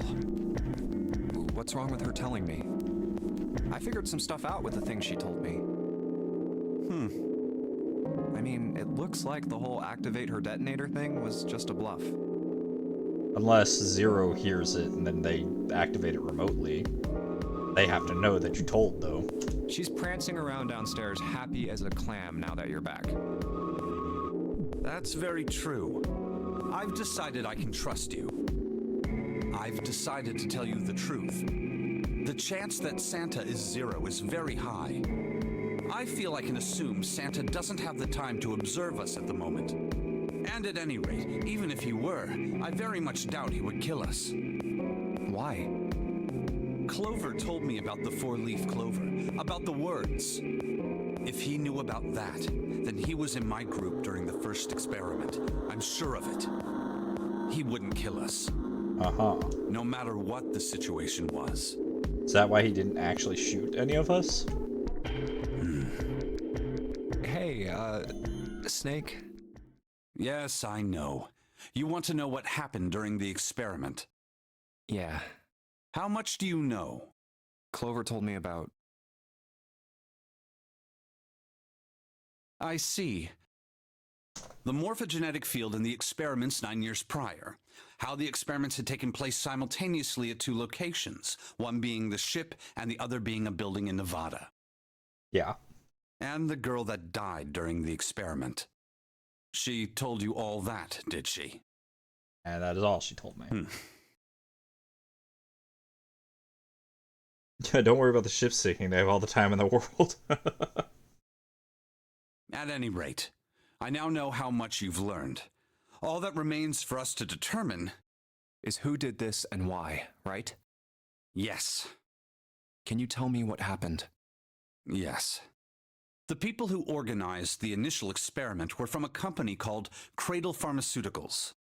What's wrong with her telling me? I figured some stuff out with the things she told me. I mean, it looks like the whole activate her detonator thing was just a bluff. Unless Zero hears it and then they activate it remotely. They have to know that you told, though. She's prancing around downstairs happy as a clam now that you're back. That's very true. I've decided I can trust you. I've decided to tell you the truth. The chance that Santa is Zero is very high. I feel I can assume Santa doesn't have the time to observe us at the moment. And at any rate, even if he were, I very much doubt he would kill us. Why? Clover told me about the 4-leaf clover, about the words. If he knew about that, then he was in my group during the first experiment. I'm sure of it. He wouldn't kill us. Uh-huh. No matter what the situation was. Is that why he didn't actually shoot any of us? Hey, Snake? Yes, I know. You want to know what happened during the experiment? Yeah. How much do you know? Clover told me about... I see. The morphogenetic field in the experiments 9 years prior. How the experiments had taken place simultaneously at 2 locations, one being the ship and the other being a building in Nevada. Yeah. And the girl that died during the experiment. She told you all that, did she? And that is all she told me. Don't worry about the ship sinking. They have all the time in the world. At any rate, I now know how much you've learned. All that remains for us to determine is who did this and why, right? Yes. Can you tell me what happened? Yes. The people who organized the initial experiment were from a company called Cradle Pharmaceuticals.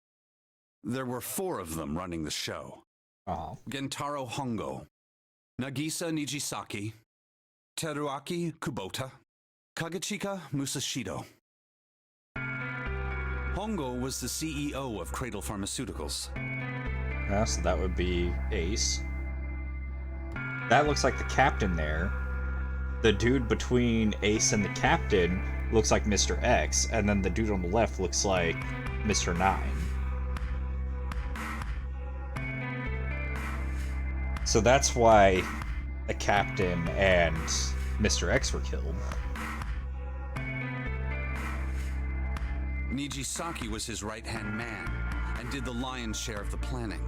There were 4 of them running the show. Gentaro Hongo, Nagisa Nijisaki, Teruaki Kubota, Kagechika Musashido. Hongo was the CEO of Cradle Pharmaceuticals. Yeah, so that would be Ace. That looks like the captain there. The dude between Ace and the captain looks like Mr. X, and then the dude on the left looks like Mr. 9. So that's why the captain and Mr. X were killed. Nijisaki was his right-hand man and did the lion's share of the planning.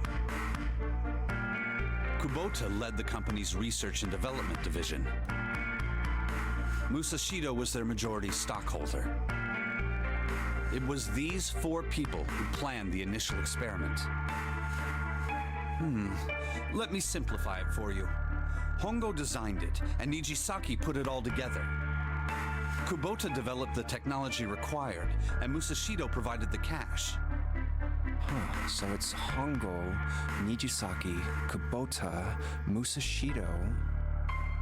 Kubota led the company's research and development division. Musashido was their majority stockholder. It was these 4 people who planned the initial experiment. Let me simplify it for you. Hongo designed it, and Nijisaki put it all together. Kubota developed the technology required, and Musashido provided the cash. So it's Hongo, Nijisaki, Kubota, Musashido...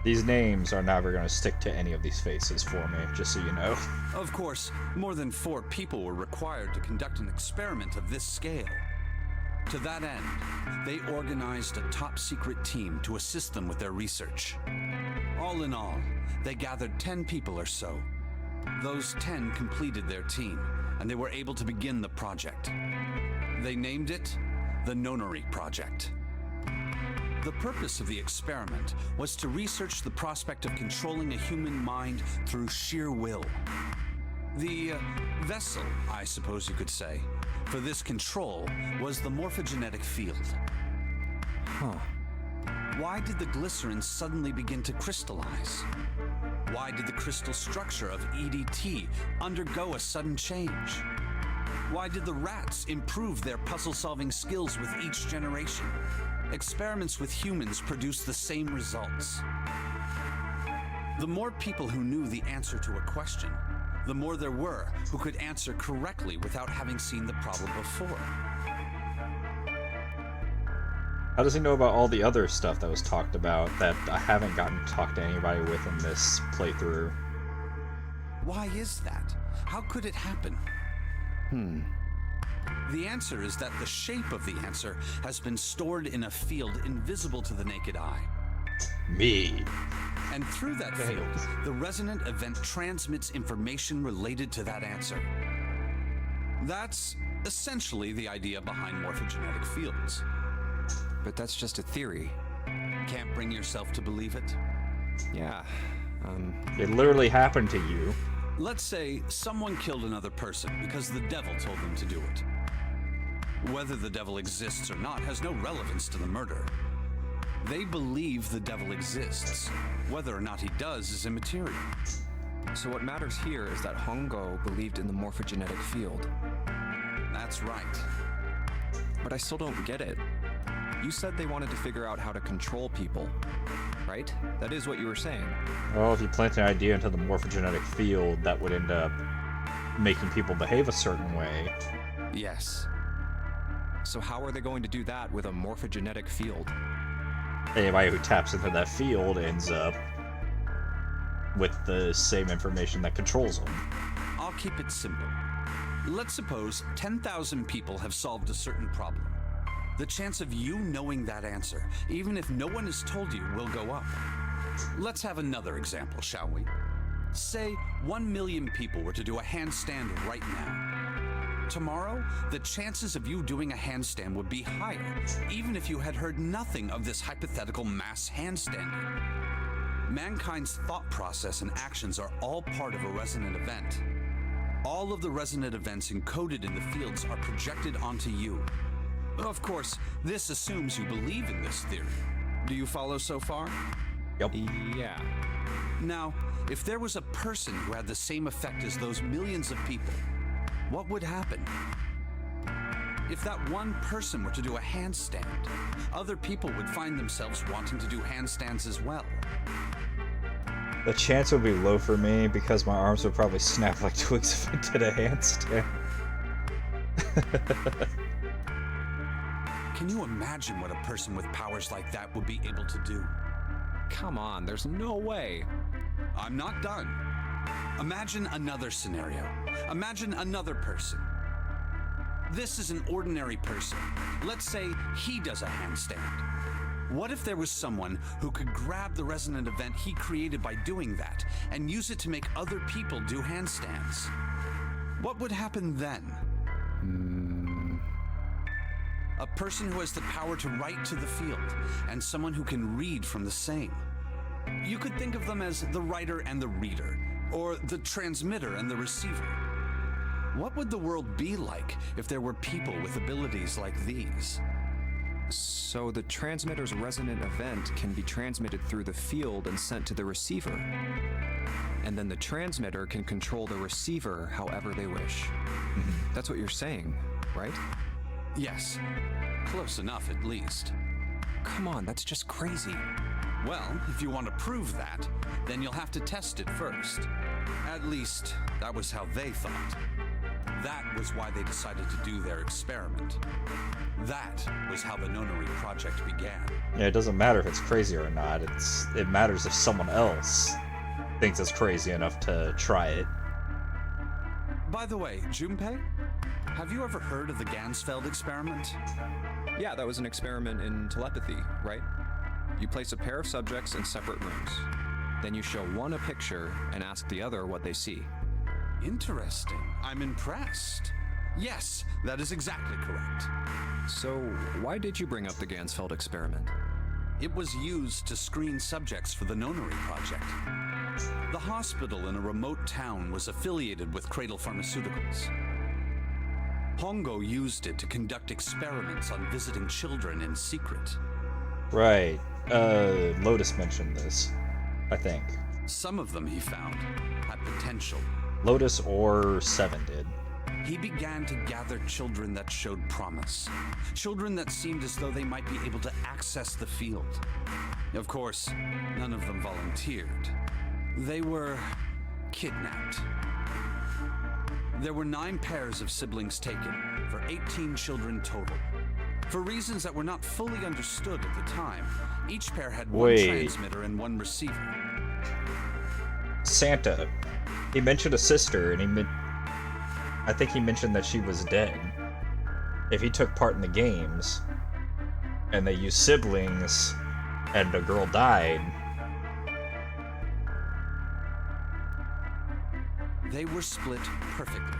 These names are never going to stick to any of these faces for me, just so you know. Of course, more than 4 people were required to conduct an experiment of this scale. To that end, they organized a top-secret team to assist them with their research. All in all, they gathered 10 people or so. Those 10 completed their team, and they were able to begin the project. They named it the Nonary Project. The purpose of the experiment was to research the prospect of controlling a human mind through sheer will. The vessel, I suppose you could say, for this control was the morphogenetic field. Why did the glycerin suddenly begin to crystallize? Why did the crystal structure of EDT undergo a sudden change? Why did the rats improve their puzzle-solving skills with each generation? Experiments with humans produce the same results. The more people who knew the answer to a question, the more there were who could answer correctly without having seen the problem before. How does he know about all the other stuff that was talked about that I haven't gotten to talk to anybody with in this playthrough? Why is that? How could it happen? The answer is that the shape of the answer has been stored in a field invisible to the naked eye. Me. And through that field, the resonant event transmits information related to that answer. That's essentially the idea behind morphogenetic fields. But that's just a theory. Can't bring yourself to believe it? Yeah, It literally happened to you. Let's say someone killed another person because the devil told them to do it. Whether the devil exists or not has no relevance to the murder. They believe the devil exists. Whether or not he does is immaterial. So what matters here is that Hongo believed in the morphogenetic field. That's right. But I still don't get it. You said they wanted to figure out how to control people, right? That is what you were saying. Well, if you plant an idea into the morphogenetic field, that would end up making people behave a certain way. Yes. So how are they going to do that with a morphogenetic field? Anybody who taps into that field ends up with the same information that controls them. I'll keep it simple. Let's suppose 10,000 people have solved a certain problem. The chance of you knowing that answer, even if no one has told you, will go up. Let's have another example, shall we? Say 1 million people were to do a handstand right now. Tomorrow, the chances of you doing a handstand would be higher, even if you had heard nothing of this hypothetical mass handstanding. Mankind's thought process and actions are all part of a resonant event. All of the resonant events encoded in the fields are projected onto you. Of course, this assumes you believe in this theory. Do you follow so far? Yep. Yeah. Now, if there was a person who had the same effect as those millions of people, what would happen? If that one person were to do a handstand, other people would find themselves wanting to do handstands as well. The chance would be low for me because my arms would probably snap like twigs if I did a handstand. Can you imagine what a person with powers like that would be able to do? Come on, there's no way. I'm not done. Imagine another scenario. Imagine another person. This is an ordinary person. Let's say he does a handstand. What if there was someone who could grab the resonant event he created by doing that and use it to make other people do handstands? What would happen then? A person who has the power to write to the field, and someone who can read from the same. You could think of them as the writer and the reader, or the transmitter and the receiver. What would the world be like if there were people with abilities like these? So the transmitter's resonant event can be transmitted through the field and sent to the receiver. And then the transmitter can control the receiver however they wish. That's what you're saying, right? Yes. Close enough, at least. Come on, that's just crazy. Well, if you want to prove that, then you'll have to test it first. At least, that was how they thought. That was why they decided to do their experiment. That was how the Nonary project began. Yeah, it doesn't matter if it's crazy or not. It matters if someone else thinks it's crazy enough to try it. By the way, Junpei, have you ever heard of the Gansfeld experiment? Yeah, that was an experiment in telepathy, right? You place a pair of subjects in separate rooms. Then you show one a picture and ask the other what they see. Interesting. I'm impressed. Yes, that is exactly correct. So, why did you bring up the Gansfeld experiment? It was used to screen subjects for the Nonary project. The hospital in a remote town was affiliated with Cradle Pharmaceuticals. Hongo used it to conduct experiments on visiting children in secret. Right. Lotus mentioned this, I think. Some of them, he found, had potential. Lotus or Seven did. he began to gather children that showed promise. Children that seemed as though they might be able to access the field. Of course, none of them volunteered. They were kidnapped. There were 9 pairs of siblings taken, for 18 children total. For reasons that were not fully understood at the time, each pair had one transmitter and one receiver. Santa. He mentioned a sister, and I think he mentioned that she was dead. If he took part in the games, and they used siblings, and a girl died... They were split perfectly.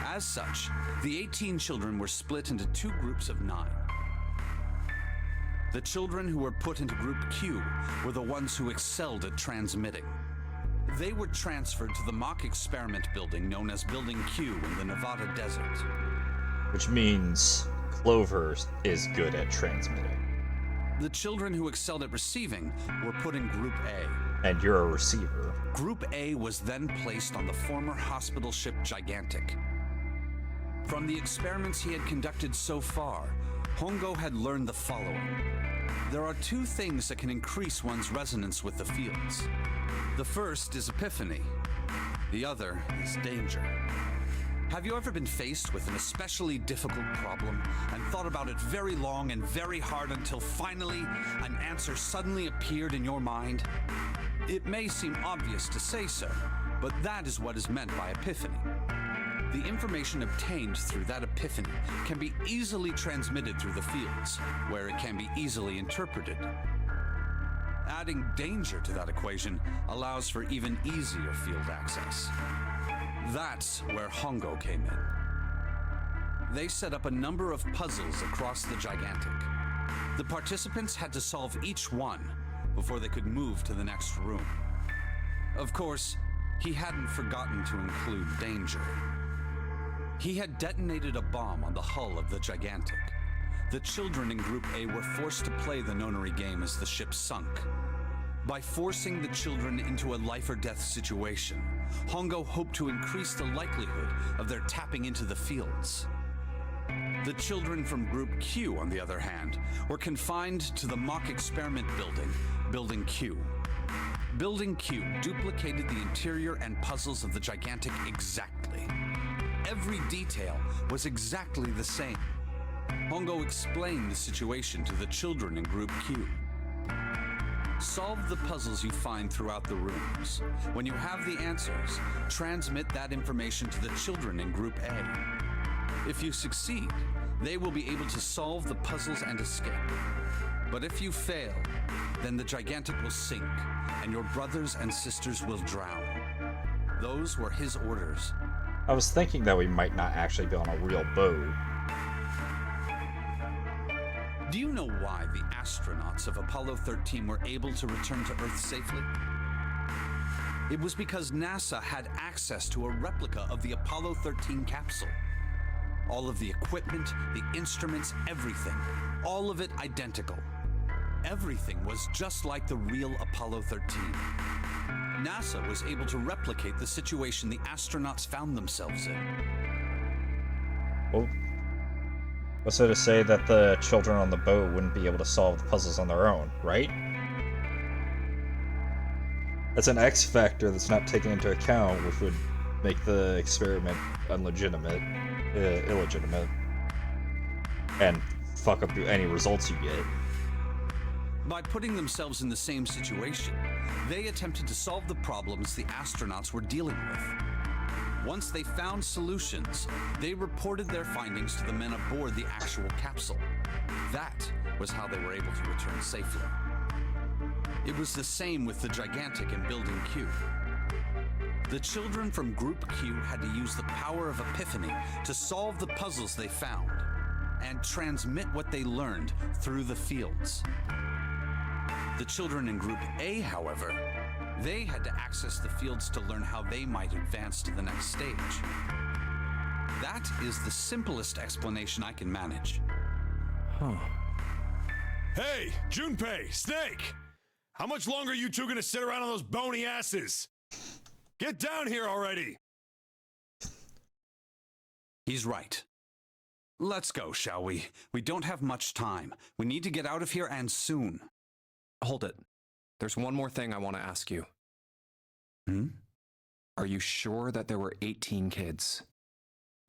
As such, the 18 children were split into 2 groups of 9. The children who were put into Group Q were the ones who excelled at transmitting. They were transferred to the mock experiment building known as Building Q in the Nevada desert. Which means Clover is good at transmitting. The children who excelled at receiving were put in Group A. And you're a receiver. Group A was then placed on the former hospital ship Gigantic. From the experiments he had conducted so far, Hongo had learned the following. There are 2 things that can increase one's resonance with the fields. The first is epiphany. The other is danger. Have you ever been faced with an especially difficult problem and thought about it very long and very hard until finally an answer suddenly appeared in your mind? It may seem obvious to say so, but that is what is meant by epiphany. The information obtained through that epiphany can be easily transmitted through the fields, where it can be easily interpreted. Adding danger to that equation allows for even easier field access. That's where Hongo came in. They set up a number of puzzles across the Gigantic. The participants had to solve each one before they could move to the next room. Of course, he hadn't forgotten to include danger. He had detonated a bomb on the hull of the Gigantic. The children in Group A were forced to play the nonary game as the ship sunk. By forcing the children into a life-or-death situation, Hongo hoped to increase the likelihood of their tapping into the fields. The children from Group Q, on the other hand, were confined to the mock experiment building, Building Q. Building Q duplicated the interior and puzzles of the Gigantic exactly. Every detail was exactly the same. Hongo explained the situation to the children in Group Q. Solve the puzzles you find throughout the rooms. When you have the answers, transmit that information to the children in Group A. If you succeed, they will be able to solve the puzzles and escape. But if you fail, then the Gigantic will sink, and your brothers and sisters will drown. Those were his orders. I was thinking that we might not actually be on a real boat. Do you know why the astronauts of Apollo 13 were able to return to Earth safely? It was because NASA had access to a replica of the Apollo 13 capsule. All of the equipment, the instruments, everything. All of it identical. Everything was just like the real Apollo 13. NASA was able to replicate the situation the astronauts found themselves in. Well, what's there to say that the children on the boat wouldn't be able to solve the puzzles on their own, right? That's an X factor that's not taken into account, which would make the experiment illegitimate, and fuck up any results you get. By putting themselves in the same situation, they attempted to solve the problems the astronauts were dealing with. Once they found solutions, they reported their findings to the men aboard the actual capsule. That was how they were able to return safely. It was the same with the Gigantic in Building Q. The children from Group Q had to use the power of epiphany to solve the puzzles they found and transmit what they learned through the fields. The children in Group A, however, they had to access the fields to learn how they might advance to the next stage. That is the simplest explanation I can manage. Hey, Junpei, Snake! How much longer are you two gonna sit around on those bony asses? Get down here already! He's right. Let's go, shall we? We don't have much time. We need to get out of here and soon. Hold it. There's one more thing I want to ask you. Hmm? Are you sure that there were 18 kids?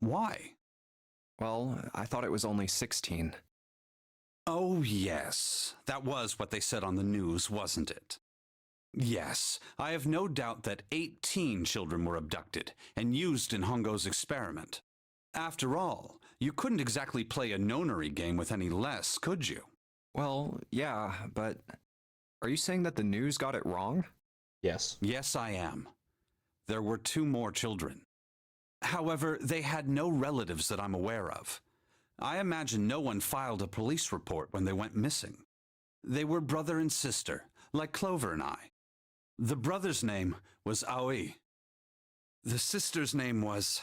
Why? Well, I thought it was only 16. Oh, yes. That was what they said on the news, wasn't it? Yes, I have no doubt that 18 children were abducted and used in Hongo's experiment. After all, you couldn't exactly play a nonary game with any less, could you? Well, yeah, but are you saying that the news got it wrong? Yes. Yes, I am. There were 2 more children. However, they had no relatives that I'm aware of. I imagine no one filed a police report when they went missing. They were brother and sister, like Clover and I. The brother's name was Aoi. The sister's name was...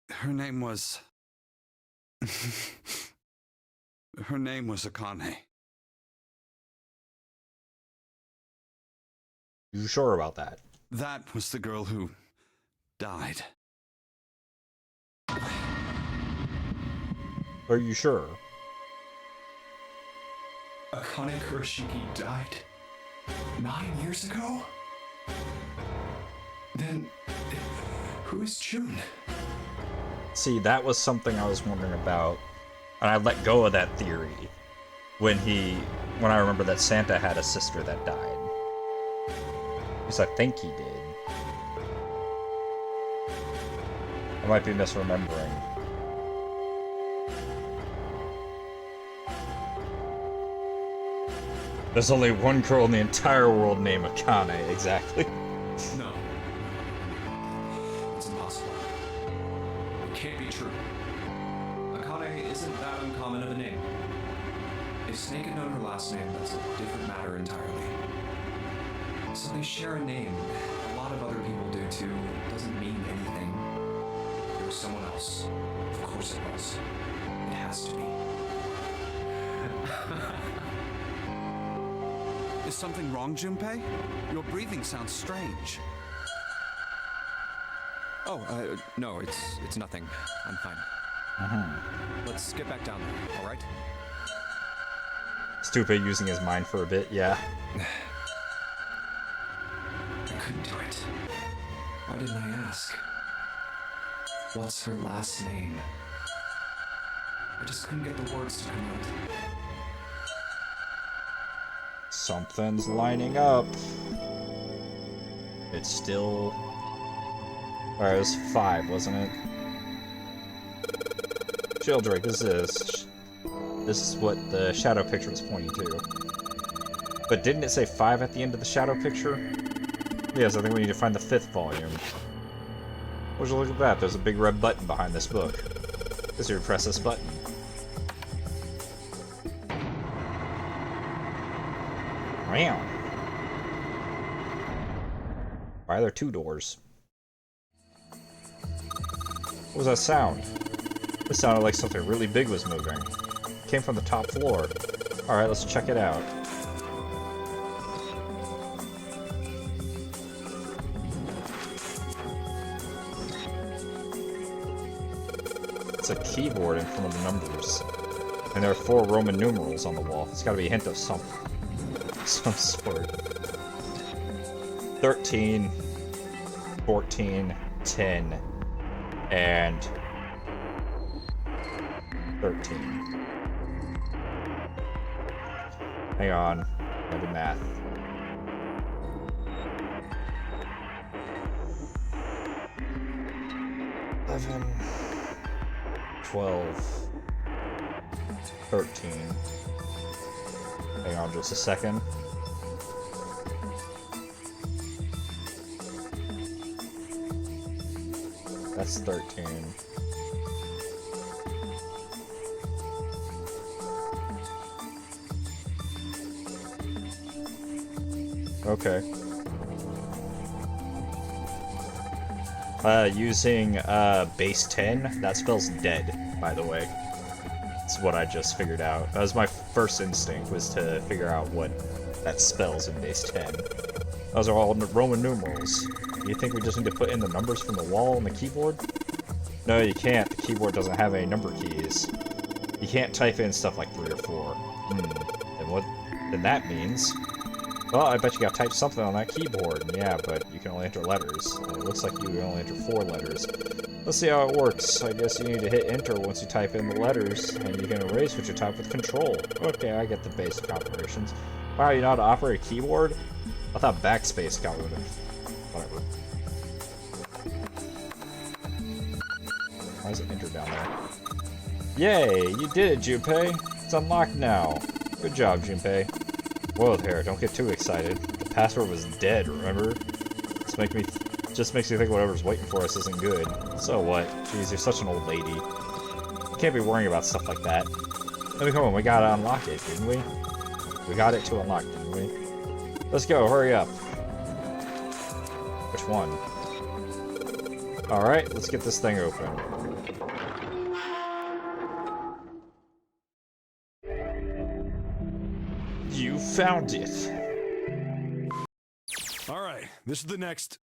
Her name was Akane. You sure about that? That was the girl who died. Are you sure? Akane Kurashiki died 9 years ago? Then, who is June? See, that was something I was wondering about, and I let go of that theory when I remember that Santa had a sister that died. At least I think he did. I might be misremembering. There's only one girl in the entire world named Akane, exactly. No. It's impossible. It can't be true. Akane isn't that uncommon of a name. If Snake had known her last name, that's a different matter entirely. So they share a name. A lot of other people do too. It doesn't mean anything. It was someone else. Of course it was. It has to be. Is something wrong, Junpei? Your breathing sounds strange. Oh, no, it's nothing. I'm fine. Let's get back down there, all right? Stupid using his mind for a bit, yeah. I couldn't do it. Why didn't I ask? What's her last name? I just couldn't get the words to come out. Something's lining up. It's still... Alright, it was 5, wasn't it? Childrake, this is what the shadow picture was pointing to. But didn't it say 5 at the end of the shadow picture? Yes, I think we need to find the 5th volume. Would you look at that? There's a big red button behind this book. Guess you would press this button. Wow. Why are there 2 doors? What was that sound? It sounded like something really big was moving. It came from the top floor. Alright, let's check it out. It's a keyboard in front of the numbers. And there are 4 Roman numerals on the wall. It's gotta be a hint of some sort. 13, 14, 10, and 13. Hang on, I do math. $11, 12, 13. Hang on just a second. That's 13. Okay. Using base 10, that spells dead, by the way. That's what I just figured out. That was my first instinct, was to figure out what that spells in base 10. Those are all Roman numerals. You think we just need to put in the numbers from the wall on the keyboard? No, you can't. The keyboard doesn't have any number keys. You can't type in stuff like 3 or 4. Then that means... Well, I bet you gotta type something on that keyboard. Yeah, but you can only enter letters. And it looks like you can only enter 4 letters. Let's see how it works. I guess you need to hit enter once you type in the letters, and you can erase what you type with control. Okay, I get the basic operations. Wow, you know how to operate a keyboard? I thought backspace got rid of... Whatever. Why is it enter down there? Yay! You did it, Junpei! It's unlocked now. Good job, Junpei. Whoa there, don't get too excited. The password was dead, remember? Just makes me think whatever's waiting for us isn't good. So what? Jeez, you're such an old lady. You can't be worrying about stuff like that. Let me come on, we gotta unlock it, didn't we? We got it to unlock, didn't we? Let's go, hurry up. Which one? Alright, let's get this thing open. You found it. Alright, this is the next...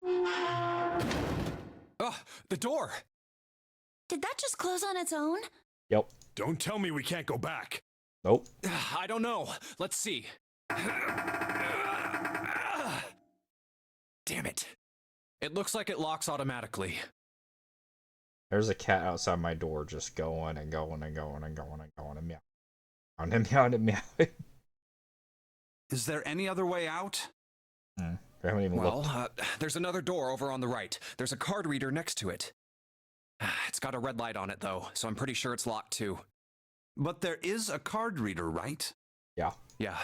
Oh, the door! Did that just close on its own? Yep. Don't tell me we can't go back. Nope. I don't know. Let's see. Damn it. It looks like it locks automatically. There's a cat outside my door just going and going and going and going and going and meow. And meowing and meowing. Is there any other way out? I haven't even looked. There's another door over on the right. There's a card reader next to it. It's got a red light on it, though, so I'm pretty sure it's locked, too. But there is a card reader, right? Yeah. Yeah.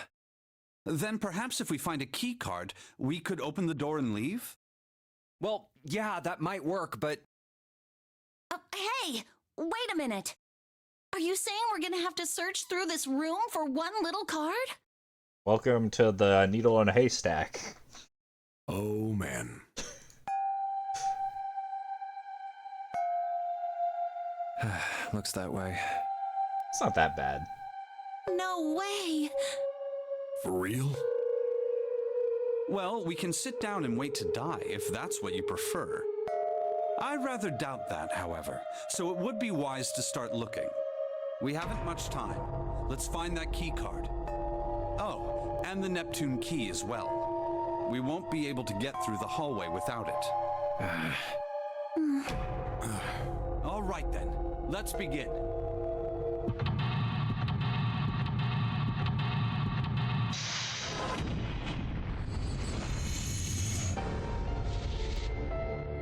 Then perhaps if we find a key card, we could open the door and leave? Well, yeah, that might work, but... Hey! Wait a minute! Are you saying we're gonna have to search through this room for one little card? Welcome to the needle in a haystack. Oh, man. Looks that way. It's not that bad. No way! For real? Well, we can sit down and wait to die, if that's what you prefer. I rather doubt that, however, so it would be wise to start looking. We haven't much time. Let's find that key card. Oh, and the Neptune key as well. We won't be able to get through the hallway without it. All right then, let's begin.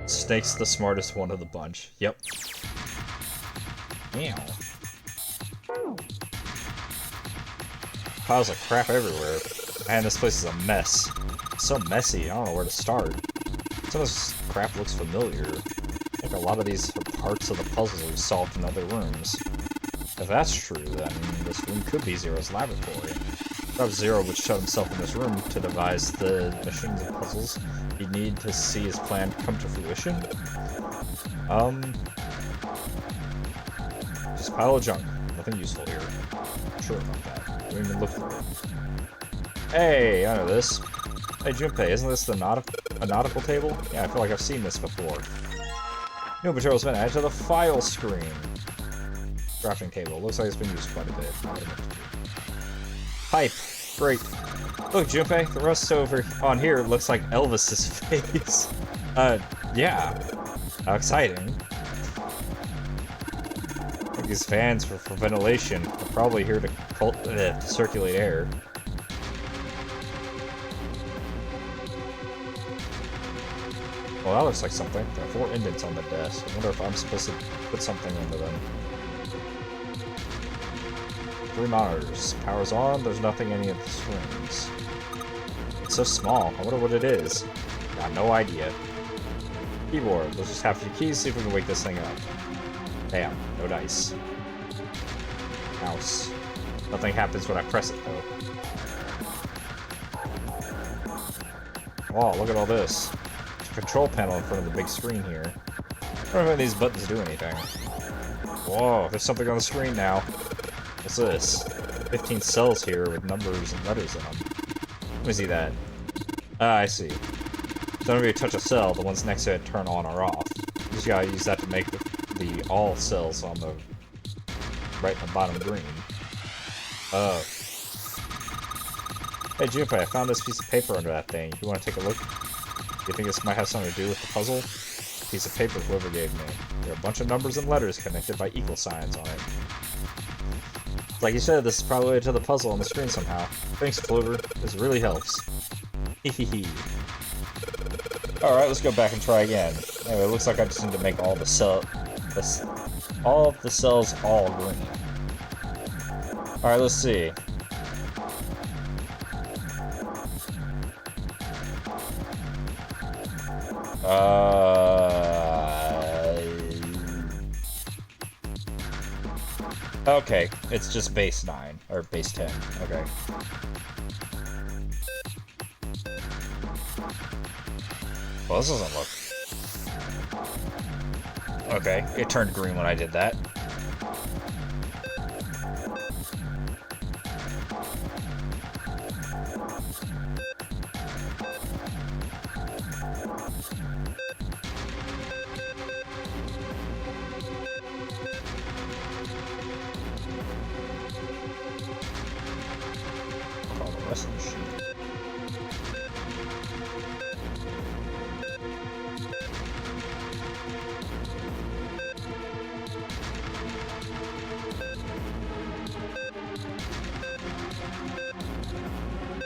Snake's the smartest one of the bunch. Yep. Meow. Piles of crap everywhere. Man, this place is a mess. It's so messy, I don't know where to start. Some of this crap looks familiar. I think a lot of these are parts of the puzzles we've solved in other rooms. If that's true, then this room could be Zero's laboratory. Perhaps Zero would shut himself in this room to devise the missions and puzzles he'd need to see his plan come to fruition. Just a pile of junk. Nothing useful here. Not sure about that. Don't even look for it. Hey, I know this. Hey Junpei, isn't this the a nautical table? Yeah, I feel like I've seen this before. New material's been added to the file screen. Drafting table. Looks like it's been used quite a bit. Pipe. Great. Look, Junpei, the rust over on here looks like Elvis's face. Yeah. How exciting. I think these fans for ventilation are probably here to circulate air. Well, that looks like something. There are 4 indents on the desk. I wonder if I'm supposed to put something into them. 3 monitors. Power's on. There's nothing in any of the screens. It's so small. I wonder what it is. Got no idea. Keyboard. Let's just have a few keys, see if we can wake this thing up. Damn. No dice. Mouse. Nothing happens when I press it, though. Wow, look at all this. There's a control panel in front of the big screen here. I don't know if these buttons do anything. Whoa, there's something on the screen now. What's this? 15 cells here with numbers and letters in them. Let me see that. Ah, I see. So whenever you touch a cell, the ones next to it turn on or off. Just you gotta use that to make the all cells on the right in the bottom green. Oh. Hey Junpei, I found this piece of paper under that thing. You want to take a look? You think this might have something to do with the puzzle? Piece of paper whoever gave me. There are a bunch of numbers and letters connected by equal signs on it. Like you said, this is probably related to the puzzle on the screen somehow. Thanks, Clover. This really helps. Hehehe. Alright, let's go back and try again. Anyway, it looks like I just need to make all the all of the cells all green. Alright, let's see. Okay, it's just base 9, or base 10, okay. Well, this doesn't look... Okay, it turned green when I did that.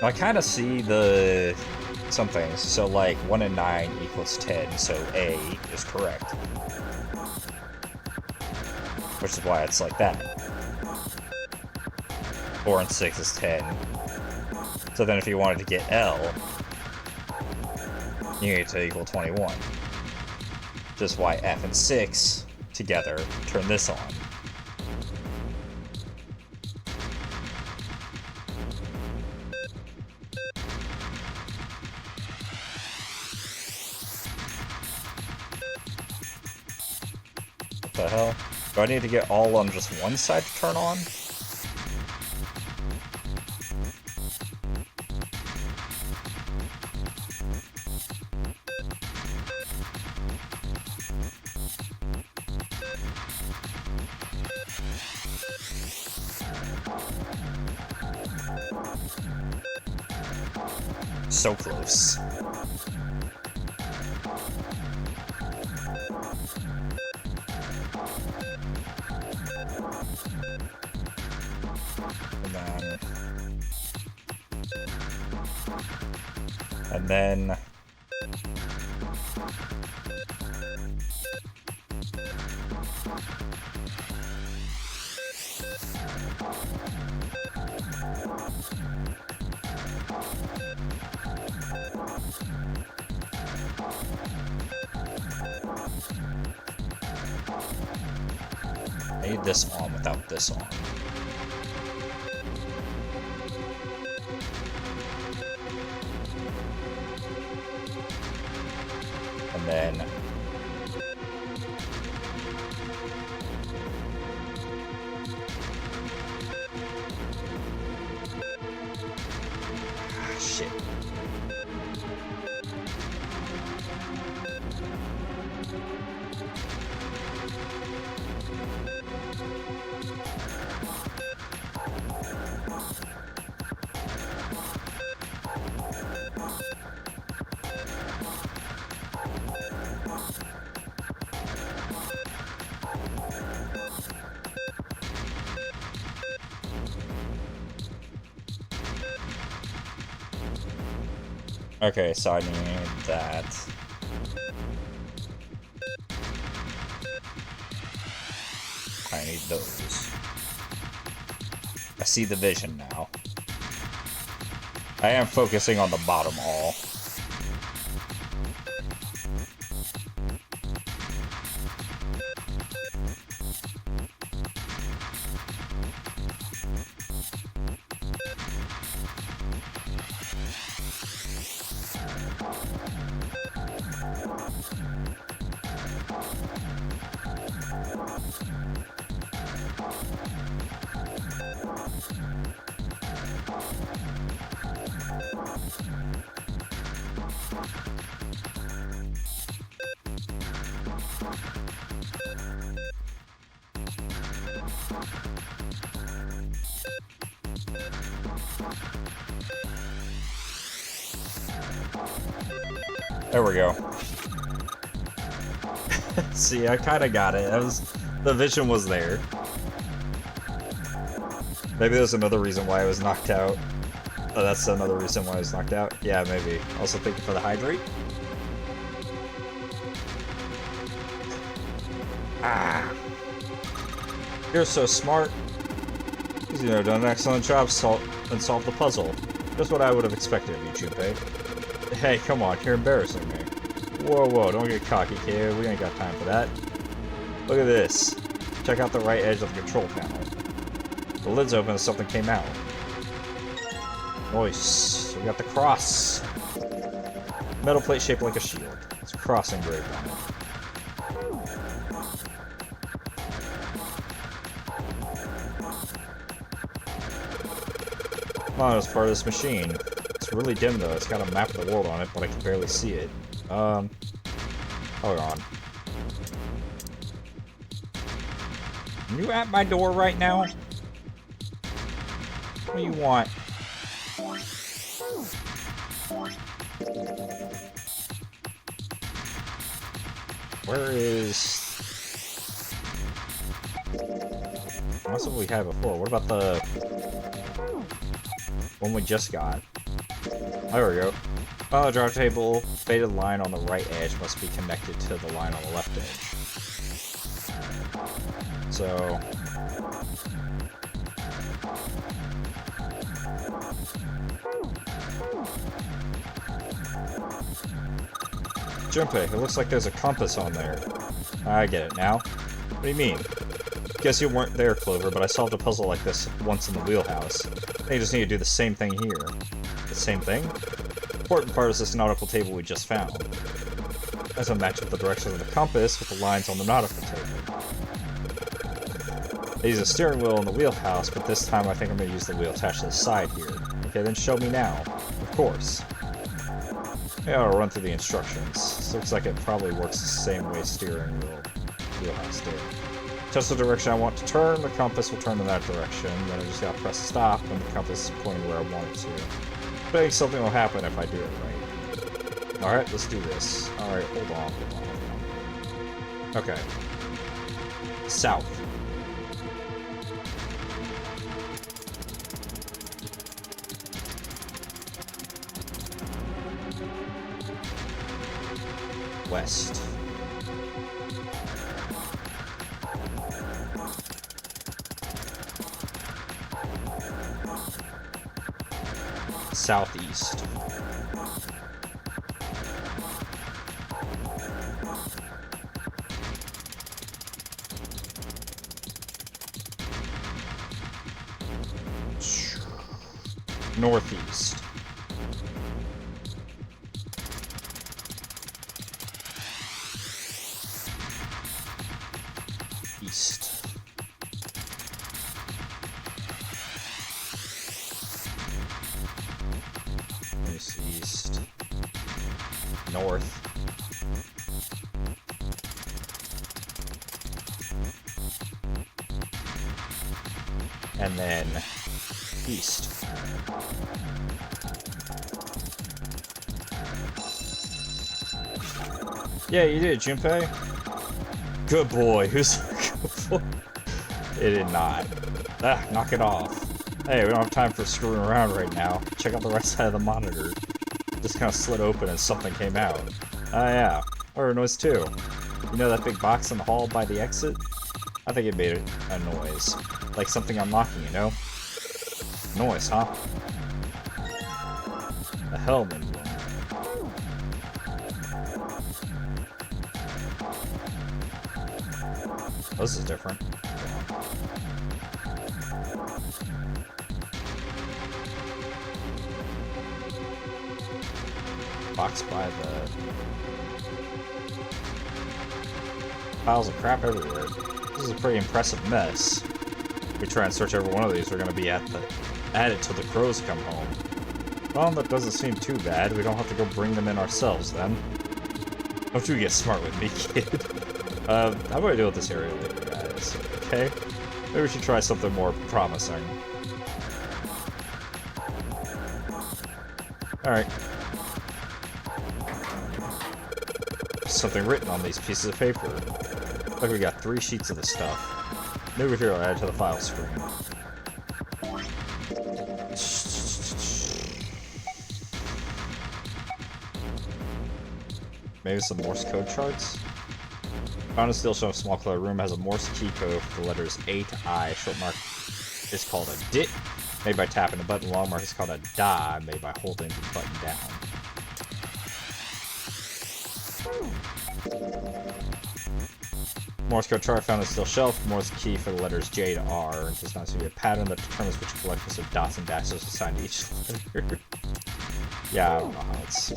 I kind of see some things. So like 1 and 9 equals 10, so A is correct. Which is why it's like that. 4 and 6 is 10. So then if you wanted to get L, you need to equal 21. Just why F and 6 together turn this on. What the hell? Do I need to get all on just one side to turn on? So close. And then I need this on without this on. And then shit. Okay, so I need that. I need those. I see the vision now. I am focusing on the bottom all. There we go. See, I kind of got it. The vision was there. Maybe there's another reason why I was knocked out. Oh, that's another reason why I was knocked out? Yeah, maybe. Also thinking for the hydrate. Ah. You're so smart. You've done an excellent job and solved the puzzle. Just what I would have expected of you, Junpei. Hey, come on, you're embarrassing me. Whoa, whoa, don't get cocky, kid. We ain't got time for that. Look at this. Check out the right edge of the control panel. The lid's open and something came out. Nice. We got the cross. Metal plate shaped like a shield. It's a cross engraved on it. It's part of this machine. It's really dim though. It's got a map of the world on it, but I can barely see it. Hold on. Are you at my door right now? What do you want? Where is... That's what we had before. What about the one we just got? There we go. On the drop table, faded line on the right edge must be connected to the line on the left edge. So... Junpei, it looks like there's a compass on there. I get it now. What do you mean? Guess you weren't there, Clover, but I solved a puzzle like this once in the wheelhouse. They just need to do the same thing here. The same thing? The important part is this nautical table we just found. As a match with the direction of the compass with the lines on the nautical table. They use a steering wheel in the wheelhouse, but this time I think I'm going to use the wheel attached to the side here. Okay, then show me now. Of course. Yeah, I'll run through the instructions. This looks like it probably works the same way steering wheelhouse did. Just the direction I want to turn, the compass will turn in that direction. Then I just gotta press stop when the compass is pointing where I want it to. I think something will happen if I do it right. Alright, let's do this. Alright, hold on. Okay. South. West. Southeast. Northeast. East. East. North. And then east. Yeah, you did, Junpei. Good boy. Who's a good boy? It did not. Ah, knock it off. Hey, we don't have time for screwing around right now. Check out the right side of the monitor. Just kind of slid open and something came out. Ah, yeah. I heard a noise too. You know that big box in the hall by the exit? I think it made a noise. Like something unlocking, you know? Noise, huh? A helmet. Oh, this is different. Box by the... Piles of crap everywhere. This is a pretty impressive mess. If we try and search every one of these, we're gonna be at it till the crows come home. Well, that doesn't seem too bad. We don't have to go bring them in ourselves, then. Don't you get smart with me, kid. How about I deal with this area later, guys? Okay? Maybe we should try something more promising. Alright. something written on these pieces of paper. Looks like we got 3 sheets of the stuff. New material added to the file screen. Maybe some Morse code charts? Found a steel shelf, small colored room has a Morse key code for the letters A to I. Short mark is called a dit, made by tapping the button. Long mark is called a da, made by holding the button down. Morse code chart found in the steel shelf. Morse key for the letters J to R. It does not seem to be a pattern that determines which collections of dots and dashes assigned to each letter. Yeah, I don't know how it's...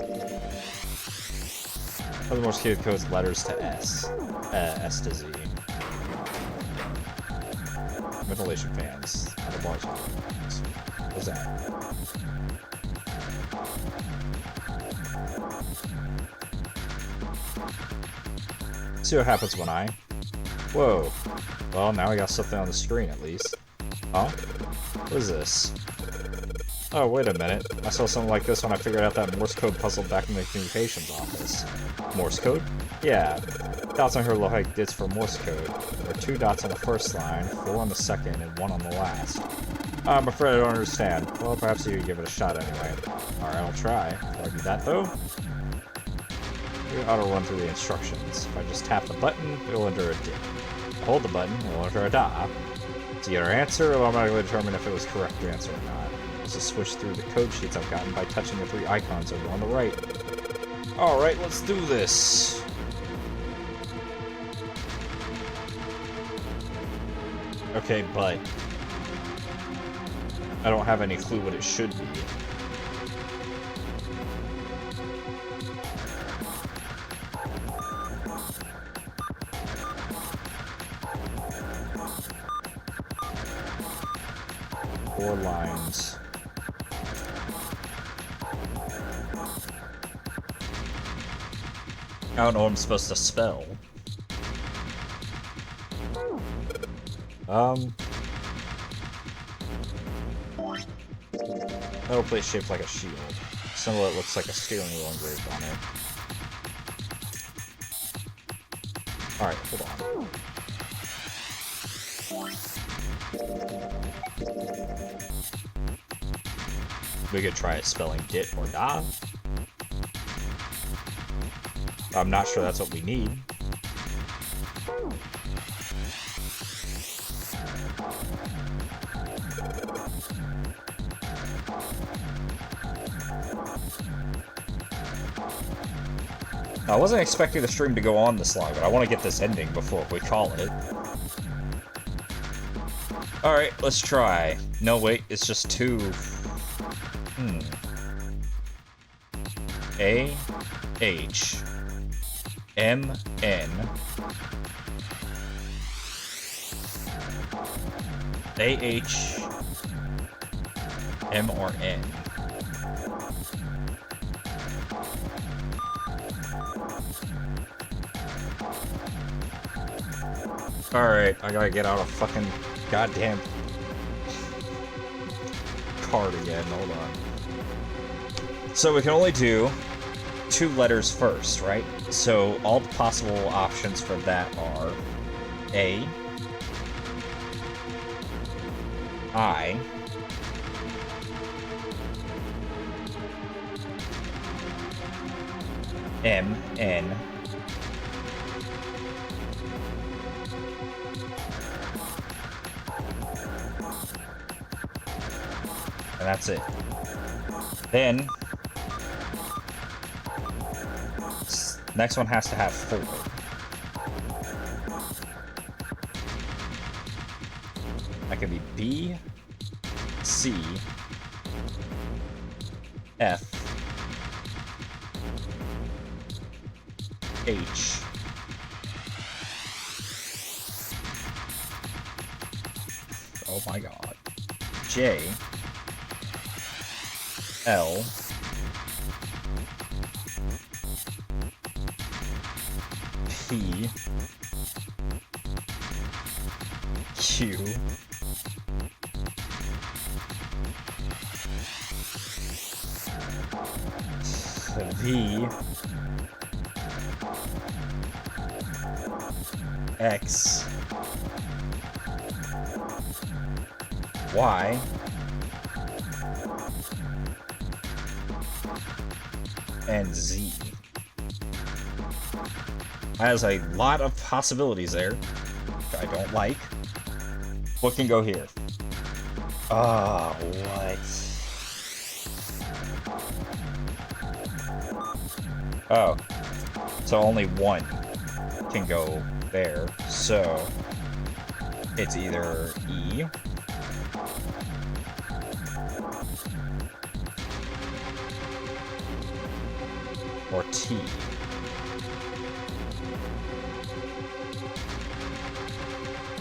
Other Morse key codes letters to S. S to Z. Ventilation fans. Other bars. What's that? See what happens when I... Whoa. Well, now we got something on the screen at least. Huh? What is this? Oh, wait a minute. I saw something like this when I figured out that Morse code puzzle back in the communications office. Morse code? Yeah. Dots on here look like dits for Morse code. There are 2 dots on the first line, 4 on the second, and 1 on the last. I'm afraid I don't understand. Well, perhaps you could give it a shot anyway. Alright, I'll try. Before I do that, though, we ought to run through the instructions. If I just tap the button, it'll enter a dit. If I hold the button, it'll enter a da. To get our answer, it'll automatically determine if it was correct answer or not. Let's just switch through the code sheets I've gotten by touching the 3 icons over on the right. Alright, let's do this. Okay, but I don't have any clue what it should be. Four lines. I don't know what I'm supposed to spell. Metal plate shaped like a shield. Symbol that looks like a steering wheel engraved on it. Alright, hold on. We could try spelling dit or da. I'm not sure that's what we need. I wasn't expecting the stream to go on this long, but I want to get this ending before we call it. Alright, let's try. No, wait, it's just 2. A, H, M, N, A, H, M, or N. Alright, I gotta get out a fucking goddamn card again, hold on. So we can only do 2 letters first, right? So all the possible options for that are A, I, M, N, and that's it. Then, next one has to have 4. That could be B, C, F, H, oh my god, J, L, P, Q, V, X, Y, and Z. Has a lot of possibilities there, which I don't like. What can go here? Ah, what? Oh, so only one can go there, so it's either E or T.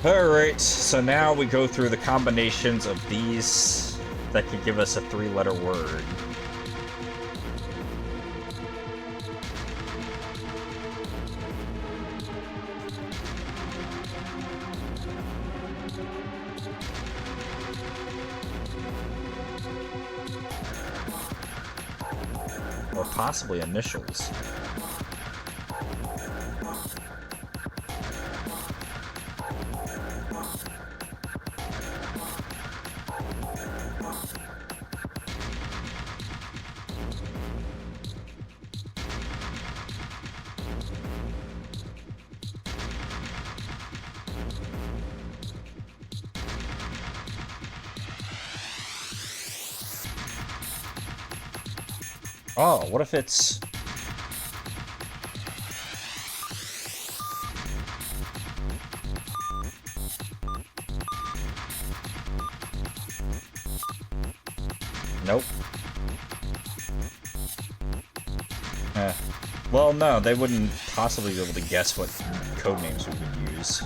Alright, so now we go through the combinations of these that could give us a 3-letter word. Or possibly initials. Oh, what if it's... Nope. Well, no, they wouldn't possibly be able to guess what code names we would use.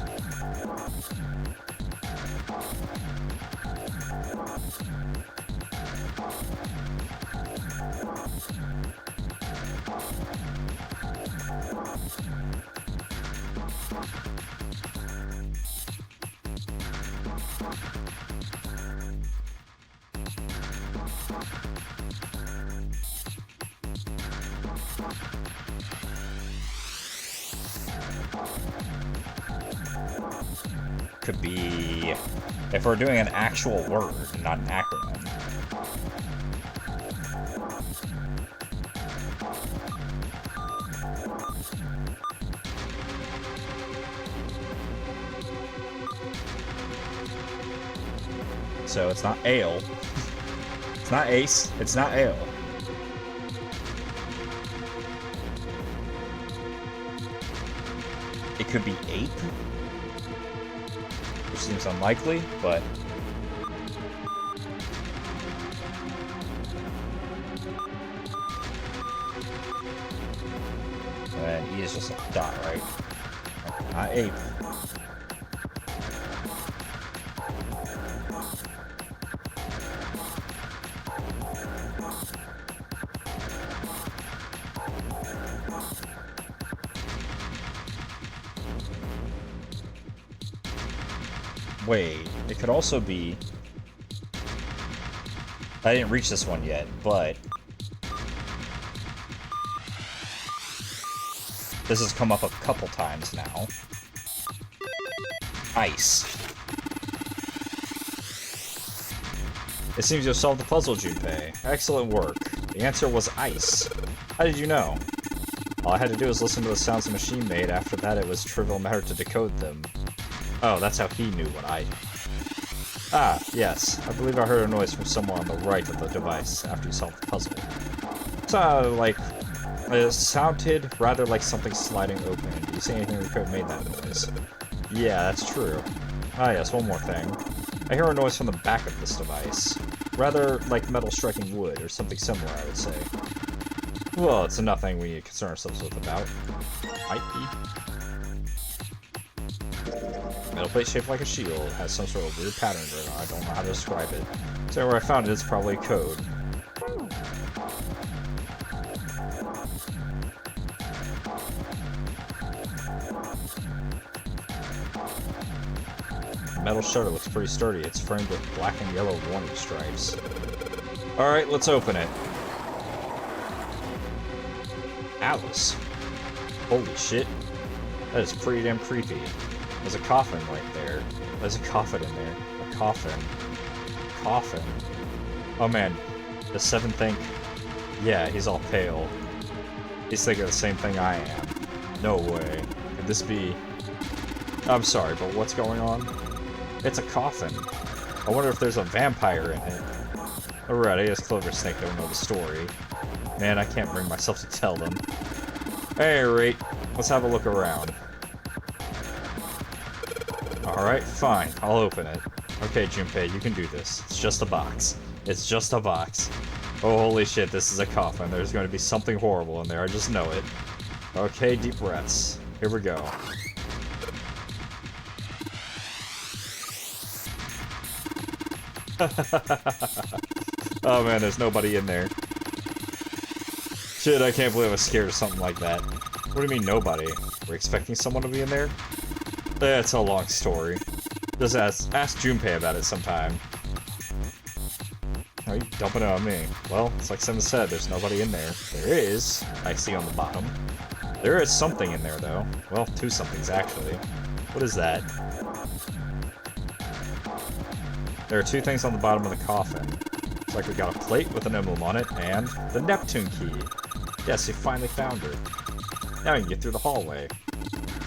Could be... if we're doing an actual word, not an acronym. So it's not ale. It's not ace. It's not ale. It could be ape. Which seems unlikely, but... and E is just a dot, right? Not ape. Wait, it could also be... I didn't reach this one yet, but... this has come up a couple times now. Ice. It seems you've solved the puzzle, Junpei. Excellent work. The answer was ice. How did you know? All I had to do was listen to the sounds the machine made. After that, it was a trivial matter to decode them. Oh, that's how he knew what I... Ah, yes. I believe I heard a noise from somewhere on the right of the device after you solved the puzzle. It sounded rather like something sliding open. Did you say anything that could have made that noise? Yeah, that's true. Ah, yes, one more thing. I hear a noise from the back of this device. Rather like metal striking wood, or something similar, I would say. Well, it's nothing we need to concern ourselves with about. Might be. Metal plate shaped like a shield, has some sort of weird pattern to it. I don't know how to describe it. So where I found it, it's probably a code. The metal shutter looks pretty sturdy. It's framed with black and yellow warning stripes. Alright, let's open it. Alice. Holy shit. That is pretty damn creepy. There's a coffin right there. There's a coffin in there. A coffin. Coffin. Oh man, does Seven think? Yeah, he's all pale. He's thinking the same thing I am. No way. Could this be... I'm sorry, but what's going on? It's a coffin. I wonder if there's a vampire in it. Alright, I guess Clover Snake don't know the story. Man, I can't bring myself to tell them. At any rate, let's have a look around. Alright, fine. I'll open it. Okay, Junpei, you can do this. It's just a box. It's just a box. Oh, holy shit, this is a coffin. There's going to be something horrible in there. I just know it. Okay, deep breaths. Here we go. Oh man, there's nobody in there. Shit, I can't believe I was scared of something like that. What do you mean nobody? We're expecting someone to be in there? It's a long story. Just ask Junpei about it sometime. Are you dumping it on me? Well, it's like Sim said, there's nobody in there. There is, I see on the bottom. There is something in there though. Well, two somethings actually. What is that? There are two things on the bottom of the coffin. Looks like we got a plate with an emblem on it, and the Neptune key. Yes, you finally found it. Now you can get through the hallway.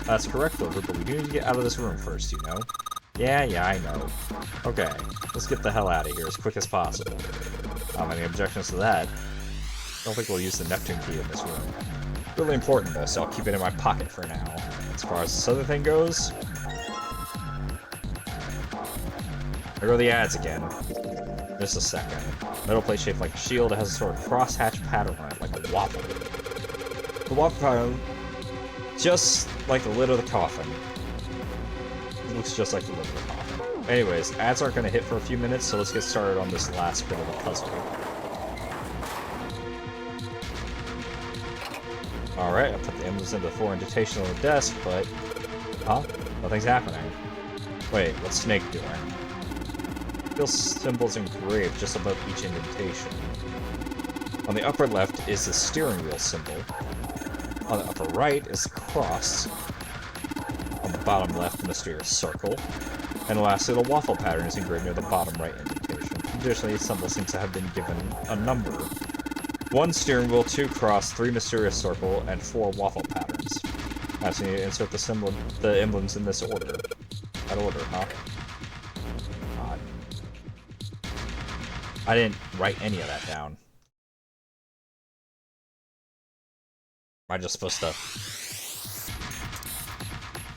That's correct, Clover, but we do need to get out of this room first, you know? Yeah, I know. Okay, let's get the hell out of here as quick as possible. Any objections to that? I don't think we'll use the Neptune key in this room. Really important though, so I'll keep it in my pocket for now. As far as this other thing goes... There go the ads again. Just a second. Metal plate shaped like a shield. It has a sort of crosshatch pattern on it, like a waffle. The waffle pattern, just like the lid of the coffin. It looks just like the lid of the coffin. Anyways, ads aren't going to hit for a few minutes, so let's get started on this last bit of the puzzle. Alright, I put the emblems into the 4 indentation on the desk, but... Huh? Nothing's happening. Wait, what's Snake doing? Symbols engraved just above each indentation. On the upper left is the steering wheel symbol. On the upper right is the cross. On the bottom left, the mysterious circle. And lastly, the waffle pattern is engraved near the bottom right indentation. Additionally, the symbol seems to have been given a number. 1 steering wheel, 2 cross, 3 mysterious circle, and 4 waffle patterns. Now, so you need to insert the emblems in this order. That order, huh? I didn't write any of that down. Am I just supposed to...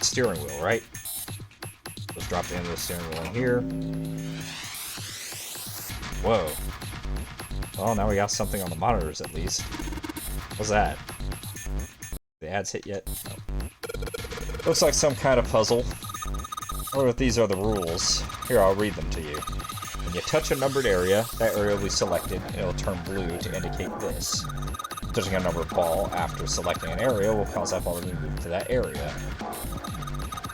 Steering wheel, right? Let's drop the end of the steering wheel in here. Whoa. Well, now we got something on the monitors at least. What's that? The ads hit yet? No. Looks like some kind of puzzle. I wonder if these are the rules. Here, I'll read them to you. When you touch a numbered area, that area will be selected, and it will turn blue to indicate this. Touching a numbered ball after selecting an area will cause that ball to be moved to that area.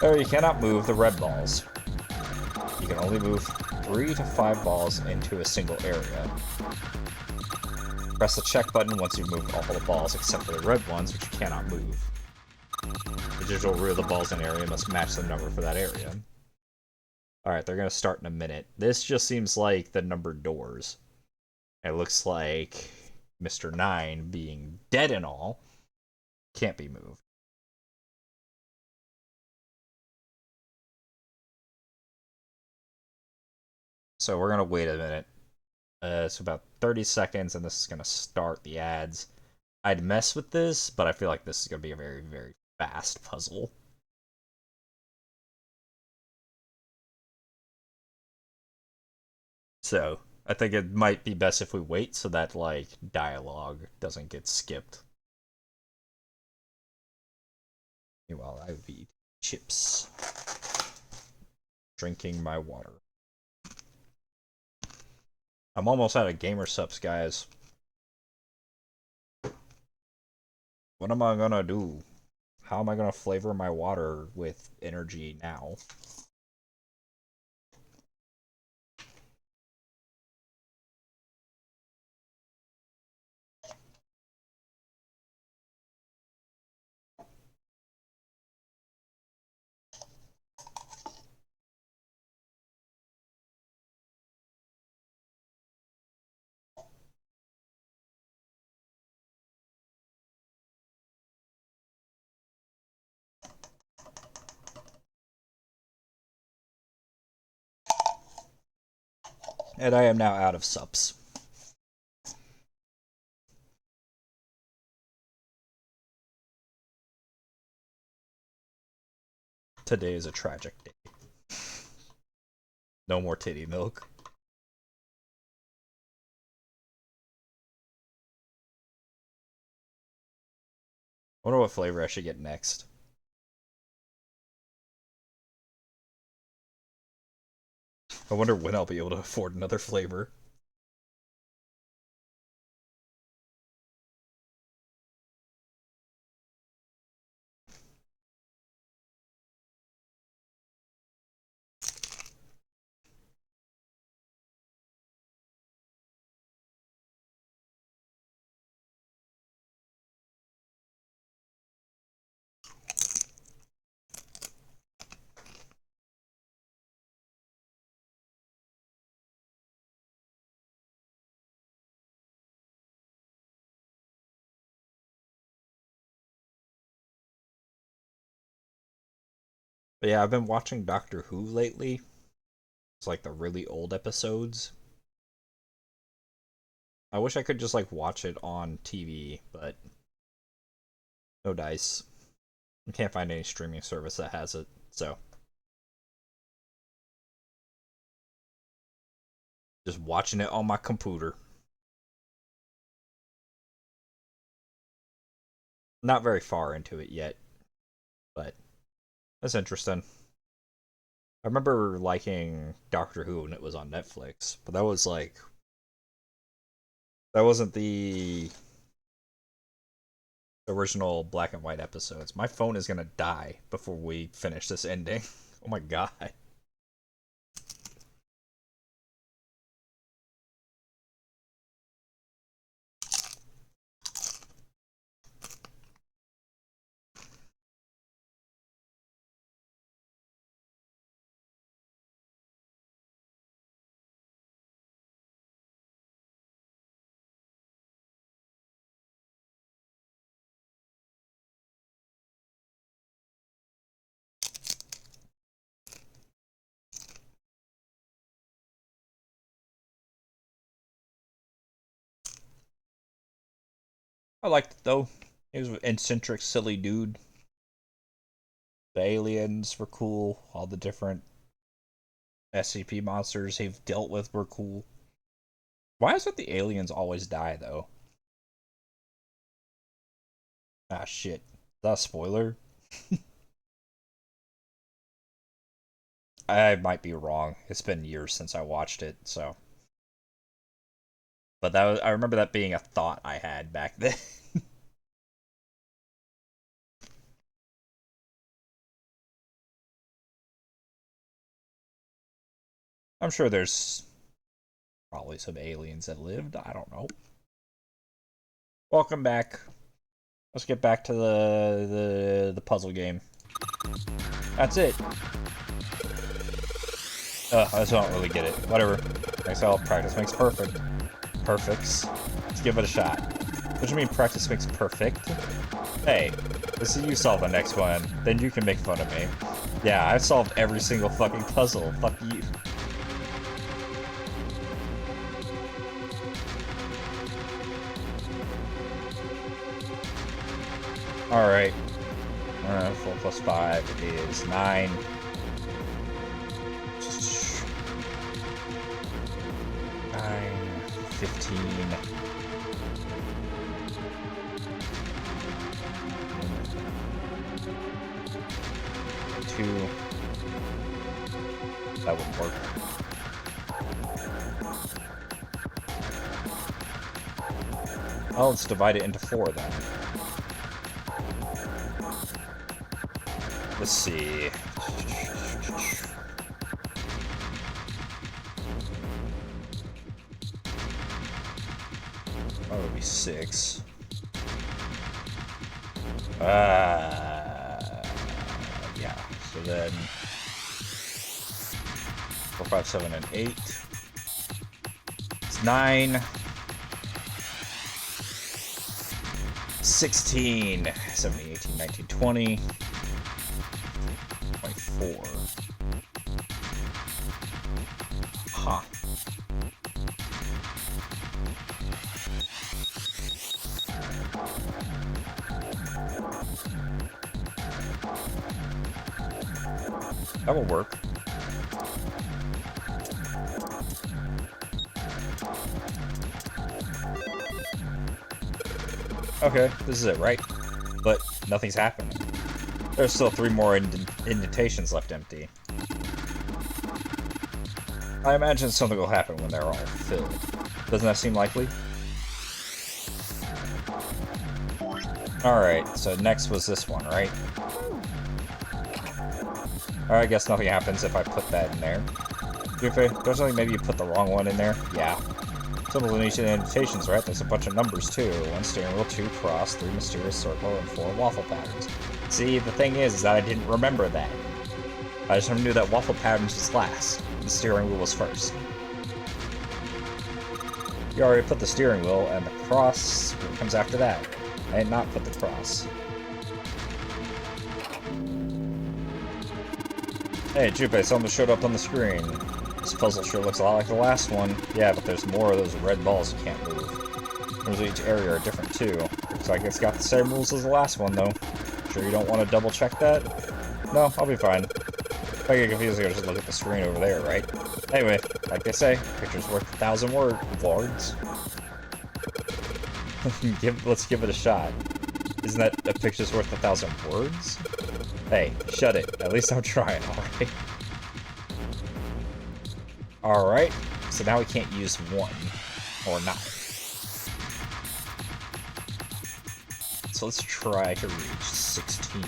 However, you cannot move the red balls. You can only move 3 to 5 balls into a single area. Press the check button once you've moved all the balls except for the red ones, which you cannot move. The digital root of the balls in area must match the number for that area. Alright, they're gonna start in a minute. This just seems like the numbered doors. It looks like Mr. 9, being dead and all, can't be moved. So we're gonna wait a minute. It's about 30 seconds, and this is gonna start the ads. I'd mess with this, but I feel like this is gonna be a very, very fast puzzle. So, I think it might be best if we wait so that, like, dialogue doesn't get skipped. Meanwhile, I would eat chips. Drinking my water. I'm almost out of gamer subs, guys. What am I gonna do? How am I gonna flavor my water with energy now? And I am now out of subs. Today is a tragic day. No more titty milk. I wonder what flavor I should get next. I wonder when I'll be able to afford another flavor. But yeah, I've been watching Doctor Who lately. It's like the really old episodes. I wish I could just like watch it on TV, but no dice. I can't find any streaming service that has it, so just watching it on my computer. Not very far into it yet, but that's interesting. I remember liking Doctor Who when it was on Netflix, but that was like that wasn't the original black and white episodes. My phone is gonna die before we finish this ending. Oh my god. I liked it though. He was an eccentric, silly dude. The aliens were cool. All the different SCP monsters he've dealt with were cool. Why is it the aliens always die though? Ah shit. Is that a spoiler? I might be wrong. It's been years since I watched it, so. But that was, I remember that being a thought I had back then. I'm sure there's probably some aliens that lived. I don't know. Welcome back. Let's get back to the puzzle game. That's it. I just don't really get it. Whatever. Next, all practice makes perfect. Perfects. Let's give it a shot. What do you mean practice makes perfect? Hey, let's see you solve the next one. Then you can make fun of me. Yeah, I've solved every single fucking puzzle. Fuck you. Alright. 4 plus 5 is 9. 15. Two. That wouldn't work. Oh, let's divide it into 4 then. Let's see. That would be 6. Yeah. So then 4, 5, 7, and 8. It's 9. 16. 17, 18, 19, 20. 24. Huh. That will work. Okay, this is it, right? But nothing's happening. There's still 3 more indentations left empty. I imagine something will happen when they're all filled. Doesn't that seem likely? Alright, so next was this one, right? Alright, I guess nothing happens if I put that in there. Okay, don't you think maybe you put the wrong one in there? Yeah. Symbols in each of the indentations, right? There's a bunch of numbers too. 1 steering wheel, 2 cross, 3 mysterious circle, and 4 waffle patterns. See, the thing is that I didn't remember that. I just knew that waffle patterns was last. The steering wheel was first. You already put the steering wheel, and the cross comes after that. I did not put the cross. Hey, Junpei, something showed up on the screen. This puzzle sure looks a lot like the last one. Yeah, but there's more of those red balls you can't move. Rooms of each area are different too. Looks like it's got the same rules as the last one, though. Sure you don't want to double check that? No, I'll be fine. If I get confused, I gotta just look at the screen over there, right? Anyway, like they say, picture's worth 1,000 words. Let's give it a shot. Isn't that a picture's worth 1,000 words? Hey, shut it. At least I'm trying, alright? Alright, so now we can't use 1 or 9. So let's try to reach 16.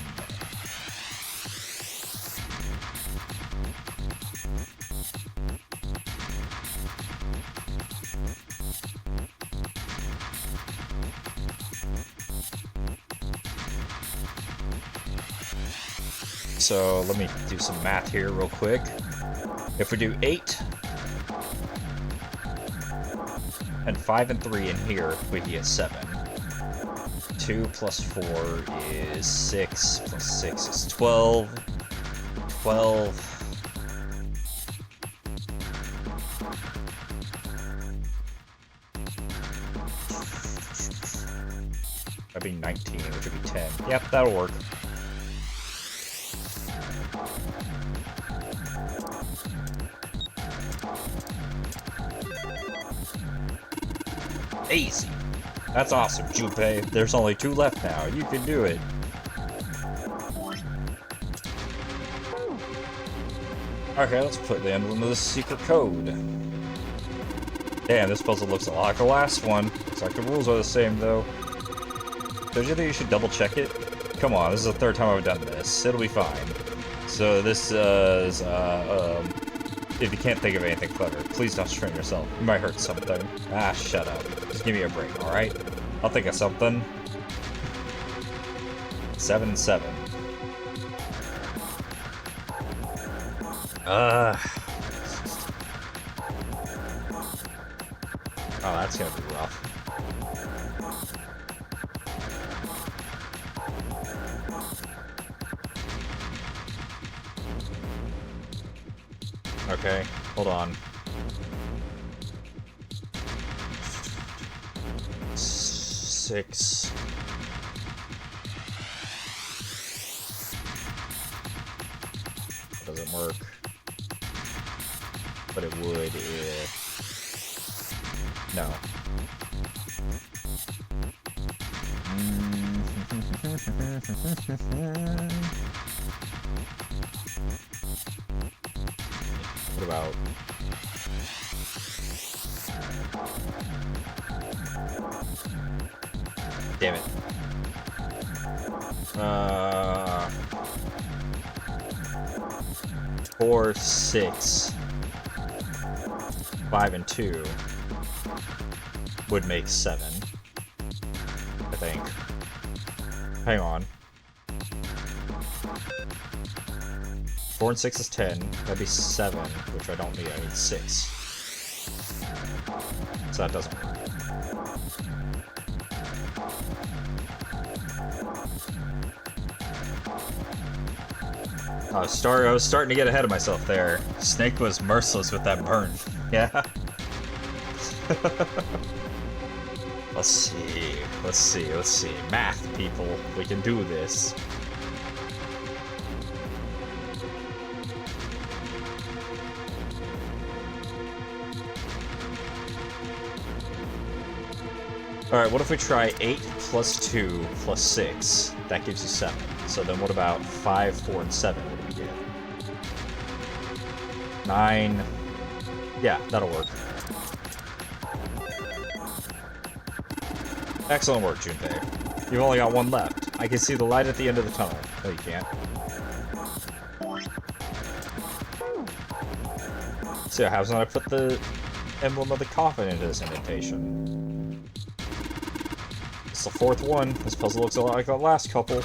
So let me do some math here real quick. If we do 8 and 5 and 3 in here, we can get 7. 2 plus 4 is 6, plus 6 is 12. 12. That'd be 19, which would be 10. Yep, that'll work. Easy. That's awesome, Junpei. There's only 2 left now. You can do it. Okay, let's put the emblem of the secret code. Damn, this puzzle looks a lot like the last one. Looks like the rules are the same, though. Don't you think you should double check it? Come on, this is the 3rd time I've done this. It'll be fine. So this is, if you can't think of anything clever, please don't strain yourself. You might hurt something. Ah, shut up. Just give me a break, alright? I'll think of something. 7 and 7. Oh, that's gonna be rough. Okay, hold on. 6. Doesn't work. But it would if... No. What about... Damn it. 4, 6, 5, and 2 would make 7. I think. Hang on. 4 and 6 is 10. That'd be 7, which I don't need. I need 6. So that doesn't work. I was starting to get ahead of myself there. Snake was merciless with that burn. Yeah. Let's see. Math, people. We can do this. Alright, what if we try 8 plus 2 plus 6? That gives you 7. So then what about 5, 4, and 7? What do we get? 9. Yeah, that'll work. Excellent work, Junpei. You've only got one left. I can see the light at the end of the tunnel. No, you can't. So how can I put the emblem of the coffin into this indentation? It's the 4th one. This puzzle looks a lot like the last couple.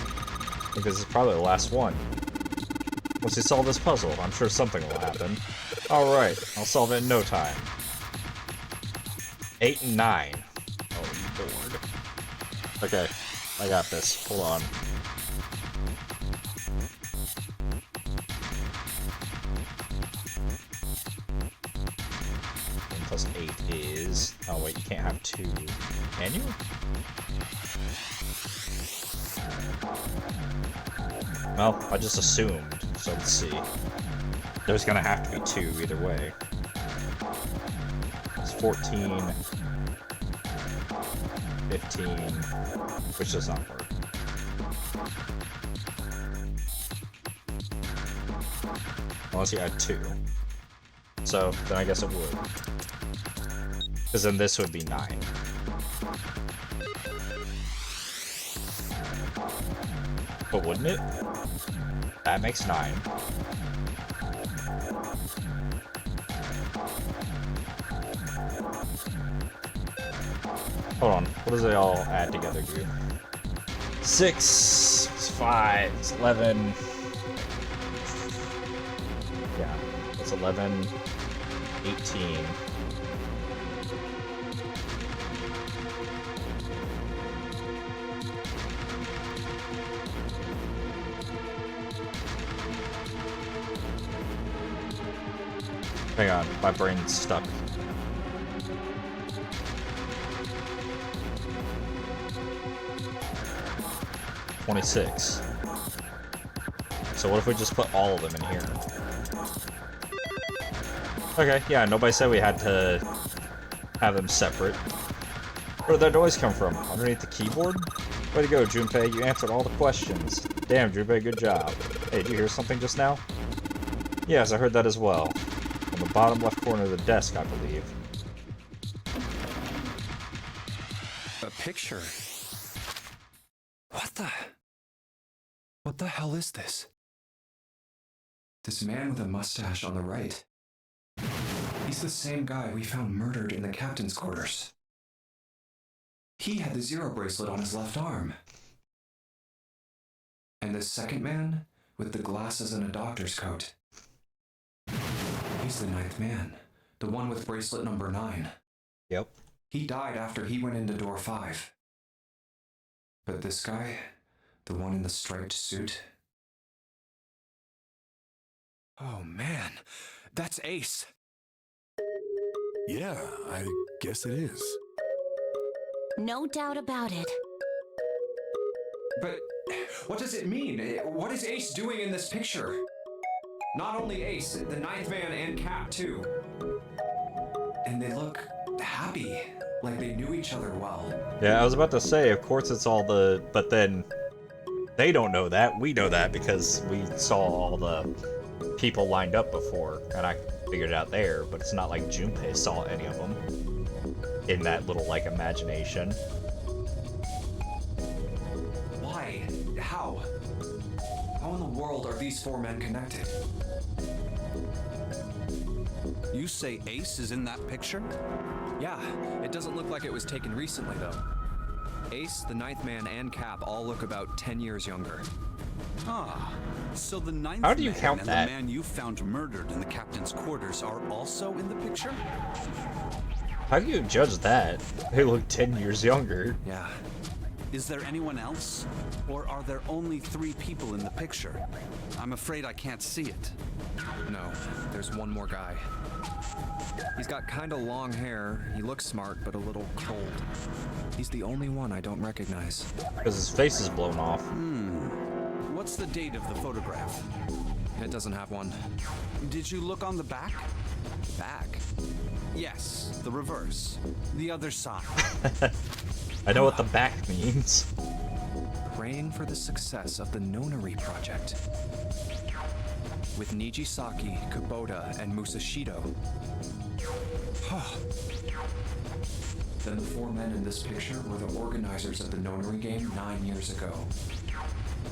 Because it's probably the last one. Once you solve this puzzle, I'm sure something will happen. Alright, I'll solve it in no time. 8 and 9. Oh, Lord. Okay, I got this. Hold on. Plus 8 is... Oh wait, you can't have 2. Can you? Well, I just assumed, so let's see. There's gonna have to be 2 either way. It's 14, 15, which does not work. Unless you add 2. So, then I guess it would. Because then this would be 9. But wouldn't it? That makes 9. Hold on, what does they all add together do? 6, 5, it's 11. Yeah, it's 11, 18. Hang on, my brain's stuck. $26. So what if we just put all of them in here? Okay, yeah, nobody said we had to have them separate. Where did that noise come from? Underneath the keyboard? Way to go, Junpei, you answered all the questions. Damn, Junpei, good job. Hey, did you hear something just now? Yes, I heard that as well. On the bottom left corner of the desk, I believe. A picture? What the hell is this? This man with a mustache on the right. He's the same guy we found murdered in the captain's quarters. He had the zero bracelet on his left arm. And this second man, with the glasses and a doctor's coat. He's the 9th man, the one with bracelet number 9. Yep. He died after he went into door 5. But this guy, the one in the striped suit. Oh man, that's Ace. Yeah, I guess it is. No doubt about it. But what does it mean? What is Ace doing in this picture? Not only Ace, the 9th man and Cap too. And they look happy, like they knew each other well. Yeah, I was about to say, of course it's all the... But then, they don't know that. We know that because we saw all the people lined up before, and I figured it out there, but it's not like Junpei saw any of them in that little, like, imagination. Why? How? How in the world are these 4 men connected? You say Ace is in that picture? Yeah, it doesn't look like it was taken recently, though. Ace, the 9th man, and Cap all look about 10 years younger. Ah, so the 9th How do you man count and that? the man you found murdered in the captain's quarters are also in the picture? How do you judge that? They look 10 years younger. Yeah. Is there anyone else? Or are there only 3 people in the picture? I'm afraid I can't see it. No, there's one more guy. He's got kinda long hair, he looks smart, but a little cold. He's the only one I don't recognize. Because his face is blown off. What's the date of the photograph? It doesn't have one. Did you look on the back? Back? Yes, the reverse. The other side. I know what the back means. Praying for the success of the Nonary project. With Nijisaki, Kubota, and Musashido. Then the four men in this picture were the organizers of the Nonary game 9 years ago.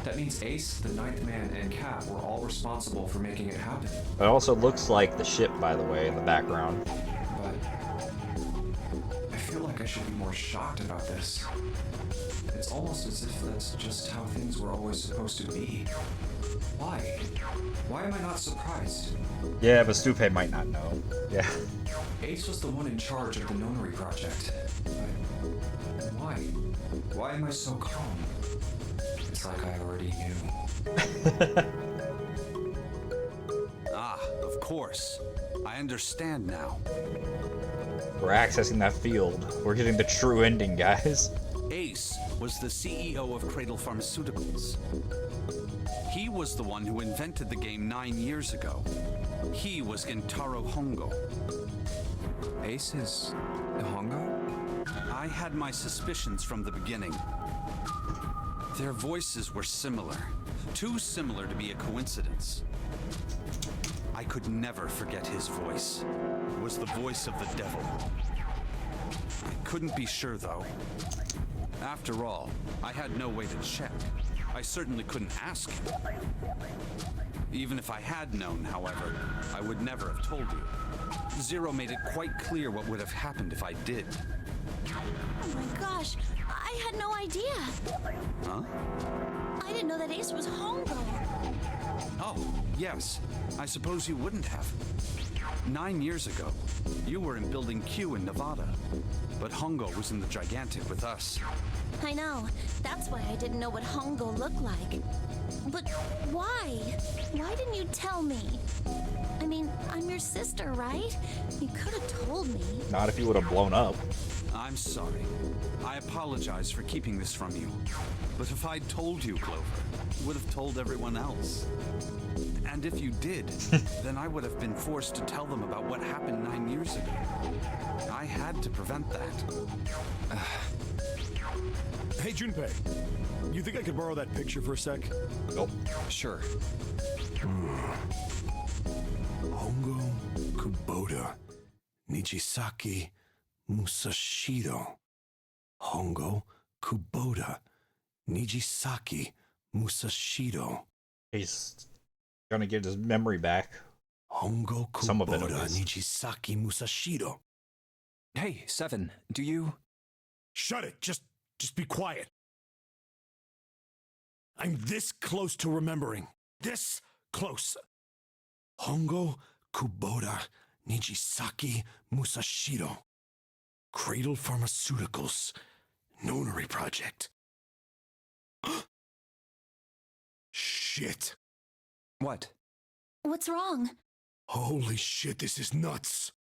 That means Ace, the Ninth Man, and Cap were all responsible for making it happen. It also looks like the ship, by the way, in the background. But I feel like I should be more shocked about this. It's almost as if that's just how things were always supposed to be. Why? Why am I not surprised? Yeah, but Stupe might not know. Yeah. Ace was the one in charge of the Nonary project. But why? Why am I so calm? It's like I already knew. Ah, of course. I understand now. We're accessing that field. We're getting the true ending, guys. Ace was the CEO of Cradle Pharmaceuticals. He was the one who invented the game 9 years ago. He was Gentaro Hongo. Ace is Hongo? I had my suspicions from the beginning. Their voices were similar. Too similar to be a coincidence. I could never forget his voice. It was the voice of the devil. I couldn't be sure, though. After all, I had no way to check. I certainly couldn't ask him. Even if I had known, however, I would never have told you. Zero made it quite clear what would have happened if I did. Oh my gosh, I had no idea. Huh? I didn't know that Ace was Hongo. Oh, yes. I suppose you wouldn't have. 9 years ago, you were in Building Q in Nevada. But Hongo was in the Gigantic with us. I know. That's why I didn't know what Hongo looked like. But why? Why didn't you tell me? I mean, I'm your sister, right? You could have told me. Not if you would have blown up. I'm sorry. I apologize for keeping this from you. But if I'd told you, Clover, you would have told everyone else. And if you did, then I would have been forced to tell them about what happened 9 years ago. I had to prevent that. Hey, Junpei. You think I could borrow that picture for a sec? Nope. Sure. Hongo, Kubota, Nijisaki, Musashido. Hongo, Kubota, Nijisaki, Musashido. He's gonna get his memory back. Hongo, Some of it, at Kubota, least. Nijisaki, Musashido. Hey, Seven, do you... Shut it. Just be quiet. I'm this close to remembering. This close. Hongo, Kubota, Nijisaki, Musashido. Cradle Pharmaceuticals. Nonary project. Shit. What? What's wrong? Holy shit, this is nuts.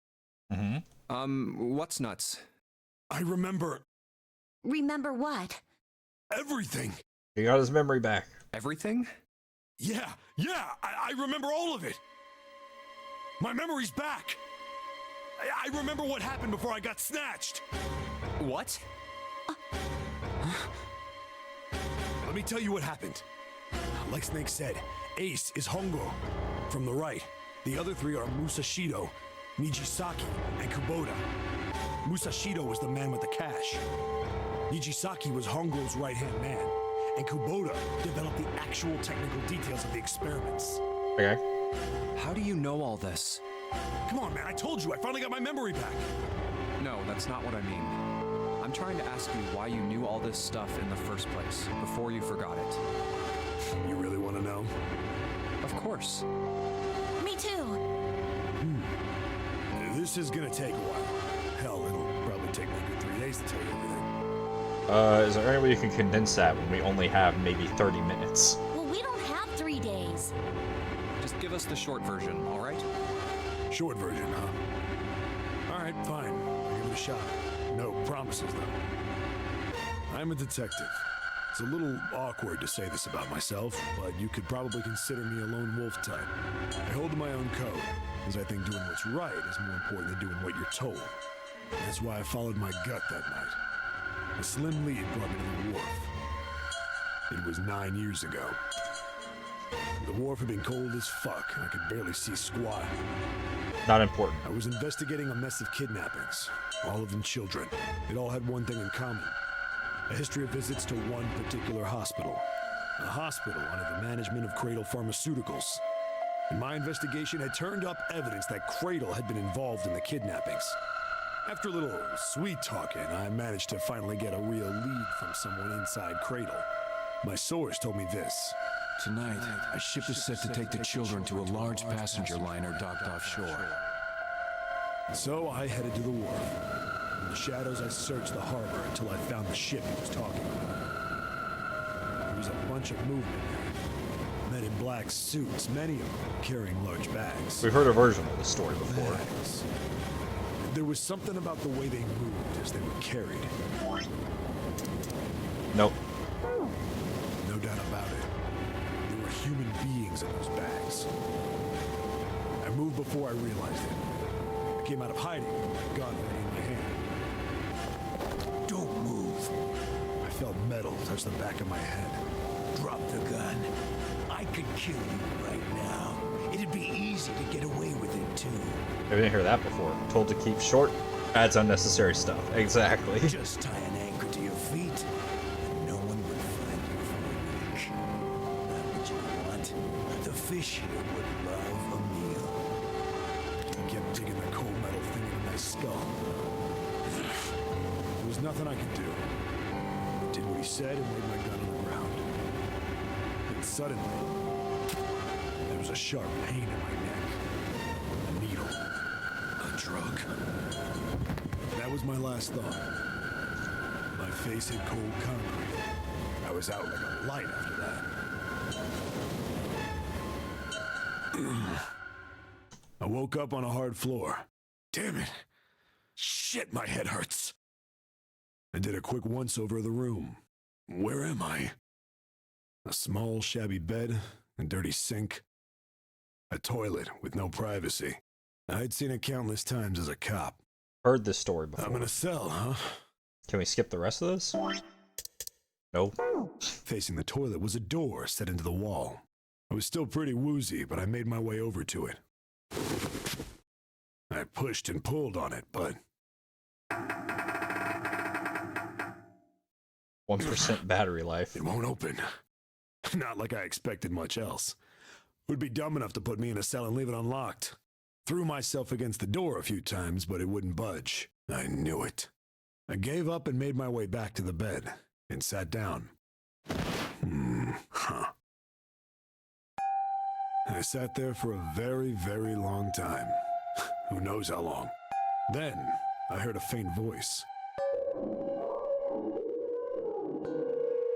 What's nuts? I remember Remember what? everything. He got his memory back. Everything? Yeah, I remember all of it. My memory's back. I remember what happened before I got snatched. What? Let me tell you what happened. Like Snake said, Ace is Hongo. From the right, the other three are Musashido, Nijisaki, and Kubota. Musashido was the man with the cash. Nijisaki was Hongo's right-hand man, and Kubota developed the actual technical details of the experiments. Okay. How do you know all this? Come on, man, I told you, I finally got my memory back. No, that's not what I mean. I'm trying to ask you why you knew all this stuff in the first place, before you forgot it. You really want to know? Of course. Me too. This is gonna take a while. Hell, it'll probably take me a good 3 days to tell you everything. Is there any way you can condense that when we only have maybe 30 minutes? Well, we don't have 3 days. Just give us the short version, all right? Short version, huh? Alright, fine. I'll give it a shot. No promises, though. I'm a detective. It's a little awkward to say this about myself, but you could probably consider me a lone wolf type. I hold to my own code, because I think doing what's right is more important than doing what you're told. That's why I followed my gut that night. A slim lead brought me to the wharf. It was 9 years ago. The wharf had been cold as fuck, and I could barely see squat. Not important. I was investigating a mess of kidnappings, all of them children. It all had one thing in common: a history of visits to one particular hospital. A hospital under the management of Cradle Pharmaceuticals. And my investigation had turned up evidence that Cradle had been involved in the kidnappings. After a little sweet talking, I managed to finally get a real lead from someone inside Cradle. My source told me this. Tonight, a ship is set to take the children to a large passenger liner docked offshore. So I headed to the wharf. In the shadows, I searched the harbor until I found the ship he was talking about. There was a bunch of movement there. Men in black suits, many of them carrying large bags. We've heard a version of this story before. Bags. There was something about the way they moved as they were carried. Nope. No doubt about it. There were human beings in those bags. I moved before I realized it. I came out of hiding with my gun ready in my hand. Don't move. I felt metal touch the back of my head. Drop the gun. I could kill you right now. It'd be easy to get away with it, too. I didn't hear that before. Told to keep short, adds unnecessary stuff. Exactly. Just tie an anchor to your feet, and no one would find you for a week. Not what you want. The fish here would love a meal. He kept digging the cold metal thing into my skull. There was nothing I could do. I did what he said and laid my gun on the ground. And suddenly, there was a sharp pain in my neck. A needle. A drug. That was my last thought. My face hit cold concrete. I was out like a light after that. I woke up on a hard floor. Damn it. Shit, my head hurts. I did a quick once-over of the room. Where am I? A small, shabby bed, a dirty sink, a toilet with no privacy. I'd seen it countless times as a cop. Heard this story before. I'm in a cell, huh? Can we skip the rest of this? Nope. Facing the toilet was a door set into the wall. I was still pretty woozy, but I made my way over to it. I pushed and pulled on it, but 1% battery life. it won't open. Not like I expected much else. Would be dumb enough to put me in a cell and leave it unlocked. Threw myself against the door a few times, but it wouldn't budge. I knew it. I gave up and made my way back to the bed and sat down. I sat there for a very, very long time. Who knows how long. Then, I heard a faint voice.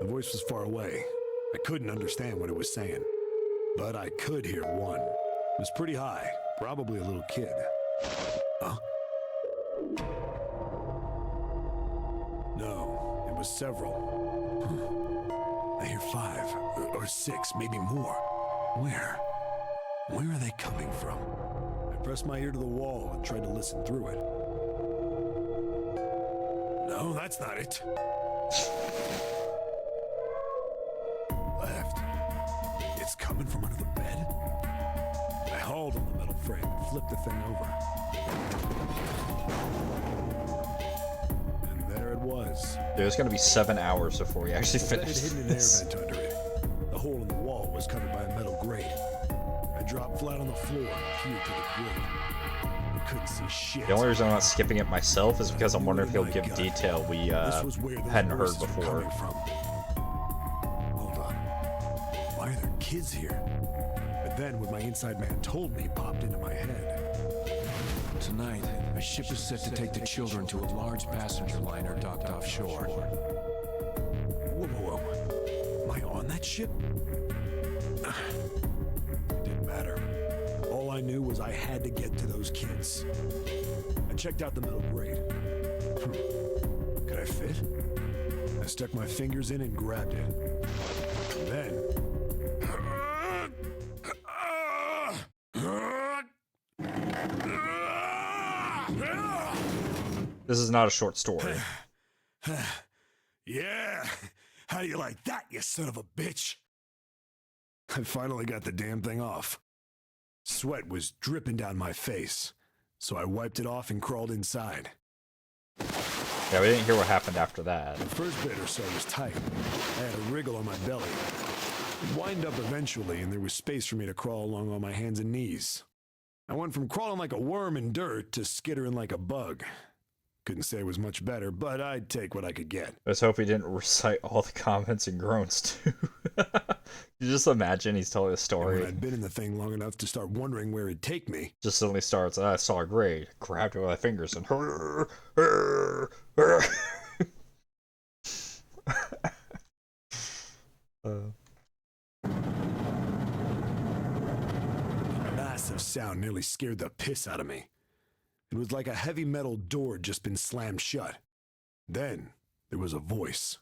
The voice was far away. I couldn't understand what it was saying. But I could hear one. It was pretty high, probably a little kid. Huh? No, it was several. I hear 5 or 6, maybe more. Where? Where are they coming from? I pressed my ear to the wall and tried to listen through it. No, that's not it. Left. It's coming from under the bed. I hauled on the metal frame and flipped the thing over. And there it was. There's gonna be 7 hours before we actually It had finish hidden an air this. vent under it. The hole in the wall was covered by a metal grate. I dropped flat on the floor and peered through the grate. I couldn't see shit. The only reason I'm not skipping it myself is because I'm wondering if he'll My give gut. detail we This was where those hadn't heard voices were before. coming from. Hold on. Why are there kids here? But then what my inside man told me popped into my head. Tonight, a ship is set to take the children to a large passenger liner docked offshore. Whoa, whoa, whoa. Am I on that ship? It didn't matter. All I knew was I had to get to those kids. I checked out the metal grate. Could I fit? I stuck my fingers in and grabbed it. And then... This is not a short story. Yeah! How do you like that, you son of a bitch? I finally got the damn thing off. Sweat was dripping down my face, so I wiped it off and crawled inside. Yeah, we didn't hear what happened after that. The first bit or so was tight. I had a wriggle on my belly. It wind up eventually, and there was space for me to crawl along on my hands and knees. I went from crawling like a worm in dirt to skittering like a bug. Couldn't say it was much better, but I'd take what I could get. Let's hope he didn't recite all the comments and groans too. You just imagine he's telling a story. And when I'd been in the thing long enough to start wondering where it'd take me. Just suddenly starts, I saw a grade, grabbed it with my fingers, and A massive sound nearly scared the piss out of me. It was like a heavy metal door had just been slammed shut. Then there was a voice.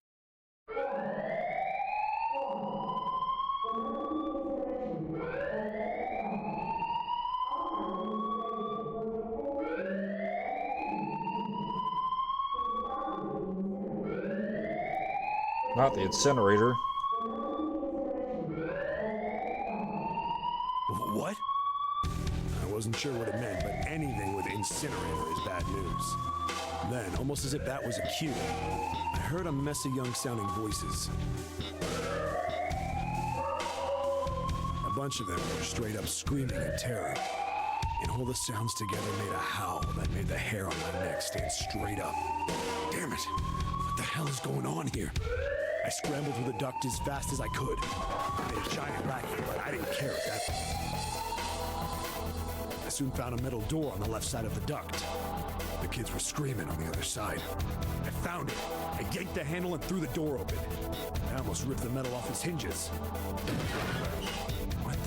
Not the incinerator. What? I wasn't sure what it meant, but anything with incinerator is bad news. Then, almost as if that was a cue, I heard a mess of young-sounding voices. A bunch of them were straight up screaming in terror. And all the sounds together made a howl that made the hair on my neck stand straight up. Damn it! What the hell is going on here? I scrambled through the duct as fast as I could. I made a giant racket, but I didn't care at that point. I soon found a metal door on the left side of the duct. The kids were screaming on the other side. I found it. I yanked the handle and threw the door open. I almost ripped the metal off its hinges. What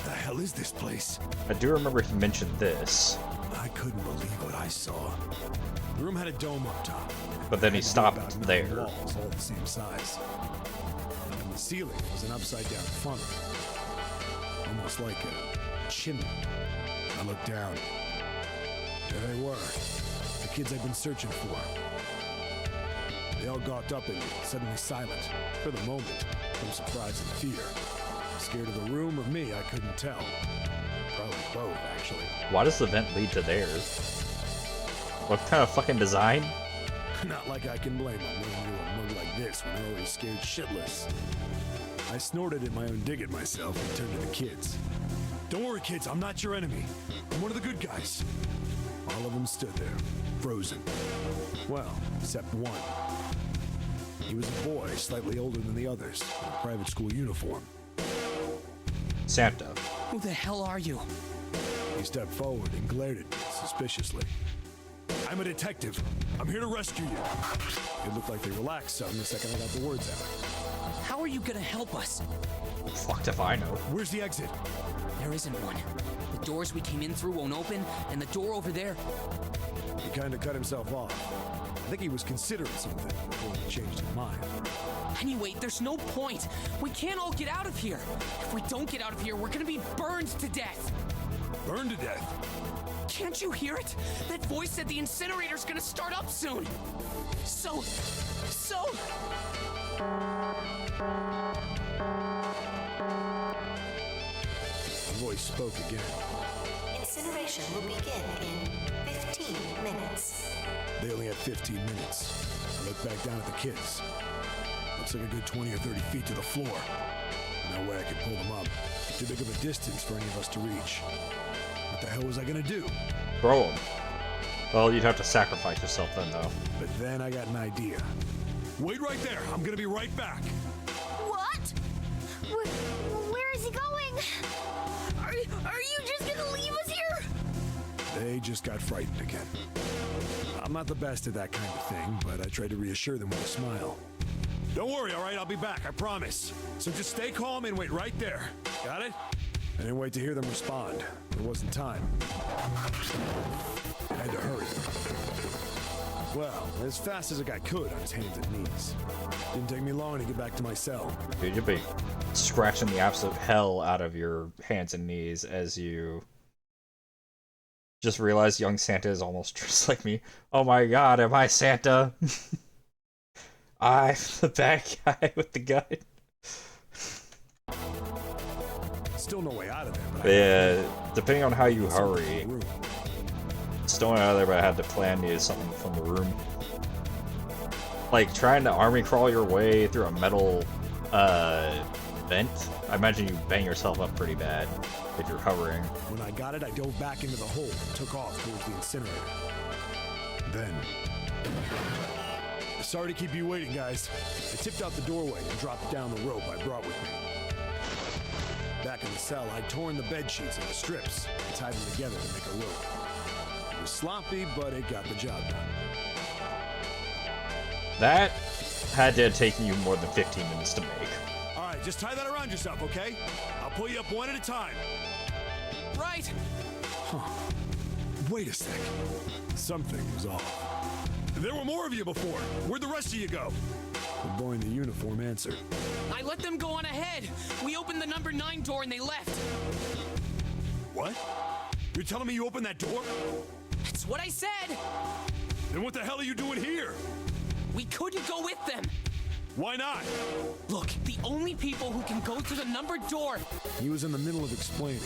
the hell is this place? I do remember he mentioned this. I couldn't believe what I saw. The room had a dome up top. But then he stopped there. Walls all the same size. And the ceiling was an upside-down funnel. Almost like a chimney. I looked down. There they were. The kids I'd been searching for. They all gawked up at me, suddenly silent. For the moment, from surprise and fear. Scared of the room or me, I couldn't tell. Probably both, actually. Why does the vent lead to theirs? What kind of fucking design? Not like I can blame them running into a mug like this when they're already scared shitless. I snorted at my own dig at myself and turned to the kids. Don't worry, kids, I'm not your enemy. I'm one of the good guys. All of them stood there, frozen. Well, except one. He was a boy, slightly older than the others, in a private school uniform. Santa. Who the hell are you? He stepped forward and glared at me suspiciously. I'm a detective. I'm here to rescue you. It looked like they relaxed some the second I got the words out. How are you gonna help us? Fucked if I know. Where's the exit? There isn't one. The doors we came in through won't open, and the door over there... He kind of cut himself off. I think he was considering something before he changed his mind. Anyway, there's no point. We can't all get out of here. If we don't get out of here, we're gonna be burned to death. Burned to death? Can't you hear it? That voice said the incinerator's gonna start up soon. So... The voice spoke again. Incineration will begin in 15 minutes. They only had 15 minutes. I looked back down at the kids. Looks like a good 20 or 30 feet to the floor. No way I could pull them up. Too big of a distance for any of us to reach. What the hell was I gonna do? Throw him. Well, you'd have to sacrifice yourself then, though. But then I got an idea. Wait right there. I'm gonna be right back. What? Where is he going? Are you just gonna leave us here? They just got frightened again. I'm not the best at that kind of thing, but I tried to reassure them with a smile. Don't worry, all right? I'll be back, I promise. So just stay calm and wait right there. Got it? I didn't wait to hear them respond. There wasn't time. I had to hurry. Well, as fast as I could on his hands and knees. Didn't take me long to get back to my cell. Dude, you'd be scratching the absolute hell out of your hands and knees as you just realize young Santa is almost just like me. Oh my god, am I Santa? I'm the bad guy with the gun. Still no way out of there. But Yeah, depending on how you hurry. Still not out of there, but I had to plan to use something from the room. Like, trying to army crawl your way through a metal, vent. I imagine you bang yourself up pretty bad if you're hovering. When I got it, I dove back into the hole and took off towards the incinerator. Then... Sorry to keep you waiting, guys. I tipped out the doorway and dropped down the rope I brought with me. Back in the cell, I'd torn the bed sheets into strips and tied them together to make a rope. It was sloppy, but it got the job done. That had to have taken you more than 15 minutes to make. All right, just tie that around yourself, okay? I'll pull you up one at a time. Right. Huh. Wait a sec. Something was off. There were more of you before. Where'd the rest of you go? The boy in the uniform answered. I let them go on ahead. We opened the number 9 door and they left. What? You're telling me you opened that door? That's what I said. Then what the hell are you doing here? We couldn't go with them. Why not? Look, the only people who can go through the numbered door. He was in the middle of explaining.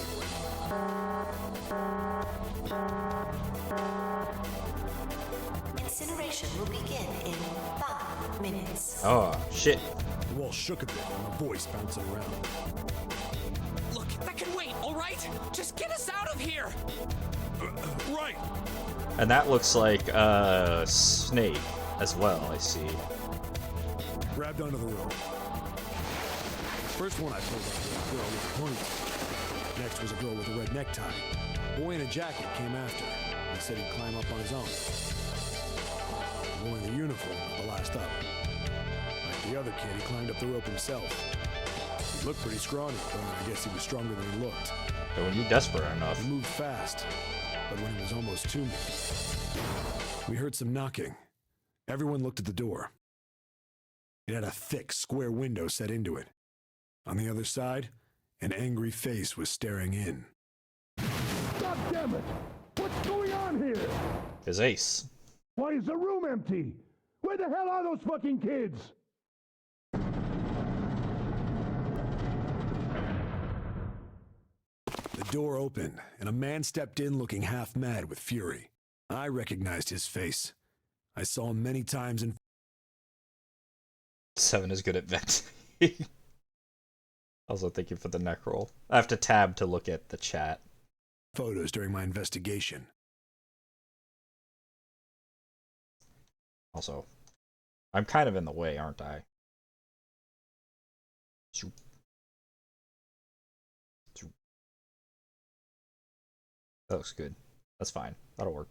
Incineration will begin in 5 minutes. Oh, shit. The wall shook a bit and a voice bouncing around. Look, that can wait, all right? Just get us out of here. Right. And that looks like a snake as well, I see. Grabbed onto the rope. First one I pulled up was a girl with a ponytail. Next was a girl with a red necktie. A boy in a jacket came after. He said he'd climb up on his own. The boy in the uniform was the last up. Like the other kid, he climbed up the rope himself. He looked pretty scrawny, but I guess he was stronger than he looked. But when you're desperate enough. He moved fast, but when he was almost to me, we heard some knocking. Everyone looked at the door. It had a thick, square window set into it. On the other side, an angry face was staring in. God damn it! What's going on here? His ace. Why is the room empty? Where the hell are those fucking kids? The door opened, and a man stepped in looking half mad with fury. I recognized his face. I saw him many times in 7 is good at venting. Also, thank you for the neck roll. I have to tab to look at the chat. photos during my investigation. Also, I'm kind of in the way, aren't I? That looks good. That's fine. That'll work.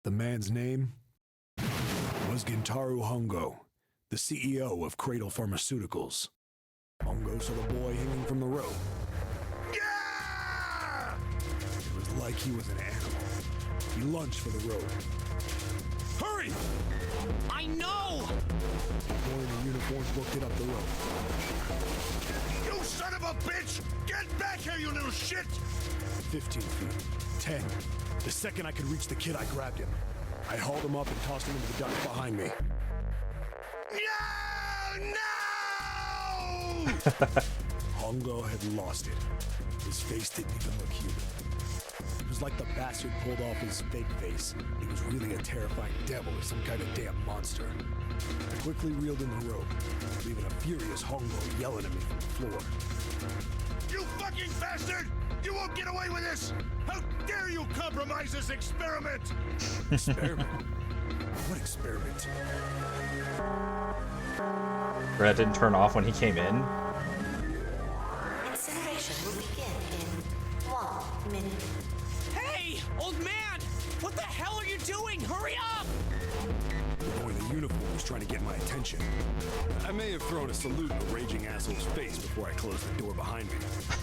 The man's name was Gintaro Hongo, the CEO of Cradle Pharmaceuticals. Hongo saw the boy hanging from the rope. Yeah! It was like he was an animal. He lunged for the rope. Hurry! I know! The boy in the uniform booked it up the rope. You son of a bitch! Get back here, you little shit! 15 feet. 10. The second I could reach the kid, I grabbed him. I hauled him up and tossed him into the duct behind me. No! Hongo had lost it. His face didn't even look human. It was like the bastard pulled off his fake face. He was really a terrifying devil or some kind of damn monster. I quickly reeled in the rope, leaving a furious Hongo yelling at me from the floor. You fucking bastard! You won't get away with this! How dare you compromise this experiment! Experiment? What experiment? Brad didn't turn off when he came in. Incineration will begin in 1 minute. Hey, old man! What the hell are you doing? Hurry up! The boy in the uniform was trying to get my attention. I may have thrown a salute in the raging asshole's face before I closed the door behind me.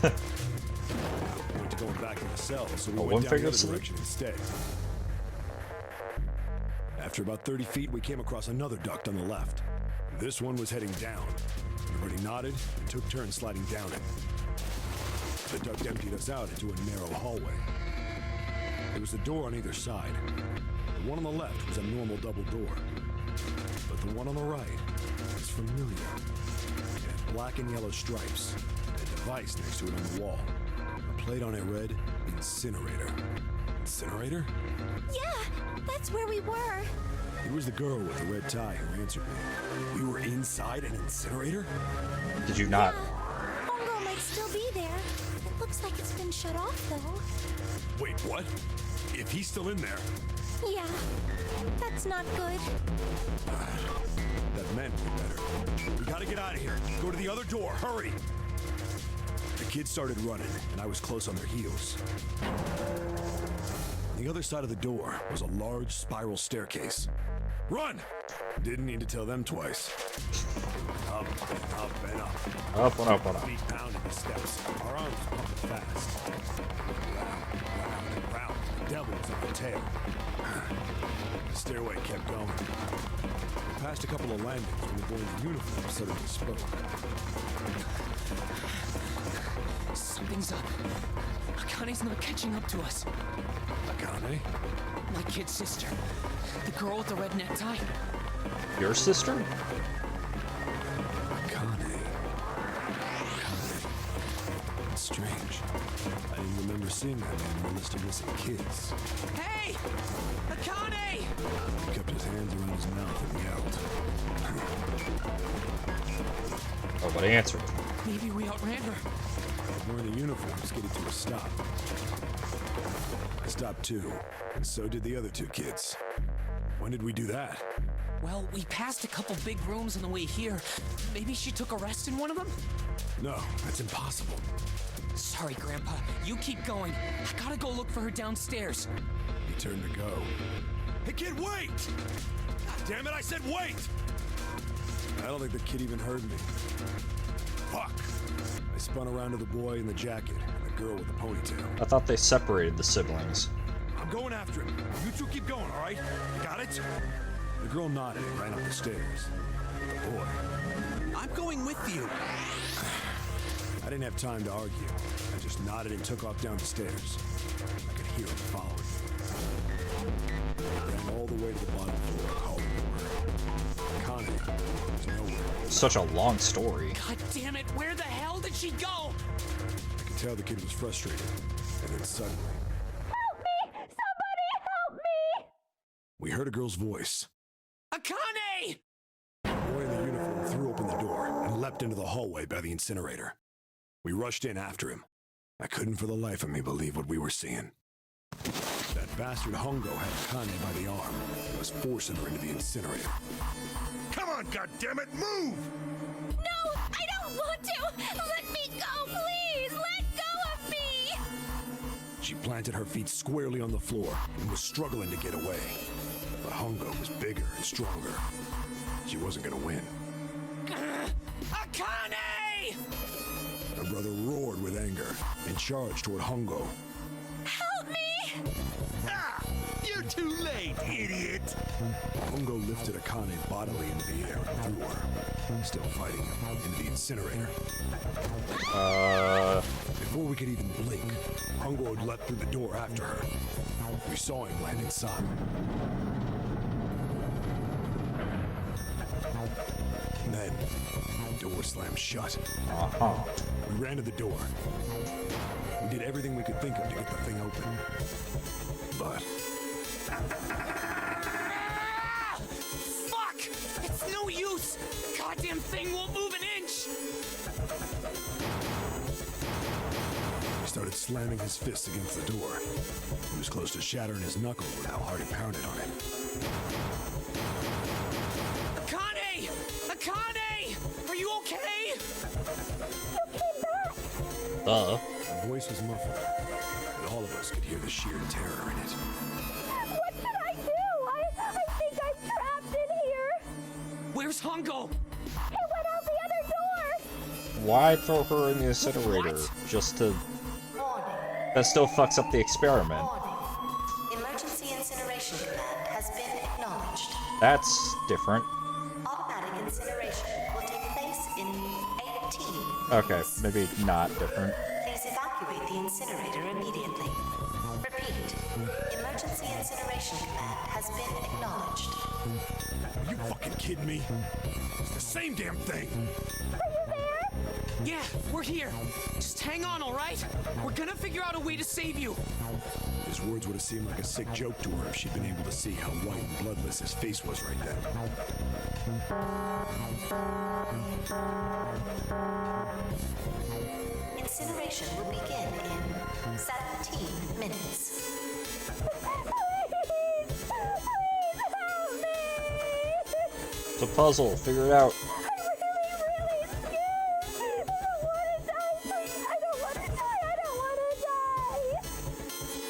I went to going back in the cell, so we went down the other direction instead. After about 30 feet, we came across another duct on the left. This one was heading down. Everybody nodded and took turns sliding down it. The duct emptied us out into a narrow hallway. There was a door on either side. The one on the left was a normal double door. But the one on the right was familiar. It had black and yellow stripes, and a device next to it on the wall. A plate on it read, Incinerator. Incinerator? Yeah, that's where we were. It was the girl with the red tie who answered me. We were inside an incinerator? Did you not? Hongo might still be there. It looks like it's been shut off, though. Wait, what? If he's still in there, Yeah, that's not good. that meant we better. We gotta get out of here. Go to the other door, hurry! The kids started running, and I was close on their heels. On the other side of the door was a large spiral staircase. Run! Didn't need to tell them twice. Up and up and up. Up and up and up. We pounded the steps. Our arms pumping fast. Round, round, and round. The devil was on the tail. The stairway kept going. We passed a couple of landings when the boy in the uniform suddenly spoke. Something's up. Akane's not catching up to us. Akane? My kid's sister. The girl with the red necktie. Your sister? Akane. It's strange. I didn't remember seeing that man in the list of missing kids. Hey! Akane! He kept his hands around his mouth and yelled. Oh, but I answered. Maybe we outran her. Wearing the uniform skidded to a stop. I stopped too, and so did the other two kids. When did we do that? Well, we passed a couple big rooms on the way here. Maybe she took a rest in one of them? No, that's impossible. Sorry, Grandpa. You keep going. I gotta go look for her downstairs. He turned to go. Hey kid, wait! God damn it, I said wait! I don't think the kid even heard me. Fuck! I spun around to the boy in the jacket and the girl with the ponytail. I thought they separated the siblings. I'm going after him. You two keep going, all right? Got it? The girl nodded and ran up the stairs. The boy. I'm going with you. I didn't have time to argue. I just nodded and took off down the stairs. I could hear him following me. I ran all the way to the bottom floor, calling for her. Akane was nowhere. Such a long story. God damn it, where the hell did she go? I could tell the kid was frustrated. And then suddenly... Help me! Somebody help me! we heard a girl's voice. Akane! The boy in the uniform threw open the door and leapt into the hallway by the incinerator. We rushed in after him. I couldn't for the life of me believe what we were seeing. That bastard Hongo had Akane by the arm and was forcing her into the incinerator. Come on, goddammit, move! No, I don't want to! Let me go, please! Let go of me! She planted her feet squarely on the floor and was struggling to get away. But Hongo was bigger and stronger. She wasn't gonna win. Akane! My brother roared with anger and charged toward Hongo. Help me! Ah! You're too late, idiot! Hongo lifted Akane bodily into the air and threw her, still fighting him, into the incinerator. Before we could even blink, Hongo had leapt through the door after her. We saw him land inside. Then, the door slammed shut. We ran to the door. We did everything we could think of to get the thing open. But Fuck! It's no use! Goddamn thing won't move an inch! he started slamming his fists against the door. He was close to shattering his knuckles with how hard he pounded on it. Akane! Akane! Are you okay? Duh. The voice was muffled, but all of us could hear the sheer terror in it. What should I do? I think I'm trapped in here. Where's Hongo? He went out the other door. Why throw her in the incinerator? Just to... That still fucks up the experiment. Emergency incineration command has been acknowledged. That's different. Automatic incineration will take place in 18. Okay, maybe not different. Please evacuate the incinerator immediately. Repeat. Emergency incineration command has been acknowledged. Are you fucking kidding me? It's the same damn thing. Yeah, we're here. Just hang on, all right? We're gonna figure out a way to save you. His words would have seemed like a sick joke to her if she'd been able to see how white and bloodless his face was right then. Incineration will begin in 17 minutes. It's a puzzle. Figure it out.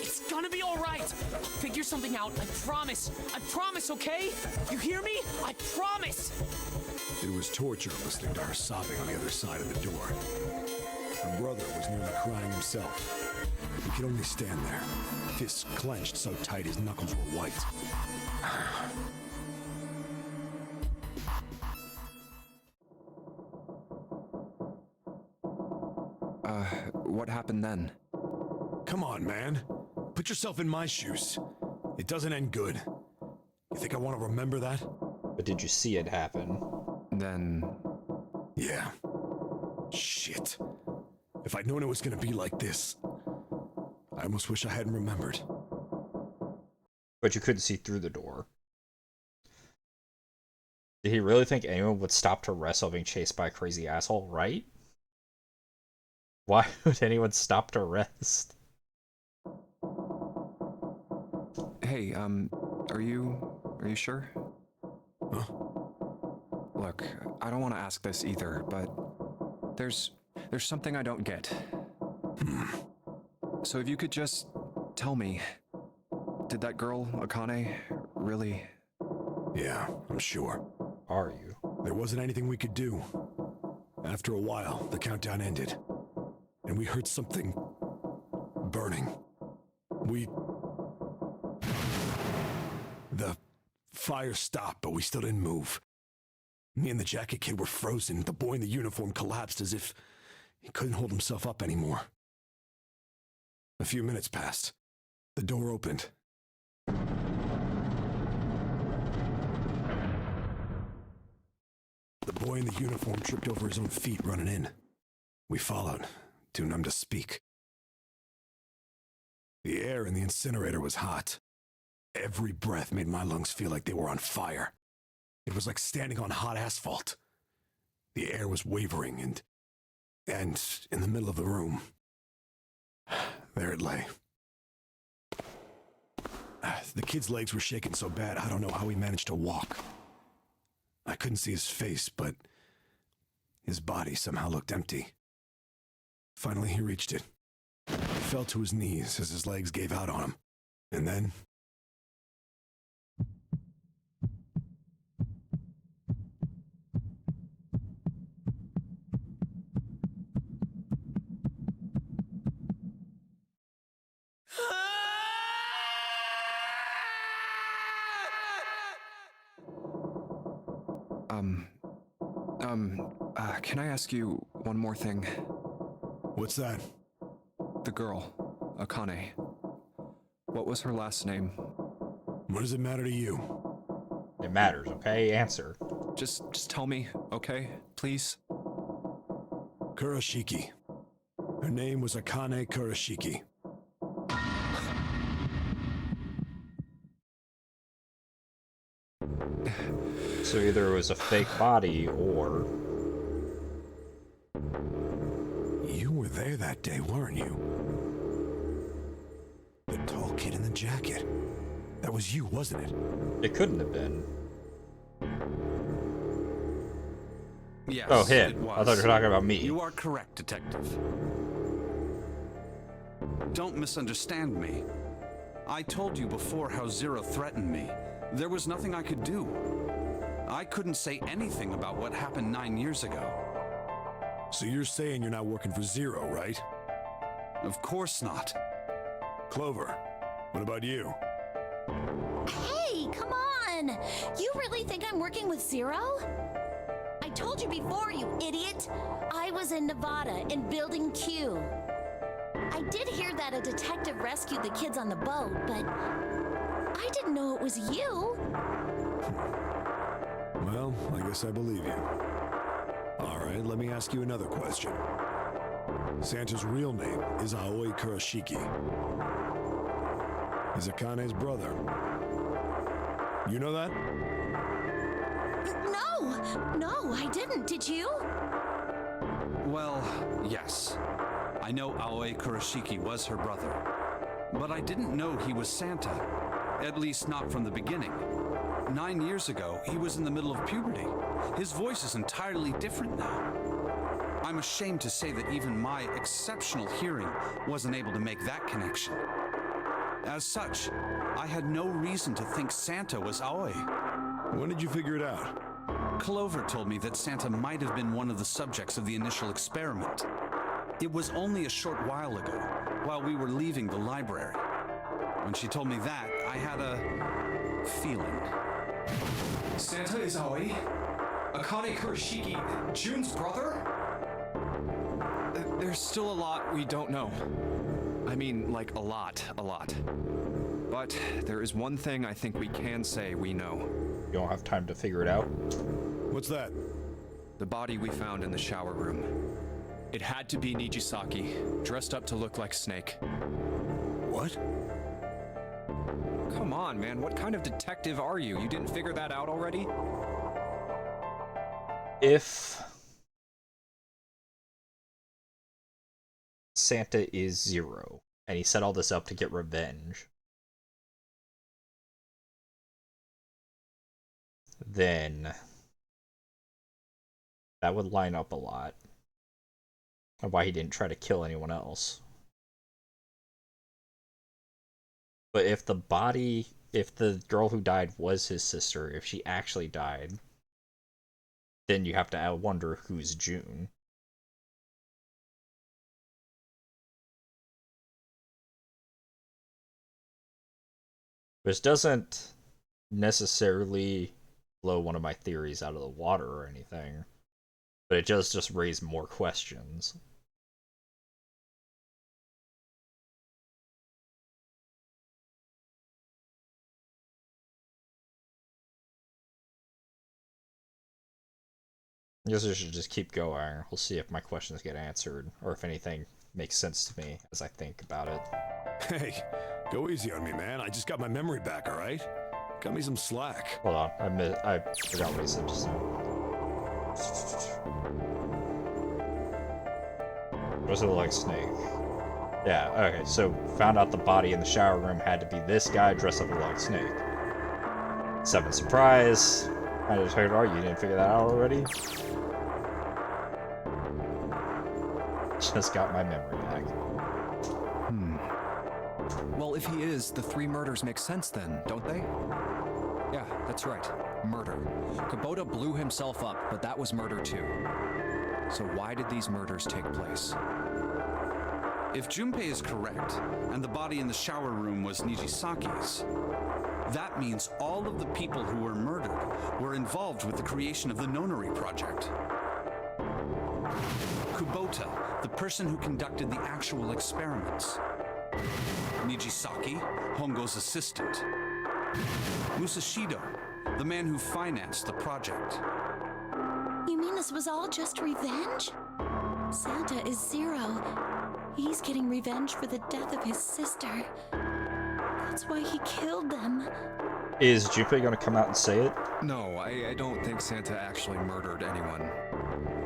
It's gonna be all right. I'll figure something out. I promise. I promise, okay? You hear me? I promise. It was torture listening to her sobbing on the other side of the door. Her brother was nearly crying himself. He could only stand there, fists clenched so tight his knuckles were white. What happened then? Come on, man. Put yourself in my shoes. It doesn't end good. You think I want to remember that? But did you see it happen? Then... Yeah. Shit. If I'd known it was gonna be like this, I almost wish I hadn't remembered. But you couldn't see through the door. Did he really think anyone would stop to rest while being chased by a crazy asshole, right? Why would anyone stop to rest? Hey, are you sure? Huh? Look, I don't want to ask this either, but there's something I don't get. So if you could just tell me, did that girl, Akane, really... Yeah, I'm sure. Are you? There wasn't anything we could do. After a while, the countdown ended. And we heard something... burning. The fire stopped, but we still didn't move. Me and the jacket kid were frozen. The boy in the uniform collapsed as if he couldn't hold himself up anymore. A few minutes passed. The door opened. The boy in the uniform tripped over his own feet running in. We followed, too numb to speak. The air in the incinerator was hot. Every breath made my lungs feel like they were on fire. It was like standing on hot asphalt. The air was wavering and in the middle of the room, there it lay. The kid's legs were shaking so bad, I don't know how he managed to walk. I couldn't see his face, but his body somehow looked empty. Finally, he reached it. He fell to his knees as his legs gave out on him. And then... can I ask you one more thing? What's that? The girl, Akane. What was her last name? What does it matter to you? It matters, okay? Answer. Just tell me, okay? Please? Kurashiki. Her name was Akane Kurashiki. So either it was a fake body, or... You were there that day, weren't you? The tall kid in the jacket. That was you, wasn't it? It couldn't have been. Yes, Oh, him. it was. I thought you were talking about me. You are correct, Detective. Don't misunderstand me. I told you before how Zero threatened me. There was nothing I could do. I couldn't say anything about what happened 9 years ago. So you're saying you're not working for Zero, right? Of course not. Clover, what about you? Hey, come on! You really think I'm working with Zero? I told you before, you idiot! I was in Nevada, in Building Q. I did hear that a detective rescued the kids on the boat, but I didn't know it was you. Well, I guess I believe you. All right, let me ask you another question. Santa's real name is Aoi Kurashiki. He's Akane's brother. You know that? No, I didn't. Did you? Well, yes. I know Aoi Kurashiki was her brother. But I didn't know he was Santa. At least not from the beginning. 9 years ago, he was in the middle of puberty. His voice is entirely different now. I'm ashamed to say that even my exceptional hearing wasn't able to make that connection. As such, I had no reason to think Santa was Aoi. When did you figure it out? Clover told me that Santa might have been one of the subjects of the initial experiment. It was only a short while ago, while we were leaving the library. When she told me that, I had a feeling. Santa is Aoi? Akane Kurashiki, June's brother? There's still a lot we don't know. I mean, like a lot. But there is one thing I think we can say we know. You don't have time to figure it out? What's that? The body we found in the shower room. It had to be Nijisaki, dressed up to look like Snake. What? Come on, man, what kind of detective are you? You didn't figure that out already? If Santa is Zero, and he set all this up to get revenge, then that would line up a lot of why he didn't try to kill anyone else. But if the girl who died was his sister, if she actually died, then you have to wonder who's June. Which doesn't necessarily blow one of my theories out of the water or anything, but it does just raise more questions. I guess I should just keep going. We'll see if my questions get answered, or if anything makes sense to me as I think about it. Hey, go easy on me, man. I just got my memory back, all right? Cut me some slack. Hold on, I forgot what he said just now. Dressed up like Snake. Yeah, okay, so found out the body in the shower room had to be this guy dressed up like Snake. 7 surprise. I just heard, you didn't figure that out already? Just got my memory back. Well, if he is, the 3 murders make sense then, don't they? Yeah, that's right. Murder. Kubota blew himself up, but that was murder too. So why did these murders take place? If Junpei is correct, and the body in the shower room was Nijisaki's, that means all of the people who were murdered were involved with the creation of the Nonary project. Kubota, the person who conducted the actual experiments. Nijisaki, Hongo's assistant. Musashido, the man who financed the project. You mean this was all just revenge? Santa is Zero. He's getting revenge for the death of his sister. That's why he killed them. Is Junpei gonna come out and say it? No, I don't think Santa actually murdered anyone.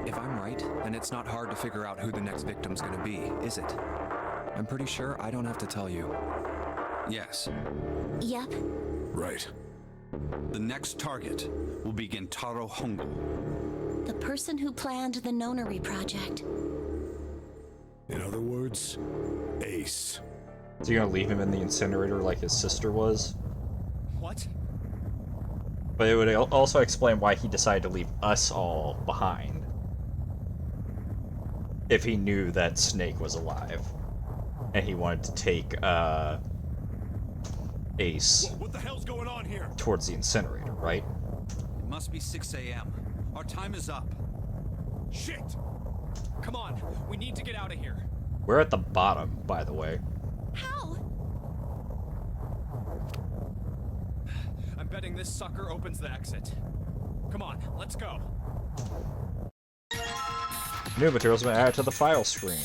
If I'm right, then it's not hard to figure out who the next victim's gonna be, is it? I'm pretty sure I don't have to tell you. Yes. Yep. Right. The next target will be Gentaro Hongo. The person who planned the Nonary project. In other words, Ace. Is he gonna leave him in the incinerator like his sister was? What? But it would also explain why he decided to leave us all behind. If he knew that Snake was alive. And he wanted to take, Ace What the hell's going on here? towards the incinerator, right? It must be 6 a.m. Our time is up. Shit! Come on, we need to get out of here. We're at the bottom, by the way. How? betting this sucker opens the exit. Come on, let's go. New materials been added to the file screen.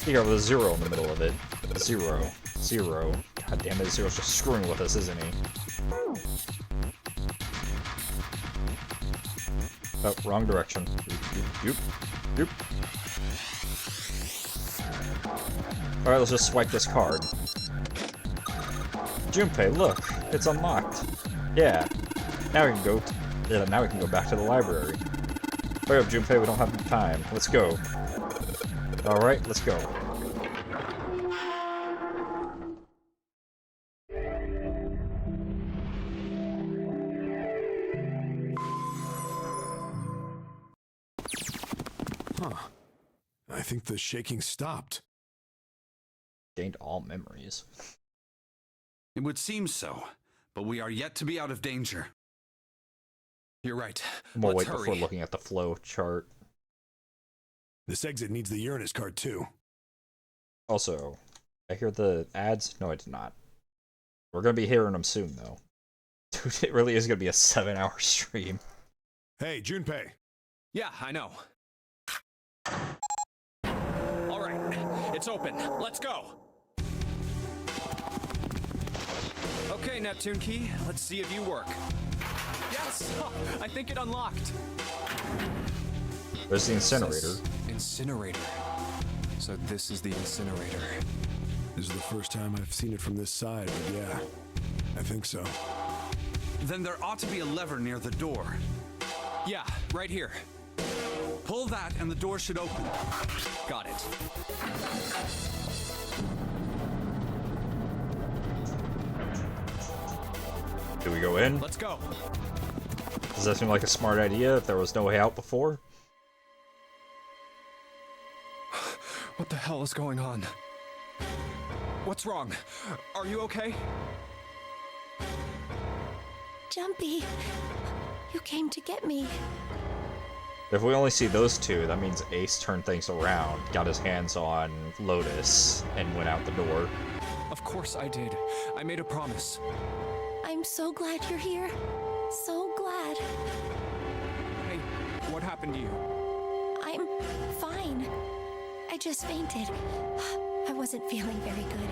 You got a 0 in the middle of it. 0. 0. God damn it, Zero's just screwing with us, isn't he? Oh, wrong direction. Yoop. Alright, let's just swipe this card. Junpei, look! It's unlocked! Yeah. Now we can go... Yeah, now we can go back to the library. Hurry up, Junpei, we don't have time. Let's go. Alright, let's go. Huh. I think the shaking stopped. Gained all memories. It would seem so, but we are yet to be out of danger. You're right. We'll Let's wait hurry. before looking at the flow chart. This exit needs the Uranus card too. Also, I hear the ads? No, I did not. We're gonna be hearing them soon, though. Dude, it really is gonna be a 7-hour stream. Hey, Junpei. Yeah, I know. All right, it's open. Let's go. Okay, Neptune Key, let's see if you work. Yes, I think it unlocked. Where's the incinerator? Incinerator. So this is the incinerator. This is the first time I've seen it from this side, but yeah, I think so. Then there ought to be a lever near the door. Yeah, right here. Pull that and the door should open. Got it. Do we go in? Let's go. Does that seem like a smart idea if there was no way out before? What the hell is going on? What's wrong? Are you okay? Jumpy, you came to get me. If we only see those two, that means Ace turned things around, got his hands on Lotus, and went out the door. Of course I did. I made a promise. I'm so glad you're here. So glad. Hey, what happened to you? I'm fine. I just fainted. I wasn't feeling very good.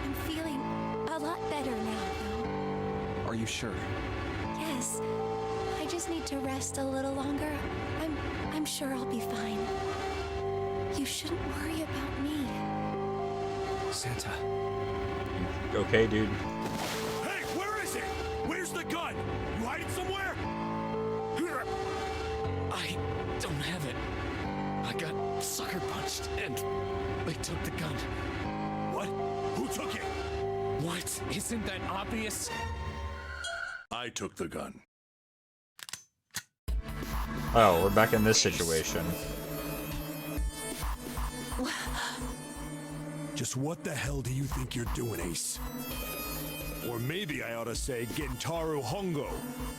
I'm feeling a lot better now, though. Are you sure? Yes. I just need to rest a little longer. I'm sure I'll be fine. You shouldn't worry about me. Santa. You okay, dude? Hey, where is it? Where's the gun? You hide it somewhere? I don't have it. I got sucker punched and they took the gun. What? Who took it? What? Isn't that obvious? I took the gun. Oh, we're back in this situation. Just what the hell do you think you're doing, Ace? Or maybe I ought to say Gentaro Hongo,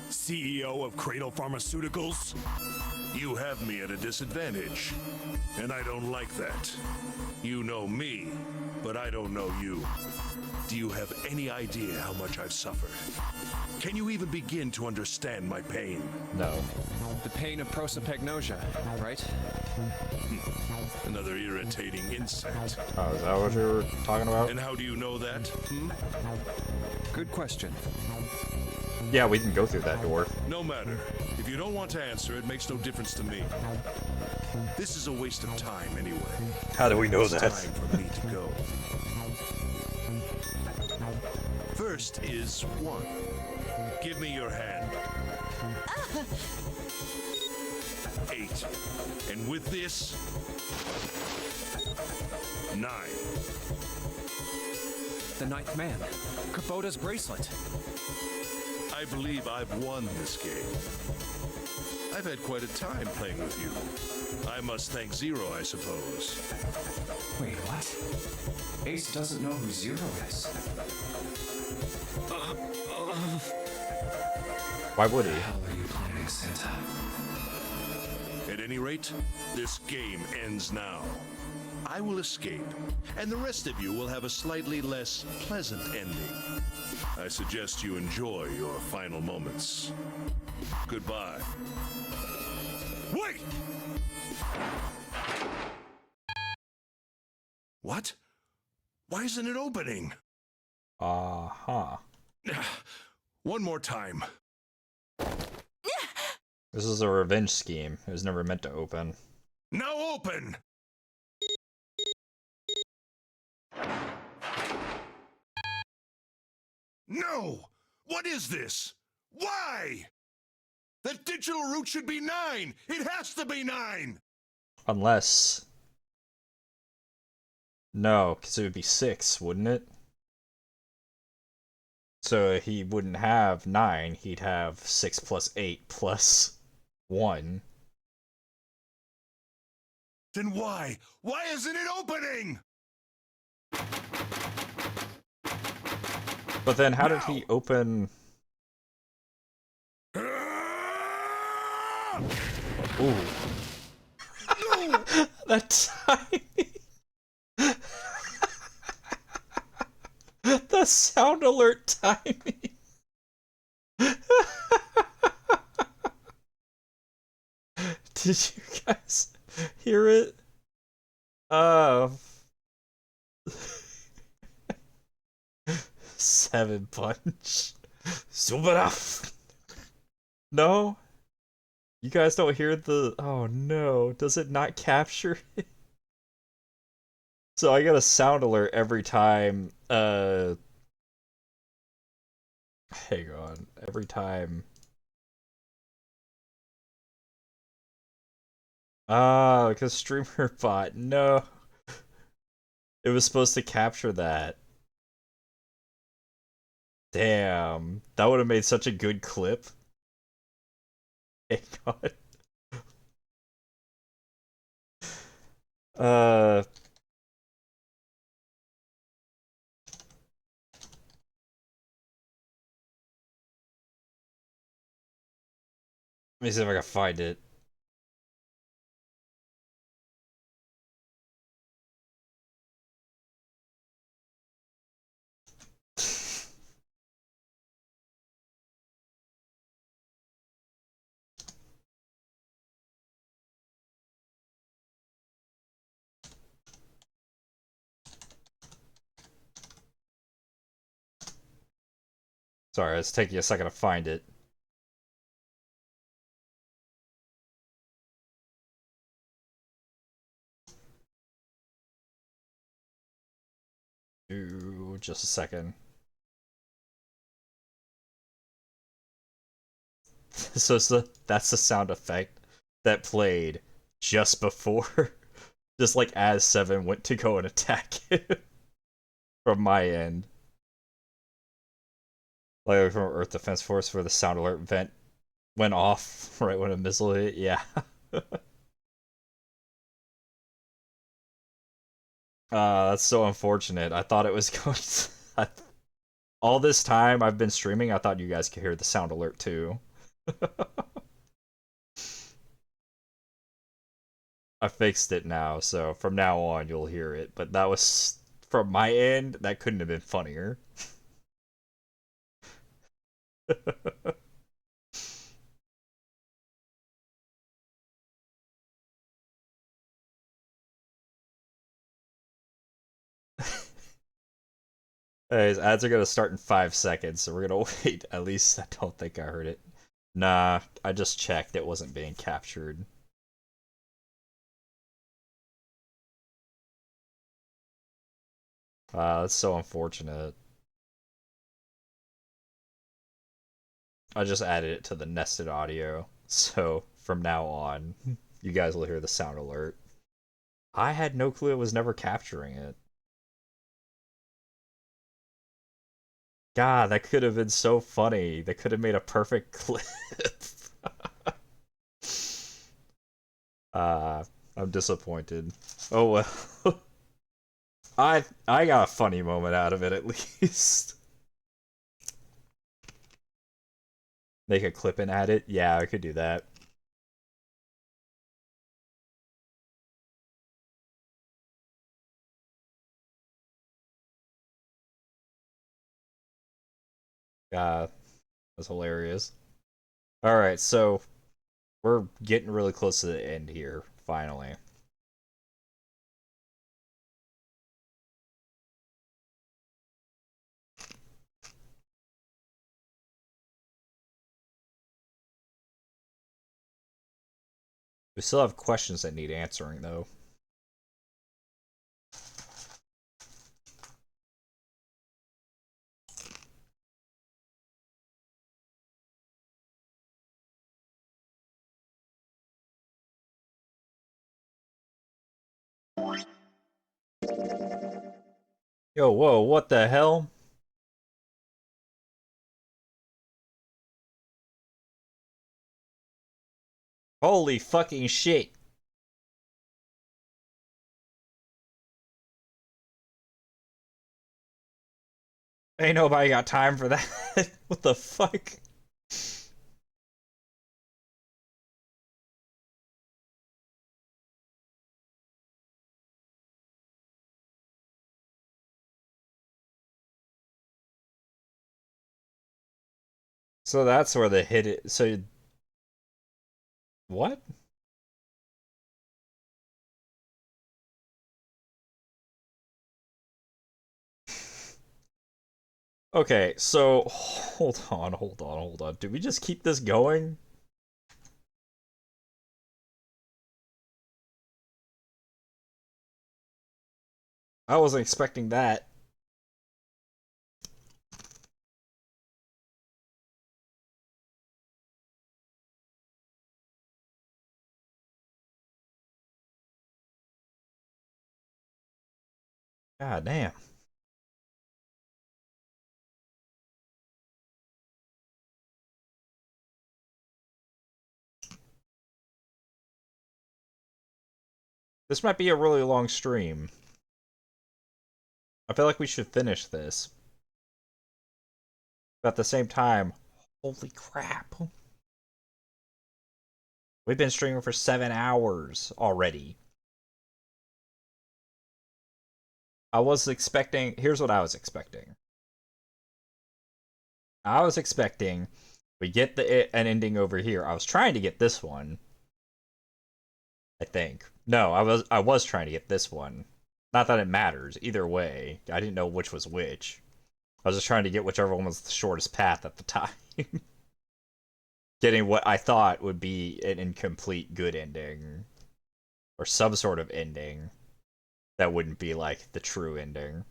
CEO of Cradle Pharmaceuticals. You have me at a disadvantage, and I don't like that. You know me, but I don't know you. Do you have any idea how much I've suffered? Can you even begin to understand my pain? No. The pain of prosopagnosia, right? Another irritating insect. Oh, is that what you were talking about? And how do you know that? Good question. Yeah, we can go through that door. No matter. If you don't want to answer, it makes no difference to me. This is a waste of time anyway. How do we know It's that? time for me to go. First is 1. Give me your hand. 8. And with this, 9. The ninth man. Kubota's bracelet. I believe I've won this game. I've had quite a time playing with you. I must thank Zero, I suppose. Wait, what? Ace doesn't know who Zero is. Why would he? How are you planning, Santa? At any rate, this game ends now. I will escape, and the rest of you will have a slightly less pleasant ending. I suggest you enjoy your final moments. Goodbye. Wait! What? Why isn't it opening? Uh-huh. One more time. This is a revenge scheme. It was never meant to open. Now open! No! What is this? Why? That digital root should be 9! It has to be 9! Unless... No, because it would be 6, wouldn't it? So he wouldn't have 9, he'd have 6 plus 8 plus 1. Then why? Why isn't it opening? But then how did he open... Ooh. That tiny... The sound alert timing. Did you guys hear it? Seven punch. Super off. No? You guys don't hear the... Oh no, does it not capture it? So I get a sound alert every time, hang on, every time... Ah, because streamer bot, no. It was supposed to capture that. Damn, that would have made such a good clip. Hang on. Let me see if I can find it. Sorry, it's taking a second to find it. Ooh, just a second. That's the sound effect that played just before, just like as Seven went to go and attack him from my end. Like from Earth Defense Force where the sound alert vent went off right when a missile hit, yeah. That's so unfortunate. I thought it was going to... all this time I've been streaming, I thought you guys could hear the sound alert too. I fixed it now, so from now on you'll hear it. But that was, from my end, that couldn't have been funnier. Anyways, ads are gonna start in 5 seconds, so we're gonna wait. At least I don't think I heard it. Nah, I just checked. It wasn't being captured. That's so unfortunate. I just added it to the nested audio, so from now on, you guys will hear the sound alert. I had no clue it was never capturing it. God, that could have been so funny. That could have made a perfect clip. I'm disappointed. Oh well. I got a funny moment out of it at least. Make a clip and add it? Yeah, I could do that. That's hilarious. Alright, so we're getting really close to the end here, finally. We still have questions that need answering, though. Yo, whoa, what the hell? Holy fucking shit. Ain't nobody got time for that. What the fuck? So that's where the hit is. So, what? Okay, so hold on. Do we just keep this going? I wasn't expecting that. God damn. This might be a really long stream. I feel like we should finish this. But at the same time, holy crap. We've been streaming for 7 hours already. I was expecting... Here's what I was expecting. I was expecting we get an ending over here. I was trying to get this one. I think. No, I was trying to get this one. Not that it matters. Either way. I didn't know which was which. I was just trying to get whichever one was the shortest path at the time. Getting what I thought would be an incomplete good ending. Or some sort of ending. That wouldn't be like the true ending.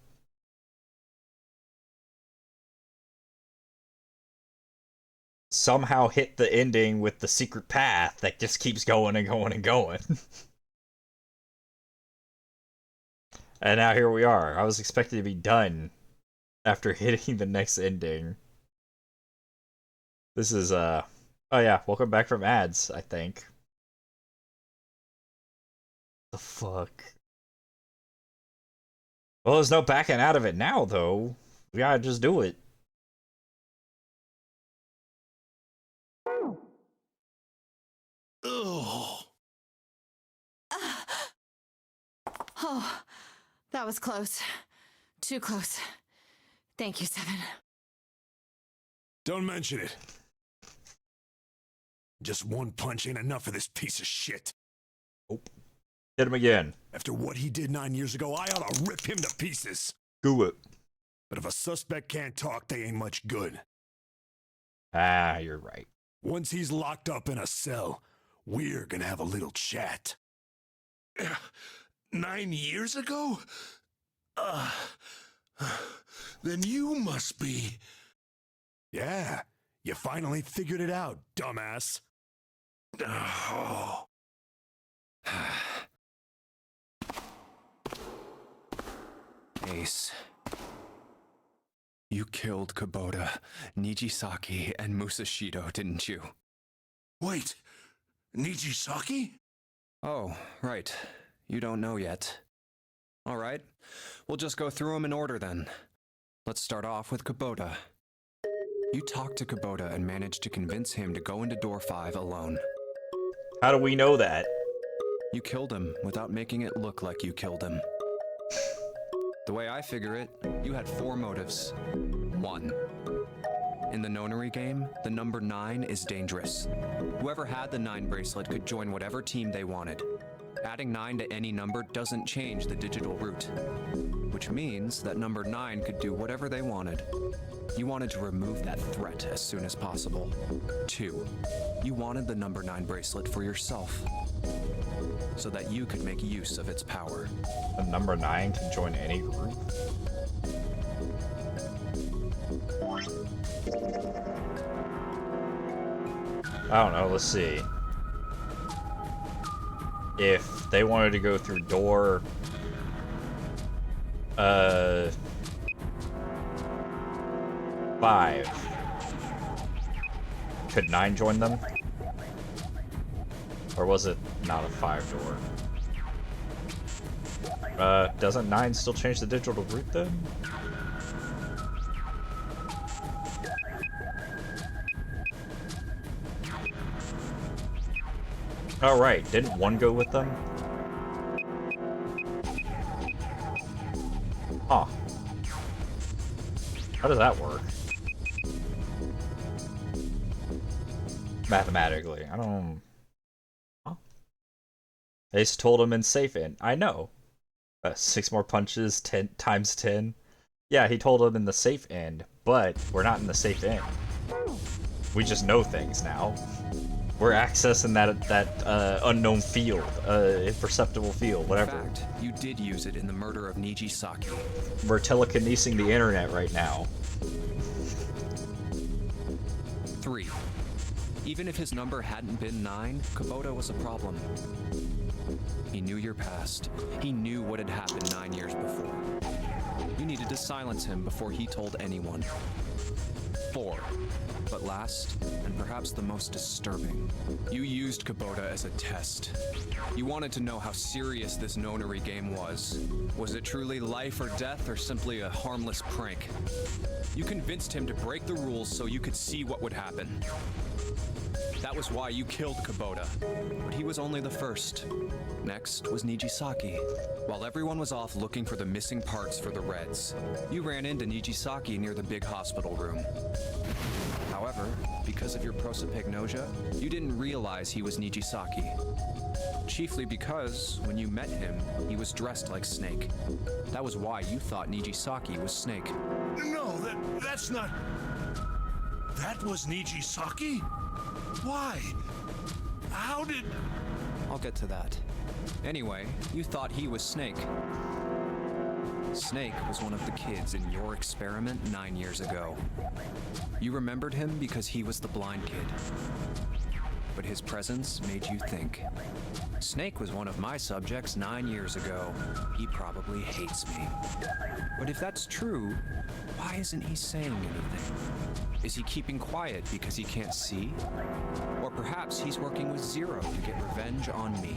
Somehow hit the ending with the secret path that just keeps going and going and going. And now here we are. I was expecting to be done after hitting the next ending. This is, oh yeah, welcome back from ads, I think. The fuck? Well, there's no backing out of it now, though. We gotta just do it. Ugh. Oh, that was close. Too close. Thank you, Seven. Don't mention it. Just one punch ain't enough for this piece of shit. Nope. Hit him again. After what he did 9 years ago, I ought to rip him to pieces. Do it. But if a suspect can't talk, they ain't much good. Ah, you're right. Once he's locked up in a cell, we're gonna have a little chat. 9 years ago? Then you must be... Yeah, you finally figured it out, dumbass. Oh. Ace. You killed Kubota, Nijisaki, and Musashido, didn't you? Wait, Nijisaki? Oh, right. You don't know yet. All right. We'll just go through them in order then. Let's start off with Kubota. You talked to Kubota and managed to convince him to go into door 5 alone. How do we know that? You killed him without making it look like you killed him. The way I figure it, you had 4 motives. 1. In the nonary game, the number 9 is dangerous. Whoever had the 9 bracelet could join whatever team they wanted. Adding 9 to any number doesn't change the digital root, which means that number 9 could do whatever they wanted. You wanted to remove that threat as soon as possible. 2, you wanted the number 9 bracelet for yourself, so that you could make use of its power. The number 9 can join any group? I don't know, let's see. If they wanted to go through door... 5. Could 9 join them? Or was it not a 5 door? Doesn't 9 still change the digital root then? Oh right, didn't 1 go with them? Huh. How does that work? Mathematically, I don't... Huh? They just told him in safe end. I know. 6 more punches, 10 times 10. Yeah, he told him in the safe end, but we're not in the safe end. We just know things now. We're accessing that unknown field, imperceptible field, whatever. In fact, you did use it in the murder of Nijisaki. We're telekinesing the internet right now. 3. Even if his number hadn't been 9, Kubota was a problem. He knew your past. He knew what had happened 9 years before. You needed to silence him before he told anyone. 4. But last, and perhaps the most disturbing, you used Kubota as a test. You wanted to know how serious this nonary game was. Was it truly life or death, or simply a harmless prank? You convinced him to break the rules so you could see what would happen. That was why you killed Kubota. But he was only the first. Next was Nijisaki. While everyone was off looking for the missing parts for the Reds, you ran into Nijisaki near the big hospital room. However, because of your prosopagnosia, you didn't realize he was Nijisaki. Chiefly because, when you met him, he was dressed like Snake. That was why you thought Nijisaki was Snake. No, that's not... That was Nijisaki? Why? How did... I'll get to that. Anyway, you thought he was Snake. Snake was one of the kids in your experiment 9 years ago. You remembered him because he was the blind kid. But his presence made you think. Snake was one of my subjects 9 years ago. He probably hates me. But if that's true, why isn't he saying anything? Is he keeping quiet because he can't see? Or perhaps he's working with Zero to get revenge on me.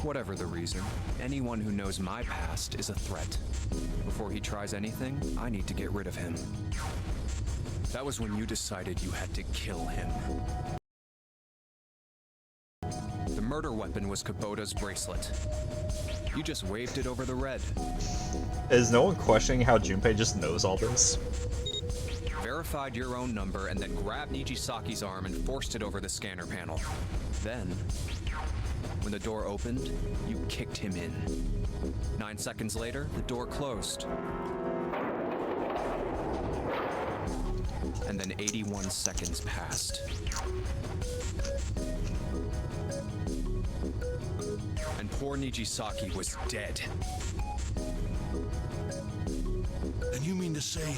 Whatever the reason, anyone who knows my past is a threat. Before he tries anything, I need to get rid of him. That was when you decided you had to kill him. The murder weapon was Kubota's bracelet. You just waved it over the red. Is no one questioning how Junpei just knows all this? Verified your own number and then grabbed Nijisaki's arm and forced it over the scanner panel. Then, when the door opened, you kicked him in. 9 seconds later, the door closed. And then 81 seconds passed. And poor Nijisaki was dead. And you mean to say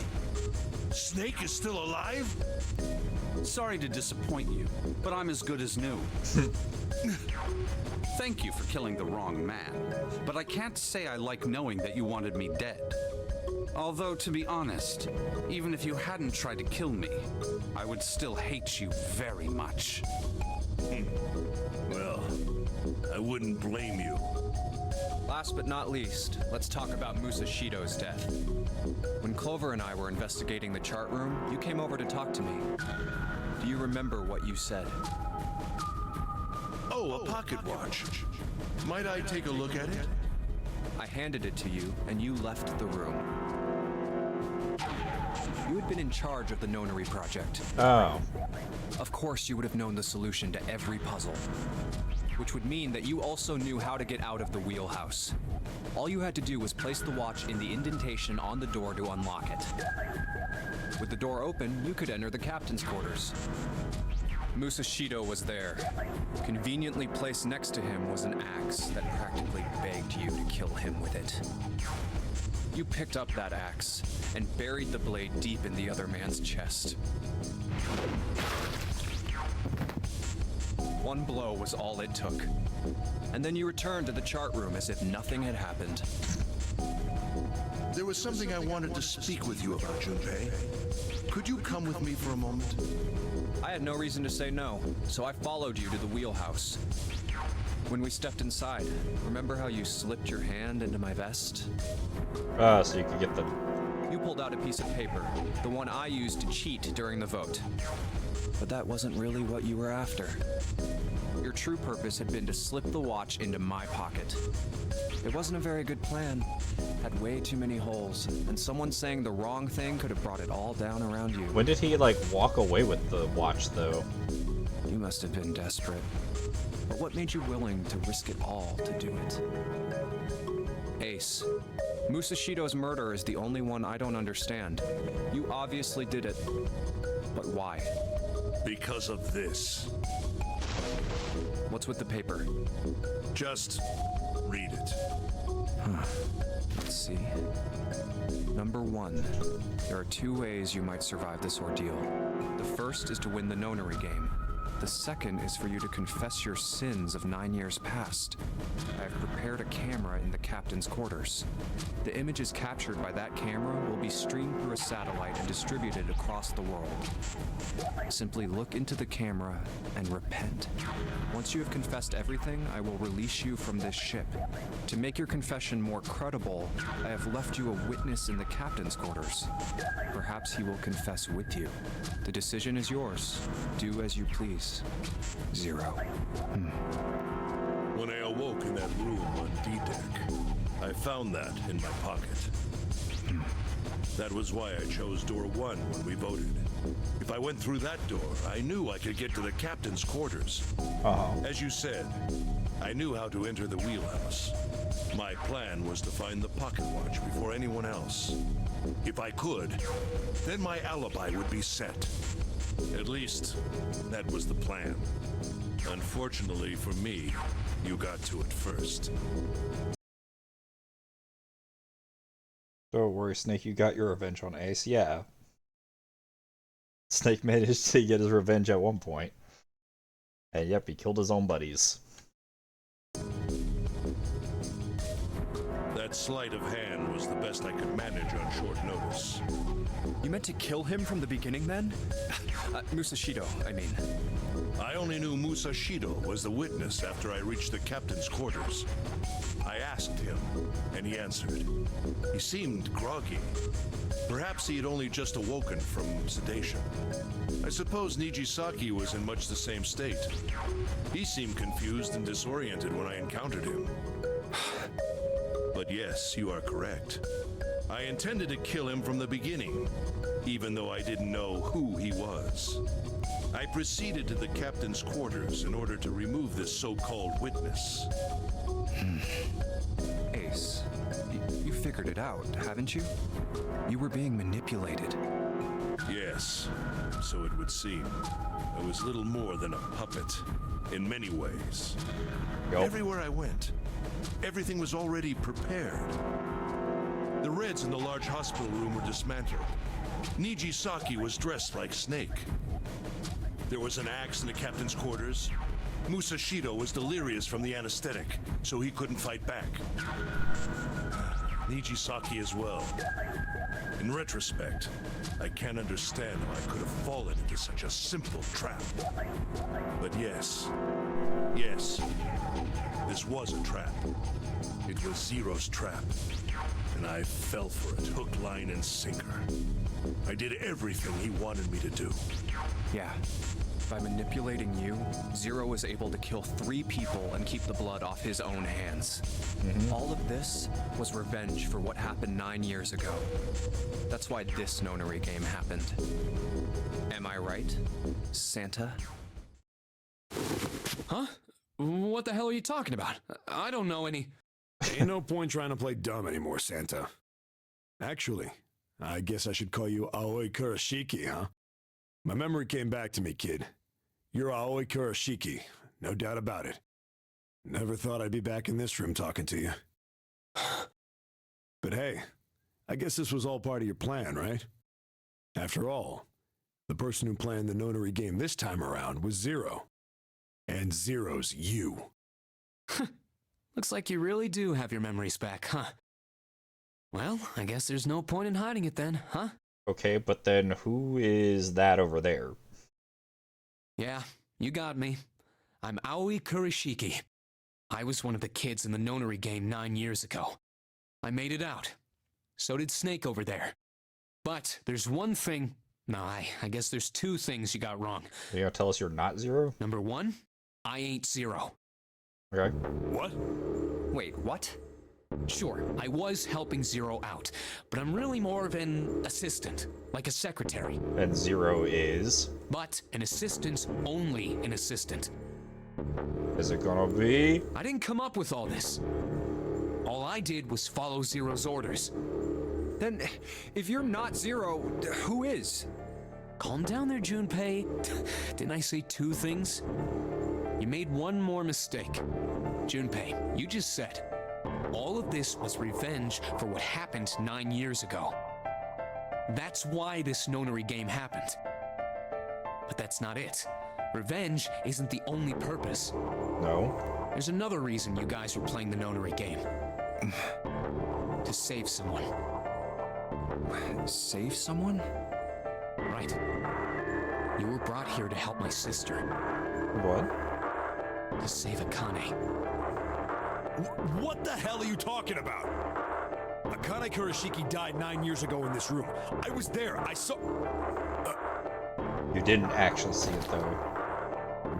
Snake is still alive? Sorry to disappoint you, but I'm as good as new. Thank you for killing the wrong man, but I can't say I like knowing that you wanted me dead. Although, to be honest, even if you hadn't tried to kill me, I would still hate you very much. Well, I wouldn't blame you. Last but not least, let's talk about Musashido's death. When Clover and I were investigating the chart room, you came over to talk to me. Do you remember what you said? Oh, a pocket watch. Might I take a look at it? I handed it to you, and you left the room. You had been in charge of the Nonary project. Oh. Of course, you would have known the solution to every puzzle, which would mean that you also knew how to get out of the wheelhouse. All you had to do was place the watch in the indentation on the door to unlock it. With the door open, you could enter the captain's quarters. Musashido was there. Conveniently placed next to him was an axe that practically begged you to kill him with it. You picked up that axe and buried the blade deep in the other man's chest. One blow was all it took. And then you returned to the chart room as if nothing had happened. There was something I wanted to speak with you about, Junpei. Could you come with me for a moment? I had no reason to say no, so I followed you to the wheelhouse. When we stepped inside, remember how you slipped your hand into my vest? So you could get the... You pulled out a piece of paper, the one I used to cheat during the vote. But that wasn't really what you were after. Your true purpose had been to slip the watch into my pocket. It wasn't a very good plan. Had way too many holes, and someone saying the wrong thing could have brought it all down around you. When did he, like, walk away with the watch, though? You must have been desperate. But what made you willing to risk it all to do it? Ace, Musashido's murder is the only one I don't understand. You obviously did it. But why? Because of this. What's with the paper? Just read it. Let's see. Number 1. There are 2 ways you might survive this ordeal. The first is to win the Nonary game. The second is for you to confess your sins of 9 years past. I have prepared a camera in the captain's quarters. The images captured by that camera will be streamed through a satellite and distributed across the world. Simply look into the camera and repent. Once you have confessed everything, I will release you from this ship. To make your confession more credible, I have left you a witness in the captain's quarters. Perhaps he will confess with you. The decision is yours. Do as you please. 0. When I awoke in that room on D-Deck, I found that in my pocket. That was why I chose door 1 when we voted. If I went through that door, I knew I could get to the captain's quarters. As you said, I knew how to enter the wheelhouse. My plan was to find the pocket watch before anyone else. If I could, then my alibi would be set. At least, that was the plan. Unfortunately for me, you got to it first. Don't worry, Snake, you got your revenge on Ace. Yeah. Snake managed to get his revenge at one point. And yep, he killed his own buddies. That sleight of hand was the best I could manage on short notice. You meant to kill him from the beginning, then? Musashido, I mean. I only knew Musashido was the witness after I reached the captain's quarters. I asked him, and he answered. He seemed groggy. Perhaps he had only just awoken from sedation. I suppose Nijisaki was in much the same state. He seemed confused and disoriented when I encountered him. But yes, you are correct. I intended to kill him from the beginning, even though I didn't know who he was. I proceeded to the captain's quarters in order to remove this so-called witness. Ace, you figured it out, haven't you? You were being manipulated. Yes, so it would seem. I was little more than a puppet, in many ways. Everywhere I went, everything was already prepared. The Reds in the large hospital room were dismantled. Nijisaki was dressed like Snake. There was an axe in the captain's quarters. Musashido was delirious from the anesthetic, so he couldn't fight back. Nijisaki as well. In retrospect, I can't understand how I could have fallen into such a simple trap. But yes, this was a trap. It was Zero's trap, and I fell for it, hook, line, and sinker. I did everything he wanted me to do. Yeah, By manipulating you, Zero was able to kill 3 people and keep the blood off his own hands. All of this was revenge for what happened 9 years ago. That's why this nonary game happened. Am I right, Santa? Huh? What the hell are you talking about? I don't know any... Ain't no point trying to play dumb anymore, Santa. Actually, I guess I should call you Aoi Kurashiki, huh? My memory came back to me, kid. You're Aoi Kurashiki, no doubt about it. Never thought I'd be back in this room talking to you. But hey, I guess this was all part of your plan, right? After all, the person who planned the nonary game this time around was Zero. And Zero's you. Looks like you really do have your memories back, huh? Well, I guess there's no point in hiding it then, huh? Okay, but then who is that over there? Yeah, you got me. I'm Aoi Kurashiki. I was one of the kids in the nonary game 9 years ago. I made it out. So did Snake over there. But there's one thing... No, I guess there's 2 things you got wrong. You gonna tell us you're not Zero? Number 1, I ain't Zero. Okay. What? Wait, what? Sure, I was helping Zero out, but I'm really more of an assistant, like a secretary. And Zero is? But an assistant's only an assistant. Is it gonna be? I didn't come up with all this. All I did was follow Zero's orders. Then, if you're not Zero, who is? Calm down there, Junpei. Didn't I say 2 things? You made one more mistake. Junpei, you just said, all of this was revenge for what happened 9 years ago. That's why this nonary game happened. But that's not it. Revenge isn't the only purpose. No. There's another reason you guys were playing the nonary game. To save someone. Save someone? Right. You were brought here to help my sister. What? To save Akane. What the hell are you talking about? Akane Kurashiki died 9 years ago in this room. I was there. I saw... You didn't actually see it, though.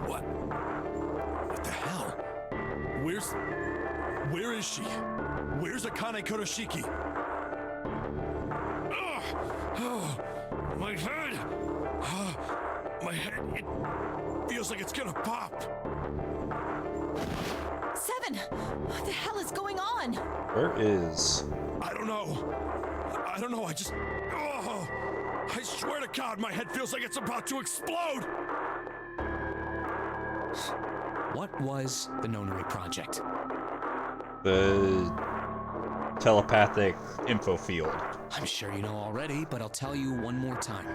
What? What the hell? Where is she? Where's Akane Kurashiki? Oh, my head! My head, it feels like it's gonna pop. 7! What the hell is going on? Where is? I don't know. I just... Oh, I swear to God, my head feels like it's about to explode! What was the Nonary Project? The telepathic info field. I'm sure you know already, but I'll tell you one more time.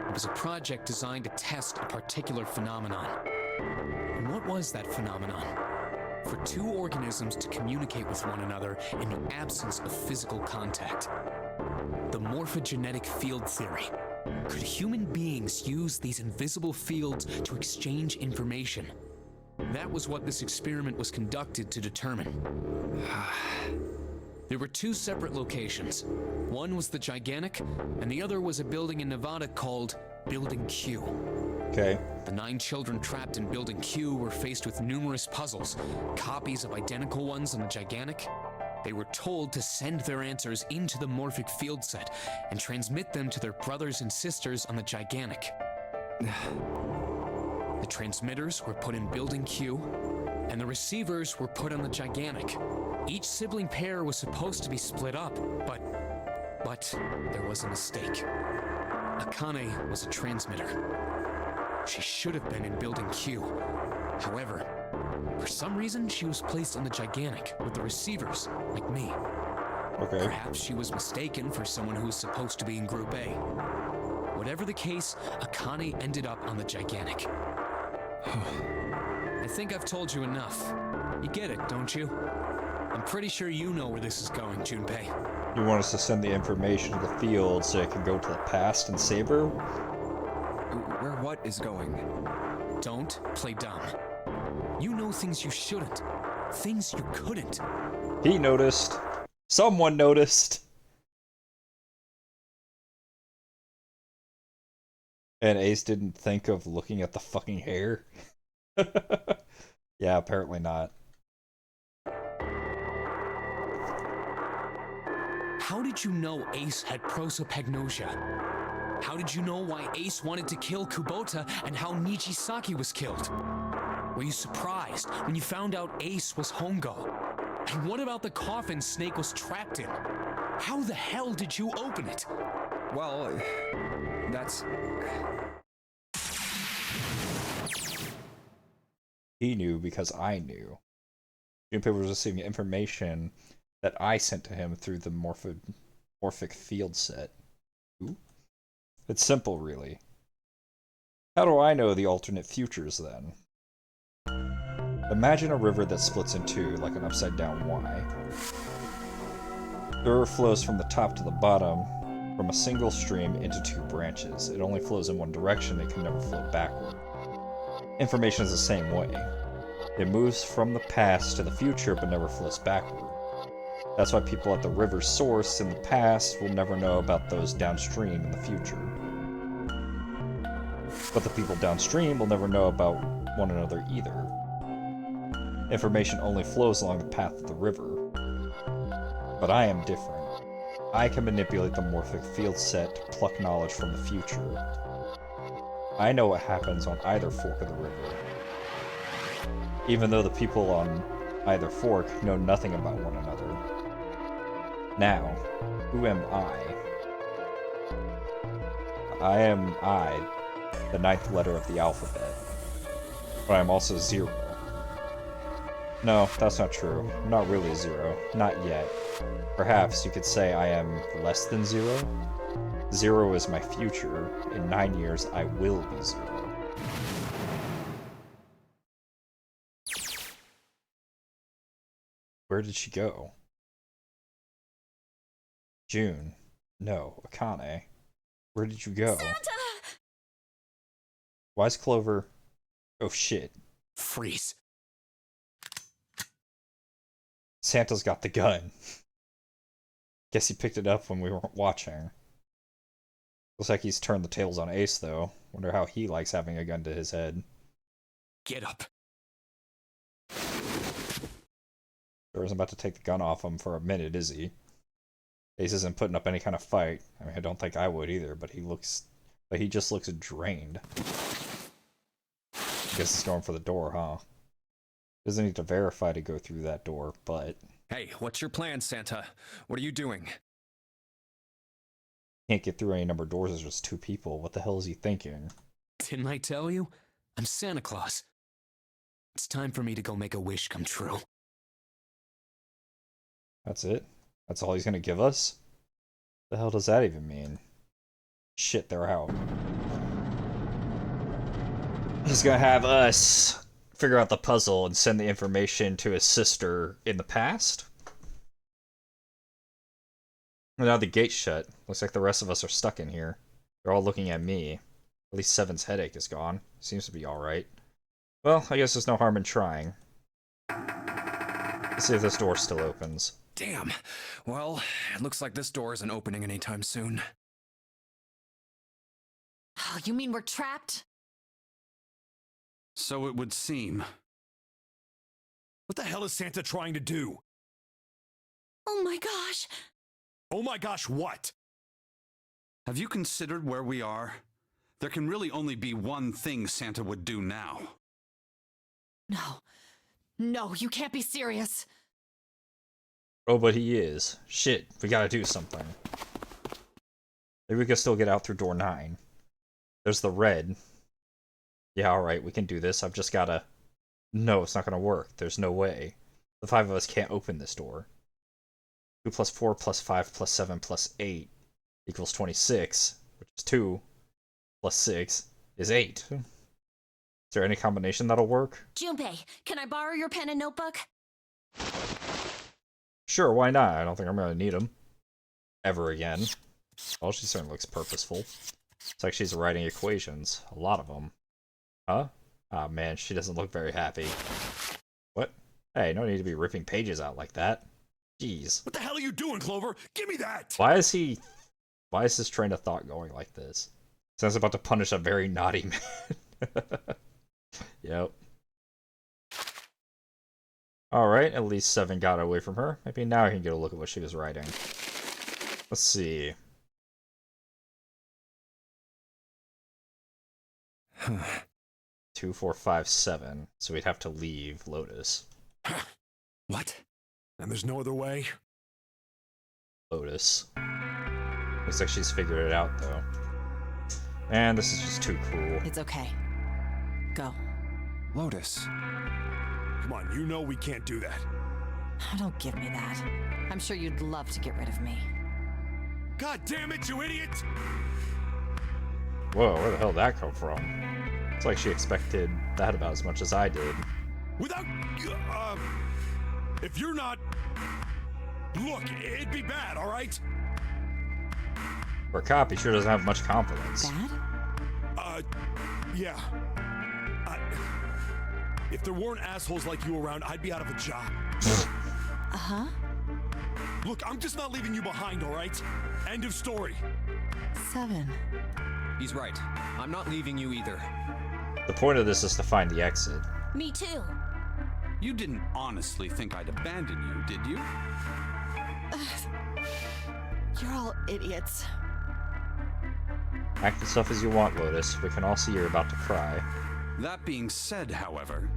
It was a project designed to test a particular phenomenon. And what was that phenomenon? For 2 organisms to communicate with one another in the absence of physical contact. The morphogenetic field theory. Could human beings use these invisible fields to exchange information? That was what this experiment was conducted to determine. There were 2 separate locations. One was the Gigantic, and the other was a building in Nevada called Building Q. Okay. The 9 children trapped in Building Q were faced with numerous puzzles, copies of identical ones on the Gigantic. They were told to send their answers into the morphic field set and transmit them to their brothers and sisters on the Gigantic. The transmitters were put in Building Q, and the receivers were put on the Gigantic. Each sibling pair was supposed to be split up, but there was a mistake. Akane was a transmitter. She should have been in Building Q. However, for some reason, she was placed on the Gigantic with the receivers, like me. Okay. Perhaps she was mistaken for someone who was supposed to be in Group A. Whatever the case, Akane ended up on the Gigantic. I think I've told you enough. You get it, don't you? I'm pretty sure you know where this is going, Junpei. You want us to send the information to the field so it can go to the past and save her? Where what is going? Don't play dumb. You know things you shouldn't. Things you couldn't. He noticed. Someone noticed. And Ace didn't think of looking at the fucking hair? Yeah, apparently not. How did you know Ace had prosopagnosia? How did you know why Ace wanted to kill Kubota and how Nijisaki was killed? Were you surprised when you found out Ace was Hongo? And what about the coffin Snake was trapped in? How the hell did you open it? Well, that's. He knew because I knew. Junpei was receiving information that I sent to him through the morphic field set. Ooh. It's simple, really. How do I know the alternate futures, then? Imagine a river that splits in two, like an upside-down Y. The river flows from the top to the bottom, from a single stream into two branches. It only flows in one direction, it can never flow backward. Information is the same way. It moves from the past to the future, but never flows backward. That's why people at the river's source in the past will never know about those downstream in the future. But the people downstream will never know about one another either. Information only flows along the path of the river. But I am different. I can manipulate the morphic field set to pluck knowledge from the future. I know what happens on either fork of the river. Even though the people on either fork know nothing about one another. Now, who am I? I am I, the ninth letter of the alphabet. But I am also zero. No, that's not true. I'm not really zero. Not yet. Perhaps you could say I am less than zero? Zero is my future. In 9 years, I will be zero. Where did she go? June. No, Akane. Where did you go? Santa! Why's Clover... Oh shit. Freeze. Santa's got the gun. Guess he picked it up when we weren't watching. Looks like he's turned the tables on Ace, though. Wonder how he likes having a gun to his head. Get up. Sure isn't about to take the gun off him for a minute, is he? Ace isn't putting up any kind of fight. I mean, I don't think I would either, but he just looks drained. Guess he's going for the door, huh? Doesn't need to verify to go through that door, but... Hey, what's your plan, Santa? What are you doing? Can't get through any number of doors, there's just two people. What the hell is he thinking? Didn't I tell you? I'm Santa Claus. It's time for me to go make a wish come true. That's it? That's all he's gonna give us? The hell does that even mean? Shit, they're out. He's gonna have us figure out the puzzle and send the information to his sister in the past? Now the gate's shut. Looks like the rest of us are stuck in here. They're all looking at me. At least Seven's headache is gone. Seems to be alright. Well, I guess there's no harm in trying. Let's see if this door still opens. Damn. Well, it looks like this door isn't opening anytime soon. Oh, you mean we're trapped? So it would seem. What the hell is Santa trying to do? Oh my gosh! Oh my gosh, what? Have you considered where we are? There can really only be one thing Santa would do now. No. No, you can't be serious. Oh, but he is. Shit, we gotta do something. Maybe we can still get out through door 9. There's the red. Yeah, alright, we can do this. I've just gotta... No, it's not gonna work. There's no way. The 5 of us can't open this door. 2 plus 4 plus 5 plus 7 plus 8 equals 26, which is 2 plus 6 is 8. Is there any combination that'll work? Junpei, can I borrow your pen and notebook? Sure, why not? I don't think I'm gonna need them. Ever again. Oh, she certainly looks purposeful. It's like she's writing equations. A lot of them. Huh? Oh man, she doesn't look very happy. What? Hey, no need to be ripping pages out like that. Jeez. What the hell are you doing, Clover? Give me that! Why is his train of thought going like this? Sounds about to punish a very naughty man. Yep. Alright, at least 7 got away from her. Maybe now I can get a look at what she was writing. Let's see. Two, 4, 5, 7. So we'd have to leave Lotus. What? And there's no other way? Lotus. Looks like she's figured it out, though. And this is just too cruel. It's okay. Go. Lotus. Come on, you know we can't do that. Oh, don't give me that. I'm sure you'd love to get rid of me. God damn it, you idiot! Whoa, where the hell did that come from? It's like she expected that about as much as I did. Without... if you're not... Look, it'd be bad, alright? For a cop, he sure doesn't have much confidence. Bad? Yeah. If there weren't assholes like you around, I'd be out of a job. Uh-huh. Look, I'm just not leaving you behind, alright? End of story. 7. He's right. I'm not leaving you either. The point of this is to find the exit. Me too. You didn't honestly think I'd abandon you, did you? You're all idiots. Act the stuff as you want, Lotus. We can all see you're about to cry. That being said, however,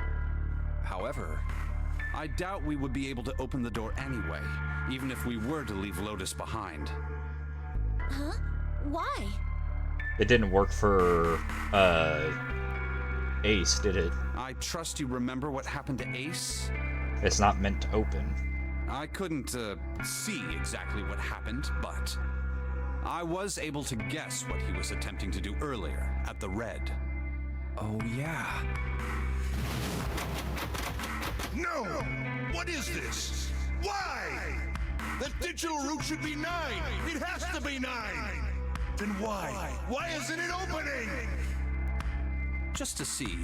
I doubt we would be able to open the door anyway, even if we were to leave Lotus behind. Huh? Why? It didn't work for, Ace, did it? I trust you remember what happened to Ace? It's not meant to open. I couldn't, see exactly what happened, but I was able to guess what he was attempting to do earlier at the Red. Oh, yeah. No! What is this? Why? The digital route should be 9! It has to be 9! Then why? Why isn't it opening? Just to see,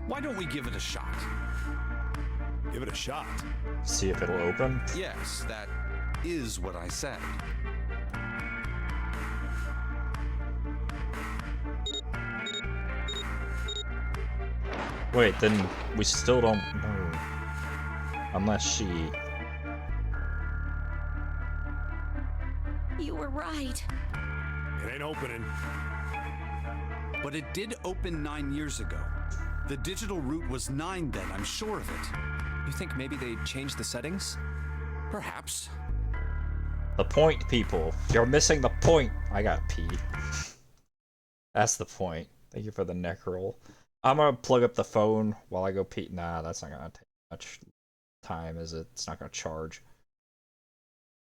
why don't we give it a shot? Give it a shot. See if it'll open? Yes, that is what I said. Wait, then we still don't know. Unless she... You were right. It ain't opening. But it did open 9 years ago. The digital route was 9 then, I'm sure of it. You think maybe they changed the settings? Perhaps. The point, people. You're missing the point. I got pee. That's the point. Thank you for the neck roll. I'm gonna plug up the phone while I go pee. Nah, that's not gonna take much time, is it? It's not gonna charge.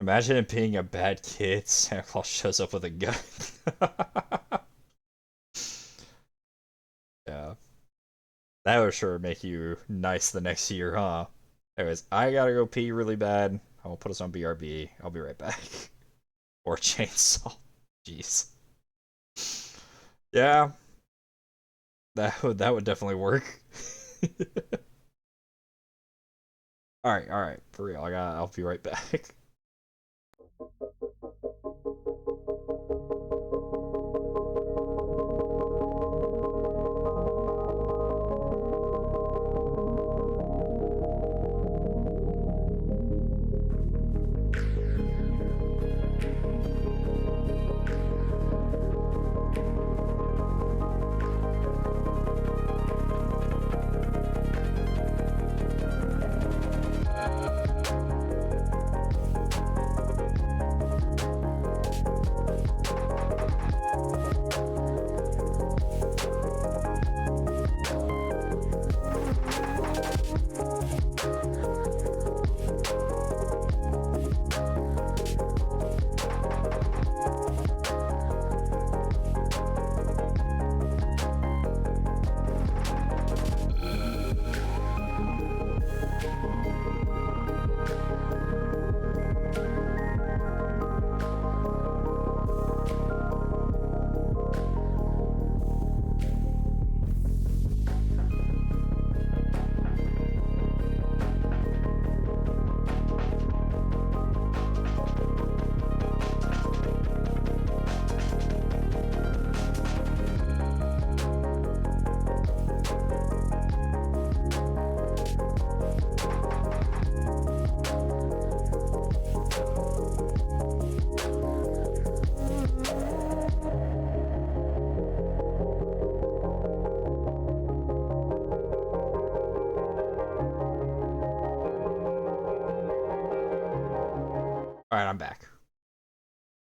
Imagine it being a bad kid. Santa Claus shows up with a gun. Yeah. That would sure make you nice the next year, huh? Anyways, I gotta go pee really bad. I'm gonna put us on BRB. I'll be right back. Or chainsaw. Jeez. Yeah. That would definitely work. Alright, for real. I'll be right back.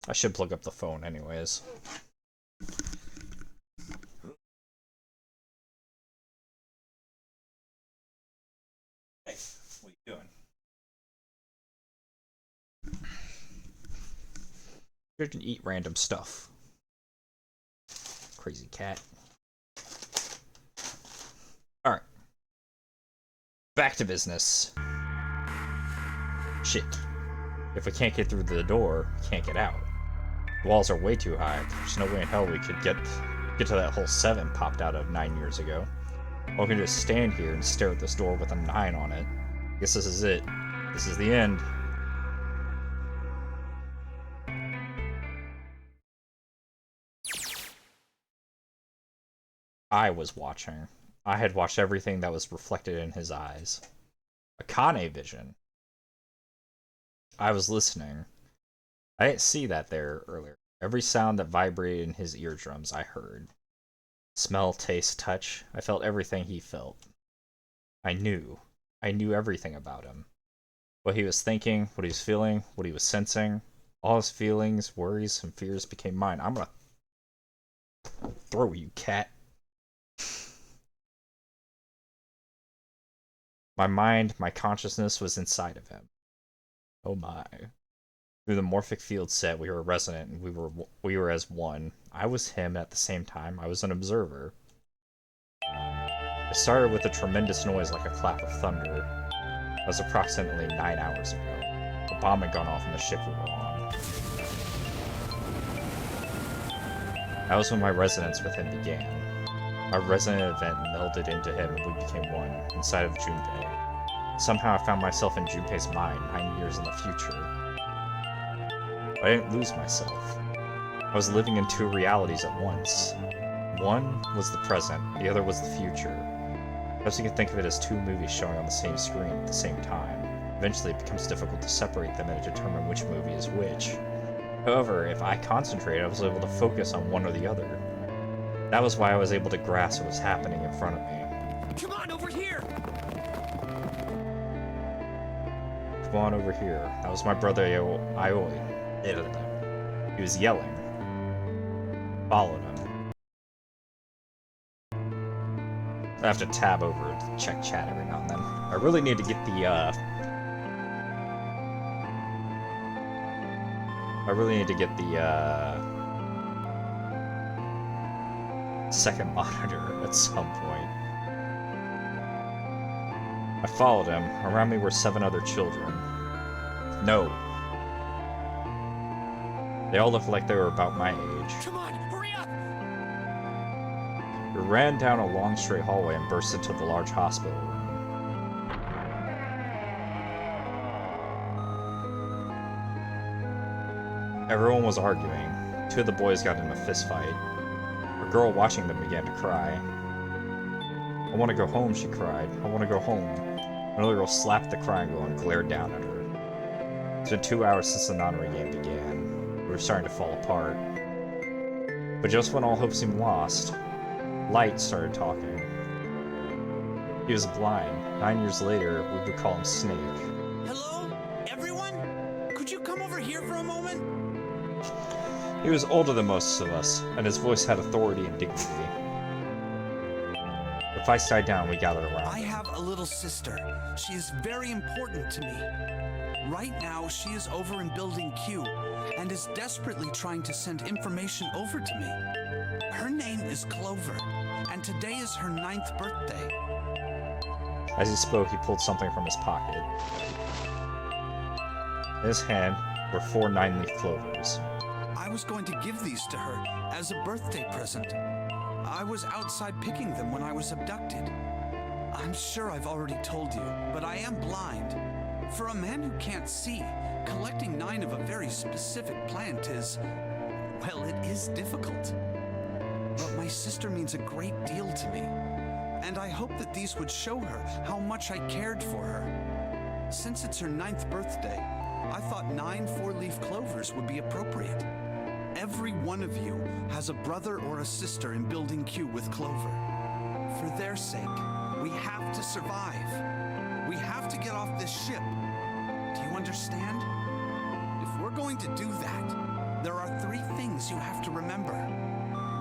I should plug up the phone anyways. Hey, what are you doing? You can eat random stuff. Crazy cat. Alright. Back to business. Shit. If we can't get through the door, we can't get out. The walls are way too high. There's no way in hell we could get to that whole 7 popped out of 9 years ago. Or we can just stand here and stare at this door with a 9 on it. Guess this is it. This is the end. I was watching. I had watched everything that was reflected in his eyes. A Kane vision. I was listening. I didn't see that there earlier. Every sound that vibrated in his eardrums, I heard. Smell, taste, touch. I felt everything he felt. I knew. I knew everything about him. What he was thinking, what he was feeling, what he was sensing. All his feelings, worries, and fears became mine. I'm gonna throw you, cat. My mind, my consciousness was inside of him. Oh my. Through the morphic field set, we were resonant, and we were as one. I was him at the same time. I was an observer. It started with a tremendous noise like a clap of thunder. That was approximately 9 hours ago. A bomb had gone off on the ship we were on. That was when my resonance with him began. My resonant event melded into him and we became one, inside of Junpei. Somehow I found myself in Junpei's mind, 9 years in the future. But I didn't lose myself. I was living in 2 realities at once. One was the present, the other was the future. Perhaps you can think of it as 2 movies showing on the same screen at the same time. Eventually it becomes difficult to separate them and to determine which movie is which. However, if I concentrated, I was able to focus on one or the other. That was why I was able to grasp what was happening in front of me. Come on, over here! Come on over here. That was my brother Ioi. He was yelling. Followed him. I have to tab over to check chat every now and then. I really need to get the, second monitor at some point. I followed him. Around me were 7 other children. No. They all looked like they were about my age. Come on, hurry up! We ran down a long straight hallway and burst into the large hospital room. Everyone was arguing. 2 of the boys got in a fist fight. A girl watching them began to cry. I want to go home, she cried. I want to go home. Another girl slapped the crying girl and glared down at her. It's been 2 hours since the Nanori game began. We were starting to fall apart. But just when all hope seemed lost, Light started talking. He was blind. 9 years later, we would call him Snake. Hello? Everyone? Could you come over here for a moment? He was older than most of us, and his voice had authority and dignity. The fights died down, we gathered around. I have a little sister. She is very important to me. Right now, she is over in Building Q, and is desperately trying to send information over to me. Her name is Clover, and today is her 9th birthday. As he spoke, he pulled something from his pocket. In his hand were 4 9-leaf clovers. I was going to give these to her as a birthday present. I was outside picking them when I was abducted. I'm sure I've already told you, but I am blind. For a man who can't see, collecting 9 of a very specific plant is, well, it is difficult. But my sister means a great deal to me, and I hope that these would show her how much I cared for her. Since it's her 9th birthday, I thought 9 4-leaf clovers would be appropriate. Every one of you has a brother or a sister in Building Q with Clover. For their sake, we have to survive. We have to get off this ship. Do you understand? If we're going to do that, There are three things you have to remember.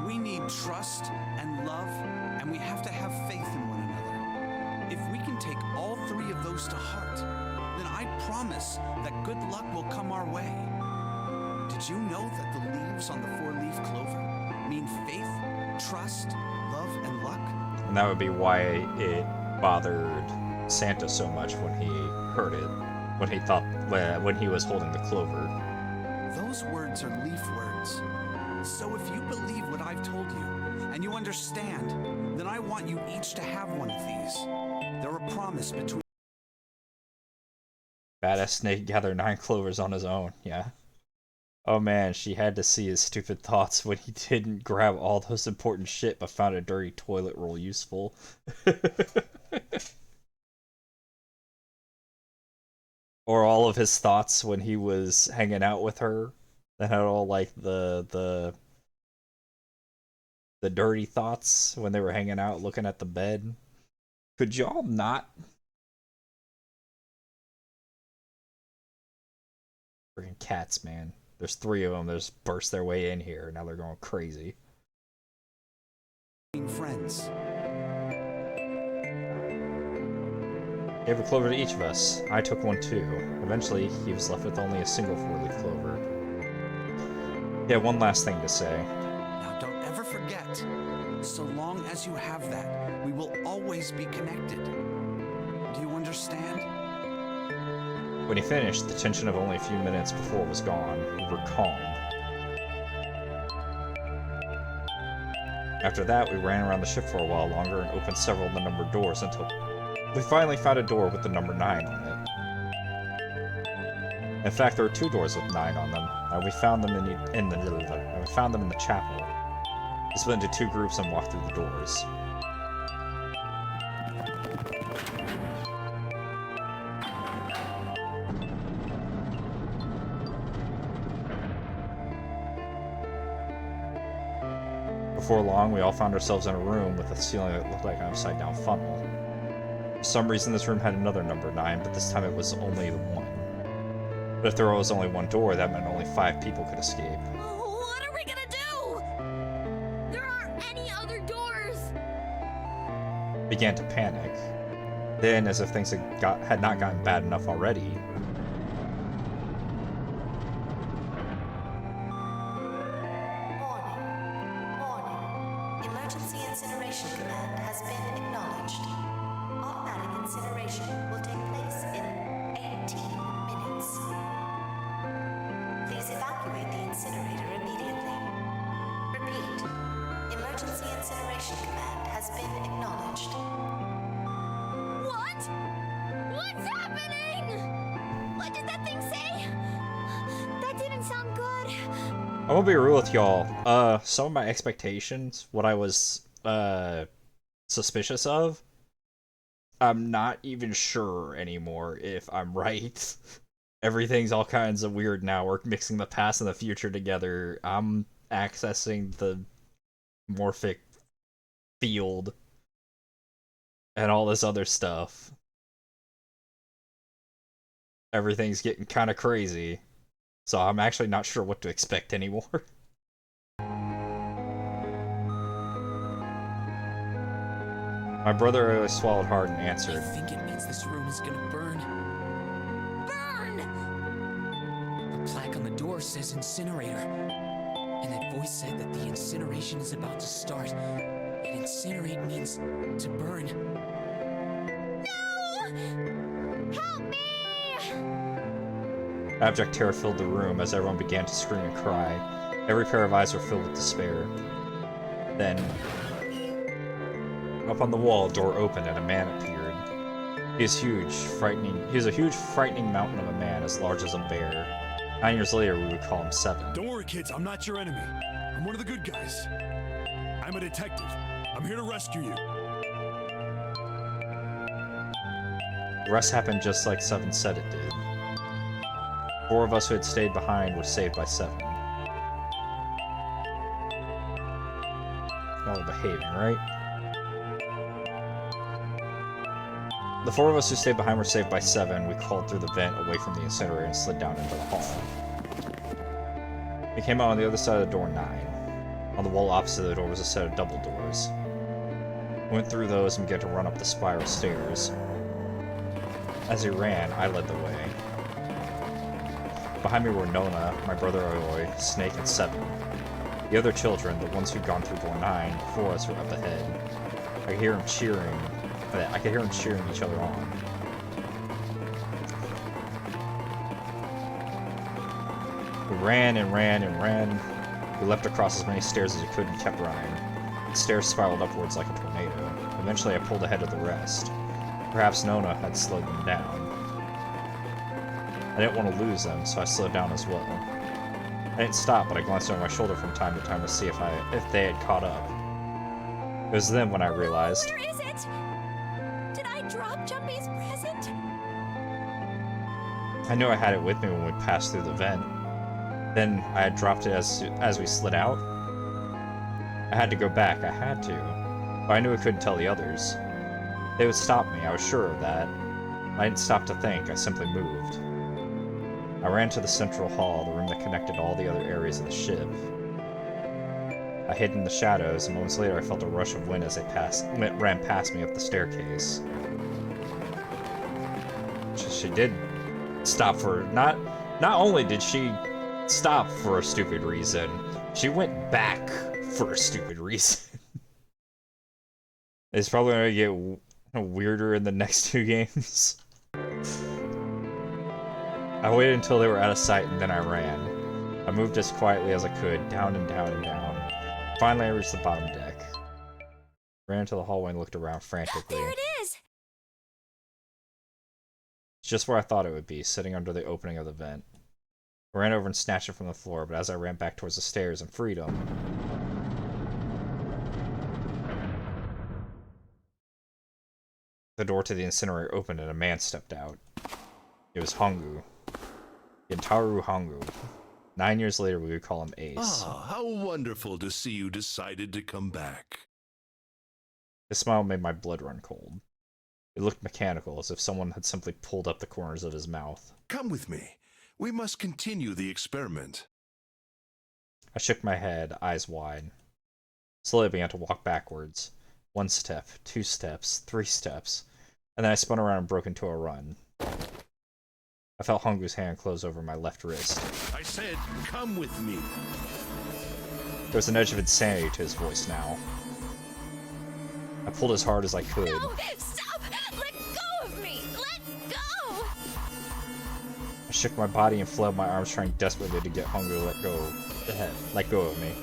We need trust and love, and we have to have faith in one another. If we can take all three of those to heart, then I promise that good luck will come our way. Did you know that the leaves on the four-leaf clover mean faith, trust, love, and luck? And that would be why it bothered Santa so much when he heard it, when he was holding the clover. Those words are leaf words. So if you believe what I've told you, and you understand, then I want you each to have one of these. They're a promise between... Badass Snake gathered 9 clovers on his own, yeah. Oh man, she had to see his stupid thoughts when he didn't grab all those important shit but found a dirty toilet roll useful. Or all of his thoughts when he was hanging out with her that had all like the dirty thoughts when they were hanging out looking at the bed. Could y'all not? Freaking cats, man. There's 3 of them that just burst their way in here. Now they're going crazy. friends. Gave a clover to each of us. I took one too. Eventually, he was left with only a single 4-leaf clover. He had one last thing to say. Now don't ever forget, so long as you have that, we will always be connected. Do you understand? When he finished, the tension of only a few minutes before was gone. We were calm. After that, we ran around the ship for a while longer and opened several of the numbered doors until we finally found a door with the number 9 on it. In fact, there were 2 doors with 9 on them, and we found them in the chapel. We split into 2 groups and walked through the doors. Before long, we all found ourselves in a room with a ceiling that looked like an upside-down funnel. For some reason, this room had another number 9, but this time it was only the 1. But if there was only one door, that meant only 5 people could escape. What are we gonna do? There aren't any other doors. Began to panic. Then, as if things had not gotten bad enough already, Warning. Emergency incineration command has been acknowledged. Automatic incineration will take place in 18 minutes. Please evacuate the incinerator immediately. Repeat. Emergency incineration command has been acknowledged. What? What's happening? What did that thing say? That didn't sound good. I'm gonna be real with y'all. Some of my expectations, what I was, suspicious of, I'm not even sure anymore if I'm right. Everything's all kinds of weird now. We're mixing the past and the future together. I'm accessing the morphic field and all this other stuff. Everything's getting kind of crazy. So I'm actually not sure what to expect anymore. My brother swallowed hard and answered. I think it means this room is gonna burn. Burn! The plaque on the door says incinerator. And that voice said that the incineration is about to start. And incinerate means to burn. No! Help me! Abject terror filled the room as everyone began to scream and cry. Every pair of eyes were filled with despair. Then, up on the wall, a door opened and a man appeared. He was a huge, frightening mountain of a man as large as a bear. 9 years later, we would call him 7. Don't worry, kids. I'm not your enemy. I'm one of the good guys. I'm a detective. I'm here to rescue you. The rest happened just like 7 said it did. 4 of us who had stayed behind were saved by 7. All behaving, right? The 4 of us who stayed behind were saved by 7. We crawled through the vent away from the incinerator and slid down into the hall. It came out on the other side of the door 9. On the wall opposite the door was a set of double doors. I went through those and began to run up the spiral stairs. As he ran, I led the way. Behind me were Nona, my brother Oyoy, Snake, and Seven. The other children, the ones who'd gone through door 9 before us, were up ahead. I could hear them cheering each other on. We ran and ran and ran. We leapt across as many stairs as we could and kept running. The stairs spiraled upwards like a tornado. Eventually I pulled ahead of the rest. Perhaps Nona had slowed them down. I didn't want to lose them, so I slowed down as well. I didn't stop, but I glanced over my shoulder from time to time to see if they had caught up. It was then when I realized... Where is it? Did I drop Jumpy's present? I knew I had it with me when we passed through the vent. Then I had dropped it as we slid out. I had to go back, I had to. But I knew I couldn't tell the others. They would stop me, I was sure of that. I didn't stop to think, I simply moved. I ran to the central hall, the room that connected all the other areas of the ship. I hid in the shadows, and moments later I felt a rush of wind as they ran past me up the staircase. She did stop for... Not only did she stop for a stupid reason, she went back for a stupid reason. It's probably gonna get weirder in the next 2 games. I waited until they were out of sight and then I ran. I moved as quietly as I could, down and down and down. Finally I reached the bottom deck. Ran into the hallway and looked around frantically. There it is! It's just where I thought it would be, sitting under the opening of the vent. I ran over and snatched it from the floor, but as I ran back towards the stairs and freedom... The door to the incinerator opened and a man stepped out. It was Hongu. Gintaru Hongu. 9 years later, we would call him Ace. Ah, how wonderful to see you decided to come back. His smile made my blood run cold. It looked mechanical, as if someone had simply pulled up the corners of his mouth. Come with me. We must continue the experiment. I shook my head, eyes wide. Slowly I began to walk backwards. 1 step, 2 steps, 3 steps, and then I spun around and broke into a run. I felt Hongu's hand close over my left wrist. I said, come with me. There was an edge of insanity to his voice now. I pulled as hard as I could. No! Stop! Let go of me! Let go! I shook my body and flailed my arms, trying desperately to get Hongu to let go of me.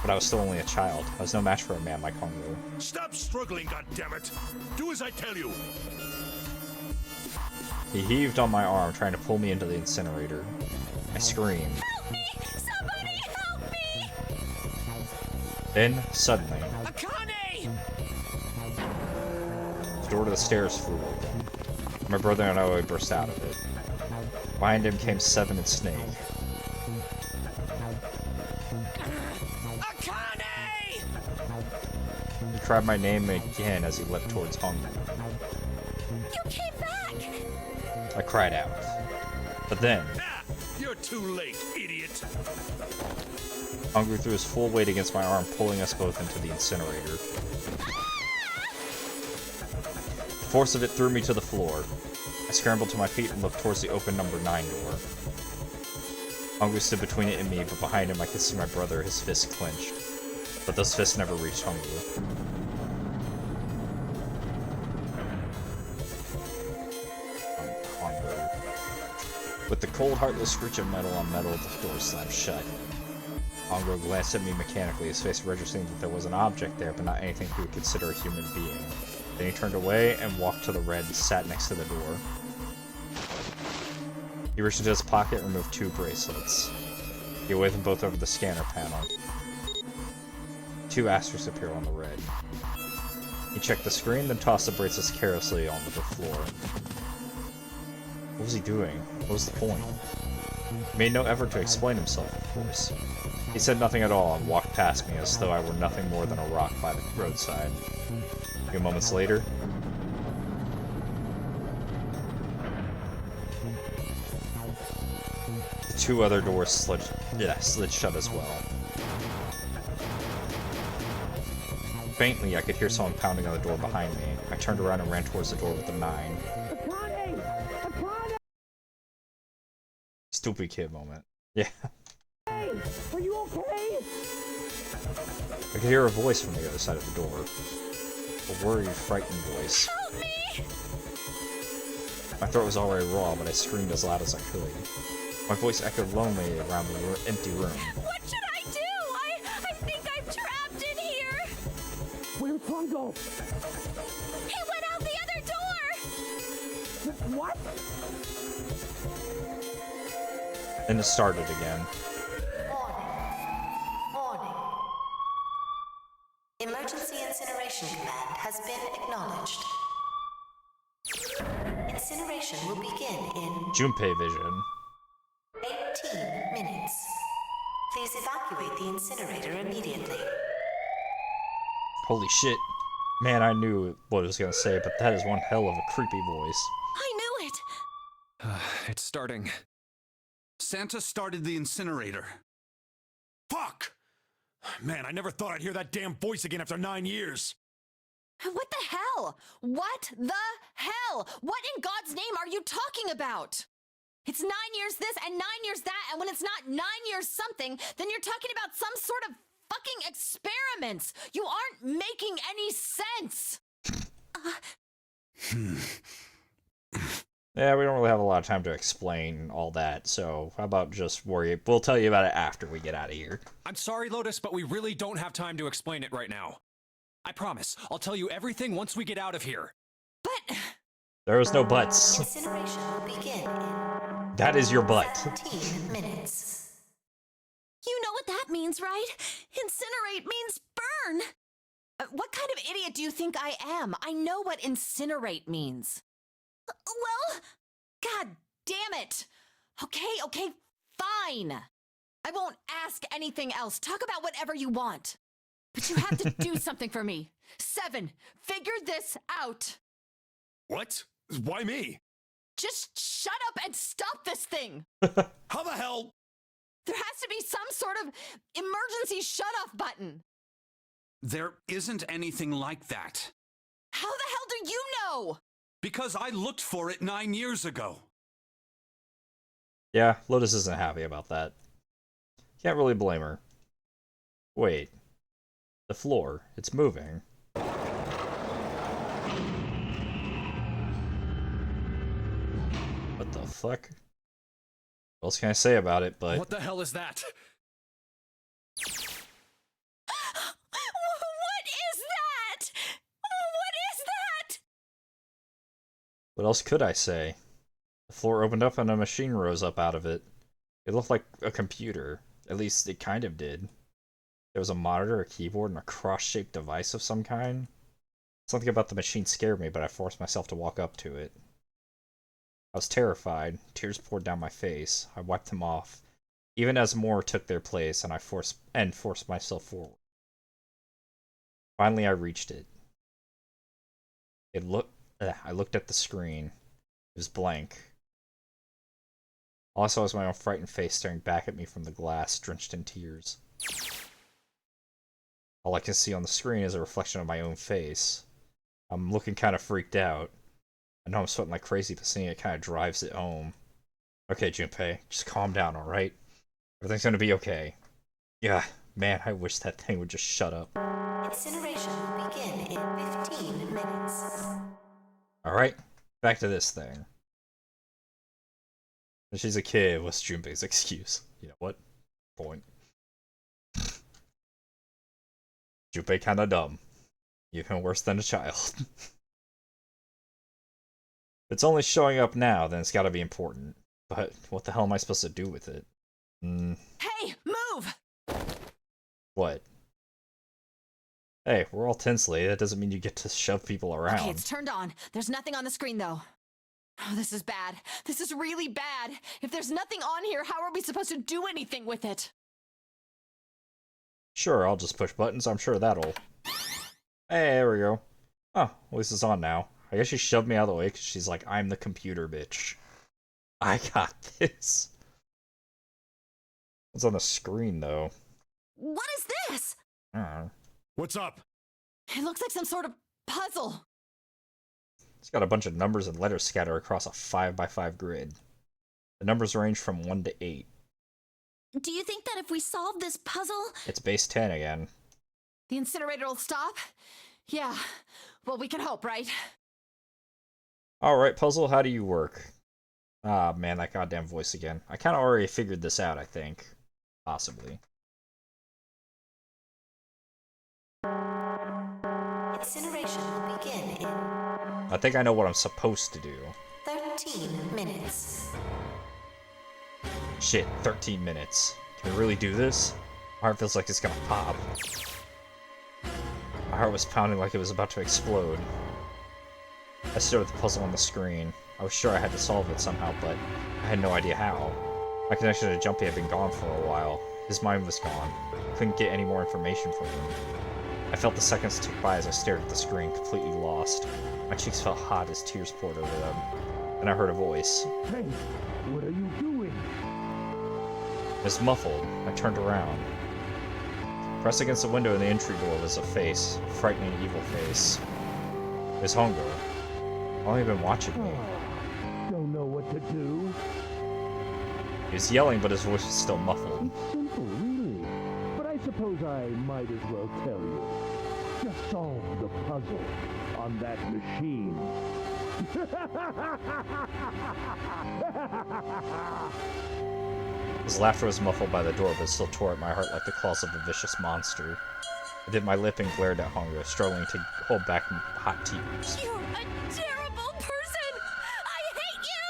But I was still only a child. I was no match for a man like Hongu. Stop struggling, goddammit! Do as I tell you! He heaved on my arm, trying to pull me into the incinerator. I screamed. Help me! Somebody help me! Then, suddenly, Akane! the door to the stairs flew open. My brother and I burst out of it. Behind him came Seven and Snake. Akane! He cried my name again as he leapt towards Hongu. You came back! I cried out. But then, Ah, you're too late, idiot! Hongu threw his full weight against my arm, pulling us both into the incinerator. The force of it threw me to the floor. I scrambled to my feet and looked towards the open number 9 door. Hongu stood between it and me, but behind him I could see my brother, his fists clenched. But those fists never reached Hongu. With the cold, heartless screech of metal on metal, the door slammed shut. Hongu glanced at me mechanically, his face registering that there was an object there, but not anything he would consider a human being. Then he turned away and walked to the red and sat next to the door. He reached into his pocket and removed 2 bracelets. He waved them both over the scanner panel. 2 asterisks appeared on the red. He checked the screen, then tossed the bracelets carelessly onto the floor. What was he doing? What was the point? He made no effort to explain himself, of course. He said nothing at all and walked past me as though I were nothing more than a rock by the roadside. A few moments later, the 2 other doors slid shut as well. Faintly, I could hear someone pounding on the door behind me. I turned around and ran towards the door with the 9. Stupid kid moment. Yeah. Hey, are you okay? I could hear a voice from the other side of the door. A worried, frightened voice. Help me! My throat was already raw, but I screamed as loud as I could. My voice echoed lonely around the empty room. What should I do? I think I'm trapped in here! Where'd Tron go? He went out the other door! What? Then it started again. Warning. Emergency incineration command has been acknowledged. Incineration will begin in Junpei vision. 18 minutes. Please evacuate the incinerator immediately. Holy shit. Man, I knew what I was gonna say, but that is one hell of a creepy voice. I knew it! It's starting. Santa started the incinerator. Fuck! Man, I never thought I'd hear that damn voice again after 9 years. What the hell? What the hell? What in God's name are you talking about? It's 9 years this and 9 years that, and when it's not 9 years something, then you're talking about some sort of fucking experiments. You aren't making any sense. Yeah, we don't really have a lot of time to explain all that, so how about just worry? We'll tell you about it after we get out of here. I'm sorry, Lotus, but we really don't have time to explain it right now. I promise, I'll tell you everything once we get out of here. But There was no buts. Incineration will begin in That is your butt. 17 minutes. you know what that means, right? Incinerate means burn. What kind of idiot do you think I am? I know what incinerate means. Well, god damn it. Okay, fine. I won't ask anything else. Talk about whatever you want. But you have to do something for me. 7, figure this out. What? Why me? Just shut up and stop this thing. How the hell? There has to be some sort of emergency shut-off button. There isn't anything like that. How the hell do you know? Because I looked for it 9 years ago. Yeah, Lotus isn't happy about that. Can't really blame her. Wait. The floor. It's moving. What the fuck? What else can I say about it, but... What the hell is that? What is that? What is that? What else could I say? The floor opened up and a machine rose up out of it. It looked like a computer. At least it kind of did. There was a monitor, a keyboard, and a cross-shaped device of some kind. Something about the machine scared me, but I forced myself to walk up to it. I was terrified. Tears poured down my face. I wiped them off, even as more took their place, and I forced myself forward. Finally, I reached it. I looked at the screen. It was blank. All I saw was my own frightened face staring back at me from the glass, drenched in tears. All I can see on the screen is a reflection of my own face. I'm looking kind of freaked out. I know I'm sweating like crazy, but seeing it kind of drives it home. Okay, Junpei, just calm down, alright? Everything's gonna be okay. Yeah, man, I wish that thing would just shut up. Incineration will begin in 15 minutes. Alright, back to this thing. She's a kid, what's Junpei's excuse? You know what? Point. Junpei kinda dumb. Even worse than a child. If it's only showing up now, then it's gotta be important. But what the hell am I supposed to do with it? Hey, move! What? Hey, we're all Tinsley. That doesn't mean you get to shove people around. Okay, it's turned on. There's nothing on the screen, though. Oh, this is bad. This is really bad. If there's nothing on here, how are we supposed to do anything with it? Sure, I'll just push buttons. I'm sure that'll... Hey, there we go. Oh, at least it's on now. I guess she shoved me out of the way because she's like, I'm the computer bitch. I got this. What's on the screen, though? What is this? I don't know. What's up? It looks like some sort of puzzle. It's got a bunch of numbers and letters scattered across a 5x5 grid. The numbers range from 1 to 8. Do you think that if we solve this puzzle... It's base 10 again. The incinerator will stop? Yeah. Well, we can hope, right? Alright, puzzle, how do you work? Ah, man, that goddamn voice again. I kind of already figured this out, I think. Possibly. Incineration will begin in I think I know what I'm supposed to do. 13 minutes. Shit, 13 minutes. Can we really do this? My heart feels like it's gonna pop. My heart was pounding like it was about to explode. I stared at the puzzle on the screen. I was sure I had to solve it somehow, but I had no idea how. My connection to Jumpy had been gone for a while. His mind was gone. I couldn't get any more information from him. I felt the seconds tick by as I stared at the screen, completely lost. My cheeks felt hot as tears poured over them. Then I heard a voice. Hey, what are you doing? It was muffled. I turned around. Pressed against the window in the entry door was a face, a frightening, evil face. It was Hongo. How long had he been watching me? Don't know what to do. He was yelling, but his voice was still muffled. It's simple, really. But I suppose I might as well tell you. Just solve the puzzle on that machine. His laughter was muffled by the door, but still tore at my heart like the claws of a vicious monster. I bit my lip and glared at Hongo, struggling to hold back hot tears. You're a terrible person! I hate you!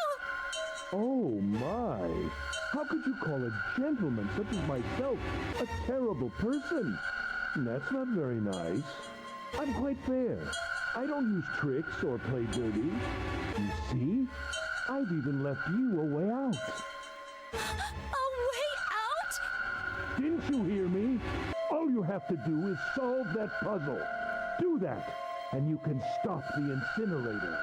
Oh my! How could you call a gentleman such as myself a terrible person? That's not very nice. I'm quite fair. I don't use tricks or play dirty. You see? I've even left you a way out. A way out? Didn't you hear me? All you have to do is solve that puzzle. Do that, and you can stop the incinerator.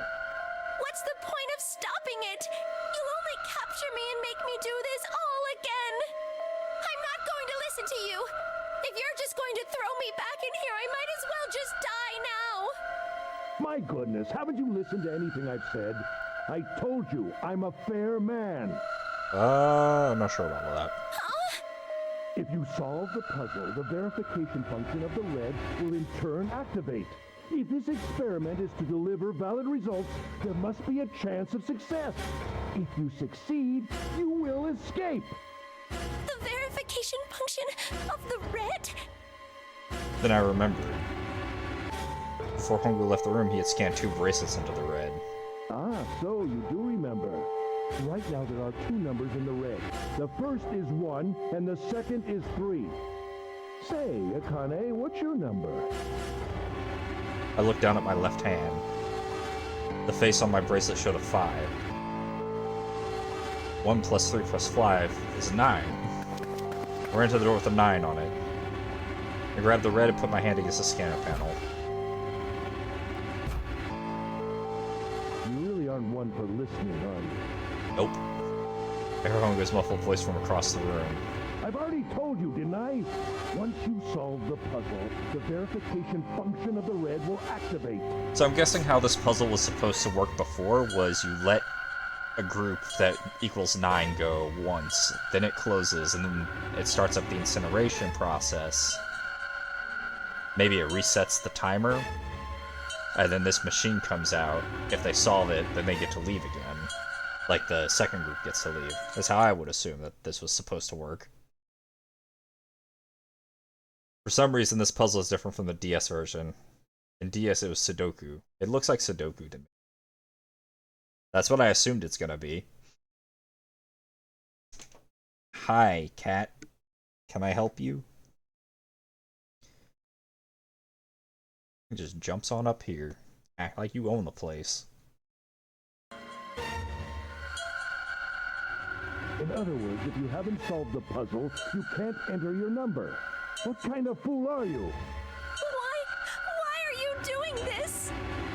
What's the point of stopping it? You'll only capture me and make me do this all again. I'm not going to listen to you. If you're just going to throw me back in here, I might as well just die now. My goodness, haven't you listened to anything I've said? I told you, I'm a fair man. I'm not sure about all that. If you solve the puzzle, the verification function of the red will in turn activate. If this experiment is to deliver valid results, there must be a chance of success. If you succeed, you will escape. The verification function of the red? Then I remembered. Before Hongo left the room, he had scanned 2 bracelets into the red. Ah, so you do remember. Right now there are 2 numbers in the red. The first is 1, and the second is 3. Say, Akane, what's your number? I looked down at my left hand. The face on my bracelet showed a 5. 1 plus 3 plus 5 is 9. I ran to the door with a 9 on it. I grabbed the red and put my hand against the scanner panel. You really aren't one for listening, are you? Nope. I heard Hongo's muffled voice from across the room. I've already told you, didn't I? Once you solve the puzzle, the verification function of the red will activate. So I'm guessing how this puzzle was supposed to work before was you let a group that equals 9 go once, then it closes, and then it starts up the incineration process. Maybe it resets the timer, and then this machine comes out. If they solve it, then they get to leave again. Like the second group gets to leave. That's how I would assume that this was supposed to work. For some reason, this puzzle is different from the DS version. In DS, it was Sudoku. It looks like Sudoku to me. That's what I assumed it's gonna be. Hi, cat. Can I help you? He just jumps on up here. Act like you own the place. In other words, if you haven't solved the puzzle, you can't enter your number. What kind of fool are you? Why are you doing this?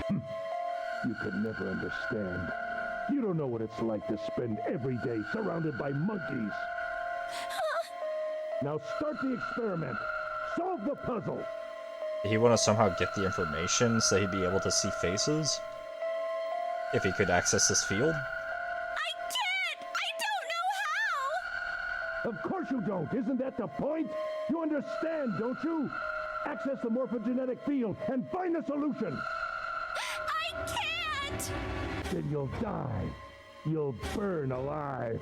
You could never understand. You don't know what it's like to spend every day surrounded by monkeys. Now start the experiment. Solve the puzzle. Did he want to somehow get the information so he'd be able to see faces? If he could access this field? I can't! I don't know how! Of course you don't. Isn't that the point? You understand, don't you? Access the morphogenetic field and find the solution. I can't! Then you'll die. You'll burn alive.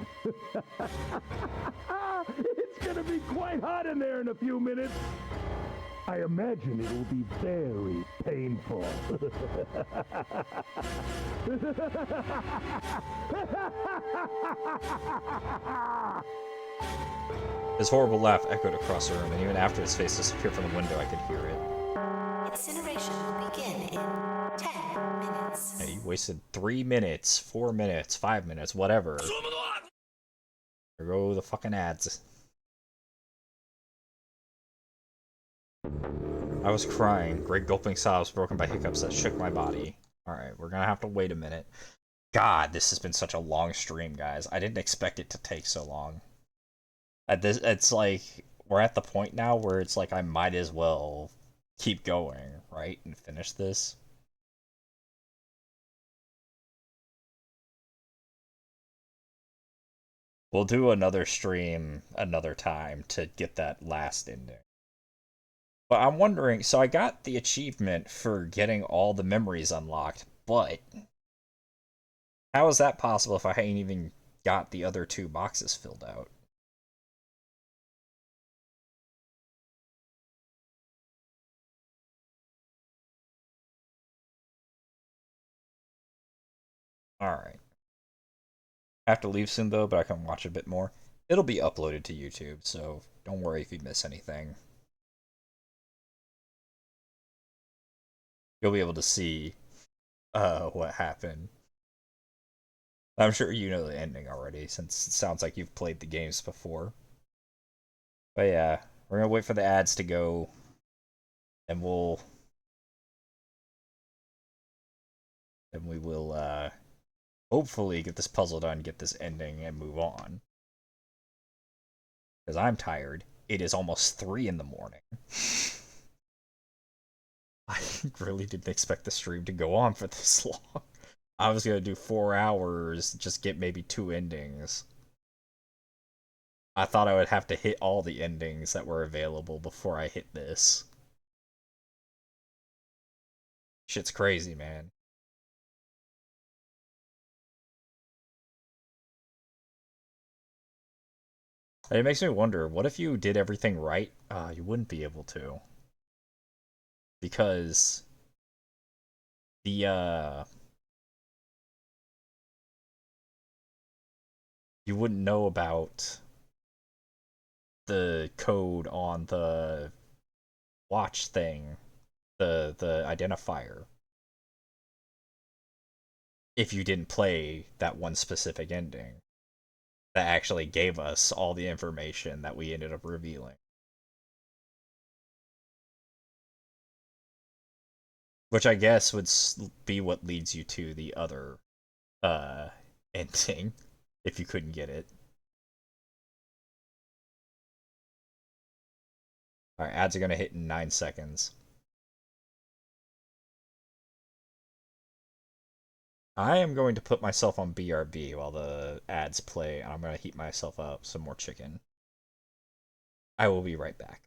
It's gonna be quite hot in there in a few minutes. I imagine it will be very painful. His horrible laugh echoed across the room, and even after his face disappeared from the window, I could hear it. Incineration will begin in 10 minutes. Hey, you wasted 3 minutes, 4 minutes, 5 minutes, whatever. There go the fucking ads. I was crying, great gulping sobs broken by hiccups that shook my body. Alright, we're gonna have to wait a minute. God, this has been such a long stream, guys. I didn't expect it to take so long. It's like, we're at the point now where it's like I might as well keep going, right? And finish this. We'll do another stream another time to get that last ending. But I'm wondering, so I got the achievement for getting all the memories unlocked, but how is that possible if I ain't even got the other 2 boxes filled out? Alright. I have to leave soon though, but I can watch a bit more. It'll be uploaded to YouTube, so don't worry if you miss anything. You'll be able to see what happened. I'm sure you know the ending already, since it sounds like you've played the games before. But yeah, we're gonna wait for the ads to go, and we will hopefully get this puzzle done, get this ending, and move on. Because I'm tired. It is almost 3 in the morning. I really didn't expect the stream to go on for this long. I was gonna do 4 hours, just get maybe 2 endings. I thought I would have to hit all the endings that were available before I hit this. Shit's crazy, man. It makes me wonder, what if you did everything right? You wouldn't be able to. Because the you wouldn't know about the code on the watch thing, the identifier, if you didn't play that one specific ending that actually gave us all the information that we ended up revealing. Which I guess would be what leads you to the other ending, if you couldn't get it. Alright, ads are gonna hit in 9 seconds. I am going to put myself on BRB while the ads play, and I'm gonna heat myself up some more chicken. I will be right back.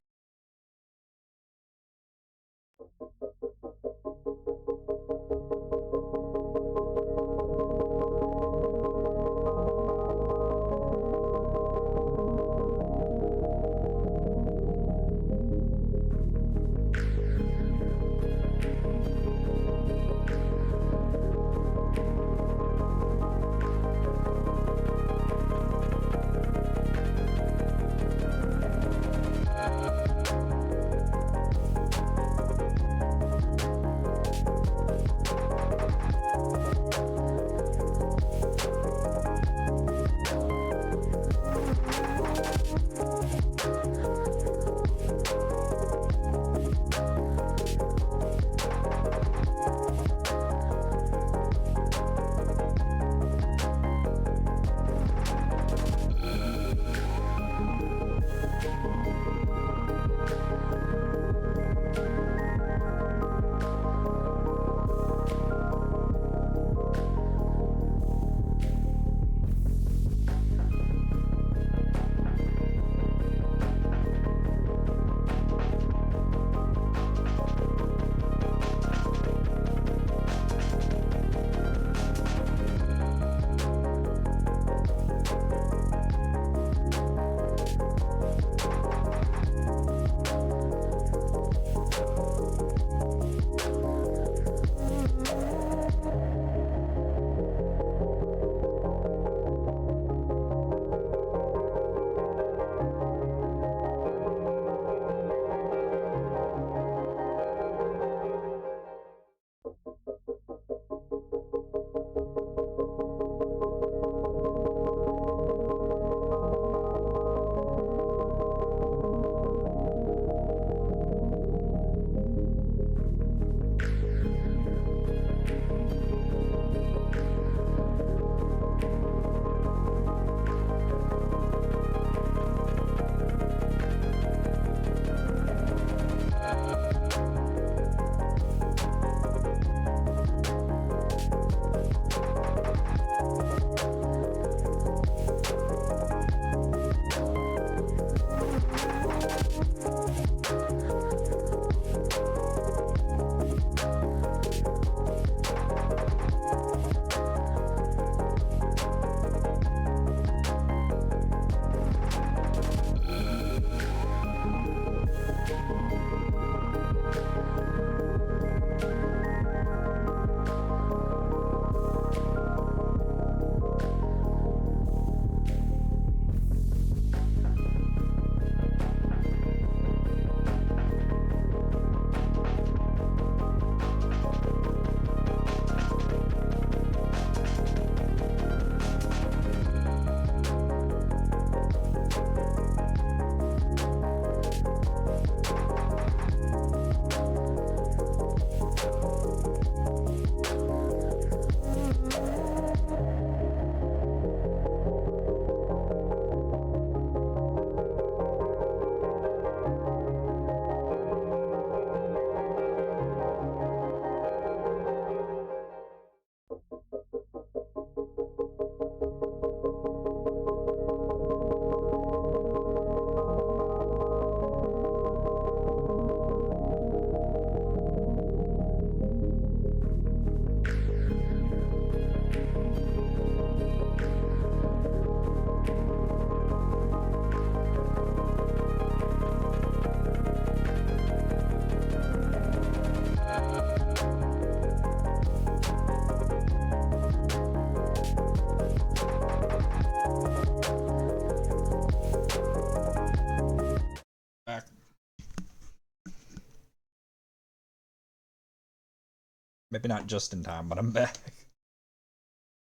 Maybe not just in time, but I'm back.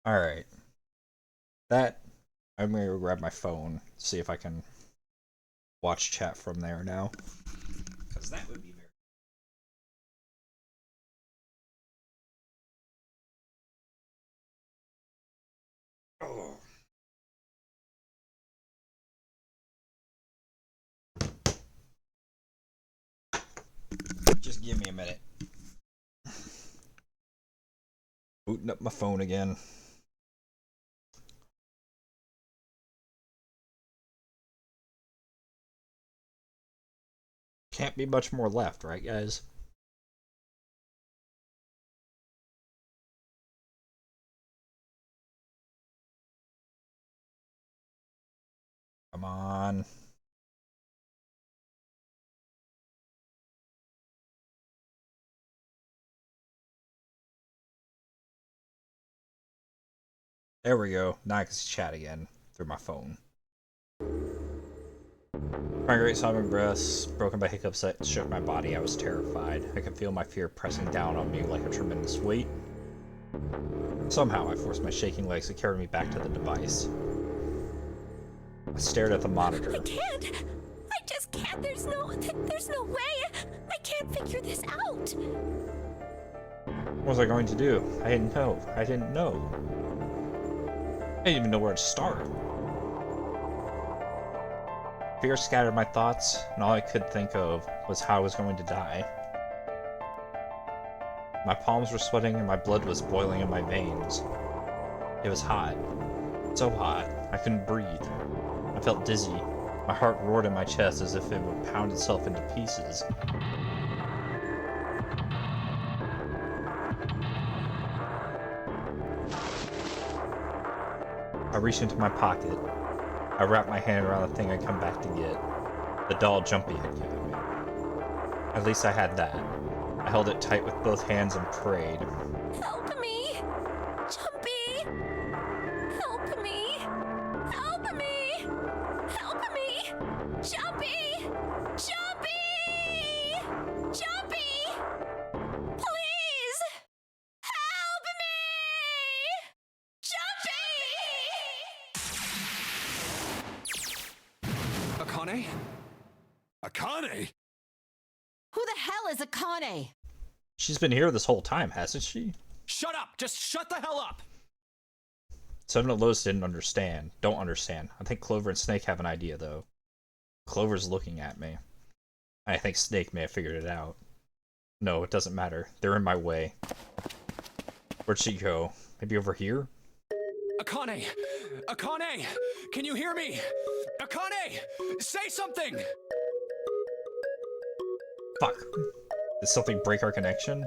Alright. I'm gonna go grab my phone, see if I can watch chat from there now. Because that would be very... Oh. Just give me a minute. Booting up my phone again. Can't be much more left, right, guys? Come on. There we go. Now I can chat again through my phone. My great sobbing breaths, broken by hiccups that shook my body. I was terrified. I could feel my fear pressing down on me like a tremendous weight. Somehow, I forced my shaking legs to carry me back to the device. I stared at the monitor. I can't. I just can't. There's no way. I can't figure this out. What was I going to do? I didn't know. I didn't even know where to start. Fear scattered my thoughts, and all I could think of was how I was going to die. My palms were sweating and my blood was boiling in my veins. It was hot. So hot, I couldn't breathe. I felt dizzy. My heart roared in my chest as if it would pound itself into pieces. I reached into my pocket. I wrapped my hand around the thing I'd come back to get. The doll Jumpy had given me. At least I had that. I held it tight with both hands and prayed. Help me! Jumpy! Help me! Help me! Help me! Jumpy! Jumpy! Jumpy! Please! Help me! Jumpy! Akane? Akane? Who the hell is Akane? She's been here this whole time, hasn't she? Shut up! Just shut the hell up! Some of those don't understand. I think Clover and Snake have an idea, though. Clover's looking at me. I think Snake may have figured it out. No, it doesn't matter. They're in my way. Where'd she go? Maybe over here? Akane! Akane! Can you hear me? Akane! Say something! Fuck. Did something break our connection?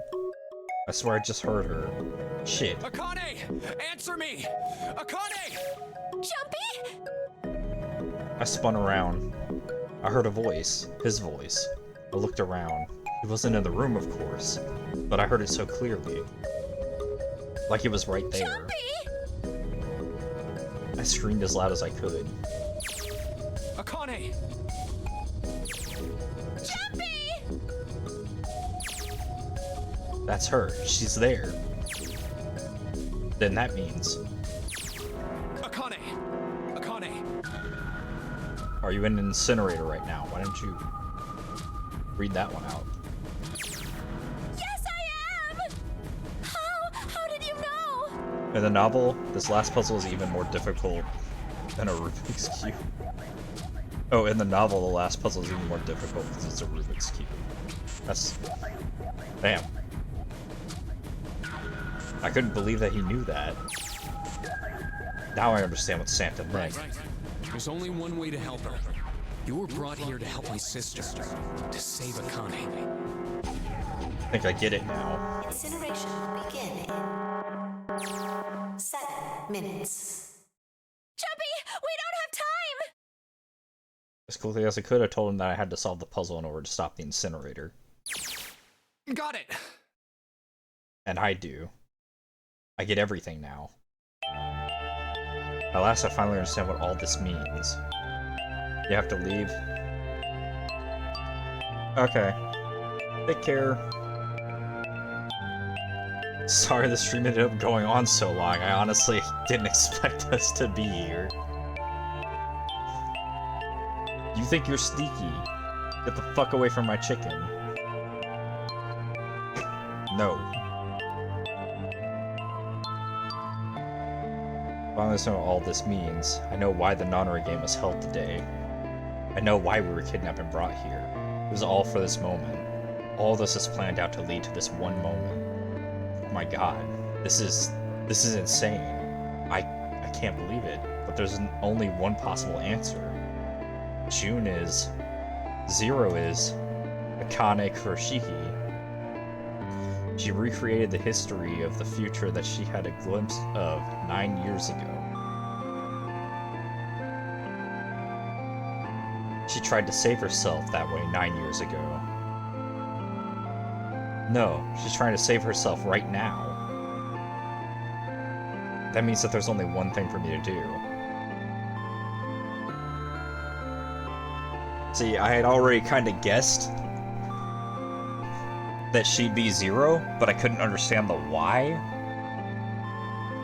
I swear I just heard her. Shit. Akane! Answer me! Akane! Jumpy! I spun around. I heard a voice. His voice. I looked around. He wasn't in the room, of course, but I heard it so clearly. Like he was right there. Jumpy! I screamed as loud as I could. Akane! Jumpy! That's her. She's there. Then that means... Akane! Akane! Are you in an incinerator right now? Why don't you read that one out? Yes, I am! How did you know? In the novel, this last puzzle is even more difficult than a Rubik's Cube. Oh, in the novel, the last puzzle is even more difficult because it's a Rubik's Cube. That's... Damn. I couldn't believe that he knew that. Now I understand what Santa meant. Right. There's only one way to help her. You were brought here to help my sister, to save Akane. I think I get it now. Incineration will begin in 7 minutes. Jumpy, we don't have time! As quickly as I could, I told him that I had to solve the puzzle in order to stop the incinerator. Got it! And I do. I get everything now. At last I finally understand what all this means. You have to leave. Okay. Take care. Sorry the stream ended up going on so long. I honestly didn't expect us to be here. You think you're sneaky? Get the fuck away from my chicken. No. Finally understand what all this means. I know why the nonary game was held today. I know why we were kidnapped and brought here. It was all for this moment. All this is planned out to lead to this one moment. Oh my god. This is insane. I can't believe it. But there's only one possible answer. June is. Zero is. Akane Kuroshiki. She recreated the history of the future that she had a glimpse of 9 years ago. She tried to save herself that way 9 years ago. No, she's trying to save herself right now. That means that there's only one thing for me to do. See, I had already kind of guessed that she'd be Zero, but I couldn't understand the why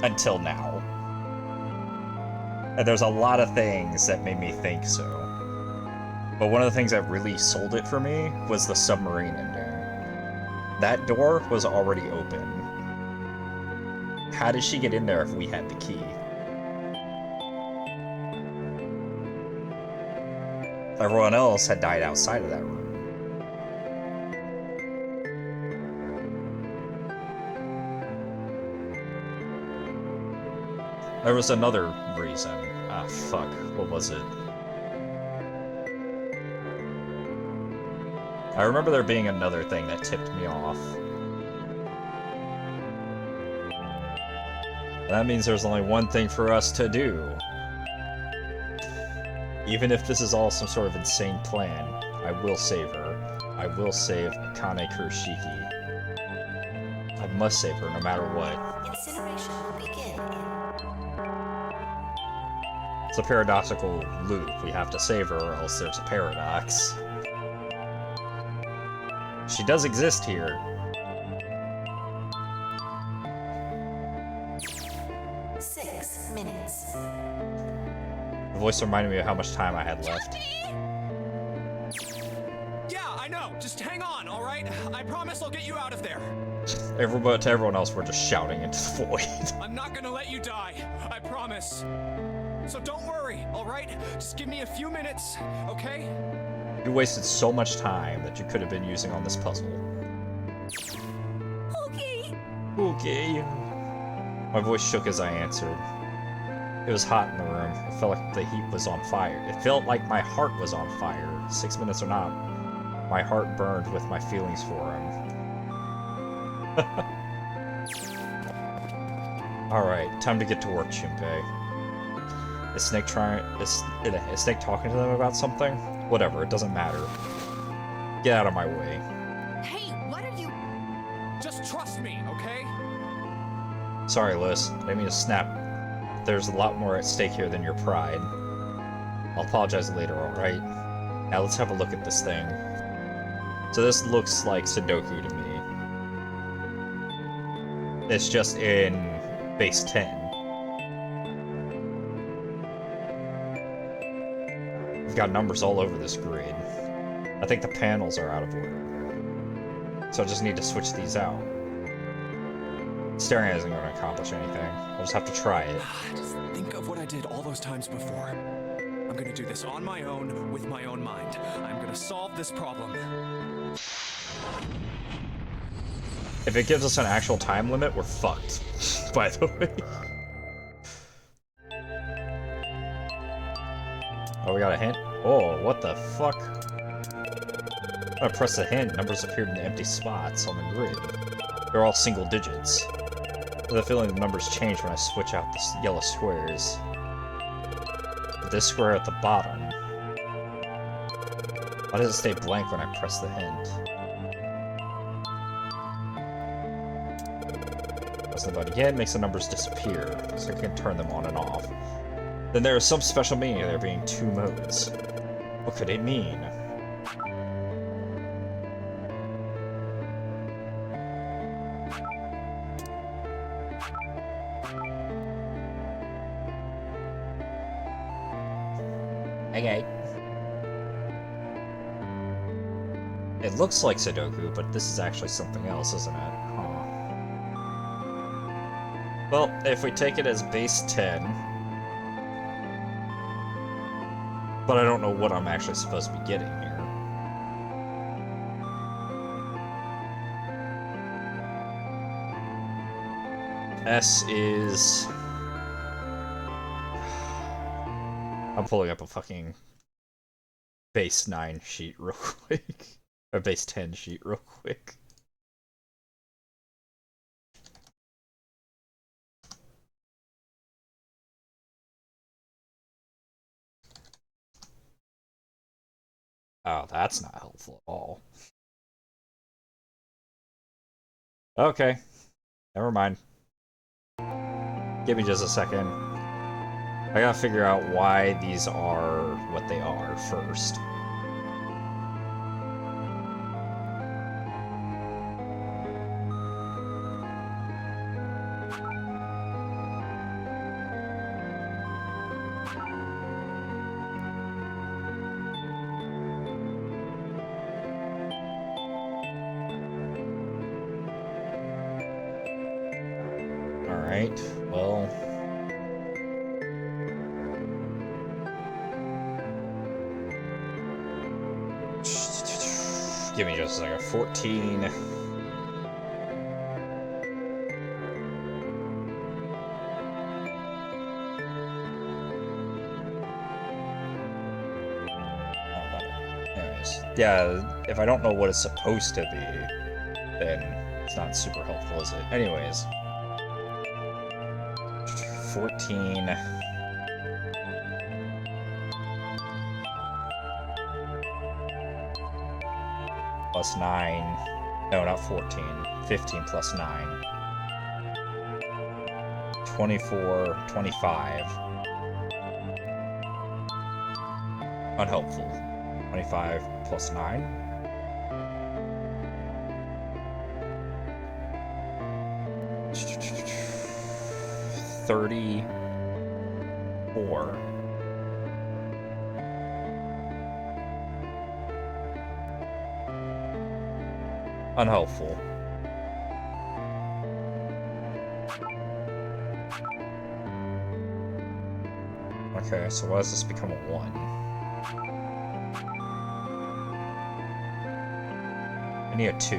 until now. And there's a lot of things that made me think so. But one of the things that really sold it for me was the submarine ending. That door was already open. How did she get in there if we had the key? Everyone else had died outside of that room. There was another reason. Ah, fuck. What was it? I remember there being another thing that tipped me off. That means there's only one thing for us to do. Even if this is all some sort of insane plan, I will save her. I will save Akane Kuroshiki. I must save her no matter what. Incineration will begin It's a paradoxical loop. We have to save her or else there's a paradox. She does exist here. in 6 minutes. The voice reminded me of how much time I had left. Yeah, I know. Just hang on, all right? I promise I'll get you out of there. To everyone else, we're just shouting into the void. I'm not gonna let you die. I promise. So don't worry, all right? Just give me a few minutes, okay? You wasted so much time that you could have been using on this puzzle. Okay. Okay. My voice shook as I answered. It was hot in the room. It felt like the heat was on fire. It felt like my heart was on fire. 6 minutes or not, my heart burned with my feelings for him. Alright, time to get to work, Junpei. Is Snake talking to them about something? Whatever, it doesn't matter. Get out of my way. Hey, what are you... Just trust me, okay? Sorry, Liz. I didn't mean to snap. There's a lot more at stake here than your pride. I'll apologize later, alright? Now let's have a look at this thing. So this looks like Sudoku to me. It's just in base 10. We've got numbers all over this grid. I think the panels are out of order. So I just need to switch these out. Staring at it isn't going to accomplish anything. I'll just have to try it. Just think of what I did all those times before. I'm gonna do this on my own, with my own mind. I'm gonna solve this problem. If it gives us an actual time limit, we're fucked. By the way. Oh, we got a hint? Oh, what the fuck? When I press the hint, numbers appeared in the empty spots on the grid. They're all single digits. I have the feeling the numbers change when I switch out the yellow squares. But this square at the bottom. Why does it stay blank when I press the hint? Press the button again, makes the numbers disappear, so I can turn them on and off. Then there is some special meaning of there being two modes. What could it mean? Okay. It looks like Sudoku, but this is actually something else, isn't it? Huh. Well, if we take it as base 10... But I don't know what I'm actually supposed to be getting here. S is... I'm pulling up a fucking base 9 sheet real quick. Or base 10 sheet real quick. Oh, that's not helpful at all. Okay. Never mind. Give me just a second. I gotta figure out why these are what they are first. Alright, well... Give me just like a 14. Anyways, yeah, if I don't know what it's supposed to be, then it's not super helpful, is it? Anyways. 14. Plus 9. No, not 14. 15 plus 9. 24, 25. Unhelpful. 25 plus 9. $34. Unhelpful. Okay, so why does this become a 1? I need a 2.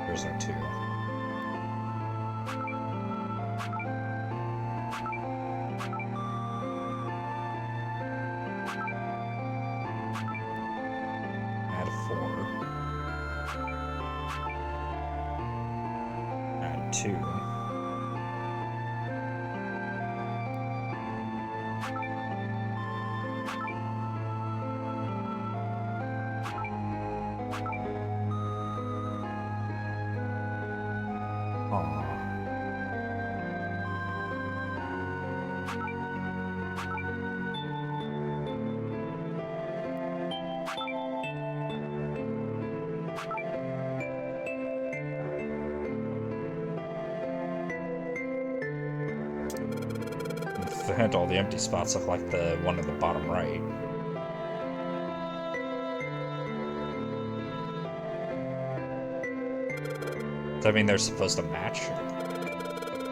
There's no 2. Add a 4. Add 2. The hint, all the empty spots look like the one in the bottom right. Does that mean they're supposed to match?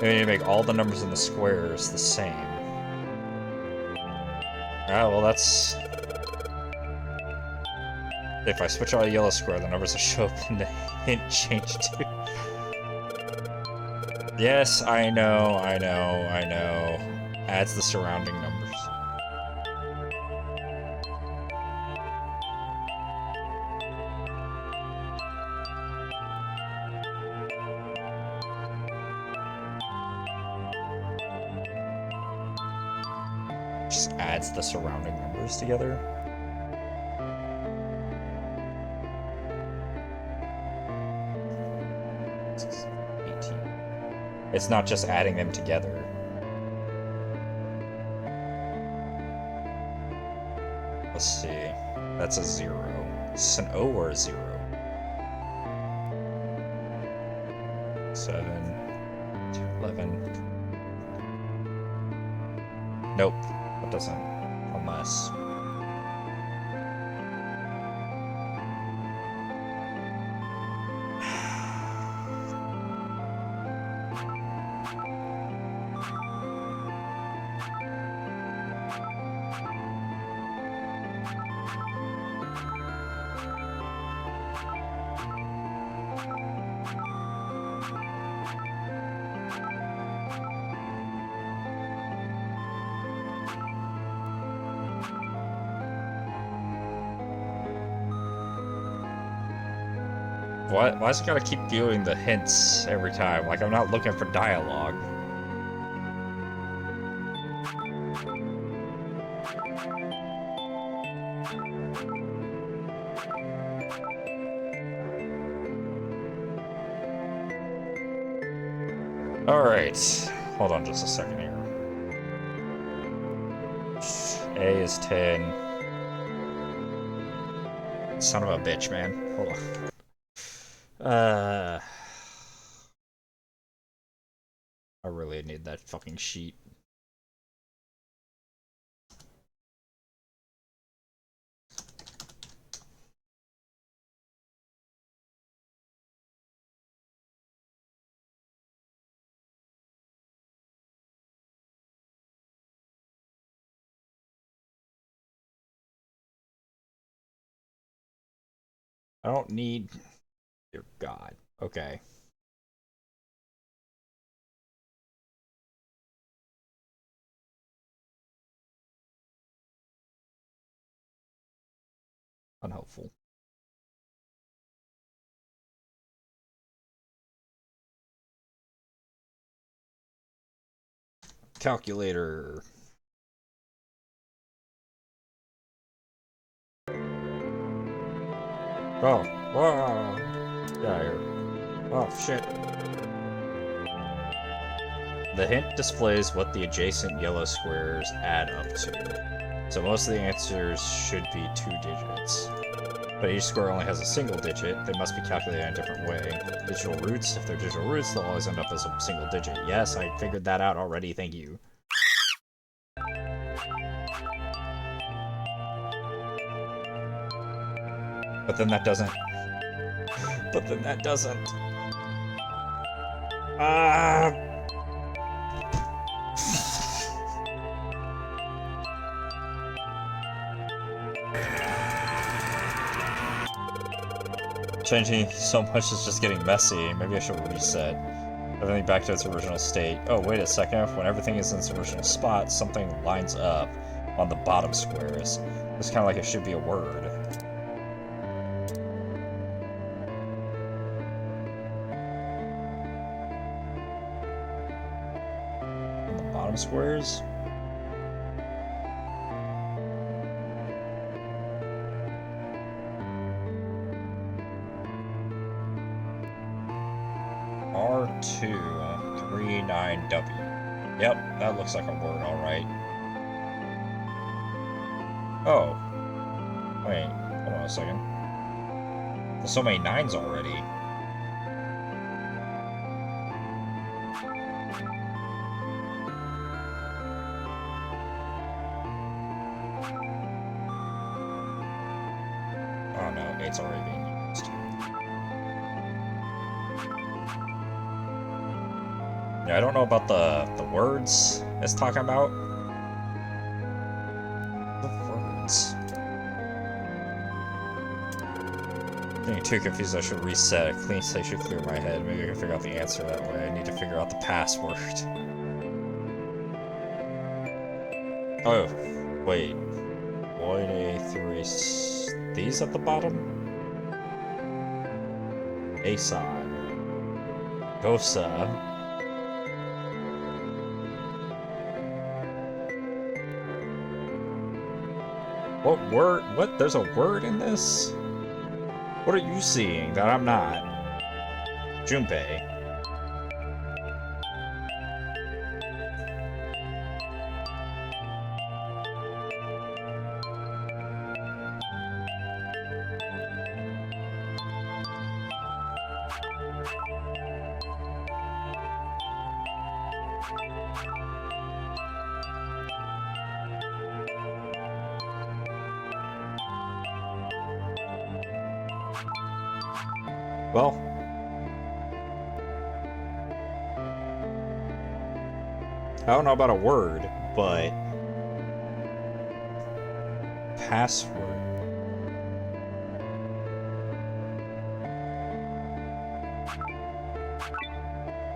You need to make all the numbers in the squares the same. Ah, well that's... If I switch out a yellow square, the numbers will show up in the hint change too. Yes, I know. Adds the surrounding numbers. Just adds the surrounding numbers together. It's not just adding them together. Let's see. That's a 0. Is this an O or a 0? 7, 11. Nope. That doesn't. mess. Why is it gotta keep doing the hints every time? Like, I'm not looking for dialogue. Alright. Hold on just a second here. A is 10. Son of a bitch, man. Hold on. I really need that fucking sheet. I don't need... Dear God. Okay. Unhelpful. Calculator. Oh, whoa. Yeah, here. Oh, shit. The hint displays what the adjacent yellow squares add up to. So most of the answers should be 2 digits. But each square only has a single digit. They must be calculated in a different way. Digital roots, if they're digital roots, they'll always end up as a single digit. Yes, I figured that out already, thank you. But then that doesn't... But then that doesn't... Changing so much is just getting messy. Maybe I should reset everything back to its original state. Oh, wait a second. When everything is in its original spot, something lines up on the bottom squares. It's kind of like it should be a word. On the bottom squares? R239W. Yep, that looks like a word, alright. Oh. Wait, hold on a second. There's so many 9s already. Oh no, 8's already being used. Yeah, I don't know about the words it's talking about. The words. Getting too confused, I should reset. A clean slate should clear my head. Maybe I can figure out the answer that way. I need to figure out the password. Oh, wait. 1A3... These at the bottom? A-side. Gosa. What word? What? There's a word in this? What are you seeing that I'm not? Junpei. Well, I don't know about a word, but password.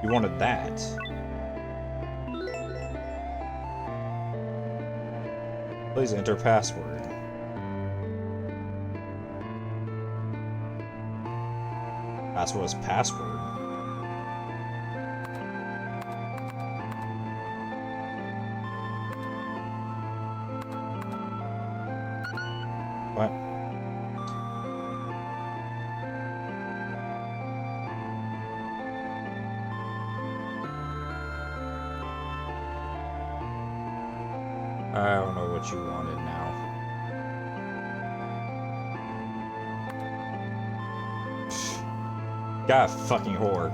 You wanted that. Please enter password. Password was password. What? I don't know what you wanted now. God fucking whore.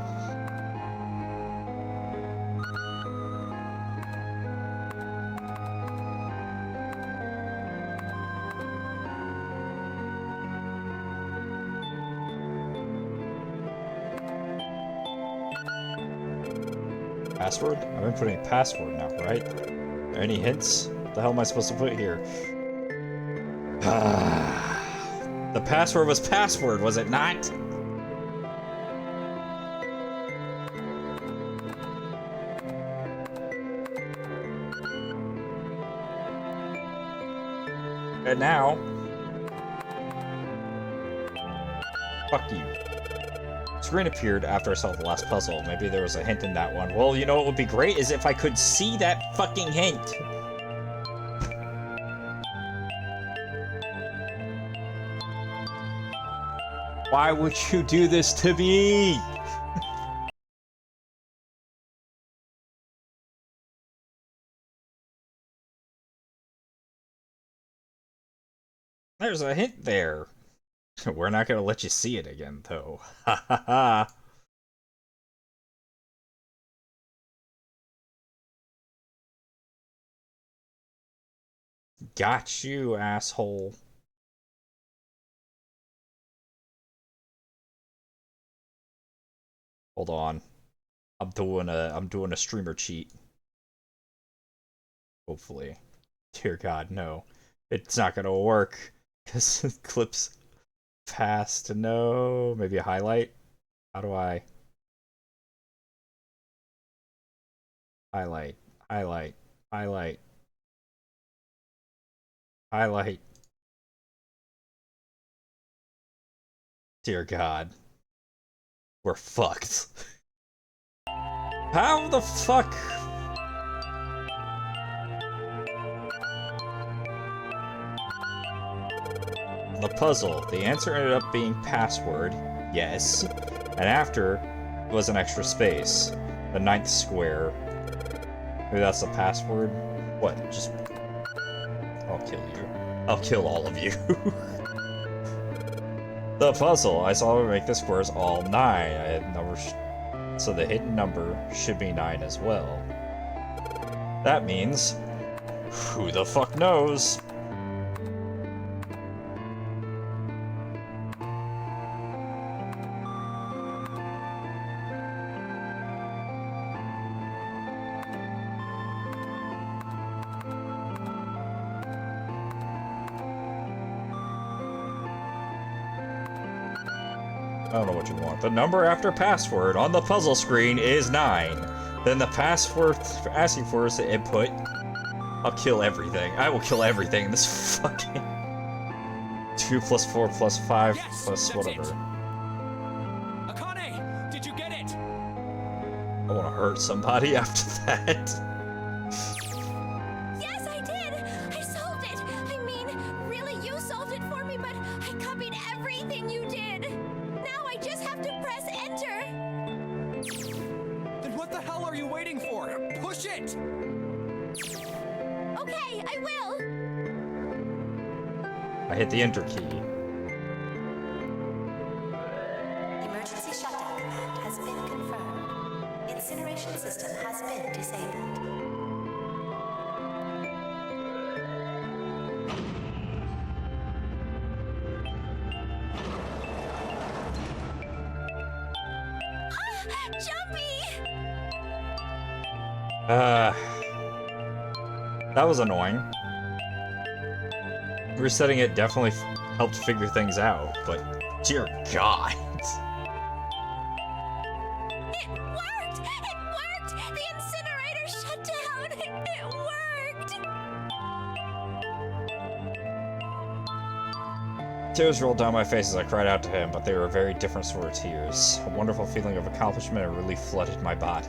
Password? I've been putting password now, right? Are there any hints? What the hell am I supposed to put here? The password was password, was it not? And now... Fuck you. Screen appeared after I solved the last puzzle. Maybe there was a hint in that one. Well, you know what would be great is if I could see that fucking hint. Why would you do this to me? There's a hint there. We're not gonna let you see it again, though. Ha ha ha. Got you, asshole. Hold on. I'm doing a streamer cheat. Hopefully. Dear God, no. It's not gonna work. Cause clips past. No. Maybe a highlight? How do I highlight? Highlight. Highlight. Highlight. Dear God. We're fucked. How the fuck? The puzzle. The answer ended up being password, yes. And after was an extra space. The 9th square. Maybe that's the password? What? Just... I'll kill you. I'll kill all of you. The puzzle. I saw it make the squares all 9. I had numbers... So the hidden number should be 9 as well. That means... Who the fuck knows? I don't know what you want. The number after password on the puzzle screen is 9. Then the password asking for is the input. I'll kill everything. I will kill everything in this fucking... 2 plus 4 plus 5 Yes, plus that's whatever. it. Akane, did you get it? I want to hurt somebody after that. Yes, I did! I solved it! I mean, really, you solved it for me, but I copied everything you did! Now I just have to press enter! Then what the hell are you waiting for? Push it! Okay, I will! I hit the enter key. Emergency shutdown command has been confirmed. Incineration system has been disabled. Jumpy! That was annoying. Resetting it definitely helped figure things out, but dear God. It worked! It worked! The incinerator shut down! It worked! Tears rolled down my face as I cried out to him, but they were very different sort of tears. A wonderful feeling of accomplishment and relief flooded my body.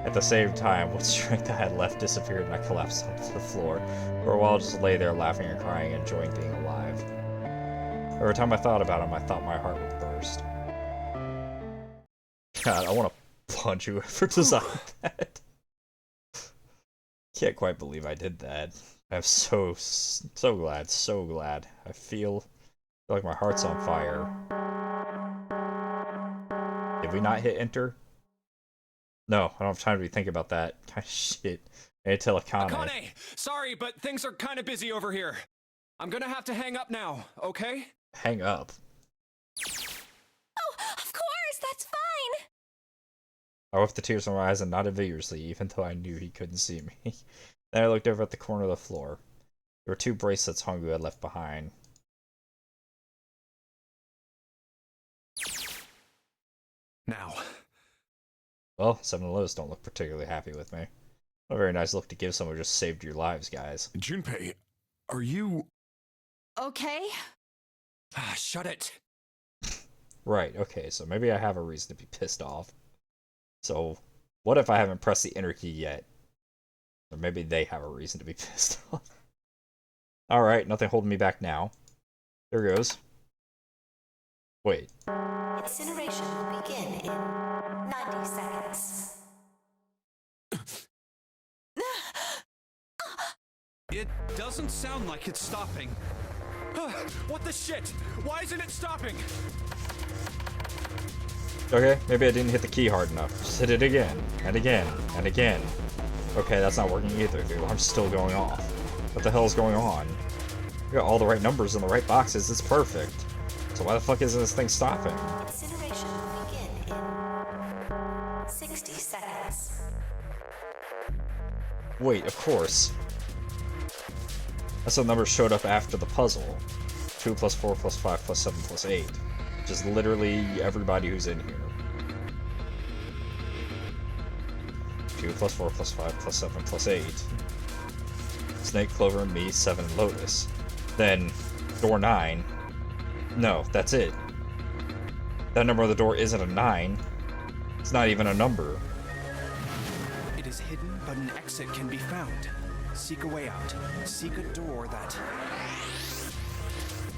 At the same time, what strength I had left disappeared and I collapsed onto the floor. For a while, I just lay there laughing and crying, enjoying being alive. Every time I thought about him, I thought my heart would burst. God, I want to punch whoever designed that. Can't quite believe I did that. I'm so glad, so glad. I feel like my heart's on fire. Did we not hit enter? No, I don't have time to be thinking about that kind of shit. I need to tell Akane. Akane, sorry, but things are kind of busy over here. I'm gonna have to hang up now, okay? Hang up. Oh, of course, that's fine. I wiped the tears from my eyes and nodded vigorously, even though I knew he couldn't see me. Then I looked over at the corner of the floor. There were 2 bracelets Hongu had left behind. Now. Well, 7 of those don't look particularly happy with me. Not a very nice look to give someone who just saved your lives, guys. Junpei, are you... Okay. Ah, shut it. Right, okay, so maybe I have a reason to be pissed off. So, what if I haven't pressed the enter key yet? Or maybe they have a reason to be pissed off. Alright, nothing holding me back now. There goes. Wait. Incineration will begin in 90 seconds. It doesn't sound like it's stopping. What the shit? Why isn't it stopping? Okay, maybe I didn't hit the key hard enough. Just hit it again, and again, and again. Okay, that's not working either, dude. I'm still going off. What the hell is going on? We got all the right numbers in the right boxes, it's perfect. So why the fuck isn't this thing stopping? Incineration will begin in 60 seconds. Wait, of course. That's the numbers showed up after the puzzle. 2 plus 4 plus 5 plus 7 plus 8. Which is literally everybody who's in here. 2 plus 4 plus 5 plus 7 plus 8. Snake, Clover, and me, 7, and Lotus. Then, door 9. No, that's it. That number on the door isn't a 9. It's not even a number. It is hidden, but an exit can be found. Seek a way out. Seek a door that...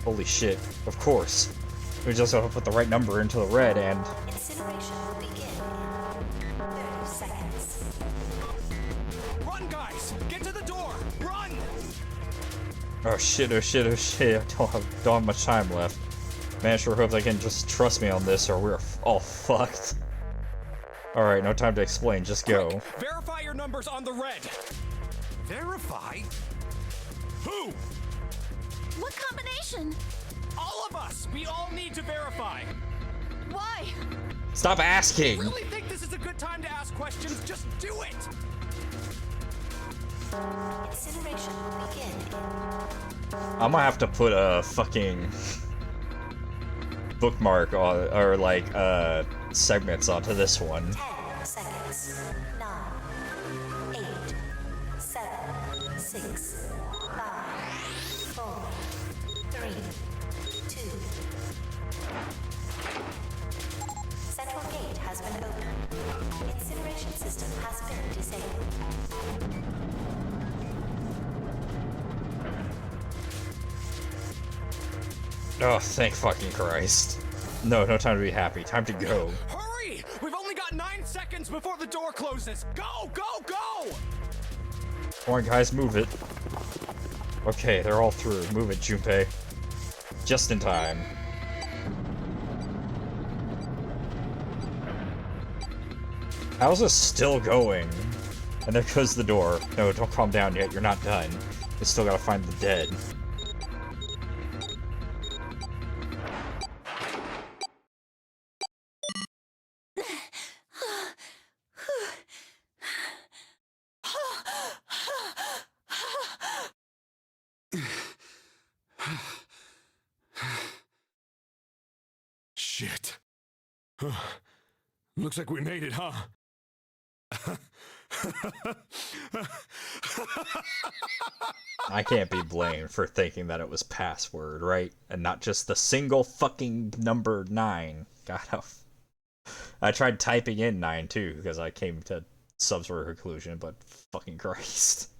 Holy shit, of course. We just have to put the right number into the red and... Incineration will begin in 30 seconds. Run, guys! Get to the door! Run! Oh shit, oh shit, oh shit. I don't have much time left. Man, I sure hope they can just trust me on this or we're all fucked. Alright, no time to explain, just go. Quick, verify your numbers on the red! Verify? Who? What combination? All of us! We all need to verify! Why? Stop asking! Really think this is a good time to ask questions? Just do it! Incineration will begin in... I'm gonna have to put a fucking bookmark on, or like, segments onto this one. 10 seconds. 9, 8, 7, 6, 5, 4, 3, 2. Central gate has been opened. Incineration system has been disabled. Oh, thank fucking Christ. No, no time to be happy. Time to go. Hurry! We've only got 9 seconds before the door closes! Go, go, go! Come on, guys, move it. Okay, they're all through. Move it, Junpei. Just in time. How's this still going? And there goes the door. No, don't calm down yet. You're not done. You still gotta find the dead. Shit. Looks like we made it, huh? I can't be blamed for thinking that it was password, right? And not just the single fucking number 9. God, I tried typing in 9 too, because I came to some sort of conclusion, but fucking Christ.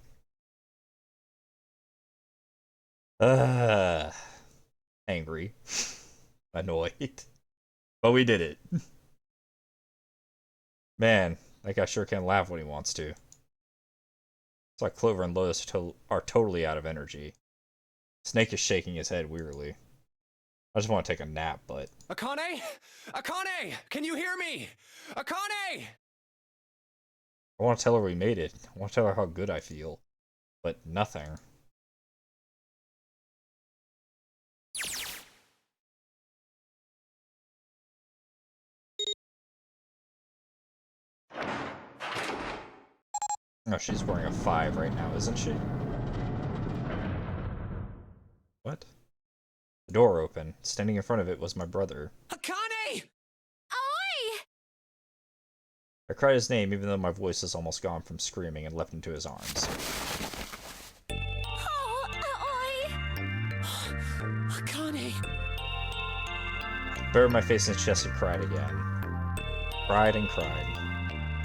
Angry. Annoyed. But we did it. Man, that guy sure can laugh when he wants to. It's like Clover and Lotus are totally out of energy. Snake is shaking his head wearily. I just want to take a nap, but... Akane? Akane! Can you hear me? Akane! I want to tell her we made it. I want to tell her how good I feel. But nothing. Oh, she's wearing a 5 right now, isn't she? What? The door opened. Standing in front of it was my brother. Akane! Oi! I cried his name even though my voice is almost gone from screaming and leapt into his arms. Oh, oi! Akane! I buried my face in his chest and cried again. Cried and cried.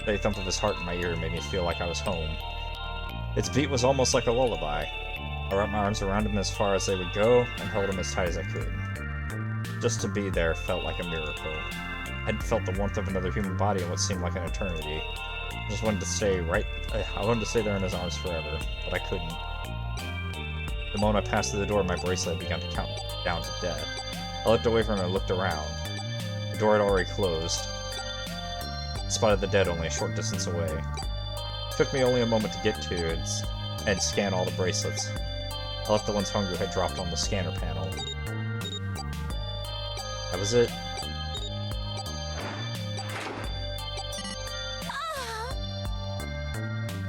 The thump of his heart in my ear made me feel like I was home. Its beat was almost like a lullaby. I wrapped my arms around him as far as they would go and held him as tight as I could. Just to be there felt like a miracle. I hadn't felt the warmth of another human body in what seemed like an eternity. I just wanted to stay there in his arms forever, but I couldn't. The moment I passed through the door, my bracelet had begun to count down to death. I looked away from him and looked around. The door had already closed. I spotted the dead only a short distance away. It took me only a moment to get to it and scan all the bracelets. I left the ones Hongo had dropped on the scanner panel. That was it.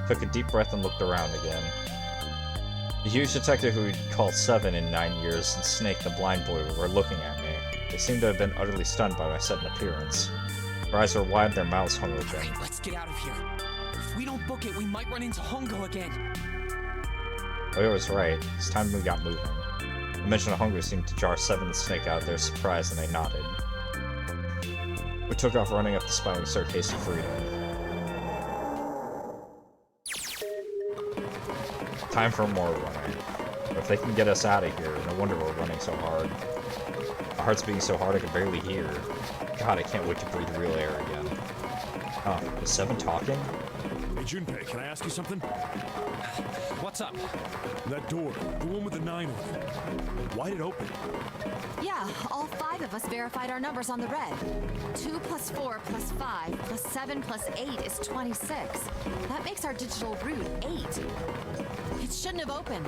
Took a deep breath and looked around again. The huge detective who we'd called 7 in 9 years and Snake, the blind boy, were looking at me. They seemed to have been utterly stunned by my sudden appearance. Their eyes were wide, their mouths hung open. Alright, let's get out of here. If we don't book it, we might run into Hongo again. Oyo was right. It's time we got moving. The mention of Hongo seemed to jar 7 and Snake out of their surprise, and they nodded. We took off running up the spiraling staircase to freedom. Time for more running. But if they can get us out of here, no wonder we're running so hard. My heart's beating so hard I can barely hear. God, I can't wait to breathe real air again. Huh, is 7 talking? Hey, Junpei, can I ask you something? What's up? That door, the one with the 9 on it. Why'd it open? Yeah, all 5 of us verified our numbers on the red. 2 plus 4 plus 5 plus 7 plus 8 is 26. That makes our digital route 8. It shouldn't have opened.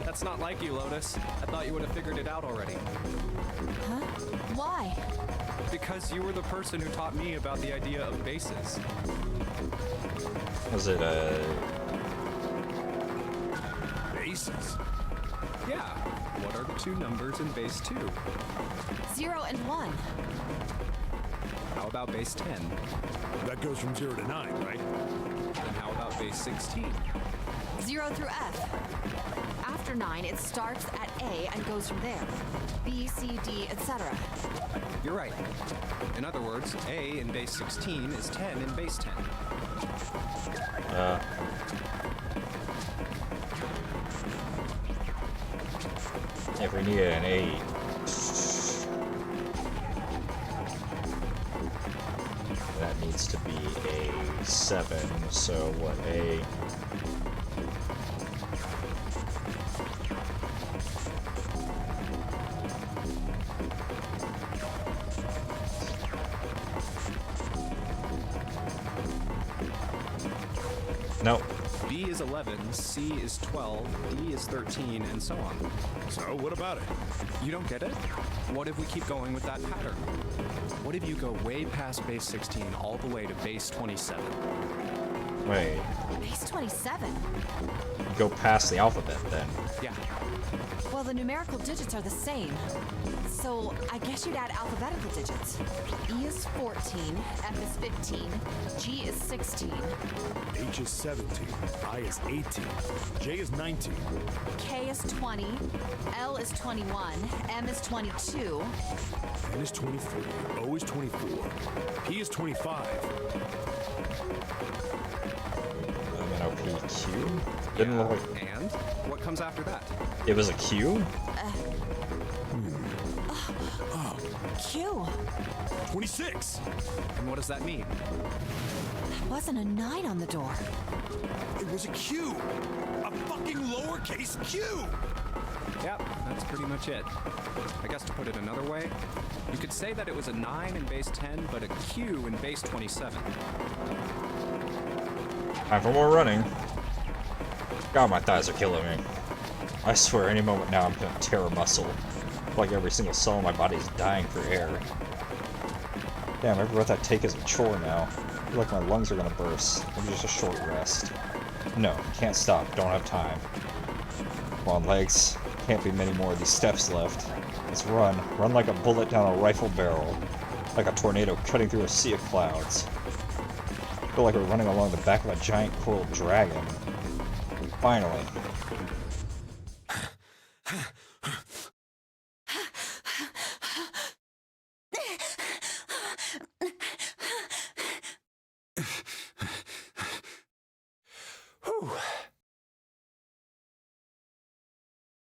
That's not like you, Lotus. I thought you would have figured it out already. Huh? Why? Because you were the person who taught me about the idea of bases. Was it, Bases? Yeah. What are the 2 numbers in base 2? 0 and 1. How about base 10? That goes from 0 to 9, right? And how about base 16? 0 through F. After 9, it starts at A and goes from there. B, C, D, etc. You're right. In other words, A in base 16 is 10 in base 10. If we needed an 8. That needs to be a 7, so what, a... Nope. B is 11, C is 12, D is 13, and so on. So, what about it? You don't get it? What if we keep going with that pattern? What if you go way past base 16 all the way to base 27? Wait. Base 27? Go past the alphabet then. Yeah. Well, the numerical digits are the same. So I guess you'd add alphabetical digits. E is 14, F is 15, G is 16, H is 17, I is 18, J is 19, K is 20, L is 21, M is 22. N is 23, O is 24, P is 25. MNOPQ? Didn't look like... And what comes after that? It was a Q? Q. 26! And what does that mean? That wasn't a 9 on the door. It was a Q! A fucking lowercase Q! Yep, that's pretty much it. I guess to put it another way, you could say that it was a 9 in base 10, but a Q in base 27. Time for more running. God, my thighs are killing me. I swear, any moment now I'm gonna tear a muscle. Like every single cell in my body is dying for air. Damn, every breath I take is a chore now. I feel like my lungs are gonna burst. Maybe just a short rest. No, can't stop. Don't have time. Come on, legs. Can't be many more of these steps left. Let's run. Run like a bullet down a rifle barrel. Like a tornado cutting through a sea of clouds. I feel like we're running along the back of a giant coral dragon. Finally.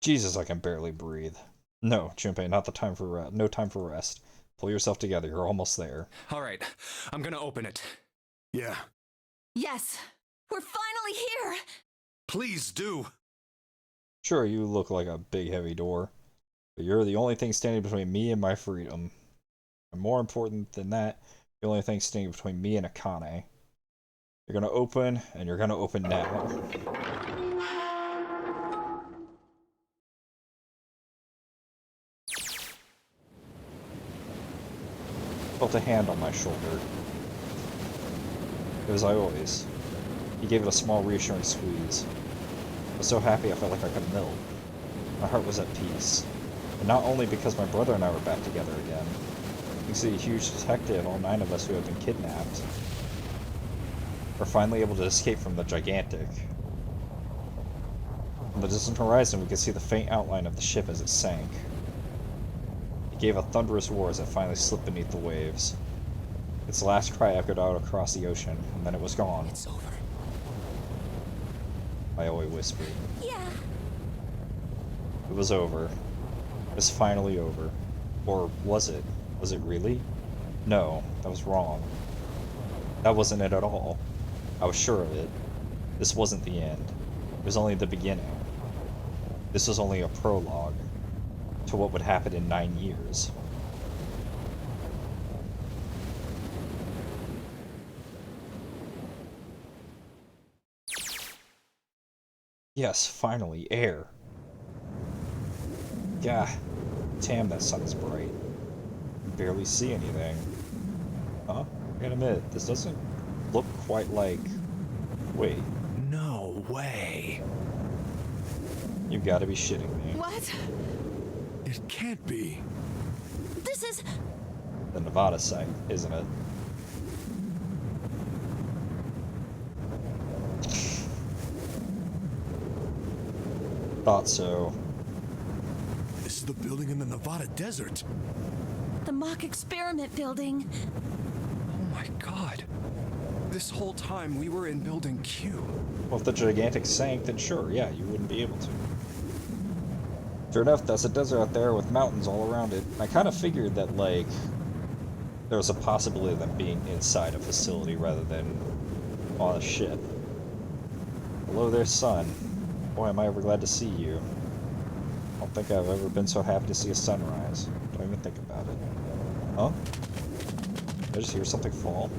Jesus, I can barely breathe. No, Junpei, not the time for no time for rest. Pull yourself together, you're almost there. All right, I'm gonna open it. Yeah. Yes, we're finally here. Please do. Sure, you look like a big heavy door, but you're the only thing standing between me and my freedom. And more important than that, the only thing standing between me and Akane. You're gonna open, and you're gonna open now. Felt a hand on my shoulder. It was Aoi's. He gave it a small reassuring squeeze. I was so happy I felt like I could melt. My heart was at peace. And not only because my brother and I were back together again. You see a huge detective, all 9 of us who had been kidnapped. We're finally able to escape from the gigantic. On the distant horizon we could see the faint outline of the ship as it sank. It gave a thunderous roar as it finally slipped beneath the waves. Its last cry echoed out across the ocean, and then it was gone. It's over. Aoi whispered. Yeah. It was over. It was finally over. Or was it? Was it really? No, that was wrong. That wasn't it at all. I was sure of it. This wasn't the end. It was only the beginning. This was only a prologue to what would happen in 9 years. Yes, finally, air. Gah, damn, that sun is bright. I can barely see anything. Huh? I gotta admit, this doesn't look quite like... Wait. No way. You gotta be shitting me. What? It can't be. This is... The Nevada site, isn't it? Thought so. This is the building in the Nevada desert. the mock experiment building. Oh my god. This whole time we were in Building Q. Well, if the gigantic sank, then sure, yeah, you wouldn't be able to. Sure enough, that's a desert out there with mountains all around it. I kind of figured that, like, there was a possibility of them being inside a facility rather than on a ship. Hello there, son. Boy, am I ever glad to see you. I don't think I've ever been so happy to see a sunrise. Don't even think about it. Huh? Did I just hear something fall?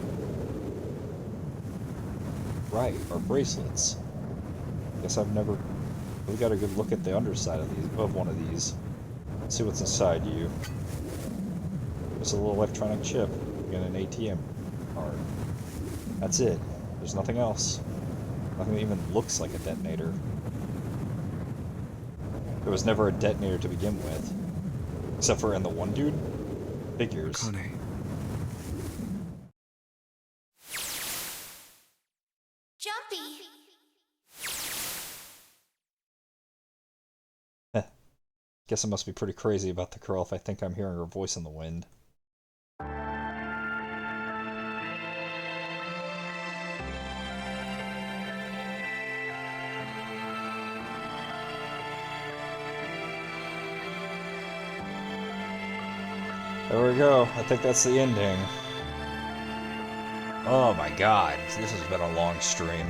Right, our bracelets. Guess I've never really got a good look at the underside of one of these. Let's see what's inside you. There's a little electronic chip and an ATM card. That's it. There's nothing else. Nothing that even looks like a detonator. There was never a detonator to begin with. Except for in the one dude? Figures. Connie. Jumpy! Guess I must be pretty crazy about the girl if I think I'm hearing her voice in the wind. There we go. I think that's the ending. Oh my god, this has been a long stream.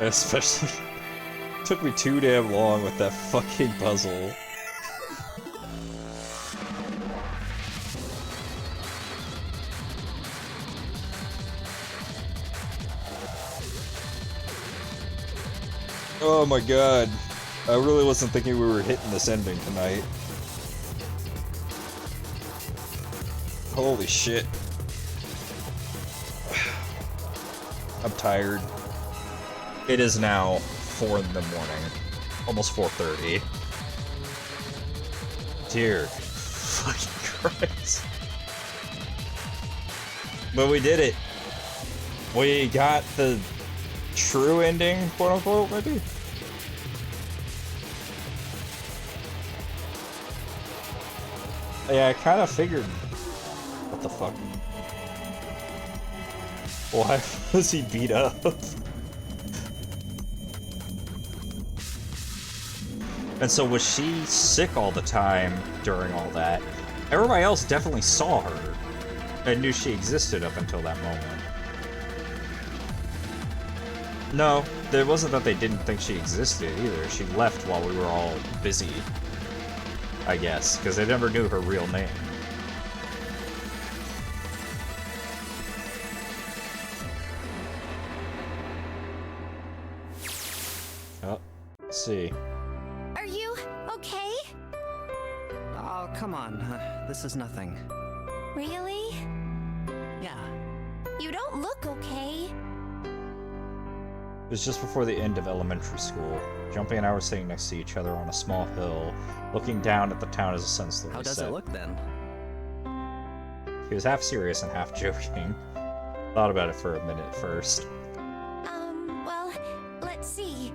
Especially, it took me too damn long with that fucking puzzle. Oh my god. I really wasn't thinking we were hitting this ending tonight. Holy shit. I'm tired. It is now 4 in the morning. Almost 4:30. Dear fucking Christ. But we did it. We got the true ending, quote unquote, maybe? Yeah, I kind of figured. What the fuck? Why was he beat up? And so was she sick all the time during all that? Everybody else definitely saw her and knew she existed up until that moment. No, it wasn't that they didn't think she existed either. She left while we were all busy, I guess, because they never knew her real name. Oh, let's see. Are you okay? Oh, come on. This is nothing. Really? Yeah. You don't look okay. It was just before the end of elementary school. Jumpy and I were sitting next to each other on a small hill, looking down at the town as the sun slowly set. How does it look then? He was half serious and half joking. Thought about it for a minute first. Well, let's see.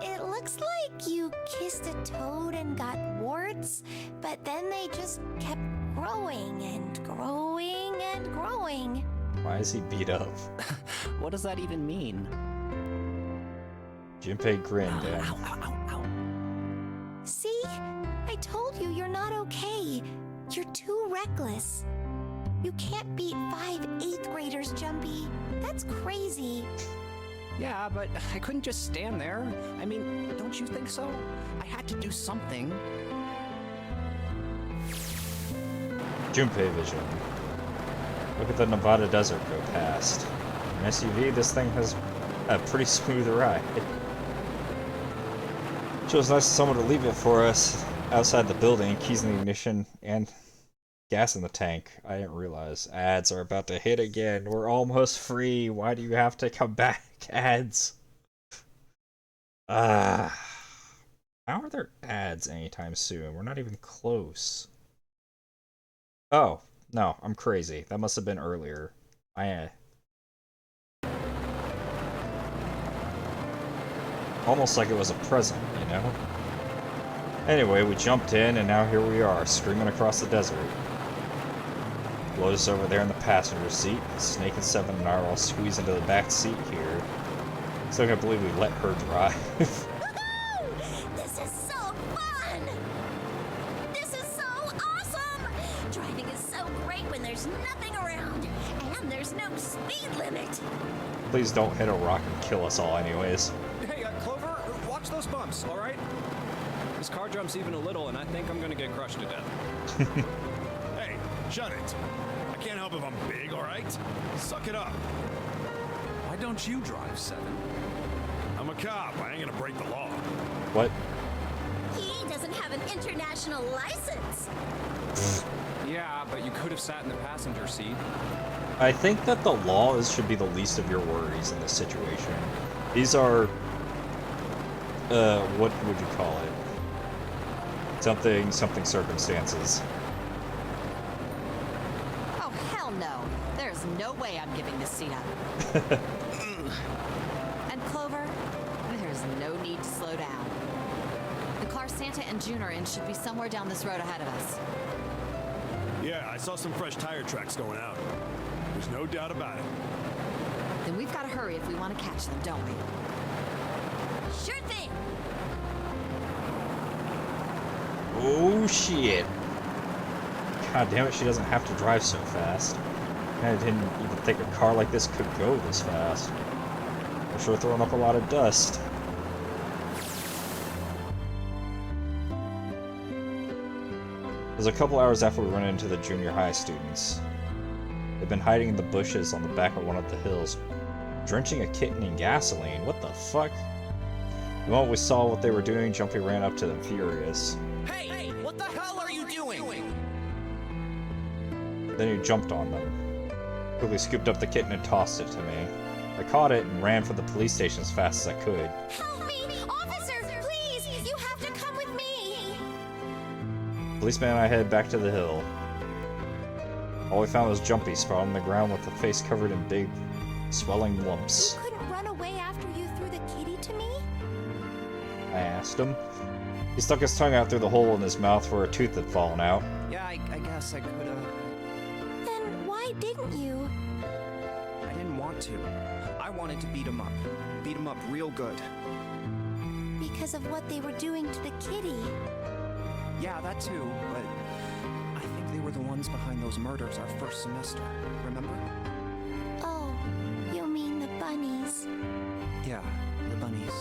It looks like you kissed a toad and got warts, but then they just kept growing and growing and growing. Why is he beat up? What does that even mean? Junpei grinned and... Ow, ow, ow, ow. See? I told you you're not okay. You're too reckless. You can't beat 5 8th graders, Jumpy. That's crazy. Yeah, but I couldn't just stand there. I mean, don't you think so? I had to do something. Junpei vision. Look at the Nevada desert go past. An SUV, this thing has a pretty smooth ride. It was nice of someone to leave it for us outside the building, keys in the ignition, and gas in the tank. I didn't realize. Ads are about to hit again. We're almost free. Why do you have to come back, ads? How are there ads anytime soon? We're not even close. Oh, no, I'm crazy. That must have been earlier. Almost like it was a present, you know? Anyway, we jumped in, and now here we are, screaming across the desert. Lotus over there in the passenger seat. Snake and Seven and I are all squeezed into the back seat here. Still can't believe we let her drive. Woohoo! This is so fun! This is so awesome! Driving is so great when there's nothing around, and there's no speed limit. Please don't hit a rock and kill us all anyways. Hey, Clover, watch those bumps, all right? This car jumps even a little, and I think I'm gonna get crushed to death. Hey, shut it. I can't help if I'm big, all right? Suck it up. Why don't you drive, Seven? I'm a cop. I ain't gonna break the law. What? He doesn't have an international license. Yeah, but you could have sat in the passenger seat. I think that the law should be the least of your worries in this situation. These are, what would you call it? Something circumstances. Oh, hell no. There's no way I'm giving this seat up. And Clover, there's no need to slow down. The car Santa and June are in should be somewhere down this road ahead of us. Yeah, I saw some fresh tire tracks going out. There's no doubt about it. Then we've got to hurry if we want to catch them, don't we? Sure thing. Oh shit. God damn it, she doesn't have to drive so fast. I didn't even think a car like this could go this fast. For sure throwing up a lot of dust. It was a couple hours after we run into the junior high students. They'd been hiding in the bushes on the back of one of the hills, drenching a kitten in gasoline. What the fuck? The moment we saw what they were doing, Jumpy ran up to them furious. Hey, what the hell are you doing? Then he jumped on them. Quickly scooped up the kitten and tossed it to me. I caught it and ran for the police station as fast as I could. Help me! Officer, please! You have to come with me! Policeman and I headed back to the hill. All we found was Jumpy sprawled on the ground with a face covered in big, swelling lumps. You couldn't run away after you threw the kitty to me? I asked him. He stuck his tongue out through the hole in his mouth where a tooth had fallen out. Yeah, I guess I could have. Then why didn't you? I didn't want to. I wanted to beat him up. Beat him up real good. Because of what they were doing to the kitty. Yeah, that too, but I think they were the ones behind those murders our first semester. Remember? Oh, you mean the bunnies. Yeah, the bunnies.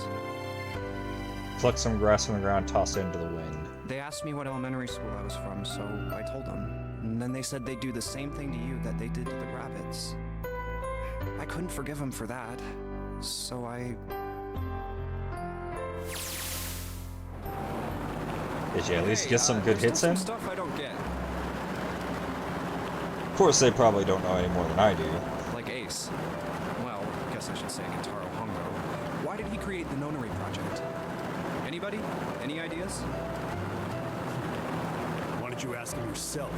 Plucked some grass from the ground and tossed it into the wind. They asked me what elementary school I was from, so I told them. And then they said they'd do the same thing to you that they did to the rabbits. I couldn't forgive them for that, so I... Did you at least get some good hits in? Some stuff I don't get. Of course, they probably don't know any more than I do. Like Ace. Well, I guess I should say Kentaro Hongo. Why did he create the Nonary Project? Anybody? Any ideas? Why don't you ask him yourself?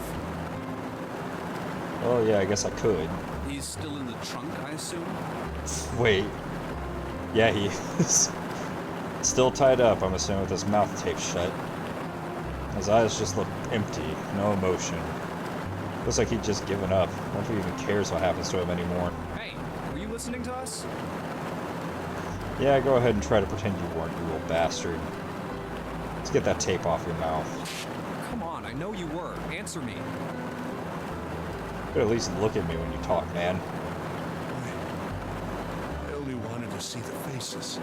Oh yeah, I guess I could. He's still in the trunk, I assume? Wait. Yeah, he is. Still tied up, I'm assuming, with his mouth taped shut. His eyes just look empty, no emotion. Looks like he'd just given up. I don't think he even cares what happens to him anymore. Hey, were you listening to us? Yeah, go ahead and try to pretend you weren't, you little bastard. Let's get that tape off your mouth. Come on, I know you were. Answer me. You could at least look at me when you talk, man. I only wanted to see the faces.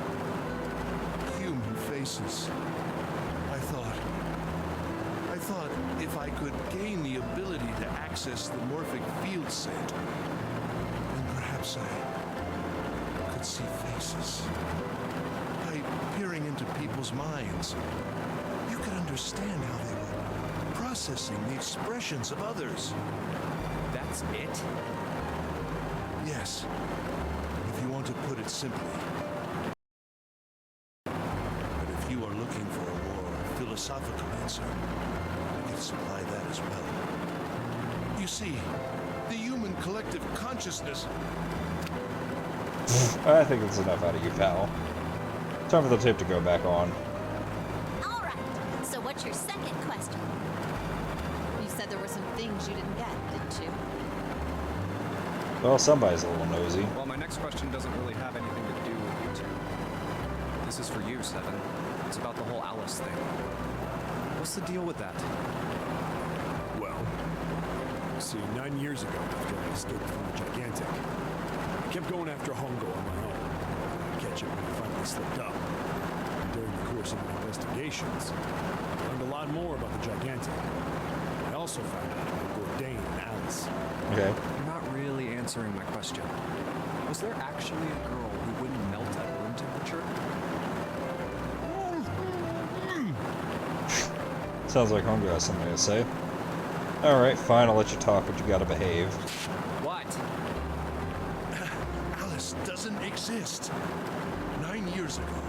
Human faces. I thought if I could gain the ability to access the morphic field set, then perhaps I could see faces. By peering into people's minds, you could understand how they were processing the expressions of others. That's it? Yes, if you want to put it simply. But if you are looking for a more philosophical answer, I can supply that as well. You see, the human collective consciousness... I think that's enough out of you, pal. Time for the tape to go back on. All right. So what's your second question? You said there were some things you didn't get, didn't you? Well, somebody's a little nosy. Well, my next question doesn't really have anything to do with you two. This is for you, Seven. It's about the whole Alice thing. What's the deal with that? Well, see, 9 years ago, after I escaped from the Gigantic, I kept going after Hongo on my own. I'd catch him when he finally slipped up. And during the course of my investigations, I learned a lot more about the Gigantic. I also found out about Bourdain and Alice. Okay. You're not really answering my question. Was there actually a girl who wouldn't melt at room temperature? Sounds like Hunger has something to say. Alright, fine, I'll let you talk, but you gotta behave. What? Alice doesn't exist. 9 years ago,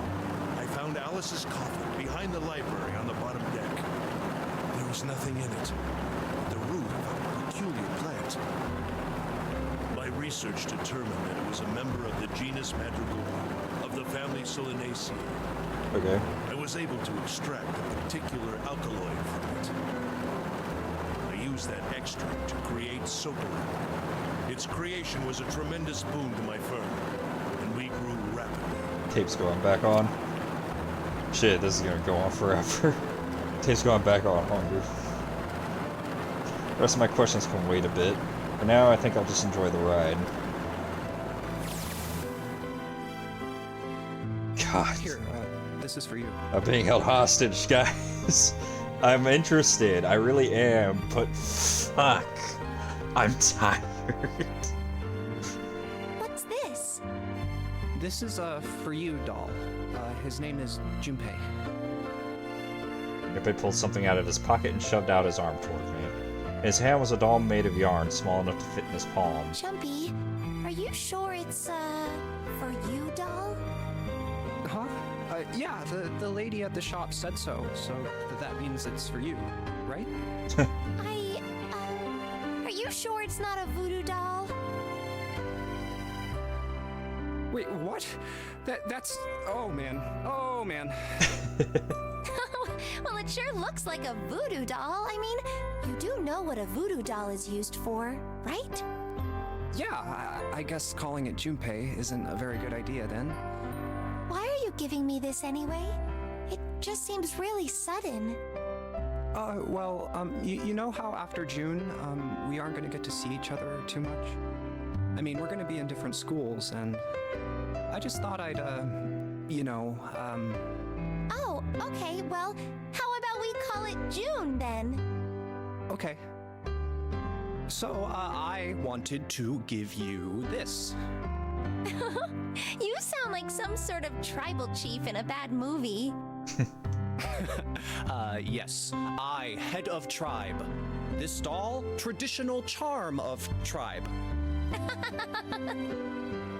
I found Alice's coffin behind the library on the bottom deck. There was nothing in it but the root of a peculiar plant. My research determined that it was a member of the genus Madrigal of the family Solanaceae. Okay. I was able to extract a particular alkaloid from it. I used that extract to create Sokolin. Its creation was a tremendous boon to my firm, and we grew rapidly. Tape's going back on. Shit, this is gonna go on forever. Tape's going back on, Hunger. The rest of my questions can wait a bit. For now, I think I'll just enjoy the ride. God. Here, this is for you. I'm being held hostage, guys. I'm interested. I really am, but fuck. I'm tired. What's this? This is for you, doll. His name is Junpei. Junpei pulled something out of his pocket and shoved out his arm toward me. In his hand was a doll made of yarn, small enough to fit in his palm. Jumpy, are you sure it's, for you, doll? Huh? Yeah, the lady at the shop said so that means it's for you, right? Are you sure it's not a voodoo doll? Wait, what? That's... Oh, man. Oh, man. Well, it sure looks like a voodoo doll. I mean, you do know what a voodoo doll is used for, right? Yeah, I guess calling it Junpei isn't a very good idea then. Why are you giving me this anyway? It just seems really sudden. Well, you know how after June, we aren't gonna get to see each other too much? I mean, we're gonna be in different schools, and I just thought I'd, Oh, okay, well, how about we call it June then? Okay. So, I wanted to give you this. You sound like some sort of tribal chief in a bad movie. Yes. I, head of tribe. This doll, traditional charm of tribe.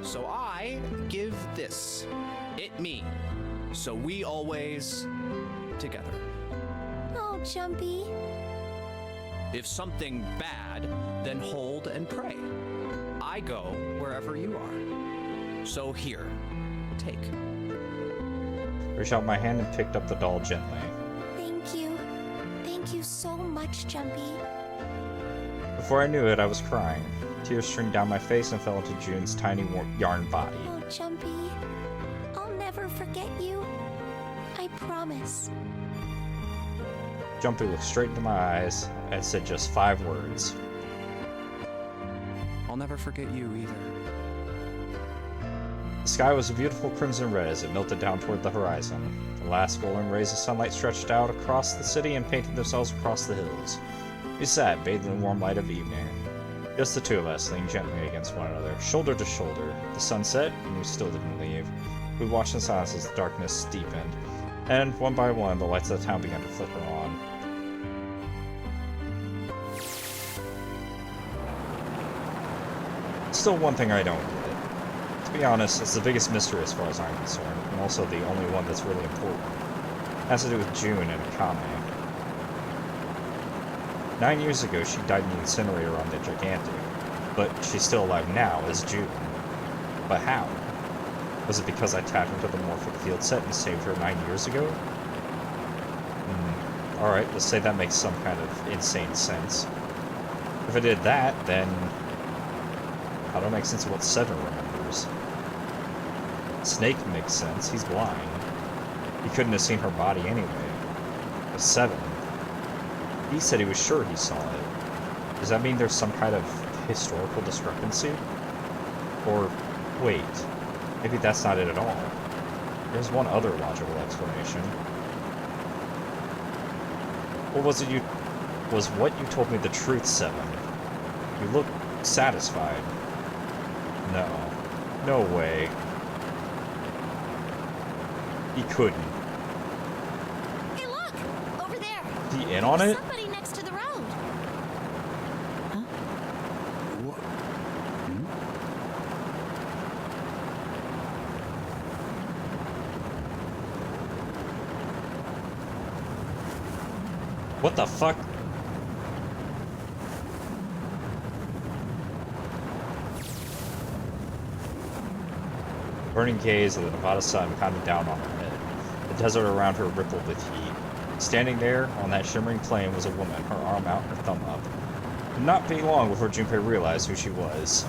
So I give this. It me. So we always together. Oh, Jumpy. If something bad, then hold and pray. I go wherever you are. So here, take. Reached out my hand and picked up the doll gently. Thank you. Thank you so much, Jumpy. Before I knew it, I was crying. Tears streamed down my face and fell into June's tiny yarn body. Oh, Jumpy. I'll never forget you. I promise. Jumpy looked straight into my eyes and said just 5 words. I'll never forget you either. The sky was a beautiful crimson red as it melted down toward the horizon. The last golden rays of sunlight stretched out across the city and painted themselves across the hills. We sat, bathed in the warm light of evening. Just the two of us, leaned gently against one another, shoulder to shoulder. The sun set, and we still didn't leave. We watched in silence as the darkness deepened, and one by one, the lights of the town began to flicker on. Still one thing I don't get. To be honest, it's the biggest mystery as far as I'm concerned, and also the only one that's really important. It has to do with June and Akame. 9 years ago, she died in the incinerator on the Gigantic, but she's still alive now as June. But how? Was it because I tapped into the morphic field set and saved her 9 years ago? Alright, let's say that makes some kind of insane sense. If I did that, then how do I make sense of what Seven remembers? Snake makes sense, he's blind. He couldn't have seen her body anyway. But Seven, he said he was sure he saw it. Does that mean there's some kind of historical discrepancy? Or, wait, maybe that's not it at all. There's one other logical explanation. Or was what you told me the truth, Seven? You look satisfied. No. No way. He couldn't. Hey, look! Over there! The we in on it? Somebody next to the road. Huh? What the fuck? Burning gaze of the Nevada sun pounded down on her head. The desert around her rippled with heat. Standing there, on that shimmering plain, was a woman, her arm out, her thumb up. It would not be long before Junpei realized who she was.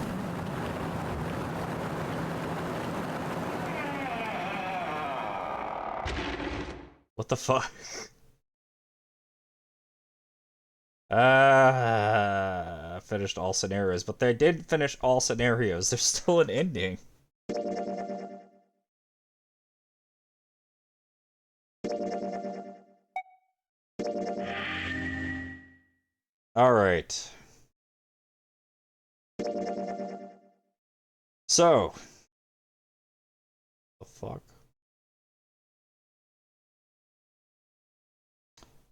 What the fuck? Finished all scenarios, but they didn't finish all scenarios. There's still an ending. Alright. So. The fuck?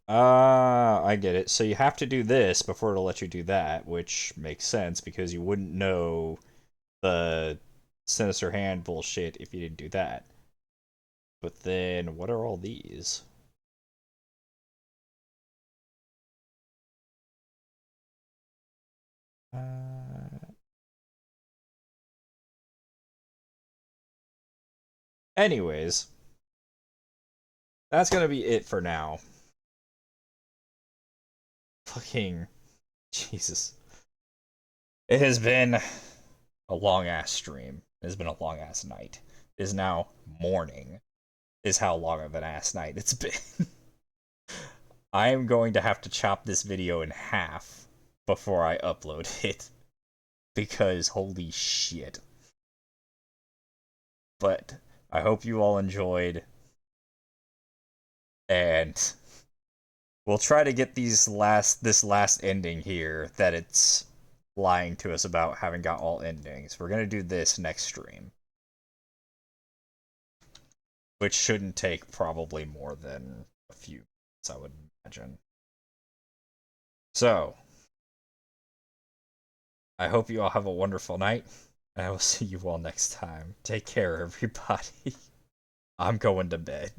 I get it. So you have to do this before it'll let you do that, which makes sense because you wouldn't know the Sinister Hand bullshit if you didn't do that. But then, what are all these? Anyways, that's gonna be it for now. Fucking Jesus. It has been a long ass stream. It has been a long ass night. It is now morning, is how long of an ass night it's been. I am going to have to chop this video in half before I upload it. Because holy shit. But I hope you all enjoyed. And we'll try to get this last ending here that it's lying to us about having got all endings. We're gonna do this next stream. Which shouldn't take probably more than a few minutes, I would imagine. So, I hope you all have a wonderful night, and I will see you all next time. Take care, everybody. I'm going to bed.